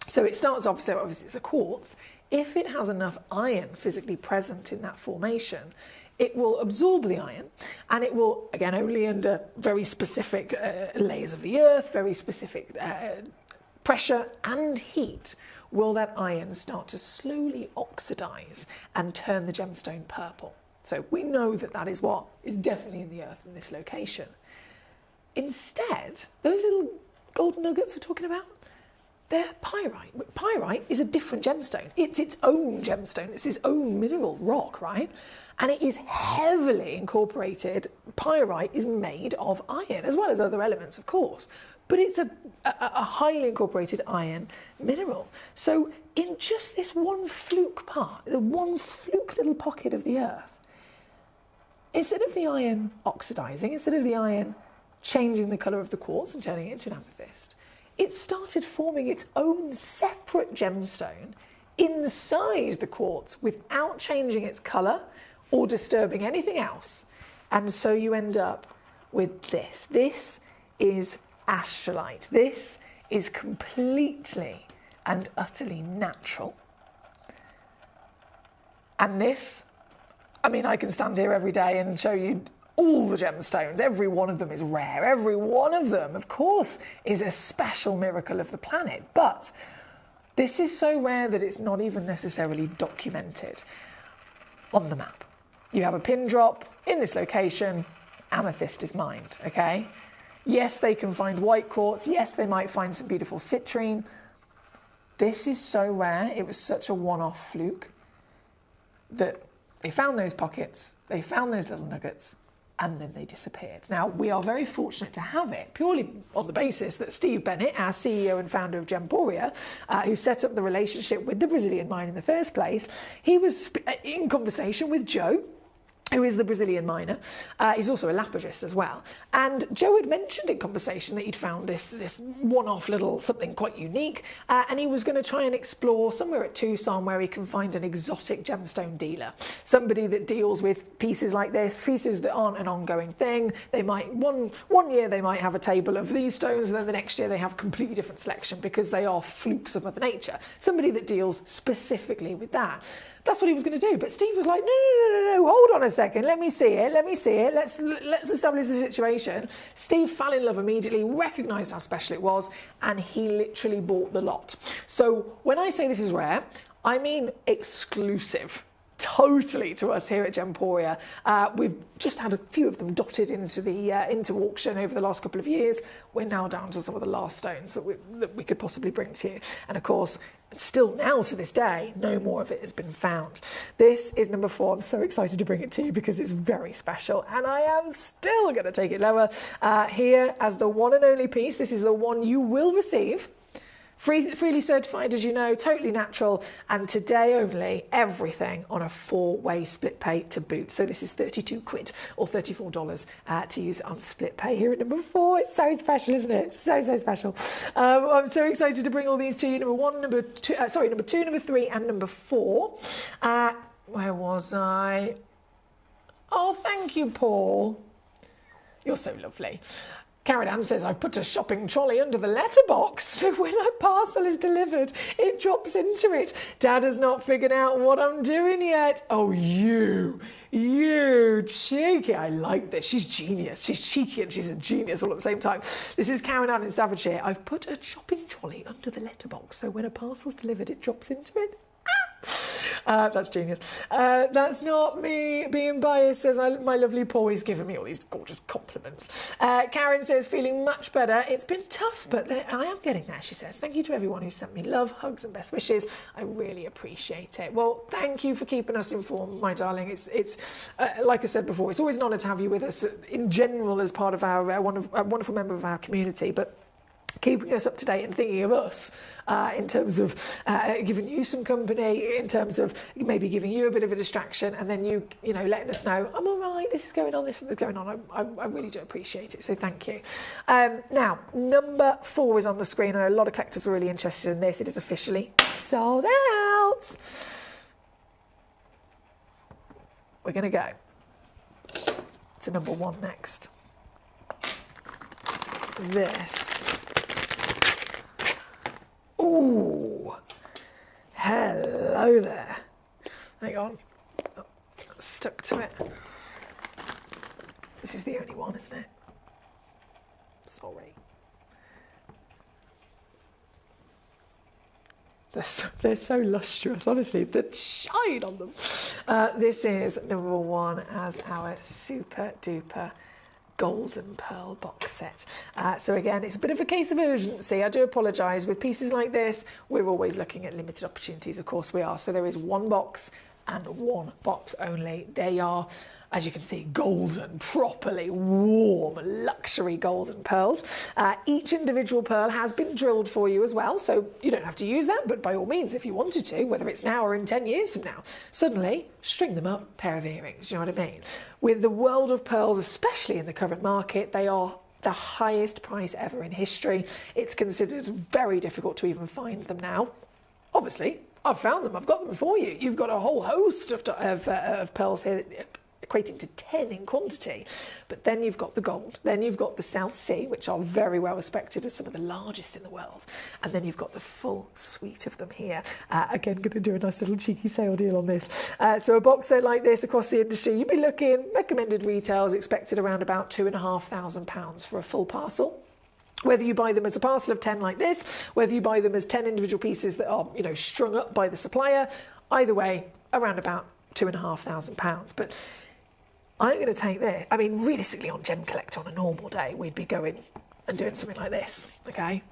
So it starts off, so obviously it's a quartz. If it has enough iron physically present in that formation, it will absorb the iron, and it will, again, only under very specific layers of the earth, very specific pressure and heat, will that iron start to slowly oxidize and turn the gemstone purple. So we know that that is what is definitely in the earth in this location. Instead, those little gold nuggets we're talking about, they're pyrite. Pyrite is a different gemstone. It's its own gemstone. It's its own mineral rock, right? And it is heavily incorporated. Pyrite is made of iron, as well as other elements, of course. But it's a highly incorporated iron mineral. So in just this one fluke part, the one fluke little pocket of the earth, instead of the iron oxidizing, instead of the iron changing the colour of the quartz and turning it into an amethyst, it started forming its own separate gemstone inside the quartz without changing its colour or disturbing anything else. And so you end up with this. This is astrolite. This is completely and utterly natural. And this, I mean, I can stand here every day and show you all the gemstones. Every one of them is rare. Every one of them, of course, is a special miracle of the planet. But this is so rare that it's not even necessarily documented on the map. You have a pin drop in this location, amethyst is mined, okay? Yes, they can find white quartz. Yes, they might find some beautiful citrine. This is so rare. It was such a one-off fluke that they found those pockets, they found those little nuggets, and then they disappeared. Now, we are very fortunate to have it, purely on the basis that Steve Bennett, our CEO and founder of Gemporia, who set up the relationship with the Brazilian mine in the first place, he was in conversation with Joe, who is the Brazilian miner. He's also a lapidist as well. And Joe had mentioned in conversation that he'd found this one-off little something quite unique, and he was going to try and explore somewhere at Tucson where he can find an exotic gemstone dealer, somebody that deals with pieces like this, pieces that aren't an ongoing thing. They might, one year they might have a table of these stones, and then the next year they have a completely different selection because they are flukes of Mother Nature. Somebody that deals specifically with that. That's what he was going to do. But Steve was like, no, hold on a second. Let me see it. Let's establish the situation. Steve fell in love immediately, recognised how special it was, and he literally bought the lot. So when I say this is rare, I mean exclusive. Totally to us here at Gemporia. We've just had a few of them dotted into auction over the last couple of years. We're now down to some of the last stones that we could possibly bring to you. And of course, still now to this day, no more of it has been found. This is number 4. I'm so excited to bring it to you because it's very special, and I am still going to take it lower here as the one and only piece. This is the one you will receive. Freely certified, as you know, totally natural, and today only, everything on a 4-way split pay to boot. So this is 32 quid or $34 to use on split pay here at number 4. It's so special, isn't it? So special. I'm so excited to bring all these to you. Number 2, number 3, and number 4. Where was I? Oh, thank you, Paul. You're so lovely. Karen Ann says, I've put a shopping trolley under the letterbox, so when a parcel is delivered, it drops into it. Dad has not figured out what I'm doing yet. Oh, you cheeky. I like this. She's genius. She's cheeky and she's a genius all at the same time. This is Karen Ann in Staffordshire. I've put a shopping trolley under the letterbox, so when a parcel's delivered, it drops into it. That's genius. That's not me being biased, says my lovely Paul. He's given me all these gorgeous compliments. Karen says, feeling much better. It's been tough, but I am getting there, she says. Thank you to everyone who sent me love, hugs and best wishes. I really appreciate it. Well, thank you for keeping us informed, my darling. It's like I said before, it's always an honour to have you with us in general as part of our wonderful member of our community, but keeping us up to date and thinking of us in terms of giving you some company, in terms of maybe giving you a bit of a distraction, and then you letting us know, I'm all right, this is going on, this is going on. I really do appreciate it, so thank you. Now, number 4 is on the screen, and a lot of collectors are really interested in this. It is officially sold out. We're going to go to number 1 next. This. Ooh, hello there. Hang on, stuck to it. This is the only one, isn't it? Sorry. They're so lustrous, honestly, the shine on them. This is number 1 as our super duper golden pearl box set. So again, it's a bit of a case of urgency. I do apologise. With pieces like this, we're always looking at limited opportunities. Of course we are. So there is 1 box and 1 box only. They are, as you can see, golden, properly warm, luxury golden pearls. Each individual pearl has been drilled for you as well, so you don't have to use that, but by all means, if you wanted to, whether it's now or in 10 years from now, suddenly string them up, pair of earrings, you know what I mean? With the world of pearls, especially in the current market, they are the highest price ever in history. It's considered very difficult to even find them now. Obviously, I've found them, I've got them for you. You've got a whole host of pearls here, equating to 10 in quantity. But then you've got the gold, then you've got the South Sea, which are very well respected as some of the largest in the world, and then you've got the full suite of them here. Again, going to do a nice little cheeky sale deal on this. So a box set like this across the industry, you'd be looking, recommended retails expected around about £2,500 for a full parcel. Whether you buy them as a parcel of 10 like this, whether you buy them as 10 individual pieces that are, strung up by the supplier, either way, around about £2,500. But I'm going to take this. I mean, realistically, on Gemcollector on a normal day, we'd be going and doing something like this, okay?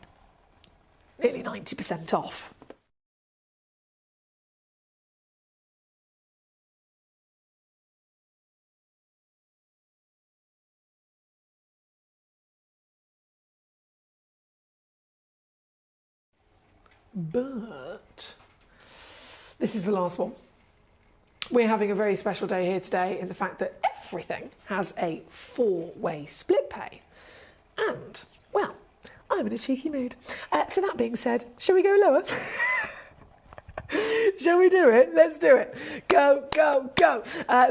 Nearly 90% off. But this is the last one. We're having a very special day here today in the fact that everything has a 4-way split pay. And, well, I'm in a cheeky mood. So that being said, shall we go lower? Shall we do it? Let's do it. Go, go, go.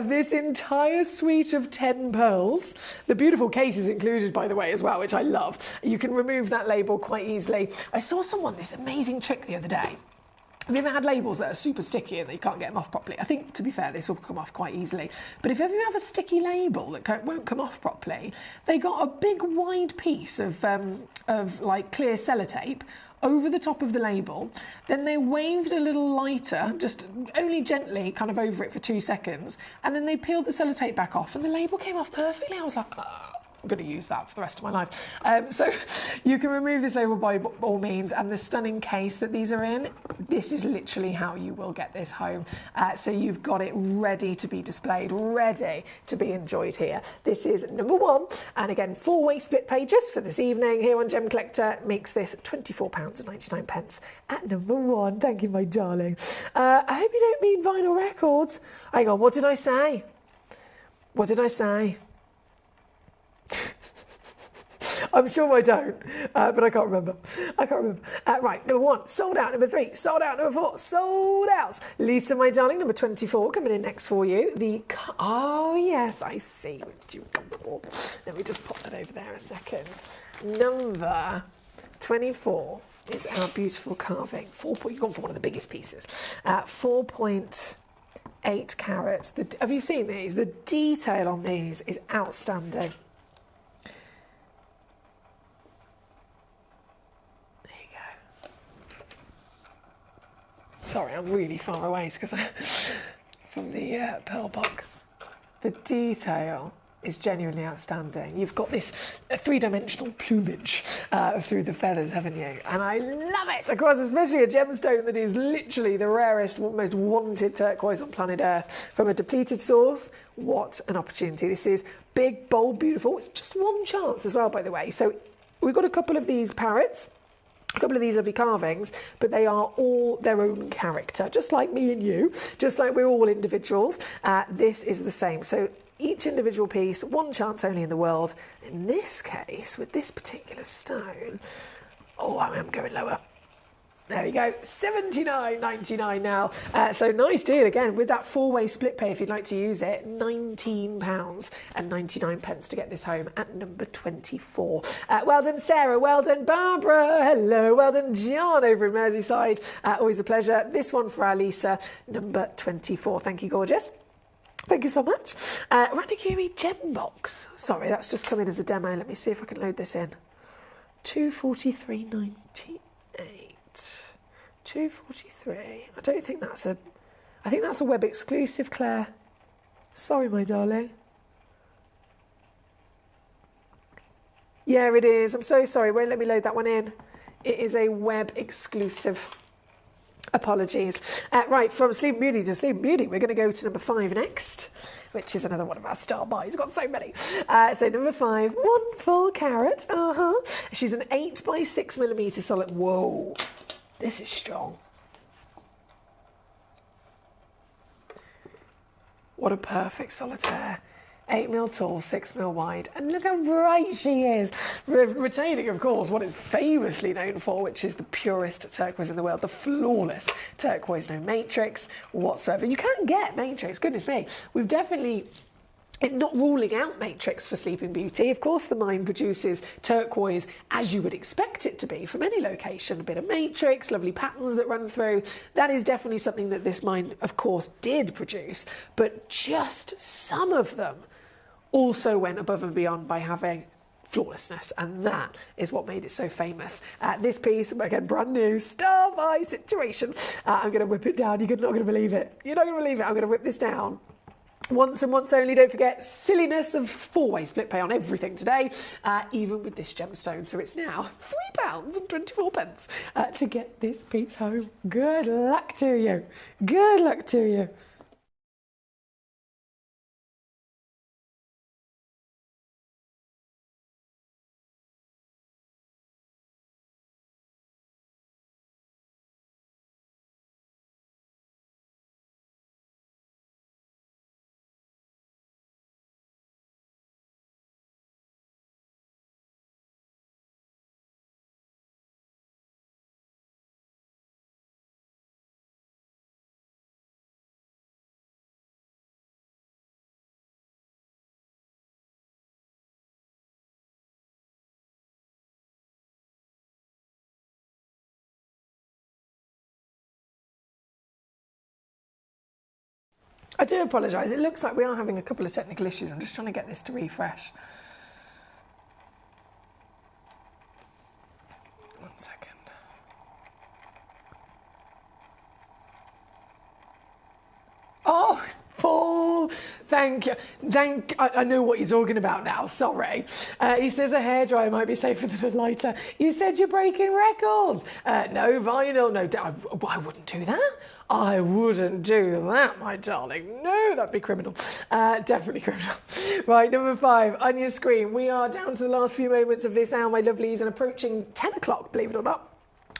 This entire suite of 10 pearls. The beautiful case is included, by the way, as well, which I love. You can remove that label quite easily. I saw someone this amazing trick the other day. Have you ever had labels that are super sticky and that you can't get them off properly? I think, to be fair, this will come off quite easily. But if ever you have a sticky label that won't come off properly, they got a big wide piece of like clear sellotape over the top of the label. Then they waved a little lighter, just only gently, kind of over it for 2 seconds. And then they peeled the sellotape back off and the label came off perfectly. I was like, I'm going to use that for the rest of my life. So you can remove this label by all means, and the stunning case that these are in, this is literally how you will get this home. So you've got it ready to be displayed, ready to be enjoyed here. This is number 1, and again, 4-way split pages for this evening here on Gem Collector makes this £24.99 at number 1. Thank you, my darling. I hope you don't mean vinyl records. Hang on, what did I say? What did I say? I'm sure I don't, but I can't remember. Right, number 1, sold out. Number 3, sold out. Number 4, sold out. Lisa, my darling, number 24, coming in next for you. Oh, yes, I see what you've gone for. Let me just pop that over there a second. Number 24 is our beautiful carving. You've gone for one of the biggest pieces. 4.8 carats. Have you seen these? The detail on these is outstanding. Sorry, I'm really far away because from the pearl box. The detail is genuinely outstanding. You've got this 3-dimensional plumage through the feathers, haven't you? And I love it across, especially a gemstone that is literally the rarest, most wanted turquoise on planet Earth. From a depleted source, what an opportunity. This is big, bold, beautiful. It's just 1 chance as well, by the way. So we've got a couple of these parrots, a couple of these lovely carvings, but they are all their own character, just like me and you, just like we're all individuals. This is the same. So each individual piece, 1 chance only in the world. In this case, with this particular stone, oh, I am going lower. There we go, $79.99 now. So nice deal again with that 4-way split pay if you'd like to use it. £19.99 to get this home at number 24. Well done, Sarah. Well done, Barbara. Hello. Well done, John over in Merseyside. Always a pleasure. This one for our Lisa, number 24. Thank you, gorgeous. Thank you so much. Ranagiri Gem Box. Sorry, that's just come in as a demo. Let me see if I can load this in. $243.98. 243. I don't think that's I think that's a web exclusive, Claire. Sorry, my darling. Yeah, it is. I'm so sorry. Won't let me load that one in. It is a web exclusive. Apologies. Right, from Sleep Beauty to Sleep Beauty, we're going to go to number 5 next, which is another one of our star buys. Got so many. So number 5, 1 full carat. She's an 8 by 6 millimeter solid. Whoa, this is strong. What a perfect solitaire. 8 mil tall, 6 mil wide, and look how bright she is. Retaining, of course, what it's famously known for, which is the purest turquoise in the world, the flawless turquoise, no matrix whatsoever. You can get matrix, goodness me. We've definitely, not ruling out matrix for Sleeping Beauty. Of course, the mine produces turquoise as you would expect it to be from any location. A bit of matrix, lovely patterns that run through. That is definitely something that this mine, of course, did produce. But just some of them also went above and beyond by having flawlessness, and that is what made it so famous. This piece, again, brand new, star buy situation. I'm going to whip it down. You're not going to believe it. You're not going to believe it. I'm going to whip this down. Once and once only. Don't forget, silliness of 4-way split pay on everything today, even with this gemstone. So it's now £3.24 to get this piece home. Good luck to you. Good luck to you. I do apologise. It looks like we are having a couple of technical issues. I'm just trying to get this to refresh. One second. Oh, Paul, thank you. I know what you're talking about now, sorry. He says a hairdryer might be safer than a lighter. You said you're breaking records. No vinyl, no, I wouldn't do that. I wouldn't do that, my darling. No, that'd be criminal. Definitely criminal. Right, number 5, on your screen. We are down to the last few moments of this hour, my lovelies, and approaching 10 o'clock, believe it or not,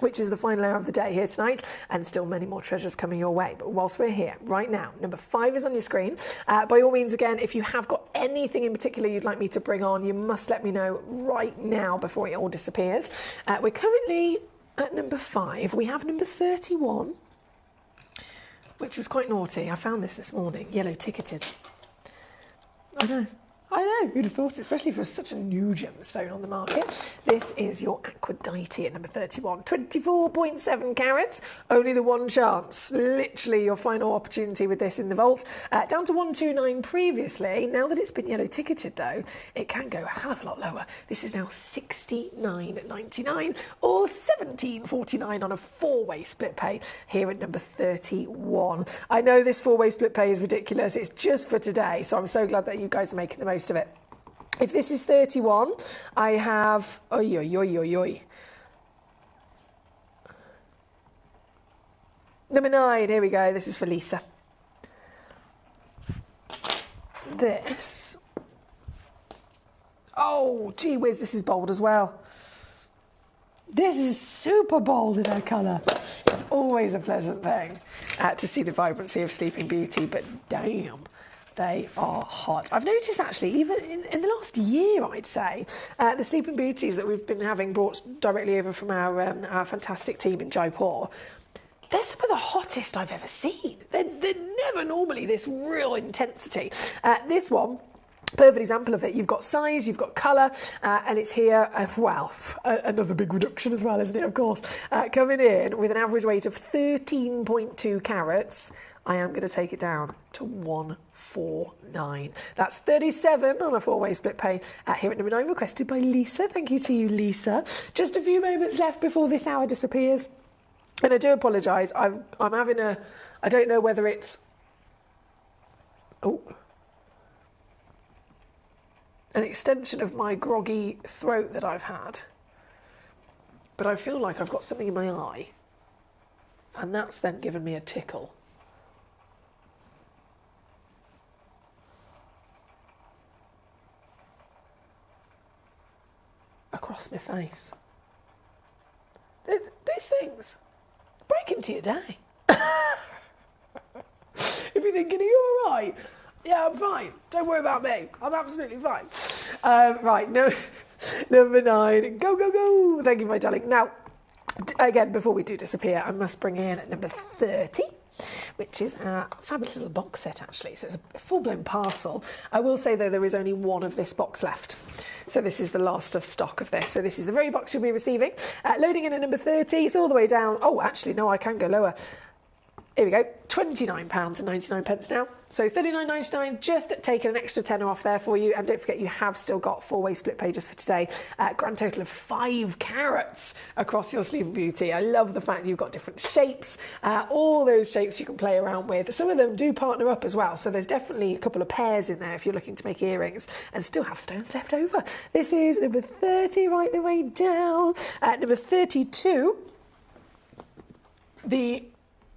which is the final hour of the day here tonight, and still many more treasures coming your way. But whilst we're here, right now, number 5 is on your screen. By all means, again, if you have got anything in particular you'd like me to bring on, you must let me know right now before it all disappears. We're currently at number 5. We have number 31, which was quite naughty. I found this morning, yellow ticketed. I know, who'd have thought it, especially for such a new gemstone on the market. This is your Aphrodite at number 31. 24.7 carats, only the one chance. Literally your final opportunity with this in the vault. Down to 129 previously. Now that it's been yellow ticketed though, it can go a hell of a lot lower. This is now 69.99 or 17.49 on a 4-way split pay here at number 31. I know this 4-way split pay is ridiculous. It's just for today, so I'm so glad that you guys are making the most of it. If this is 31, I have number 9, here we go. This is for Lisa. This, oh gee whiz, this is bold as well. This is super bold in her colour. It's always a pleasant thing to see the vibrancy of Sleeping Beauty, but damn, they are hot. I've noticed actually, even in the last year, I'd say, the Sleeping Beauties that we've been having brought directly over from our fantastic team in Jaipur, they're some of the hottest I've ever seen. They're never normally this real intensity. This one, perfect example of it. You've got size, you've got colour, and it's here, another big reduction as well, isn't it, of course. Coming in with an average weight of 13.2 carats, I am going to take it down to 149. That's 37 on a 4-way split pay here at number 9, requested by Lisa. Thank you to you, Lisa. Just a few moments left before this hour disappears. And I do apologise. I'm having I don't know whether it's... an extension of my groggy throat that I've had. But I feel like I've got something in my eye. And that's then given me a tickle. Across my face. These things break into your day. If you're thinking, are you all right? Yeah, I'm fine. Don't worry about me. I'm absolutely fine. Right, number 9. Go, go, go. Thank you, my darling. Now, again, before we do disappear, I must bring in number 30, which is a fabulous little box set, actually. So it's a full-blown parcel. I will say, though, there is only one of this box left. So this is the last of stock of this. So this is the very box you'll be receiving. Loading in at number 30. It's all the way down. Oh, actually, no, I can go lower. Here we go, £29.99 now. So £39.99, just taking an extra tenner off there for you. And don't forget, you have still got 4-way split pages for today. Grand total of 5 carats across your Sleeping Beauty. I love the fact you've got different shapes. All those shapes you can play around with. Some of them do partner up as well. So there's definitely a couple of pairs in there if you're looking to make earrings and still have stones left over. This is number 30, right the way down. Number 32, the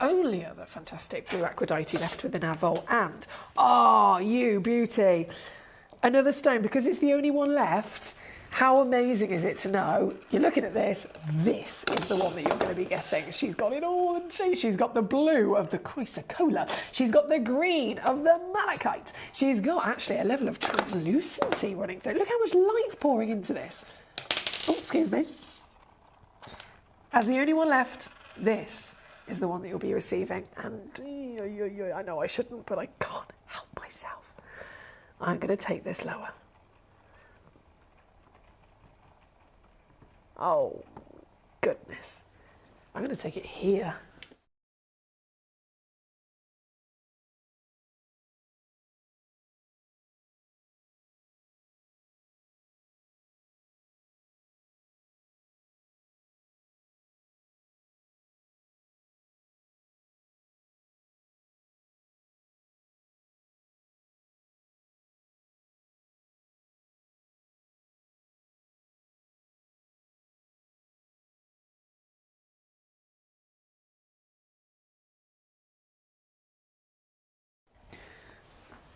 only other fantastic blue Aphrodite left within our vault, and you beauty, another stone, because it's the only one left. How amazing is it to know you're looking at this is the one that you're going to be getting. She's got it all, and she's got the blue of the chrysocolla, she's got the green of the malachite, she's got actually a level of translucency running through. Look how much light's pouring into this. Oh, excuse me. As the only one left, this is the one that you'll be receiving. And I know I shouldn't, but I can't help myself. I'm going to take this lower. Oh, goodness. I'm going to take it here.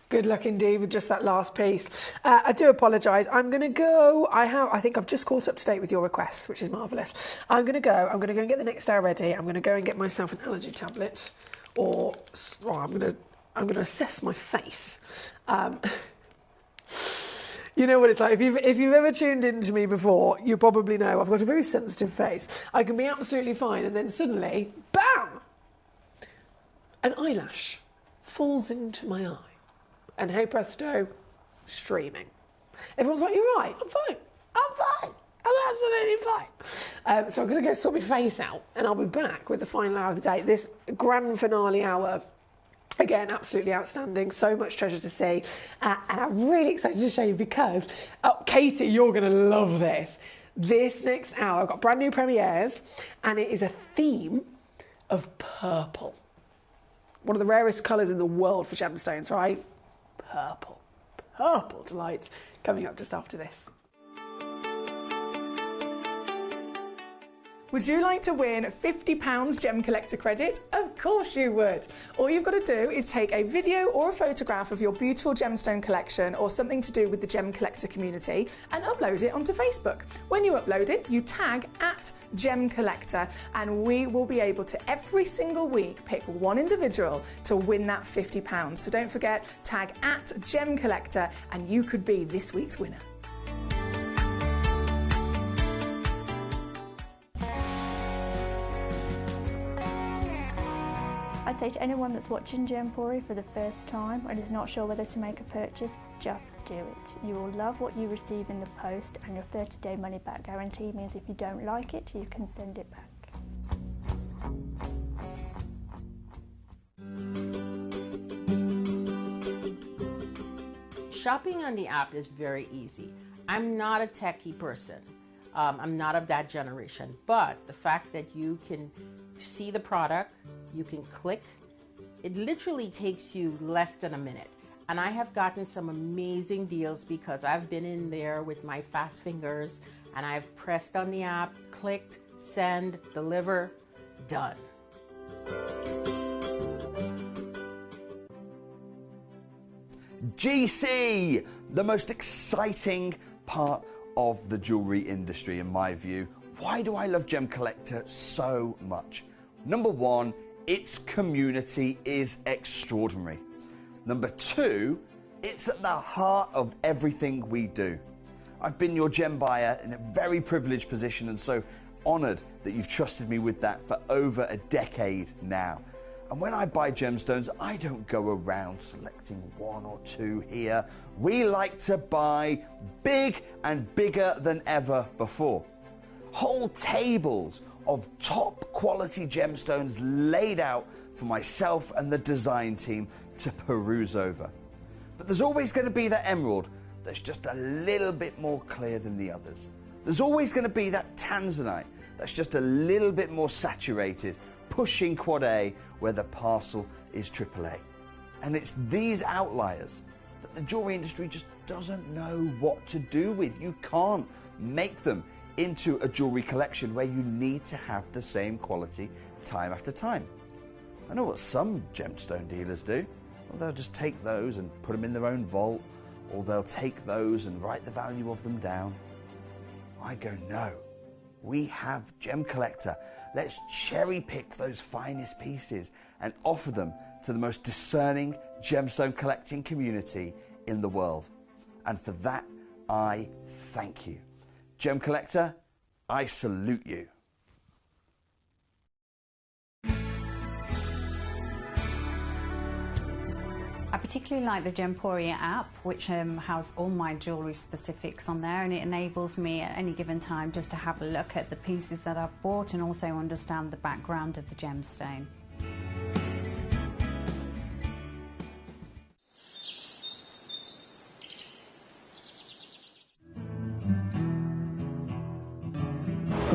Good luck indeed with just that last piece. I do apologise. I'm going to go. I think I've just caught up to date with your requests, which is marvellous. I'm going to go and get the next hour ready. I'm going to go and get myself an allergy tablet, or I'm going to assess my face. You know what it's like. If you've ever tuned into me before, you probably know I've got a very sensitive face. I can be absolutely fine, and then suddenly, bam! An eyelash falls into my eye. And hey presto, streaming. Everyone's like, you're right, I'm fine. I'm absolutely fine. So I'm going to go sort my face out, and I'll be back with the final hour of the day. This grand finale hour, again, absolutely outstanding. So much treasure to see. And I'm really excited to show you because, Katie, you're going to love this. This next hour, I've got brand new premieres, and it is a theme of purple. One of the rarest colours in the world for gemstones, right? Purple delights coming up just after this. Would you like to win £50 Gemcollector credit? Of course you would. All you've got to do is take a video or a photograph of your beautiful gemstone collection or something to do with the Gemcollector community and upload it onto Facebook. When you upload it, you tag @Gemcollector, and we will be able to every single week pick one individual to win that £50. So don't forget, tag @Gemcollector and you could be this week's winner. I'd say to anyone that's watching Gemporia for the first time and is not sure whether to make a purchase, just do it. You will love what you receive in the post, and your 30-day money back guarantee means if you don't like it, you can send it back. Shopping on the app is very easy. I'm not a techie person. I'm not of that generation, but the fact that you can see the product, you can click, it literally takes you less than a minute. And I have gotten some amazing deals because I've been in there with my fast fingers and I've pressed on the app, clicked, send, deliver, done. GC, the most exciting part of the jewelry industry in my view. Why do I love Gemcollector so much? Number one, its community is extraordinary. Number two, it's at the heart of everything we do. I've been your gem buyer in a very privileged position and so honored that you've trusted me with that for over a decade now. And when I buy gemstones, I don't go around selecting one or two here. We like to buy big and bigger than ever before. Whole tables of top quality gemstones laid out for myself and the design team to peruse over. But there's always going to be that emerald that's just a little bit more clear than the others. There's always going to be that tanzanite that's just a little bit more saturated, pushing quad A where the parcel is AAA. And it's these outliers that the jewelry industry just doesn't know what to do with. You can't make them into a jewelry collection where you need to have the same quality time after time. I know what some gemstone dealers do. Well, they'll just take those and put them in their own vault, or they'll take those and write the value of them down. I go, no, we have Gemcollector. Let's cherry pick those finest pieces and offer them to the most discerning gemstone collecting community in the world. And for that, I thank you. Gemcollector, I salute you. I particularly like the Gemporia app, which has all my jewellery specifics on there, and it enables me at any given time just to have a look at the pieces that I've bought and also understand the background of the gemstone.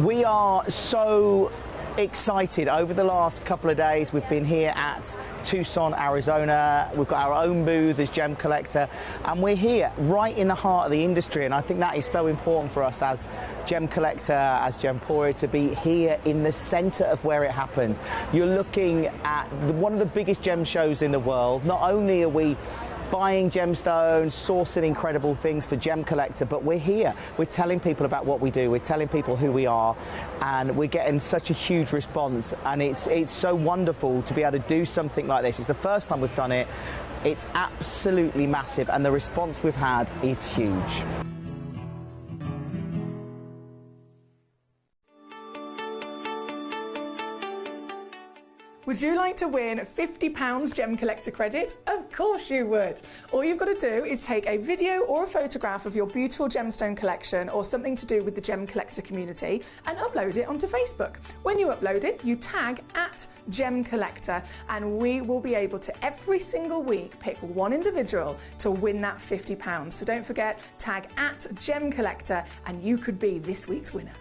We are so excited. Over the last couple of days we've been here at Tucson, Arizona. We've got our own booth as Gemcollector, and we're here right in the heart of the industry, and I think that is so important for us as Gemcollector, as Gemporia, to be here in the center of where it happens. You're looking at one of the biggest gem shows in the world. Not only are we buying gemstones, sourcing incredible things for Gemcollector, but we're here. We're telling people about what we do. We're telling people who we are, and we're getting such a huge response, and it's so wonderful to be able to do something like this. It's the first time we've done it. It's absolutely massive, and the response we've had is huge. Would you like to win £50 Gemcollector credit? Of course you would. All you've got to do is take a video or a photograph of your beautiful gemstone collection or something to do with the Gemcollector community and upload it onto Facebook. When you upload it, you tag @Gemcollector, and we will be able to every single week pick one individual to win that £50. So don't forget, tag @Gemcollector and you could be this week's winner.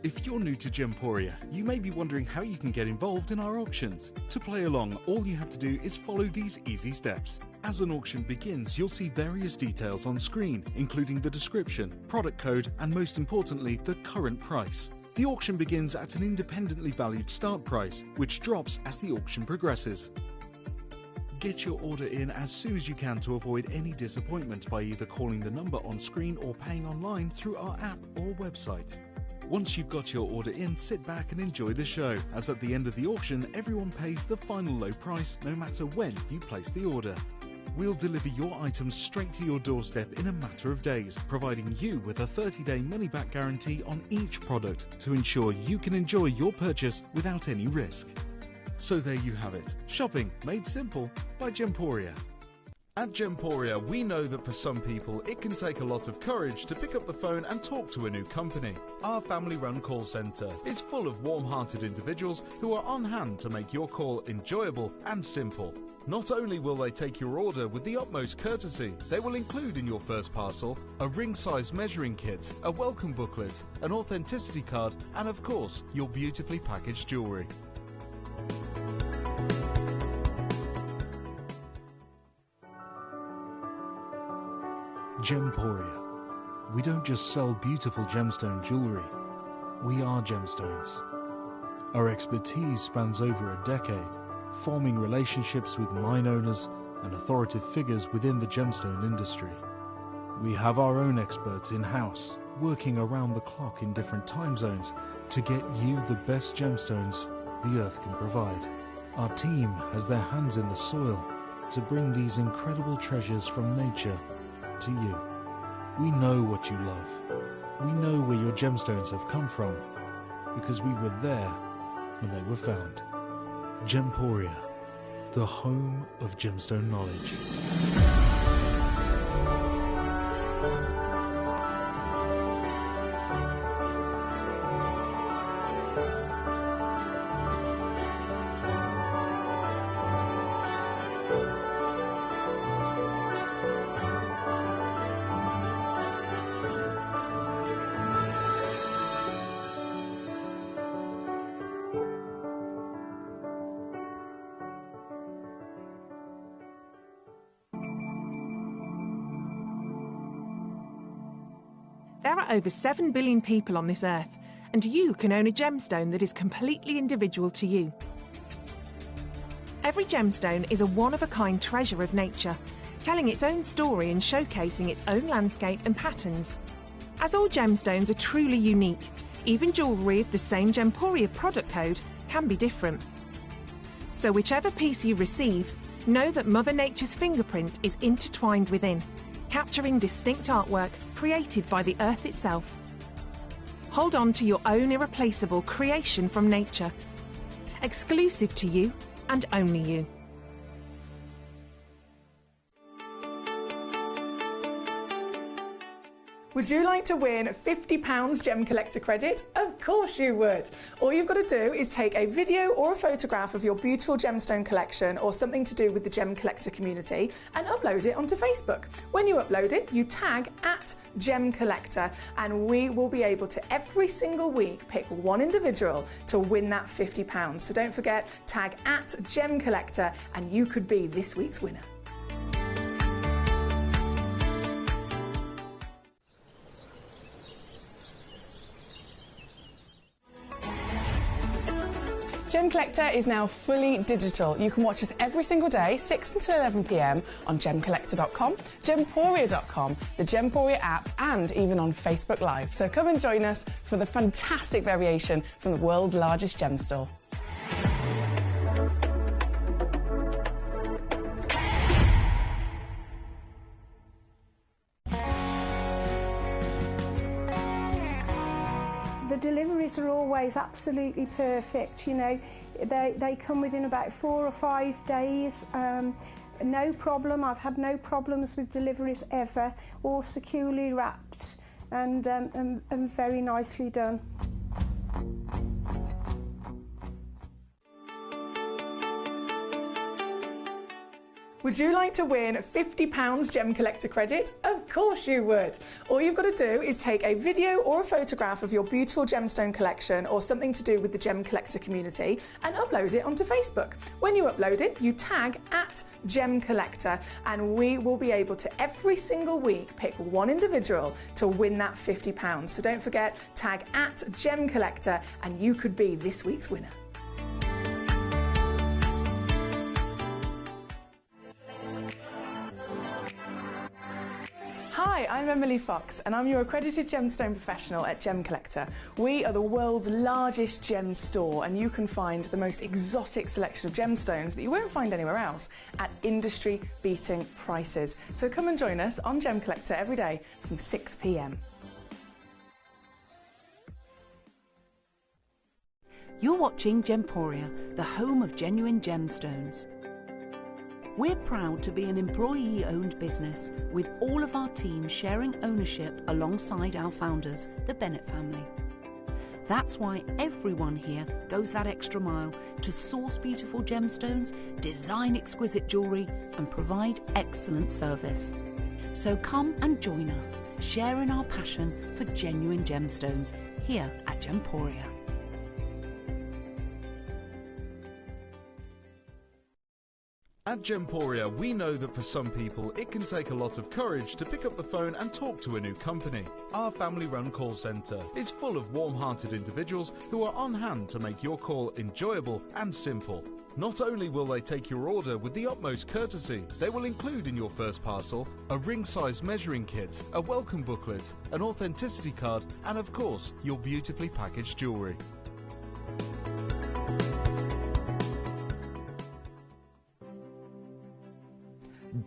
If you're new to Gemporia, you may be wondering how you can get involved in our auctions. To play along, all you have to do is follow these easy steps. As an auction begins, you'll see various details on screen, including the description, product code, and most importantly, the current price. The auction begins at an independently valued start price, which drops as the auction progresses. Get your order in as soon as you can to avoid any disappointment by either calling the number on screen or paying online through our app or website. Once you've got your order in, sit back and enjoy the show, as at the end of the auction, everyone pays the final low price no matter when you place the order. We'll deliver your items straight to your doorstep in a matter of days, providing you with a 30-day money-back guarantee on each product to ensure you can enjoy your purchase without any risk. So there you have it, shopping made simple by Gemporia. At Gemporia, we know that for some people, it can take a lot of courage to pick up the phone and talk to a new company. Our family-run call centre is full of warm-hearted individuals who are on hand to make your call enjoyable and simple. Not only will they take your order with the utmost courtesy, they will include in your first parcel a ring-size measuring kit, a welcome booklet, an authenticity card, and of course, your beautifully packaged jewellery. Gemporia. We don't just sell beautiful gemstone jewellery, we are gemstones. Our expertise spans over a decade, forming relationships with mine owners and authoritative figures within the gemstone industry. We have our own experts in-house, working around the clock in different time zones to get you the best gemstones the earth can provide. Our team has their hands in the soil to bring these incredible treasures from nature to you. We know what you love. We know where your gemstones have come from because we were there when they were found. Gemporia, the home of gemstone knowledge. There are over 7 billion people on this earth, and you can own a gemstone that is completely individual to you. Every gemstone is a one-of-a-kind treasure of nature, telling its own story and showcasing its own landscape and patterns. As all gemstones are truly unique, even jewellery of the same Gemporia product code can be different. So whichever piece you receive, know that Mother Nature's fingerprint is intertwined within, capturing distinct artwork created by the earth itself. Hold on to your own irreplaceable creation from nature, exclusive to you and only you. Would you like to win £50 Gemcollector credit? Of course you would. All you've got to do is take a video or a photograph of your beautiful gemstone collection or something to do with the Gemcollector community and upload it onto Facebook. When you upload it, you tag @Gemcollector, and we will be able to every single week pick one individual to win that £50. So don't forget, tag @Gemcollector and you could be this week's winner. Gem Collector is now fully digital. You can watch us every single day, 6 until 11 p.m. on gemcollector.com, gemporia.com, the Gemporia app, and even on Facebook Live. So come and join us for the fantastic variation from the world's largest gem store. The deliveries are always absolutely perfect, you know. They come within about 4 or 5 days. No problem. I've had no problems with deliveries ever. All securely wrapped and very nicely done. Would you like to win £50 Gem Collector credit? Of course you would. All you've got to do is take a video or a photograph of your beautiful gemstone collection or something to do with the Gem Collector community and upload it onto Facebook. When you upload it, you tag @GemCollector and we will be able to every single week pick one individual to win that £50. So don't forget, tag @GemCollector and you could be this week's winner. Hi, I'm Emily Fox and I'm your accredited gemstone professional at Gem Collector. We are the world's largest gem store and you can find the most exotic selection of gemstones that you won't find anywhere else at industry-beating prices. So come and join us on Gem Collector every day from 6 p.m. You're watching Gemporia, the home of genuine gemstones. We're proud to be an employee-owned business with all of our team sharing ownership alongside our founders, the Bennett family. That's why everyone here goes that extra mile to source beautiful gemstones, design exquisite jewellery and provide excellent service. So come and join us, sharing our passion for genuine gemstones here at Gemporia. At Gemporia, we know that for some people, it can take a lot of courage to pick up the phone and talk to a new company. Our family-run call centre is full of warm-hearted individuals who are on hand to make your call enjoyable and simple. Not only will they take your order with the utmost courtesy, they will include in your first parcel a ring-size measuring kit, a welcome booklet, an authenticity card, and of course, your beautifully packaged jewellery.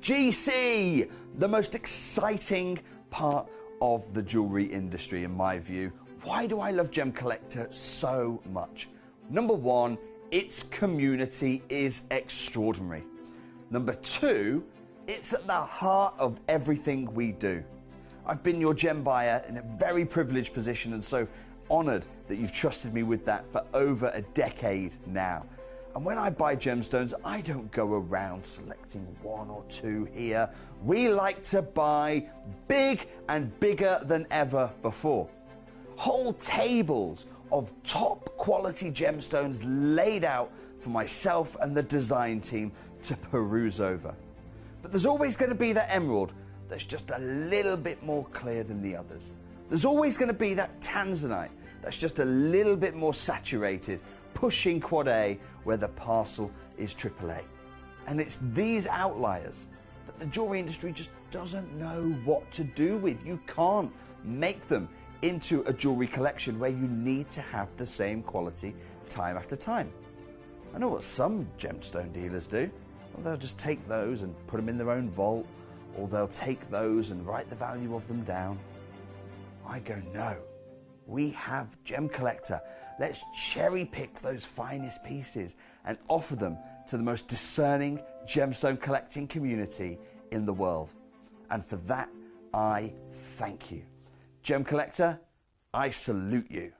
GC, the most exciting part of the jewellery industry in my view. Why do I love Gem Collector so much? Number one, its community is extraordinary. Number two, it's at the heart of everything we do. I've been your gem buyer in a very privileged position and so honoured that you've trusted me with that for over a decade now. And when I buy gemstones, I don't go around selecting one or two here. We like to buy big and bigger than ever before. Whole tables of top quality gemstones laid out for myself and the design team to peruse over. But there's always going to be that emerald that's just a little bit more clear than the others. There's always going to be that tanzanite that's just a little bit more saturated, pushing quad A where the parcel is AAA. And it's these outliers that the jewellery industry just doesn't know what to do with. You can't make them into a jewellery collection where you need to have the same quality time after time. I know what some gemstone dealers do. Well, they'll just take those and put them in their own vault, or they'll take those and write the value of them down. I go, no. We have Gem Collector. Let's cherry pick those finest pieces and offer them to the most discerning gemstone collecting community in the world. And for that, I thank you. Gem Collector, I salute you.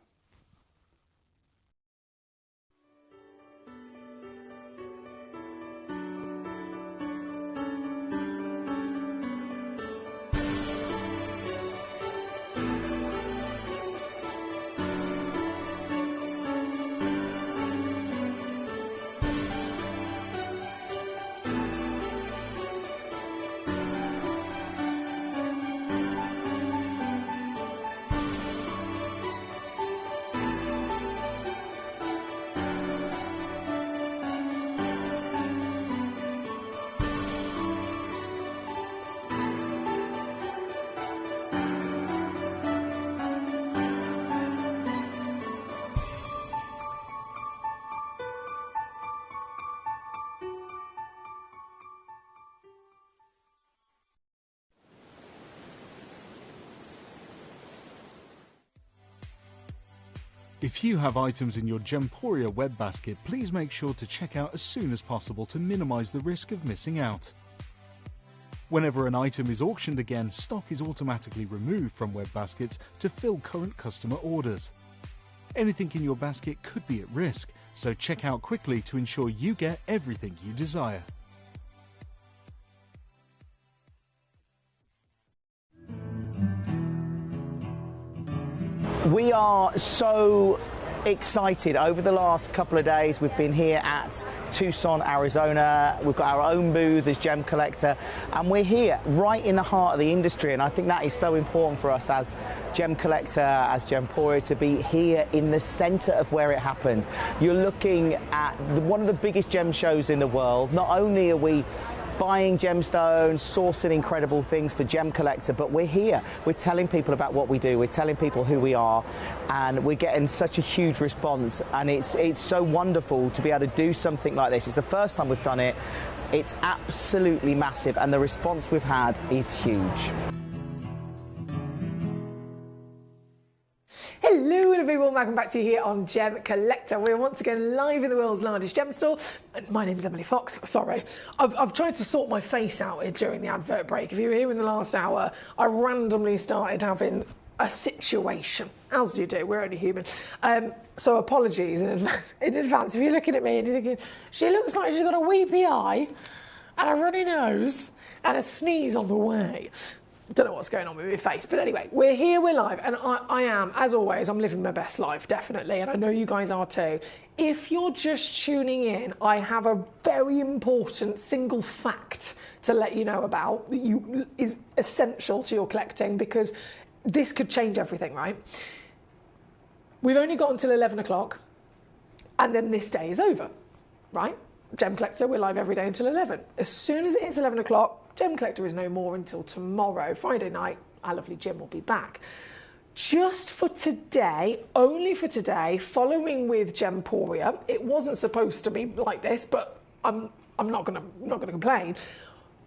If you have items in your Gemporia web basket, please make sure to check out as soon as possible to minimise the risk of missing out. Whenever an item is auctioned again, stock is automatically removed from web baskets to fill current customer orders. Anything in your basket could be at risk, so check out quickly to ensure you get everything you desire. We are so excited. Over the last couple of days, we've been here at Tucson, Arizona. We've got our own booth as Gemcollector, and we're here right in the heart of the industry. And I think that is so important for us as Gemcollector, as Gemporia, to be here in the centre of where it happens. You're looking at one of the biggest gem shows in the world. Not only are we buying gemstones, sourcing incredible things for Gemcollector, but we're here. We're telling people about what we do. We're telling people who we are, and we're getting such a huge response. And it's so wonderful to be able to do something like this. It's the first time we've done it. It's absolutely massive, and the response we've had is huge. Hello everyone, welcome back to you here on Gemcollector. We're once again live in the world's largest gem store. My name's Emily Fox. Sorry, I've tried to sort my face out during the advert break. If you were here in the last hour, I randomly started having a situation, as you do, we're only human. So apologies in advance if you're looking at me and you're thinking, she looks like she's got a weepy eye and a runny nose and a sneeze on the way. Don't know what's going on with my face, but anyway, we're here, we're live, and I am, as always, I'm living my best life, definitely, and I know you guys are too. If you're just tuning in, I have a very important single fact to let you know about that is essential to your collecting, because this could change everything, right? We've only got until 11 o'clock, and then this day is over, right? Gemcollector, we're live every day until 11. As soon as it hits 11 o'clock, Gemcollector is no more until tomorrow. Friday night, our lovely Jim will be back. Just for today, only for today, following with Gemporia, it wasn't supposed to be like this, but I'm not gonna complain.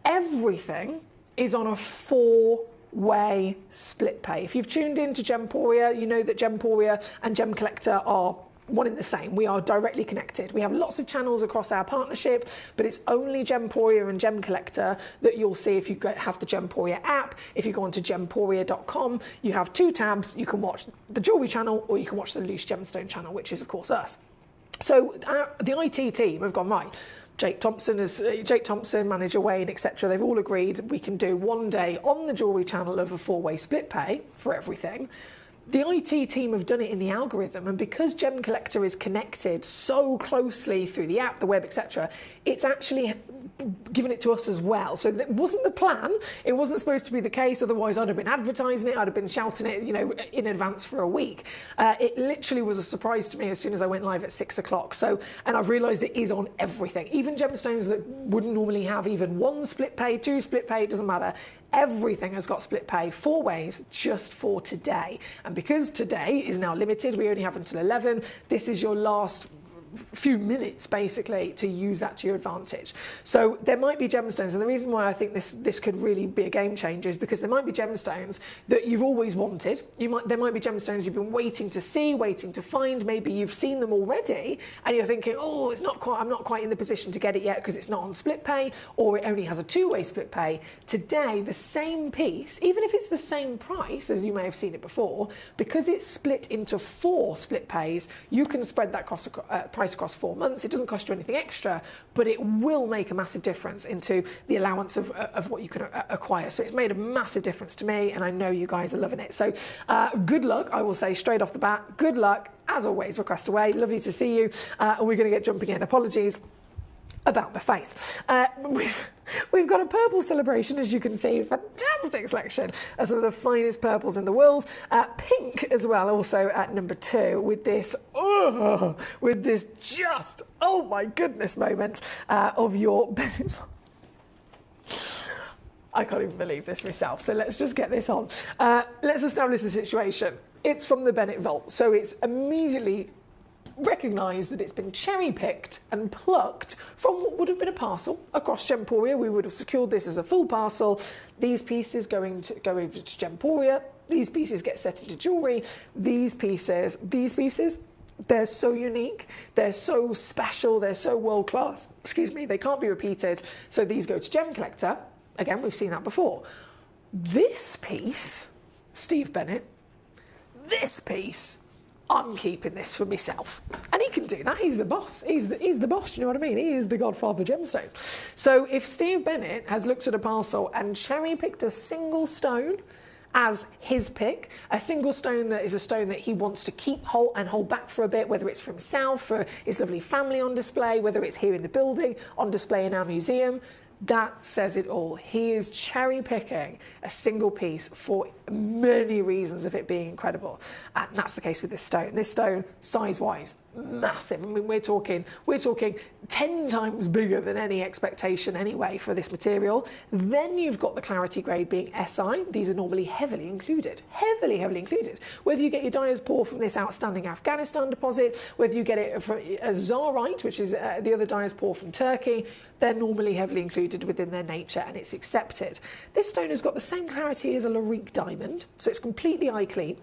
Everything is on a 4-way split pay. If you've tuned into Gemporia, you know that Gemporia and Gemcollector are one in the same. We are directly connected. We have lots of channels across our partnership, but it's only Gemporia and Gemcollector that you'll see if you have the Gemporia app. If you go onto gemporia.com, you have 2 tabs. You can watch the jewellery channel, or you can watch the loose gemstone channel, which is of course us. So the IT team have gone, right, Jake Thompson, Manager Wayne, etc. They've all agreed we can do one day on the jewellery channel of a 4-way split pay for everything. The IT team have done it in the algorithm, and because Gemcollector is connected so closely through the app, the web, etc., it's actually given it to us as well. So that wasn't the plan. It wasn't supposed to be the case. Otherwise, I'd have been advertising it. I'd have been shouting it, in advance for a week. It literally was a surprise to me as soon as I went live at 6 o'clock. So, and I've realised it is on everything. Even gemstones that wouldn't normally have even 1 split pay, 2 split pay, it doesn't matter. Everything has got split pay 4 ways just for today. And because today is now limited, we only have until 11, this is your last few minutes basically to use that to your advantage. So there might be gemstones, and the reason why I think this could really be a game changer is because there might be gemstones that you've always wanted. There might be gemstones you've been waiting to see, waiting to find. Maybe you've seen them already and you're thinking, oh, I'm not quite in the position to get it yet because it's not on split pay, or it only has a 2-way split pay. Today, the same piece, even if it's the same price as you may have seen it before, because it's split into 4 split pays, you can spread that price across 4 months. It doesn't cost you anything extra, but it will make a massive difference into the allowance of what you can acquire. So it's made a massive difference to me, and I know you guys are loving it. So good luck, I will say straight off the bat. Good luck, as always, request away. Lovely to see you, and we're going to get jumping in. Apologies about my face. We've got a purple celebration, as you can see. Fantastic selection of some of the finest purples in the world. Pink as well, also at number 2, with this just, oh my goodness moment of your Bennett. I can't even believe this myself. So let's just get this on. Let's establish the situation. It's from the Bennett Vault, so it's immediately recognise that it's been cherry-picked and plucked from what would have been a parcel across Gemporia. We would have secured this as a full parcel. These pieces going to go over to Gemporia. These pieces get set into jewellery. These pieces, they're so unique, they're so special, they're so world class, excuse me, they can't be repeated. So these go to Gemcollector. Again, we've seen that before. This piece, Steve Bennett, this piece, I'm keeping this for myself. And he can do that. He's the boss. He's the boss, you know what I mean? He is the godfather of gemstones. So if Steve Bennett has looked at a parcel and cherry-picked a single stone as his pick, a single stone that is a stone that he wants to keep hold back for a bit, whether it's for himself, for his lovely family on display, whether it's here in the building, on display in our museum, that says it all. He is cherry-picking a single piece for many reasons of it being incredible. And that's the case with this stone. This stone, size-wise, massive. I mean, we're talking 10 times bigger than any expectation anyway for this material. Then you've got the clarity grade being SI. These are normally heavily included. Heavily included. Whether you get your diaspore from this outstanding Afghanistan deposit, whether you get it from a Zarite, which is the other diaspore from Turkey, they're normally heavily included within their nature and it's accepted. This stone has got the same clarity as a Larique diamond, so it's completely eye clean.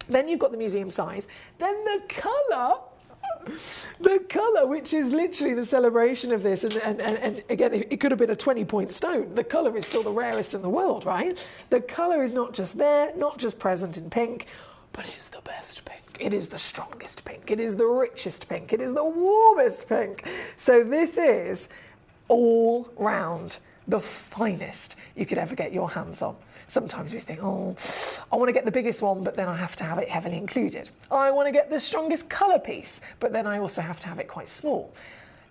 Then you've got the museum size. Then the colour, which is literally the celebration of this, and again, it could have been a 20-point stone. The colour is still the rarest in the world, right? The colour is not just there, not just present in pink, but it's the best pink. It is the strongest pink. It is the richest pink. It is the warmest pink. So this is all round the finest you could ever get your hands on. Sometimes we think, oh, I want to get the biggest one, but then I have to have it heavily included. I want to get the strongest colour piece, but then I also have to have it quite small.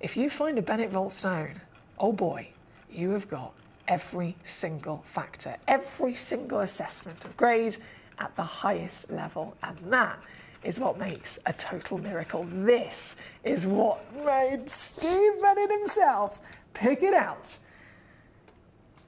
If you find a Bennett Vault stone, oh boy, you have got every single factor, every single assessment of grade at the highest level, and that is what makes a total miracle. This is what made Steve Bennett himself pick it out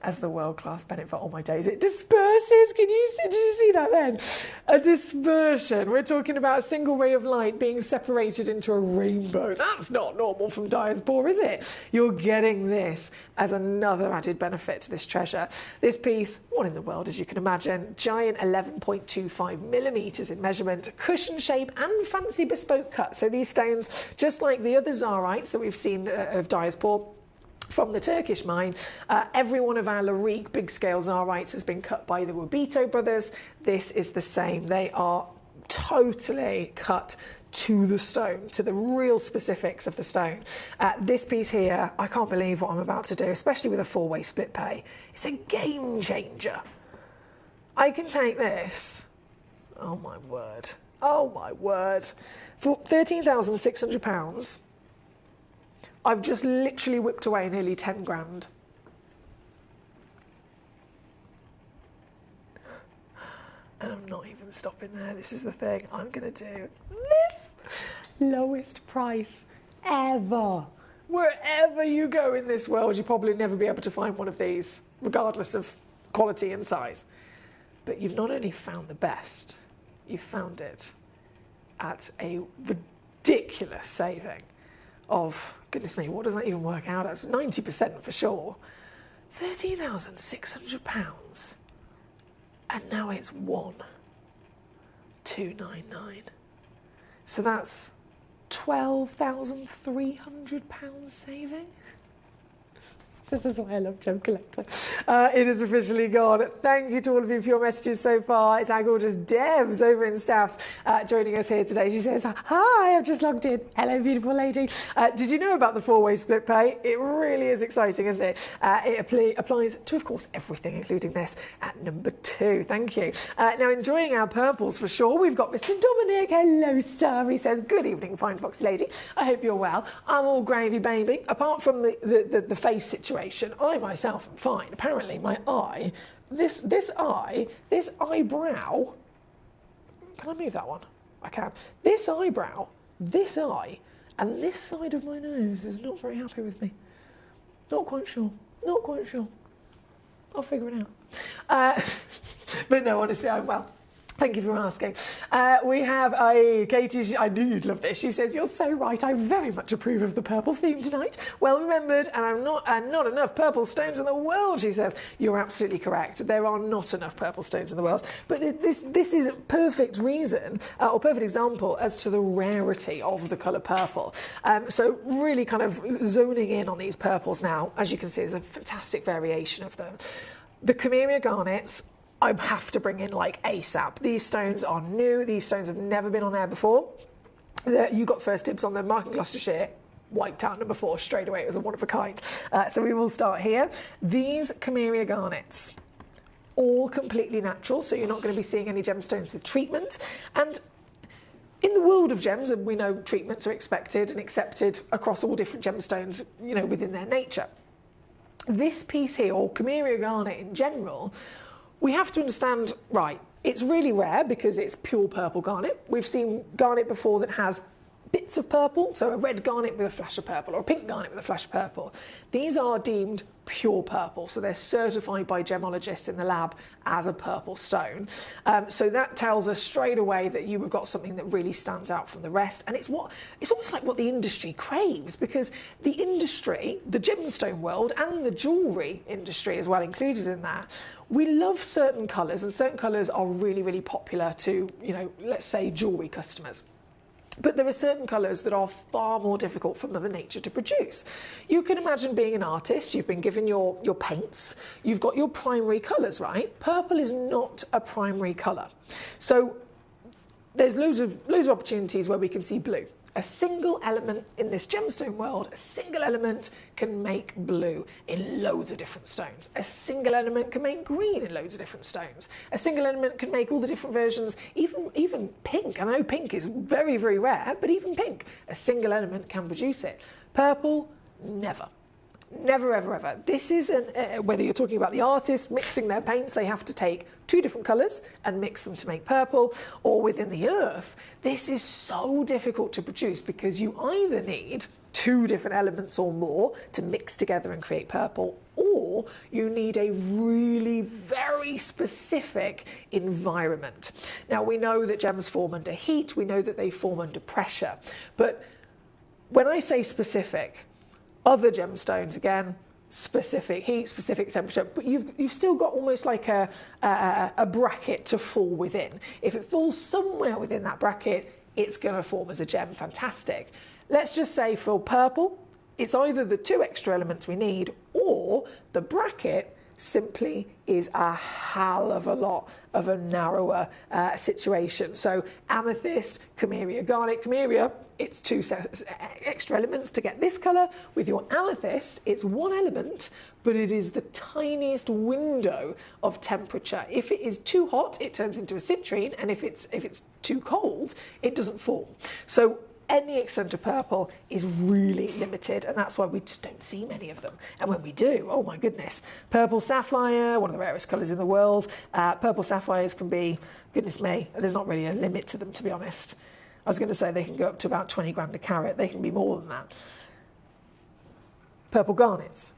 as the world-class Bennett for all my days. It disperses. Did you see that then? A dispersion. We're talking about a single ray of light being separated into a rainbow. That's not normal from diaspora, is it? You're getting this as another added benefit to this treasure. This piece, one in the world, as you can imagine, giant 11.25 millimetres in measurement, cushion shape and fancy bespoke cut. So these stones, just like the other Zarites that we've seen of diaspora, from the Turkish mine, every one of our Larique big scale Zarites has been cut by the Wabito brothers. This is the same. They are totally cut to the stone, to the real specifics of the stone. This piece here, I can't believe what I'm about to do, especially with a 4-way split pay. It's a game changer. I can take this, oh my word, for £13,600, I've just literally whipped away nearly 10 grand. And I'm not even stopping there. This is the thing. I'm going to do this lowest price ever. Wherever you go in this world, you'll probably never be able to find one of these, regardless of quality and size. But you've not only found the best, you've found it at a ridiculous saving of, goodness me, what does that even work out as? 90% for sure. £13,600. And now it's £1,299. So that's £12,300 saving. This is why I love Gemcollector. It is officially gone. Thank you to all of you for your messages so far. It's our gorgeous Debs over in Staffs joining us here today. She says, hi, I've just logged in. Hello, beautiful lady. Did you know about the 4-way split pay? It really is exciting, isn't it? It applies to, of course, everything, including this at number 2. Thank you. Now, enjoying our purples for sure. We've got Mr. Dominic. Hello, sir. He says, good evening, fine foxy lady. I hope you're well. I'm all gravy, baby. Apart from the face situation, I myself am fine. Apparently my eye, this eyebrow, can I move that one? I can. This eyebrow, this eye, and this side of my nose is not very happy with me. Not quite sure. I'll figure it out. But no, honestly, I'm well. Thank you for asking. We have Katie, I knew you'd love this. She says, "You're so right. I very much approve of the purple theme tonight. Well remembered, and not enough purple stones in the world," she says. You're absolutely correct. There are not enough purple stones in the world. But this is a perfect reason, or perfect example, as to the rarity of the colour purple. So really kind of zoning in on these purples now. As you can see, there's a fantastic variation of them. The Camellia garnets, I have to bring in like ASAP. These stones are new. These stones have never been on there before. You got first dibs on them. Mark in Gloucestershire, wiped out number 4 straight away. It was a one of a kind. So we will start here. These Camellia garnets, all completely natural. So you're not going to be seeing any gemstones with treatment. And in the world of gems, and we know treatments are expected and accepted across all different gemstones, you know, within their nature. This piece here, or Camellia garnet in general, we have to understand, right, it's really rare because it's pure purple garnet. We've seen garnet before that has bits of purple, so a red garnet with a flash of purple or a pink garnet with a flash of purple. These are deemed pure purple, so they're certified by gemologists in the lab as a purple stone. So that tells us straight away that you have got something that really stands out from the rest, and it's almost like what the industry craves, because the industry, the gemstone world and the jewellery industry as well included in that, we love certain colours, and certain colours are really, really popular to, you know, let's say jewellery customers. But there are certain colours that are far more difficult for Mother Nature to produce. You can imagine being an artist, you've been given your paints, you've got your primary colours, right? Purple is not a primary colour. So there's loads of opportunities where we can see blue. A single element in this gemstone world, a single element can make blue in loads of different stones. A single element can make green in loads of different stones. A single element can make all the different versions, even pink. I know pink is very, very rare, but even pink, a single element can produce it. Purple, never. Never, ever, ever. This is, whether you're talking about the artists mixing their paints, they have to take 2 different colours and mix them to make purple, or within the earth, this is so difficult to produce because you either need 2 different elements or more to mix together and create purple, or you need a really very specific environment. Now, we know that gems form under heat, we know that they form under pressure, but when I say specific, other gemstones, again, specific heat, specific temperature, but you've still got almost like a bracket to fall within. If it falls somewhere within that bracket, it's going to form as a gem. Fantastic. Let's just say for purple, it's either the 2 extra elements we need, or the bracket simply is a hell of a lot of a narrower situation. So amethyst, Camellia garnet, Camellia, it's 2 extra elements to get this colour. With your amethyst, it's 1 element, but it is the tiniest window of temperature. If it is too hot, it turns into a citrine, and if it's too cold, it doesn't form. So any extent of purple is really limited, and that's why we just don't see many of them. And when we do, oh my goodness, purple sapphire, one of the rarest colours in the world. Purple sapphires can be, goodness me, there's not really a limit to them, to be honest. I was going to say they can go up to about 20 grand a carat. They can be more than that. Purple garnets,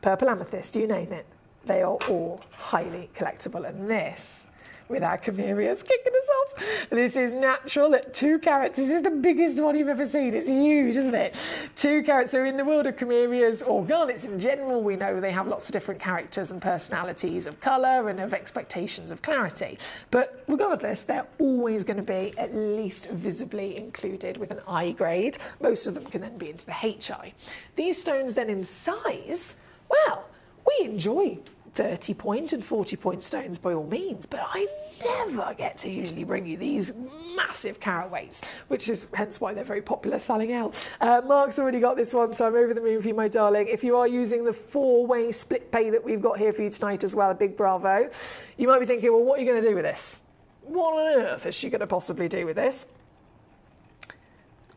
purple amethyst, you name it, they are all highly collectible. And this, with our Camellias kicking us off, this is natural at 2 carats. This is the biggest one you've ever seen. It's huge, isn't it? 2 carats. So in the world of Camellias, or garnets in general, we know they have lots of different characters and personalities of colour and of expectations of clarity. But regardless, they're always going to be at least visibly included with an I grade. Most of them can then be into the HI. These stones then in size, well, we enjoy 30-point and 40-point stones by all means, but I never get to usually bring you these massive carat weights, which is hence why they're very popular selling out. Mark's already got this one, so I'm over the moon for you, my darling. If you are using the 4-way split pay that we've got here for you tonight as well, a big bravo. You might be thinking, well, what are you going to do with this? What on earth is she going to possibly do with this?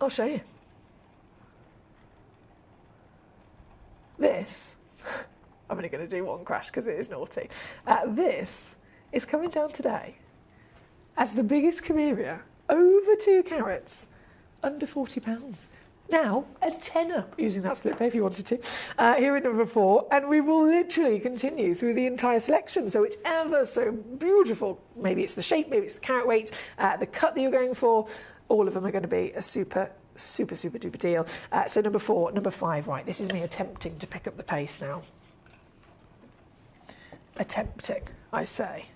I'll show you. This, I'm only going to do one crash because it is naughty. This is coming down today as the biggest Camellia, over 2 carats, under £40. now a tenner using that split pay if you wanted to. Here at number 4, and we will literally continue through the entire selection. So whichever so beautiful, maybe it's the shape, maybe it's the carat weight, the cut that you're going for, all of them are going to be a super duper deal. So number 4, number 5, right, this is me attempting to pick up the pace now. Attempting, I say.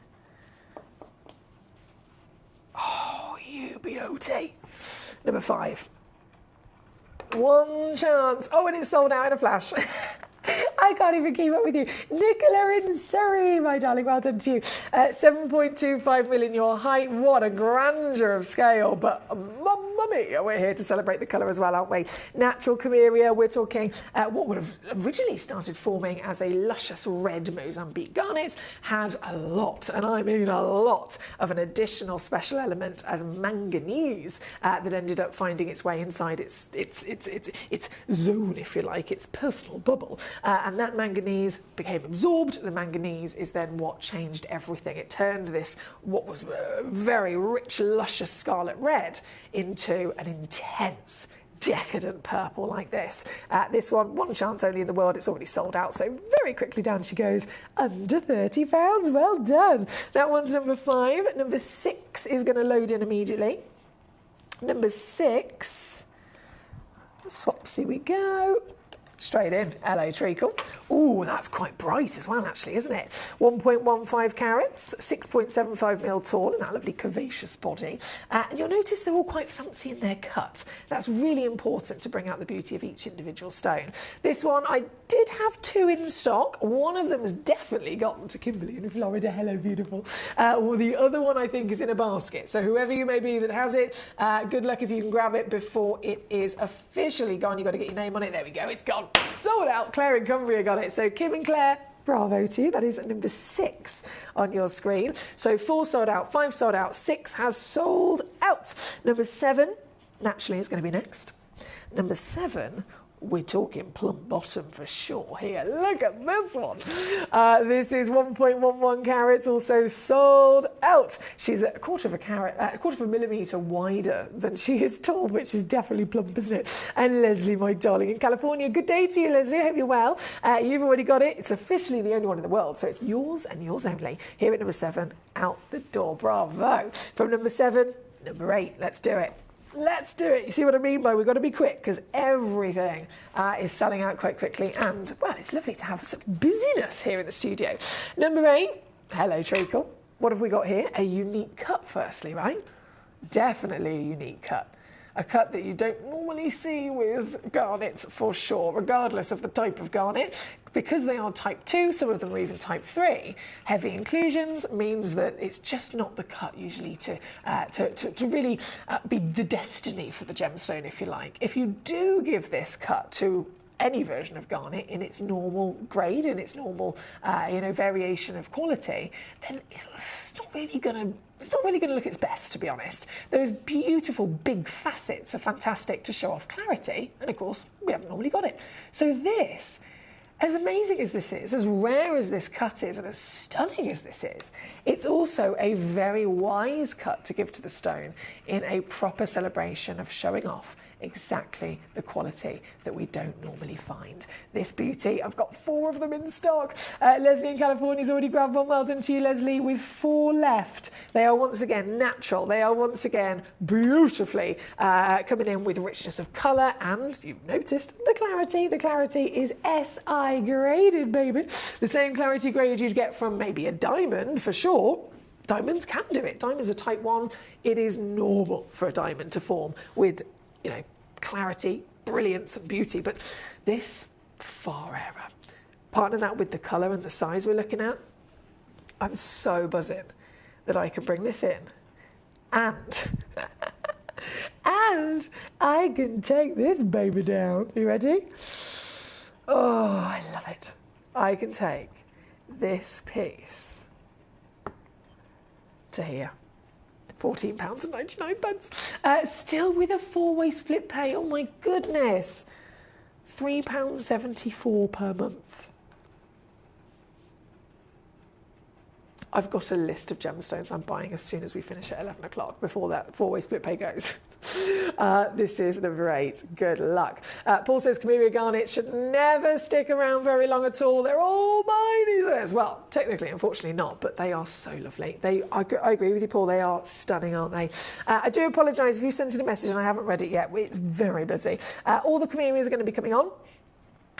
Oh, you beauty. Number 5. One chance. Oh, and it's sold out in a flash. I can't even keep up with you. Nicola in Surrey, my darling, well done to you. 7.25 million your height. What a grandeur of scale. But mummy, we're here to celebrate the colour as well, aren't we? Natural Camellia, we're talking what would have originally started forming as a luscious red Mozambique garnet, has a lot, and I mean a lot, of an additional special element as manganese that ended up finding its way inside its zone, if you like, its personal bubble. And that manganese became absorbed. The manganese is then what changed everything. It turned this, what was very rich, luscious scarlet red, into an intense, decadent purple like this. This one chance only in the world. It's already sold out, so very quickly down she goes. Under £30. Well done. That one's number 5. Number 6 is going to load in immediately. Number 6. Swapsy we go. Straight in, LA treacle. Ooh, that's quite bright as well, actually, isn't it? 1.15 carats, 6.75 mil tall, and that lovely curvaceous body. And you'll notice they're all quite fancy in their cut. That's really important to bring out the beauty of each individual stone. This one, I did have 2 in stock. One of them has definitely gotten to Kimberly in Florida. Hello, beautiful. Well, the other one, I think, is in a basket. So whoever you may be that has it, good luck if you can grab it before it is officially gone. You've got to get your name on it. There we go. It's gone. Sold out. Claire and Cumbria got it. So Kim and Claire, bravo to you. That is number 6 on your screen. So 4 sold out, 5 sold out, 6 has sold out. Number 7, naturally, is going to be next. Number 7, we're talking plum bottom for sure here. Look at this one. This is 1.11 carats, also sold out. She's a quarter of a millimetre wider than she is tall, which is definitely plump, isn't it? And Leslie, my darling, in California. Good day to you, Leslie. I hope you're well. You've already got it. It's officially the only one in the world, so it's yours and yours only. Here at number 7, out the door. Bravo. From number 7, number 8. Let's do it. Let's do it. You see what I mean by we've got to be quick, because everything is selling out quite quickly. And, well, it's lovely to have such busyness here in the studio. Number 8, hello, treacle. What have we got here? A unique cut, firstly, right? Definitely a unique cut. A cut that you don't normally see with garnets, for sure, regardless of the type of garnet. Because they are type 2, some of them are even type 3, heavy inclusions means that it's just not the cut usually to really be the destiny for the gemstone, if you like. If you do give this cut to any version of garnet in its normal grade, in its normal variation of quality, then it's not really going to look its best, to be honest. Those beautiful big facets are fantastic to show off clarity, and of course we haven't normally got it. So this, as amazing as this is, as rare as this cut is, and as stunning as this is, it's also a very wise cut to give to the stone in a proper celebration of showing off exactly the quality that we don't normally find. This beauty, I've got 4 of them in stock. Leslie in California's already grabbed one. Well done to you, Leslie. With 4 left. They are once again natural. They are once again beautifully coming in with richness of colour, and you've noticed the clarity. The clarity is SI graded, baby. The same clarity grade you'd get from maybe a diamond, for sure. Diamonds can do it. Diamonds are type 1. It is normal for a diamond to form with, clarity, brilliance and beauty, but this, far rarer. Partner that with the colour and the size we're looking at, I'm so buzzing that I can bring this in and I can take this baby down. You ready? Oh, I love it. I can take this piece to here. £14.99. Still with a 4-way split pay. Oh my goodness. £3.74 per month. I've got a list of gemstones I'm buying as soon as we finish at 11 o'clock before that 4-way split pay goes. This is number 8. Good luck. Paul says Camellia Garnet should never stick around very long at all. They're all mine, he says. Well, technically, unfortunately not, but they are so lovely. I agree with you, Paul. They are stunning, aren't they? I do apologise if you sent in a message and I haven't read it yet. It's very busy. All the camellias are going to be coming on.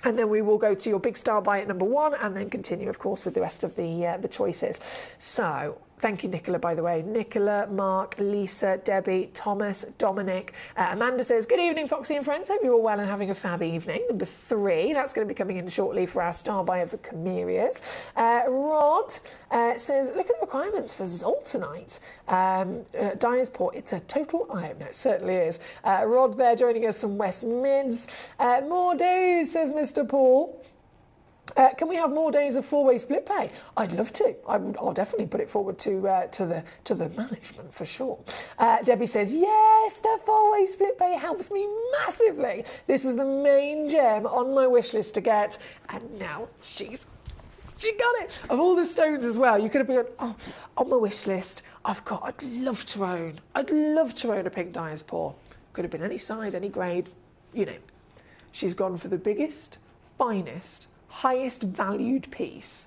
And then we will go to your big star buy at number 1 and then continue, of course, with the rest of the choices. So, thank you, Nicola, by the way. Nicola, Mark, Lisa, Debbie, Thomas, Dominic. Amanda says, good evening, Foxy and friends. Hope you're all well and having a fab evening. Number 3, that's going to be coming in shortly for our star buy of the camellias. Rod says, look at the requirements for Zoltanite. Dyer's Port, it's a total iron. No, it certainly is. Rod there joining us from West Mids. More days, says Mr. Paul. Can we have more days of 4-way split pay? I'd love to. I'll definitely put it forward to the management for sure. Debbie says, yes, the 4-way split pay helps me massively. This was the main gem on my wish list to get, and now she got it. Of all the stones as well, you could have been on my wish list. I'd love to own a pink Dyer's Paw. Could have been any size, any grade, you know. She's gone for the biggest, finest, highest valued piece,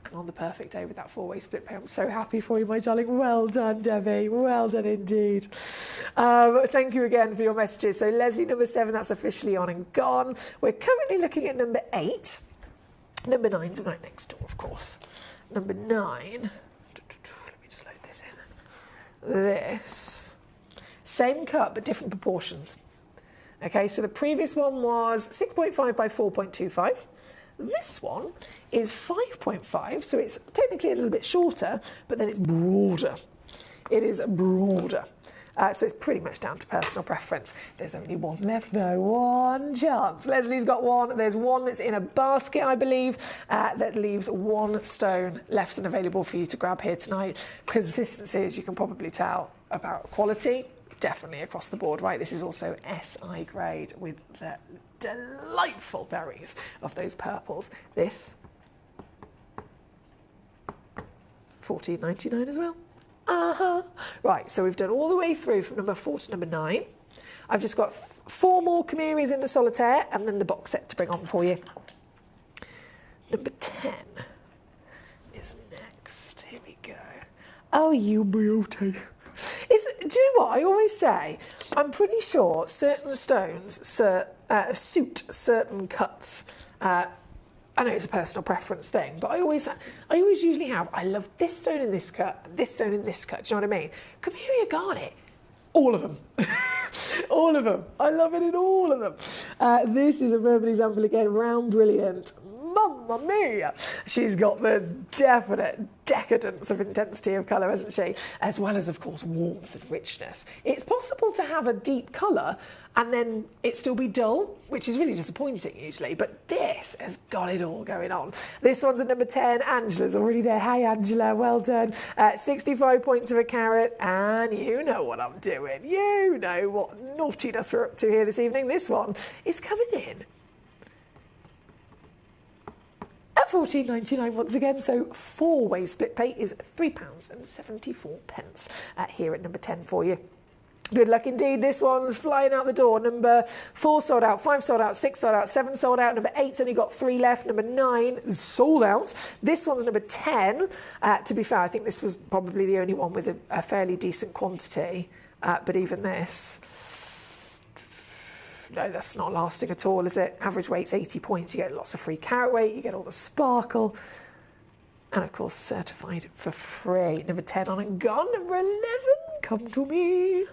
and on the perfect day with that 4-way split pay. I'm so happy for you, my darling. Well done, Debbie. Well done indeed. Thank you again for your messages. So Leslie, number 7, that's officially on and gone. We're currently looking at number 8. Number 9's right next door, of course. Number 9. Let me just load this in. This. Same cut, but different proportions. Okay, so the previous one was 6.5 by 4.25. This one is 5.5, so it's technically a little bit shorter, but then it's broader. It is broader. So it's pretty much down to personal preference. There's only one left though, one chance. Leslie's got one. There's one that's in a basket, I believe, that leaves 1 stone left and available for you to grab here tonight. Consistency, as you can probably tell, about quality. Definitely across the board, right? This is also SI grade with the delightful berries of those purples. This, $14.99 as well. Right, so we've done all the way through from number 4 to number 9. I've just got 4 more camellias in the solitaire and then the box set to bring on for you. Number 10 is next. Here we go. Oh, you beauty. Do you know what I always say? I'm pretty sure certain stones suit certain cuts. I know it's a personal preference thing, but I always usually have, I love this stone in this cut, this stone in this cut. Do you know what I mean? Camellia Garnet, all of them. All of them. I love it in all of them. This is a verbal example again, round brilliant. Mamma mia! She's got the definite decadence of intensity of colour, hasn't she? As well as, of course, warmth and richness. It's possible to have a deep colour and then it still be dull, which is really disappointing usually, but this has got it all going on. This one's at number 10. Angela's already there. Hi, Angela. Well done. 65 points of a carat, and you know what I'm doing. You know what naughtiness we're up to here this evening. This one is coming in at £14.99 once again, so 4-way split pay is £3.74 here at number 10 for you. Good luck indeed. This one's flying out the door. Number 4 sold out, 5 sold out, 6 sold out, 7 sold out. Number 8's only got 3 left. Number 9 is sold out. This one's number 10. To be fair, I think this was probably the only one with a fairly decent quantity. But even this, no, that's not lasting at all, is it? Average weight's 80 points. You get lots of free carat weight. You get all the sparkle. And, of course, certified for free. Number 10 on and gone. Number 11, come to me.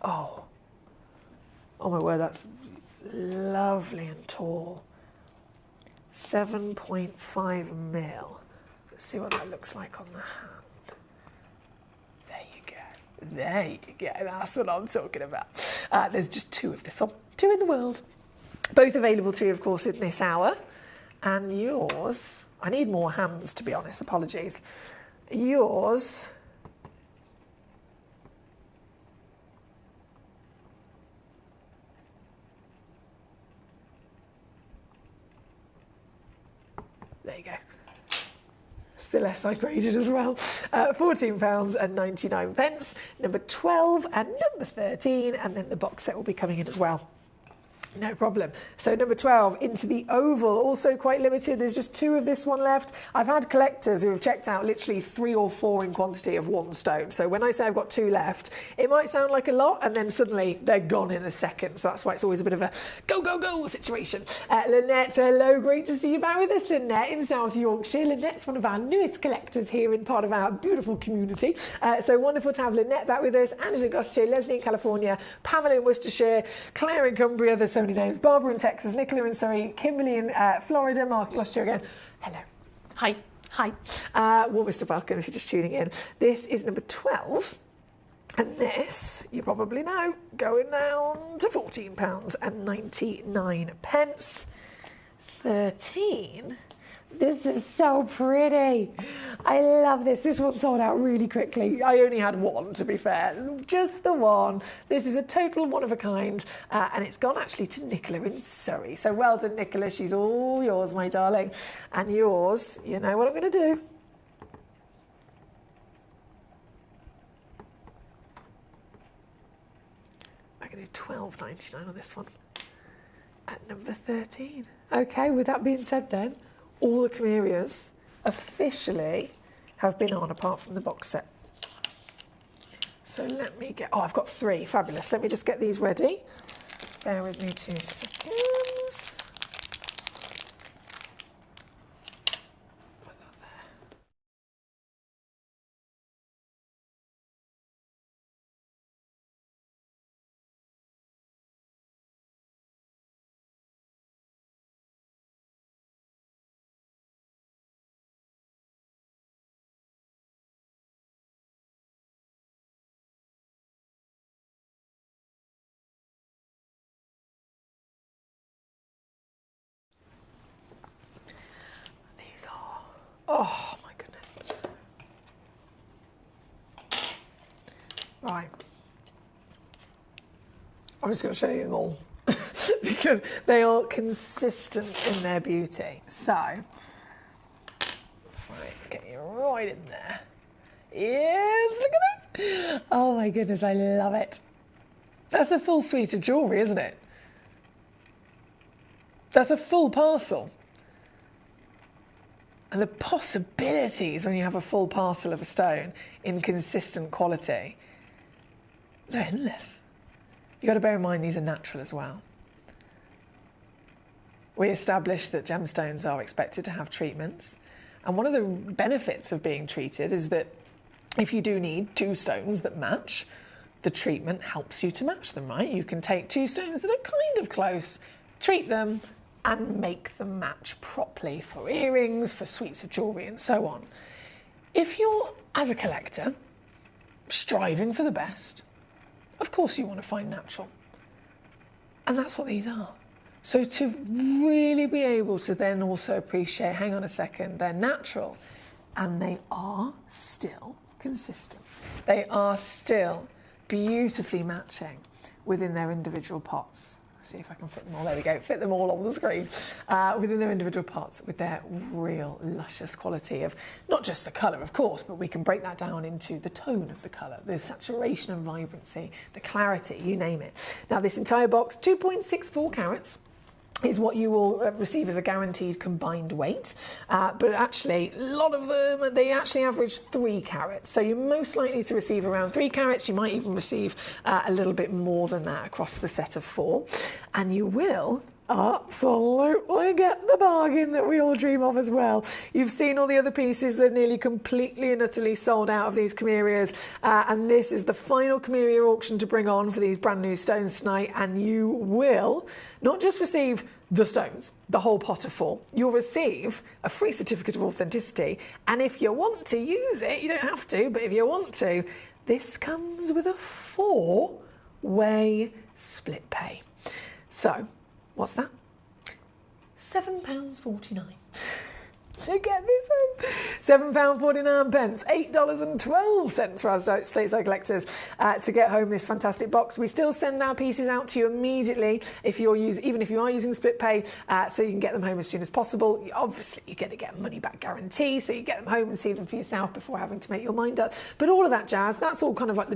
Oh my word, that's lovely and tall. 7.5 mil. Let's see what that looks like on the hand. There you go. That's what I'm talking about. There's just 2 of this one. 2 in the world. Both available to you, of course, in this hour. And yours, I need more hands, to be honest. Apologies. Yours, there you go. Still SI graded as well. £14.99. Number 12 and number 13, and then the box set will be coming in as well. No problem. So number 12 into the oval, also quite limited. There's just 2 of this one left. I've had collectors who have checked out literally 3 or 4 in quantity of 1 stone. So when I say I've got 2 left, it might sound like a lot, and then suddenly they're gone in a second. So that's why it's always a bit of a go, go, go situation. Lynette, hello. Great to see you back with us, Lynette, in South Yorkshire. Lynette's one of our newest collectors here in part of our beautiful community. So wonderful to have Lynette back with us. Angela Gostier, Leslie in California, Pamela in Worcestershire, Claire in Cumbria, there's so many names, Barbara in Texas, Nicola in Surrey, Kimberly in Florida, Mark, lost you again. Hello. Hi. Hi. Warmest of welcome if you're just tuning in. This is number 12. And this, you probably know, going down to £14.99. 13. This is so pretty. I love this. This one sold out really quickly. I only had 1, to be fair. Just the 1. This is a total one of a kind. And it's gone actually to Nicola in Surrey. So well done, Nicola. She's all yours, my darling. And yours, you know what I'm going to do. I'm going to do £12.99 on this one. At number 13. Okay, with that being said then, all the Chimerias officially have been on, apart from the box set. So let me get... Oh, I've got 3. Fabulous. Let me just get these ready. Bear with me 2 seconds. Oh my goodness. Right. I'm just going to show you them all because they are consistent in their beauty. So, right, get you right in there. Yes, look at that. Oh my goodness, I love it. That's a full suite of jewellery, isn't it? That's a full parcel. And the possibilities when you have a full parcel of a stone in consistent quality, they're endless. You've got to bear in mind these are natural as well. We established that gemstones are expected to have treatments. And one of the benefits of being treated is that if you do need 2 stones that match, the treatment helps you to match them, right? You can take 2 stones that are kind of close, treat them, and make them match properly for earrings, for suites of jewellery and so on. If you're, as a collector, striving for the best, of course you want to find natural. And that's what these are. So to really be able to then also appreciate, hang on a second, they're natural and they are still consistent. They are still beautifully matching within their individual pots. See if I can fit them all. There we go. Fit them all on the screen within their individual pots with their real luscious quality of not just the colour, of course, but we can break that down into the tone of the colour, the saturation and vibrancy, the clarity, you name it. Now, this entire box, 2.64 carats, is what you will receive as a guaranteed combined weight. But actually, a lot of them, they actually average 3 carats. So you're most likely to receive around 3 carats. You might even receive a little bit more than that across the set of 4. And you will absolutely get the bargain that we all dream of as well. You've seen all the other pieces. They're nearly completely and utterly sold out of these Chimerias. And this is the final Chimeria auction to bring on for these brand new stones tonight. And you will not just receive the stones, the whole pot of 4. You'll receive a free certificate of authenticity. And if you want to use it, you don't have to, but if you want to, this comes with a 4-way split pay. So, what's that? £7.49. to get this home. £7.49, $8.12 for our stateside collectors to get home this fantastic box. We still send our pieces out to you immediately even if you are using split pay, so you can get them home as soon as possible. Obviously, you're going to get a money back guarantee, so you get them home and see them for yourself before having to make your mind up. But all of that jazz, that's all kind of like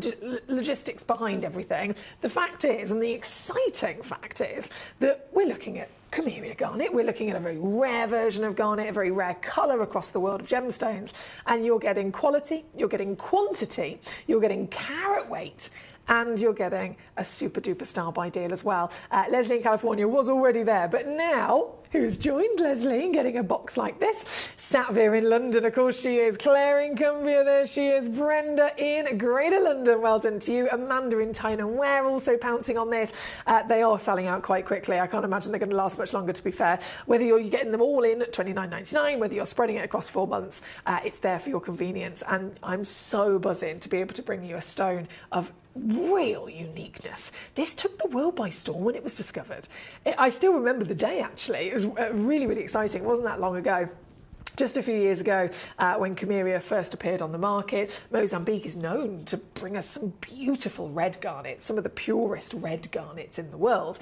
logistics behind everything. The fact is, and the exciting fact is, that we're looking at Camellia garnet. We're looking at a very rare version of garnet, a very rare colour across the world of gemstones, and you're getting quality, you're getting quantity, you're getting carat weight, and you're getting a super duper star buy deal as well. Leslie in California was already there, but now who's joined Leslie in getting a box like this? Satvir in London, of course she is. Claire in Cumbria, there she is. Brenda in Greater London, well done to you. Amanda in Tyne Ware also pouncing on this. They are selling out quite quickly. I can't imagine they're going to last much longer, to be fair. Whether you're getting them all in at $29.99, whether you're spreading it across 4 months, it's there for your convenience. And I'm so buzzing to be able to bring you a stone of real uniqueness. This took the world by storm when it was discovered. I still remember the day, actually. It was really, really exciting. It wasn't that long ago. Just a few years ago, when Camellia first appeared on the market, Mozambique is known to bring us some beautiful red garnets, some of the purest red garnets in the world.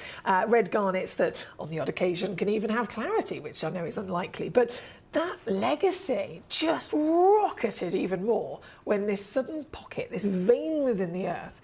Red garnets that, on the odd occasion, can even have clarity, which I know is unlikely. But that legacy just rocketed even more when this sudden pocket, this vein within the earth,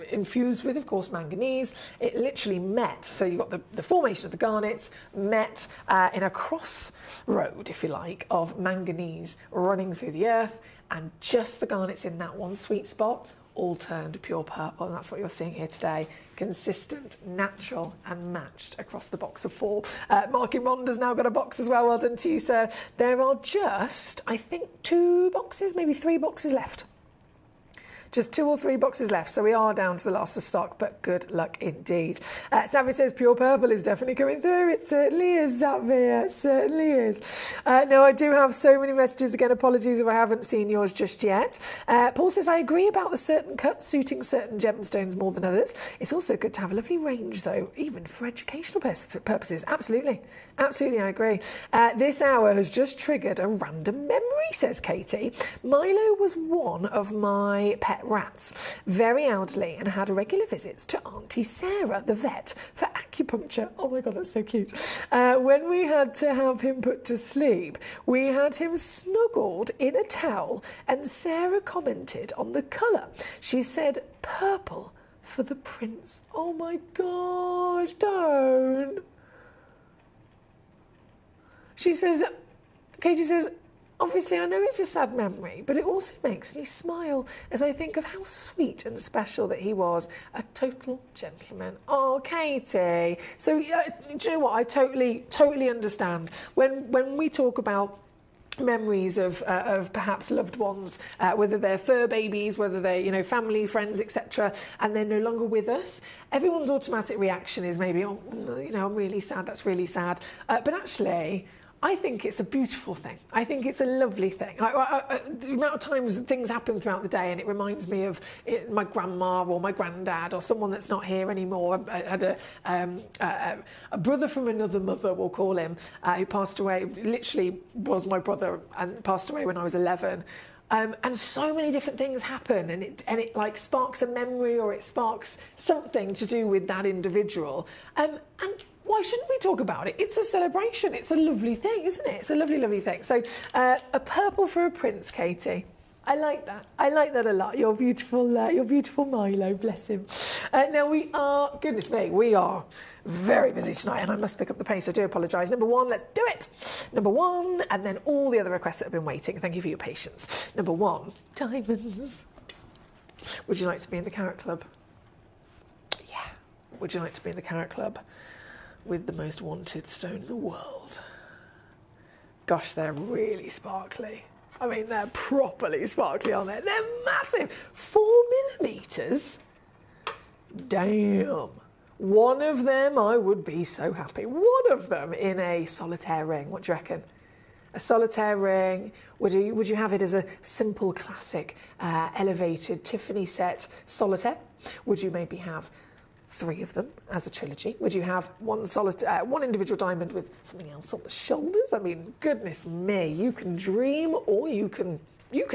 infused with, of course, manganese, it literally met. So you got the formation of the garnets met in a crossroad, if you like, of manganese running through the earth, and just the garnets in that one sweet spot all turned pure purple, and that's what you're seeing here today. Consistent, natural, and matched across the box of 4. Mark in Ronda's now got a box as well. Well done to you, sir. There are just, I think, 2 boxes, maybe 3 boxes left. Just 2 or 3 boxes left, so we are down to the last of stock, but good luck indeed. Savvy says pure purple is definitely coming through. It certainly is, Savvy, it certainly is. Now, I do have so many messages. Again, apologies if I haven't seen yours just yet. Paul says, I agree about the certain cuts suiting certain gemstones more than others. It's also good to have a lovely range, though, even for educational purposes. Absolutely. Absolutely, I agree. This hour has just triggered a random memory, says Katie. Milo was one of my pet rats, very elderly, and had regular visits to Auntie Sarah, the vet, for acupuncture. Oh my God, that's so cute. When we had to have him put to sleep, we had him snuggled in a towel, and Sarah commented on the colour. She said, purple for the prince. Oh my gosh, don't. She says, Katie says, obviously, I know it's a sad memory, but it also makes me smile as I think of how sweet and special that he was. A total gentleman. Oh, Katie. So, do you know what? I totally understand. When we talk about memories of perhaps loved ones, whether they're fur babies, whether they're family, friends, etc., and they're no longer with us, everyone's automatic reaction is maybe, oh, I'm really sad. That's really sad. But actually, I think it's a beautiful thing. I think it's a lovely thing. The amount of times things happen throughout the day and it reminds me of my grandma or my granddad or someone that's not here anymore. I had a brother from another mother, we'll call him, who passed away, literally was my brother, and passed away when I was 11. And so many different things happen, and it like sparks a memory, or it sparks something to do with that individual. And why shouldn't we talk about it? It's a celebration. It's a lovely thing, isn't it? It's a lovely, lovely thing. So a purple for a prince, Katie. I like that. I like that a lot. You're beautiful Milo, bless him. Now goodness me, we are very busy tonight, and I must pick up the pace. I do apologise. Number 1, let's do it. Number 1, and then all the other requests that have been waiting. Thank you for your patience. Number 1, diamonds. Would you like to be in the Carat Club? Yeah. Would you like to be in the Carat Club with the most wanted stone in the world? Gosh, they're really sparkly. I mean, they're properly sparkly, aren't they? They're massive. 4mm. Damn. One of them, I would be so happy. One of them in a solitaire ring. What do you reckon? A solitaire ring. Would you have it as a simple, classic, elevated Tiffany set solitaire? Would you maybe have 3 of them as a trilogy? Would you have one individual diamond with something else on the shoulders? I mean, goodness me, you can dream or you can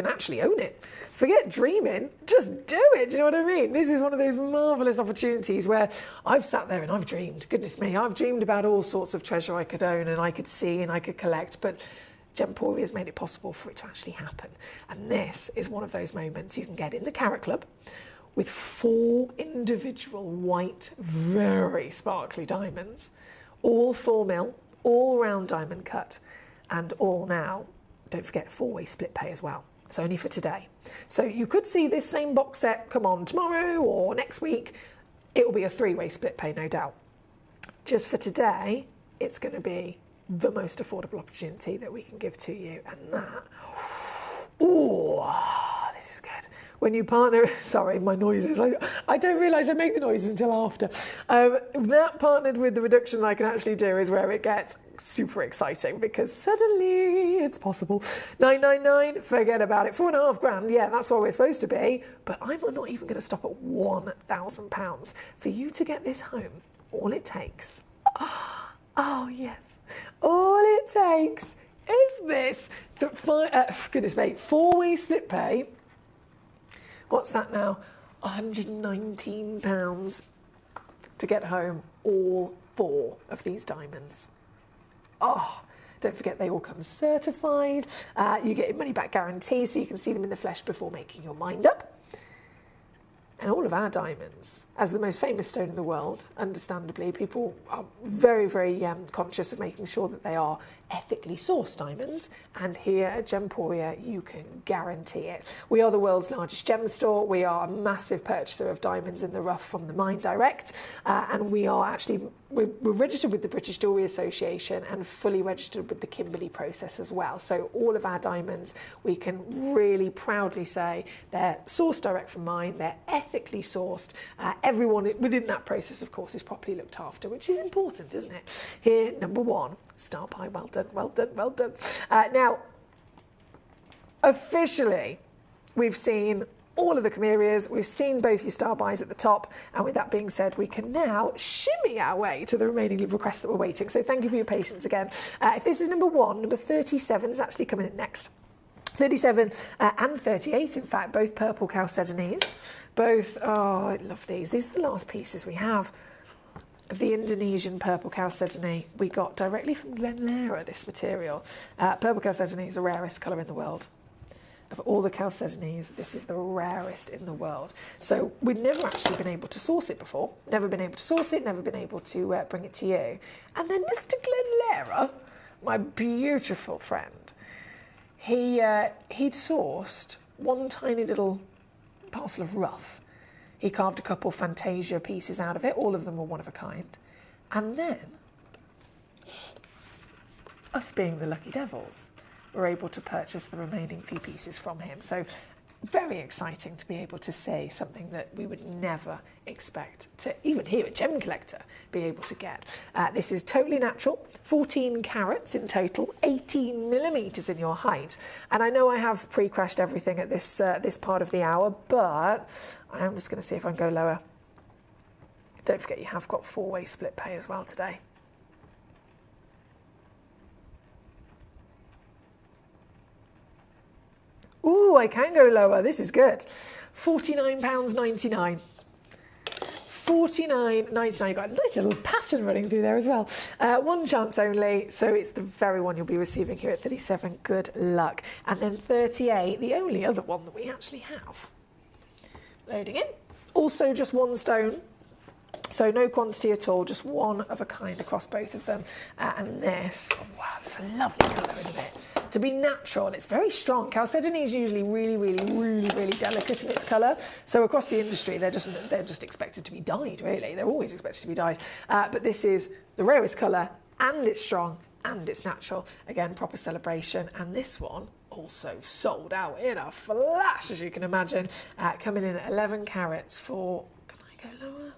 actually own it. Forget dreaming, just do it. Do you know what I mean? This is one of those marvellous opportunities where I've sat there and I've dreamed. Goodness me, I've dreamed about all sorts of treasure I could own and I could see and I could collect, but Gemporia has made it possible for it to actually happen. And this is one of those moments you can get in the Carrot Club with 4 individual white, very sparkly diamonds, all 4mm, all round diamond cut, and all now, don't forget, 4-way split pay as well. It's only for today. So you could see this same box set come on tomorrow or next week. It will be a 3-way split pay, no doubt. Just for today, it's going to be the most affordable opportunity that we can give to you. And that, this is good. When you partner, sorry, my noises, I don't realise I make the noises until after. That partnered with the reduction I can actually do is where it gets super exciting, because suddenly it's possible. 999, forget about it. 4.5 grand, yeah, that's what we're supposed to be. But I'm not even going to stop at £1,000 for you to get this home. All it takes, oh yes, all it takes is this. Goodness me, 4-way split pay. What's that now? £119 to get home all 4 of these diamonds. Oh, don't forget they all come certified. You get your money back guarantee, so you can see them in the flesh before making your mind up. And all of our diamonds, as the most famous stone in the world, understandably, people are very, very conscious of making sure that they are ethically sourced diamonds. And here at Gemporia, you can guarantee it. We are the world's largest gem store. We are a massive purchaser of diamonds in the rough from the mine direct. And we are actually, we're registered with the British Jewellery Association and fully registered with the Kimberley process as well. So all of our diamonds, we can really proudly say they're sourced direct from mine, they're ethically sourced. Everyone within that process, of course, is properly looked after, which is important, isn't it? Here, number 1, Star Pie, well done, well done, well done. Now, officially, we've seen all of the Chimerias, we've seen both your Star Pies at the top, and with that being said, we can now shimmy our way to the remaining requests that we're waiting. So thank you for your patience again. If this is number 1, number 37 is actually coming in next. 37 and 38, in fact, both purple chalcedonies. Both, oh, I love these. These are the last pieces we have of the Indonesian purple chalcedony. We got directly from Glenlara, this material. Purple chalcedony is the rarest colour in the world. Of all the chalcedonies, this is the rarest in the world. So we'd never actually been able to source it before. Never been able to source it, never been able to bring it to you. And then Mr. Glenlara, my beautiful friend, he'd sourced one tiny little parcel of rough. He carved a couple Fantasia pieces out of it. All of them were one of a kind. And then, us being the lucky devils, were able to purchase the remaining few pieces from him. So very exciting to be able to say something that we would never expect to, even here at Gemcollector, be able to get. This is totally natural, 14 carats in total, 18 millimetres in your height. And I know I have pre-crashed everything at this part of the hour, but I'm just going to see if I can go lower. Don't forget you have got 4-way split pay as well today. Ooh, I can go lower. This is good. £49.99. £49.99. You've got a nice little pattern running through there as well. 1 chance only, so it's the very one you'll be receiving here at 37. Good luck. And then 38, the only other one that we actually have. Loading in. Also just 1 stone. So no quantity at all, just one of a kind across both of them. And this, oh wow, it's a lovely colour, isn't it? To be natural, it's very strong. Chalcedony is usually really delicate in its colour. So across the industry, they're just expected to be dyed, really. They're always expected to be dyed. But this is the rarest colour, and it's strong, and it's natural. Again, proper celebration. And this one also sold out in a flash, as you can imagine. Coming in at 11 carats for, can I go lower?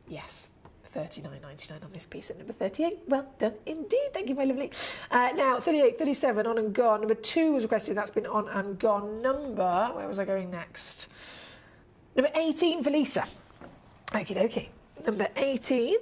Yes, £39.99 on this piece at number 38. Well done indeed. Thank you, my lovely. Now, 38, 37, on and gone. Number 2 was requested. That's been on and gone. Number, where was I going next? Number 18 for Lisa. Okie dokie. Number 18.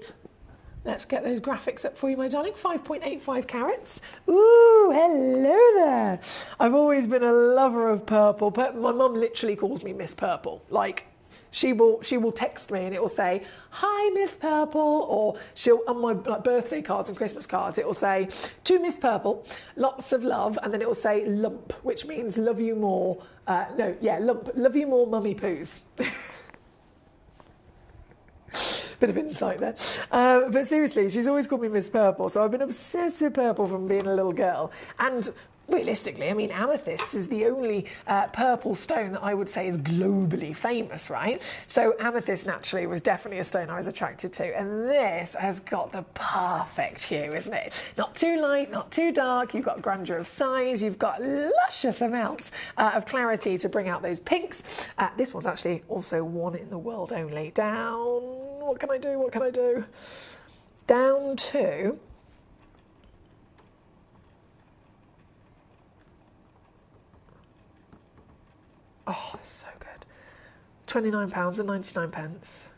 Let's get those graphics up for you, my darling. 5.85 carats. Ooh, hello there. I've always been a lover of purple. My mum literally calls me Miss Purple. Like, she will text me and it will say, "Hi, Miss Purple," or she'll, on my birthday cards and Christmas cards, it will say, "To Miss Purple, lots of love," and then it will say lump, which means love you more. Lump, love you more, mummy poos. Bit of insight there. But seriously, she's always called me Miss Purple, so I've been obsessed with purple from being a little girl. And realistically, I mean, amethyst is the only purple stone that I would say is globally famous, right? So amethyst naturally was definitely a stone I was attracted to. And this has got the perfect hue, isn't it? Not too light, not too dark. You've got grandeur of size. You've got luscious amounts of clarity to bring out those pinks. This one's actually also one in the world only. Down, what can I do? What can I do? Down to... Oh, it's so good. £29.99.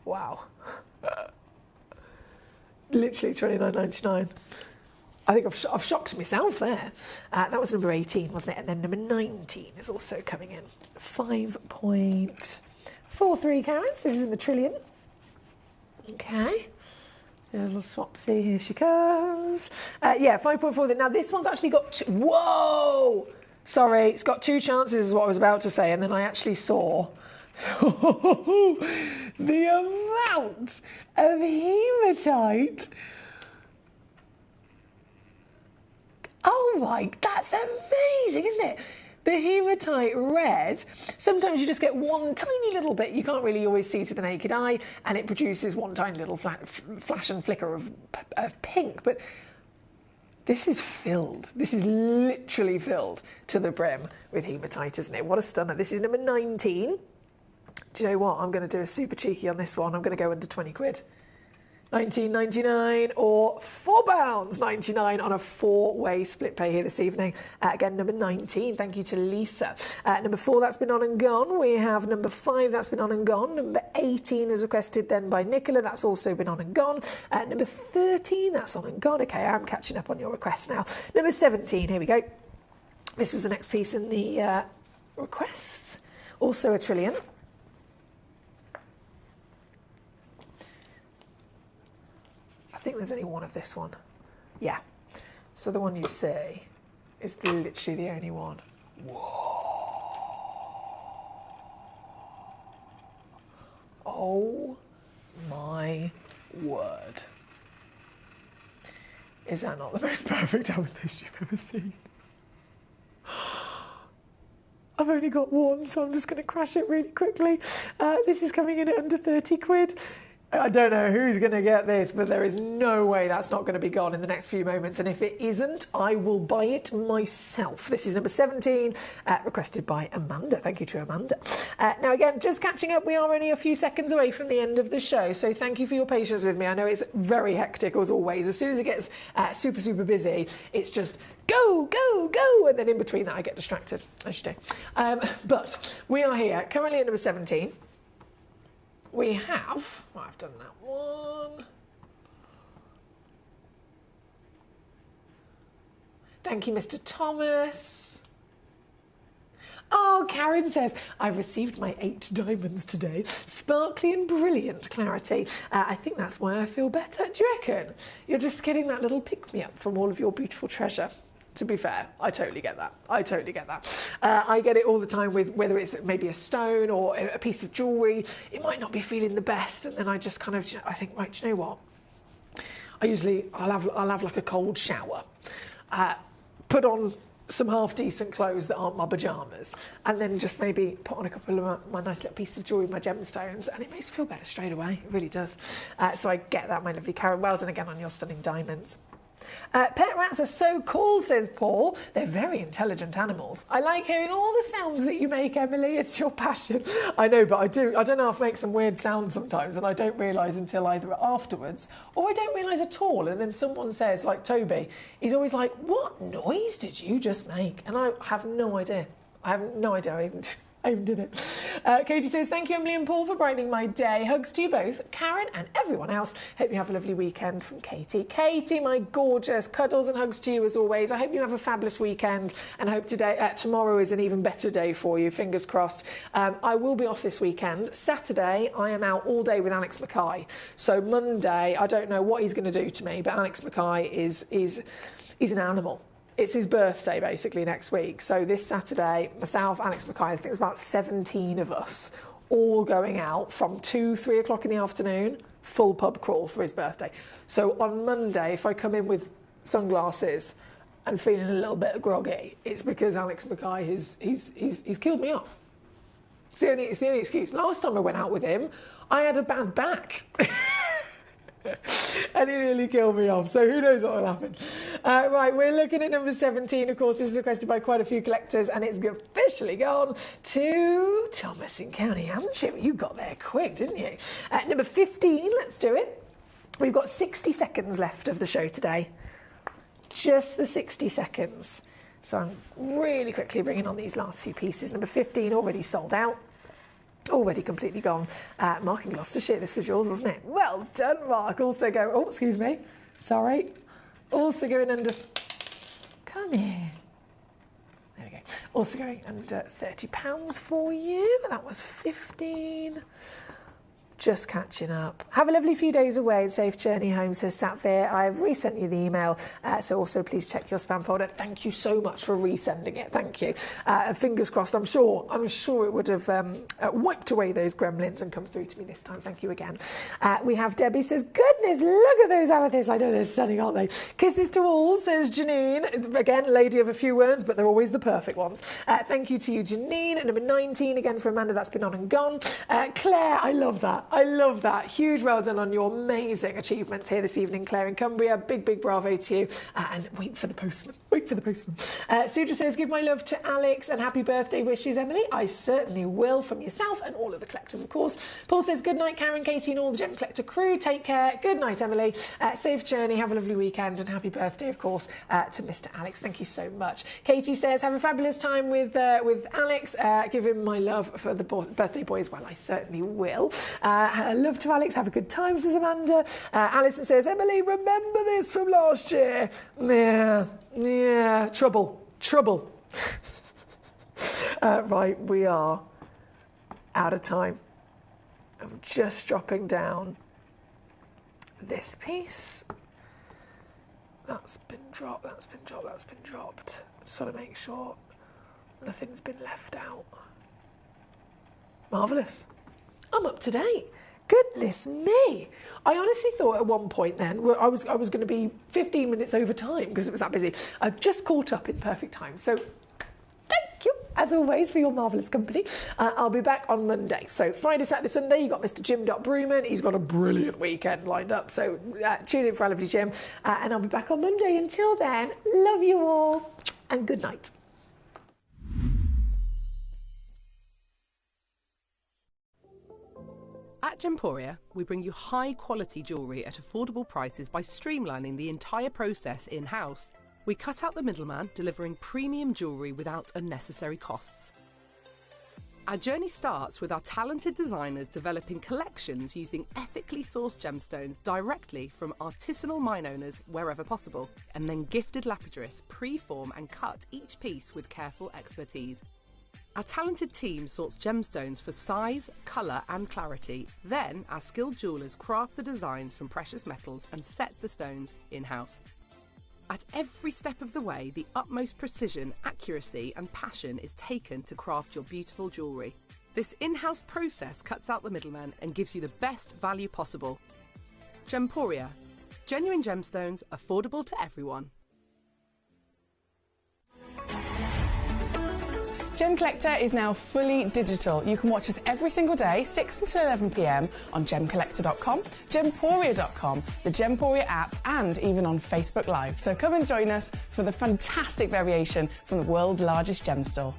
Wow. Literally £29.99. I think I've shocked myself there. That was number 18, wasn't it? And then number 19 is also coming in. 5.43 carats. This is in the trillion. Okay. A little swapsy, here she comes. 5.4. Now this one's actually got whoa! Sorry, it's got 2 chances is what I was about to say, and then I actually saw the amount of hematite. Oh my, that's amazing, isn't it? The hematite red, sometimes you just get one tiny little bit you can't really always see to the naked eye, and it produces one tiny little flash and flicker of pink. But this is filled. This is literally filled to the brim with hematite, isn't it? What a stunner. This is number 19. Do you know what? I'm going to do a super cheeky on this one. I'm going to go under 20 quid. £19.99 or £4.99 on a 4-way split pay here this evening. Again, number 19, thank you to Lisa. Number 4, that's been on and gone. We have number 5, that's been on and gone. Number 18 is requested then by Nicola, that's also been on and gone. Number 13, that's on and gone. Okay, I'm catching up on your requests now. Number 17, here we go. This was the next piece in the requests. Also a trillion. I think there's only one of this one. Yeah. So the one you see is literally the only one. Whoa. Oh my word. Is that not the most perfect amethyst you've ever seen? I've only got one, so I'm just going to crash it really quickly. This is coming in at under 30 quid. I don't know who's going to get this, but there is no way that's not going to be gone in the next few moments. And if it isn't, I will buy it myself. This is number 17, requested by Amanda. Thank you to Amanda. Now, again, just catching up, we are only a few seconds away from the end of the show. So thank you for your patience with me. I know it's very hectic, as always. As soon as it gets super, super busy, it's just go, go, go. And then in between that, I get distracted, as you do. But we are here, currently at number 17. We have, well, I've done that one. Thank you, Mr. Thomas. Oh, Karen says, I've received my 8 diamonds today. Sparkly and brilliant clarity. I think that's why I feel better. Do you reckon? You're just getting that little pick-me-up from all of your beautiful treasure. To be fair, I totally get that. I totally get that. I get it all the time with whether it's maybe a stone or a piece of jewellery. It might not be feeling the best, and then I just kind of, I think, right, do you know what? I'll have like a cold shower, put on some half decent clothes that aren't my pyjamas, and then just maybe put on a couple of my nice little pieces of jewellery, my gemstones, and it makes me feel better straight away. It really does. So I get that, my lovely Karen. Well done again on your stunning diamonds. Pet rats are so cool, says Paul. They're very intelligent animals. I like hearing all the sounds that you make, Emily. It's your passion. I know, but I don't know if I make some weird sounds sometimes, and I don't realise until either afterwards, or I don't realise at all. And then someone says, like Toby, he's always like, what noise did you just make? And I have no idea. I have no idea. I even did it. Katie says, thank you, Emily and Paul, for brightening my day. Hugs to you both, Karen and everyone else. Hope you have a lovely weekend, from Katie. Katie, my gorgeous, cuddles and hugs to you as always. I hope you have a fabulous weekend and hope tomorrow is an even better day for you. Fingers crossed. I will be off this weekend. Saturday, I am out all day with Alex Mackay. So Monday, I don't know what he's going to do to me, but Alex Mackay is an animal. It's his birthday, basically, next week. So this Saturday, myself, Alex Mackay, I think there's about 17 of us, all going out from 2, 3 o'clock in the afternoon, full pub crawl for his birthday. So on Monday, if I come in with sunglasses and feeling a little bit groggy, it's because Alex Mackay he's killed me off. It's the only excuse. Last time I went out with him, I had a bad back. And he nearly killed me off, so who knows what will happen. Right, we're looking at number 17. Of course, this is requested by quite a few collectors, and it's officially gone to Thomas in County Hampshire. You got there quick, didn't you? Number 15, let's do it. We've got 60 seconds left of the show today. Just the 60 seconds. So I'm really quickly bringing on these last few pieces. Number 15 already sold out. Already completely gone. Mark in Gloucestershire, this was yours, wasn't it? Well done, Mark. Also go, oh, excuse me. Sorry. Also going under, come here. There we go. Also going under £30 for you. That was 15. Just catching up. Have a lovely few days away and safe journey home, says Satvir. I've resent you the email, so also please check your spam folder. Thank you so much for resending it. Thank you. Fingers crossed. I'm sure it would have wiped away those gremlins and come through to me this time. Thank you again. We have Debbie says, goodness, look at those amethysts. I know they're stunning, aren't they? Kisses to all, says Janine. Again, lady of a few words, but they're always the perfect ones. Thank you to you, Janine. And number 19, again for Amanda, that's been on and gone. Claire, I love that. I love that. Huge well done on your amazing achievements here this evening, Claire in Cumbria. Big, big bravo to you. And wait for the postman. Wait for the postman. Sudra says, give my love to Alex and happy birthday wishes, Emily. I certainly will, from yourself and all of the collectors, of course. Paul says, good night, Karen, Katie and all the Gem Collector crew. Take care. Good night, Emily. Safe journey. Have a lovely weekend and happy birthday, of course, to Mr. Alex. Thank you so much. Katie says, have a fabulous time with Alex. Give him my love for the birthday boy as well. I certainly will. Love to Alex. Have a good time, says Amanda. Alison says, Emily, remember this from last year? Yeah. Trouble. Right, we are out of time. I'm just dropping down this piece. That's been dropped. Just want to make sure nothing's been left out. Marvellous. I'm up to date. Goodness me. I honestly thought at one point then I was going to be 15 minutes over time because it was that busy. I've just caught up in perfect time. So thank you, as always, for your marvellous company. I'll be back on Monday. So Friday, Saturday, Sunday, you've got Mr. Jim Brewman. He's got a brilliant weekend lined up. So tune in for our lovely Jim. And I'll be back on Monday. Until then, love you all and good night. At Gemporia, we bring you high-quality jewellery at affordable prices by streamlining the entire process in-house. We cut out the middleman, delivering premium jewellery without unnecessary costs. Our journey starts with our talented designers developing collections using ethically sourced gemstones directly from artisanal mine owners wherever possible, and then gifted lapidarists pre-form and cut each piece with careful expertise. Our talented team sorts gemstones for size, colour and clarity. Then our skilled jewellers craft the designs from precious metals and set the stones in-house. At every step of the way, the utmost precision, accuracy and passion is taken to craft your beautiful jewellery. This in-house process cuts out the middleman and gives you the best value possible. Gemporia. Genuine gemstones, affordable to everyone. Gem Collector is now fully digital. You can watch us every single day, 6 until 11 p.m. on gemcollector.com, gemporia.com, the Gemporia app, and even on Facebook Live. So come and join us for the fantastic variation from the world's largest gem store.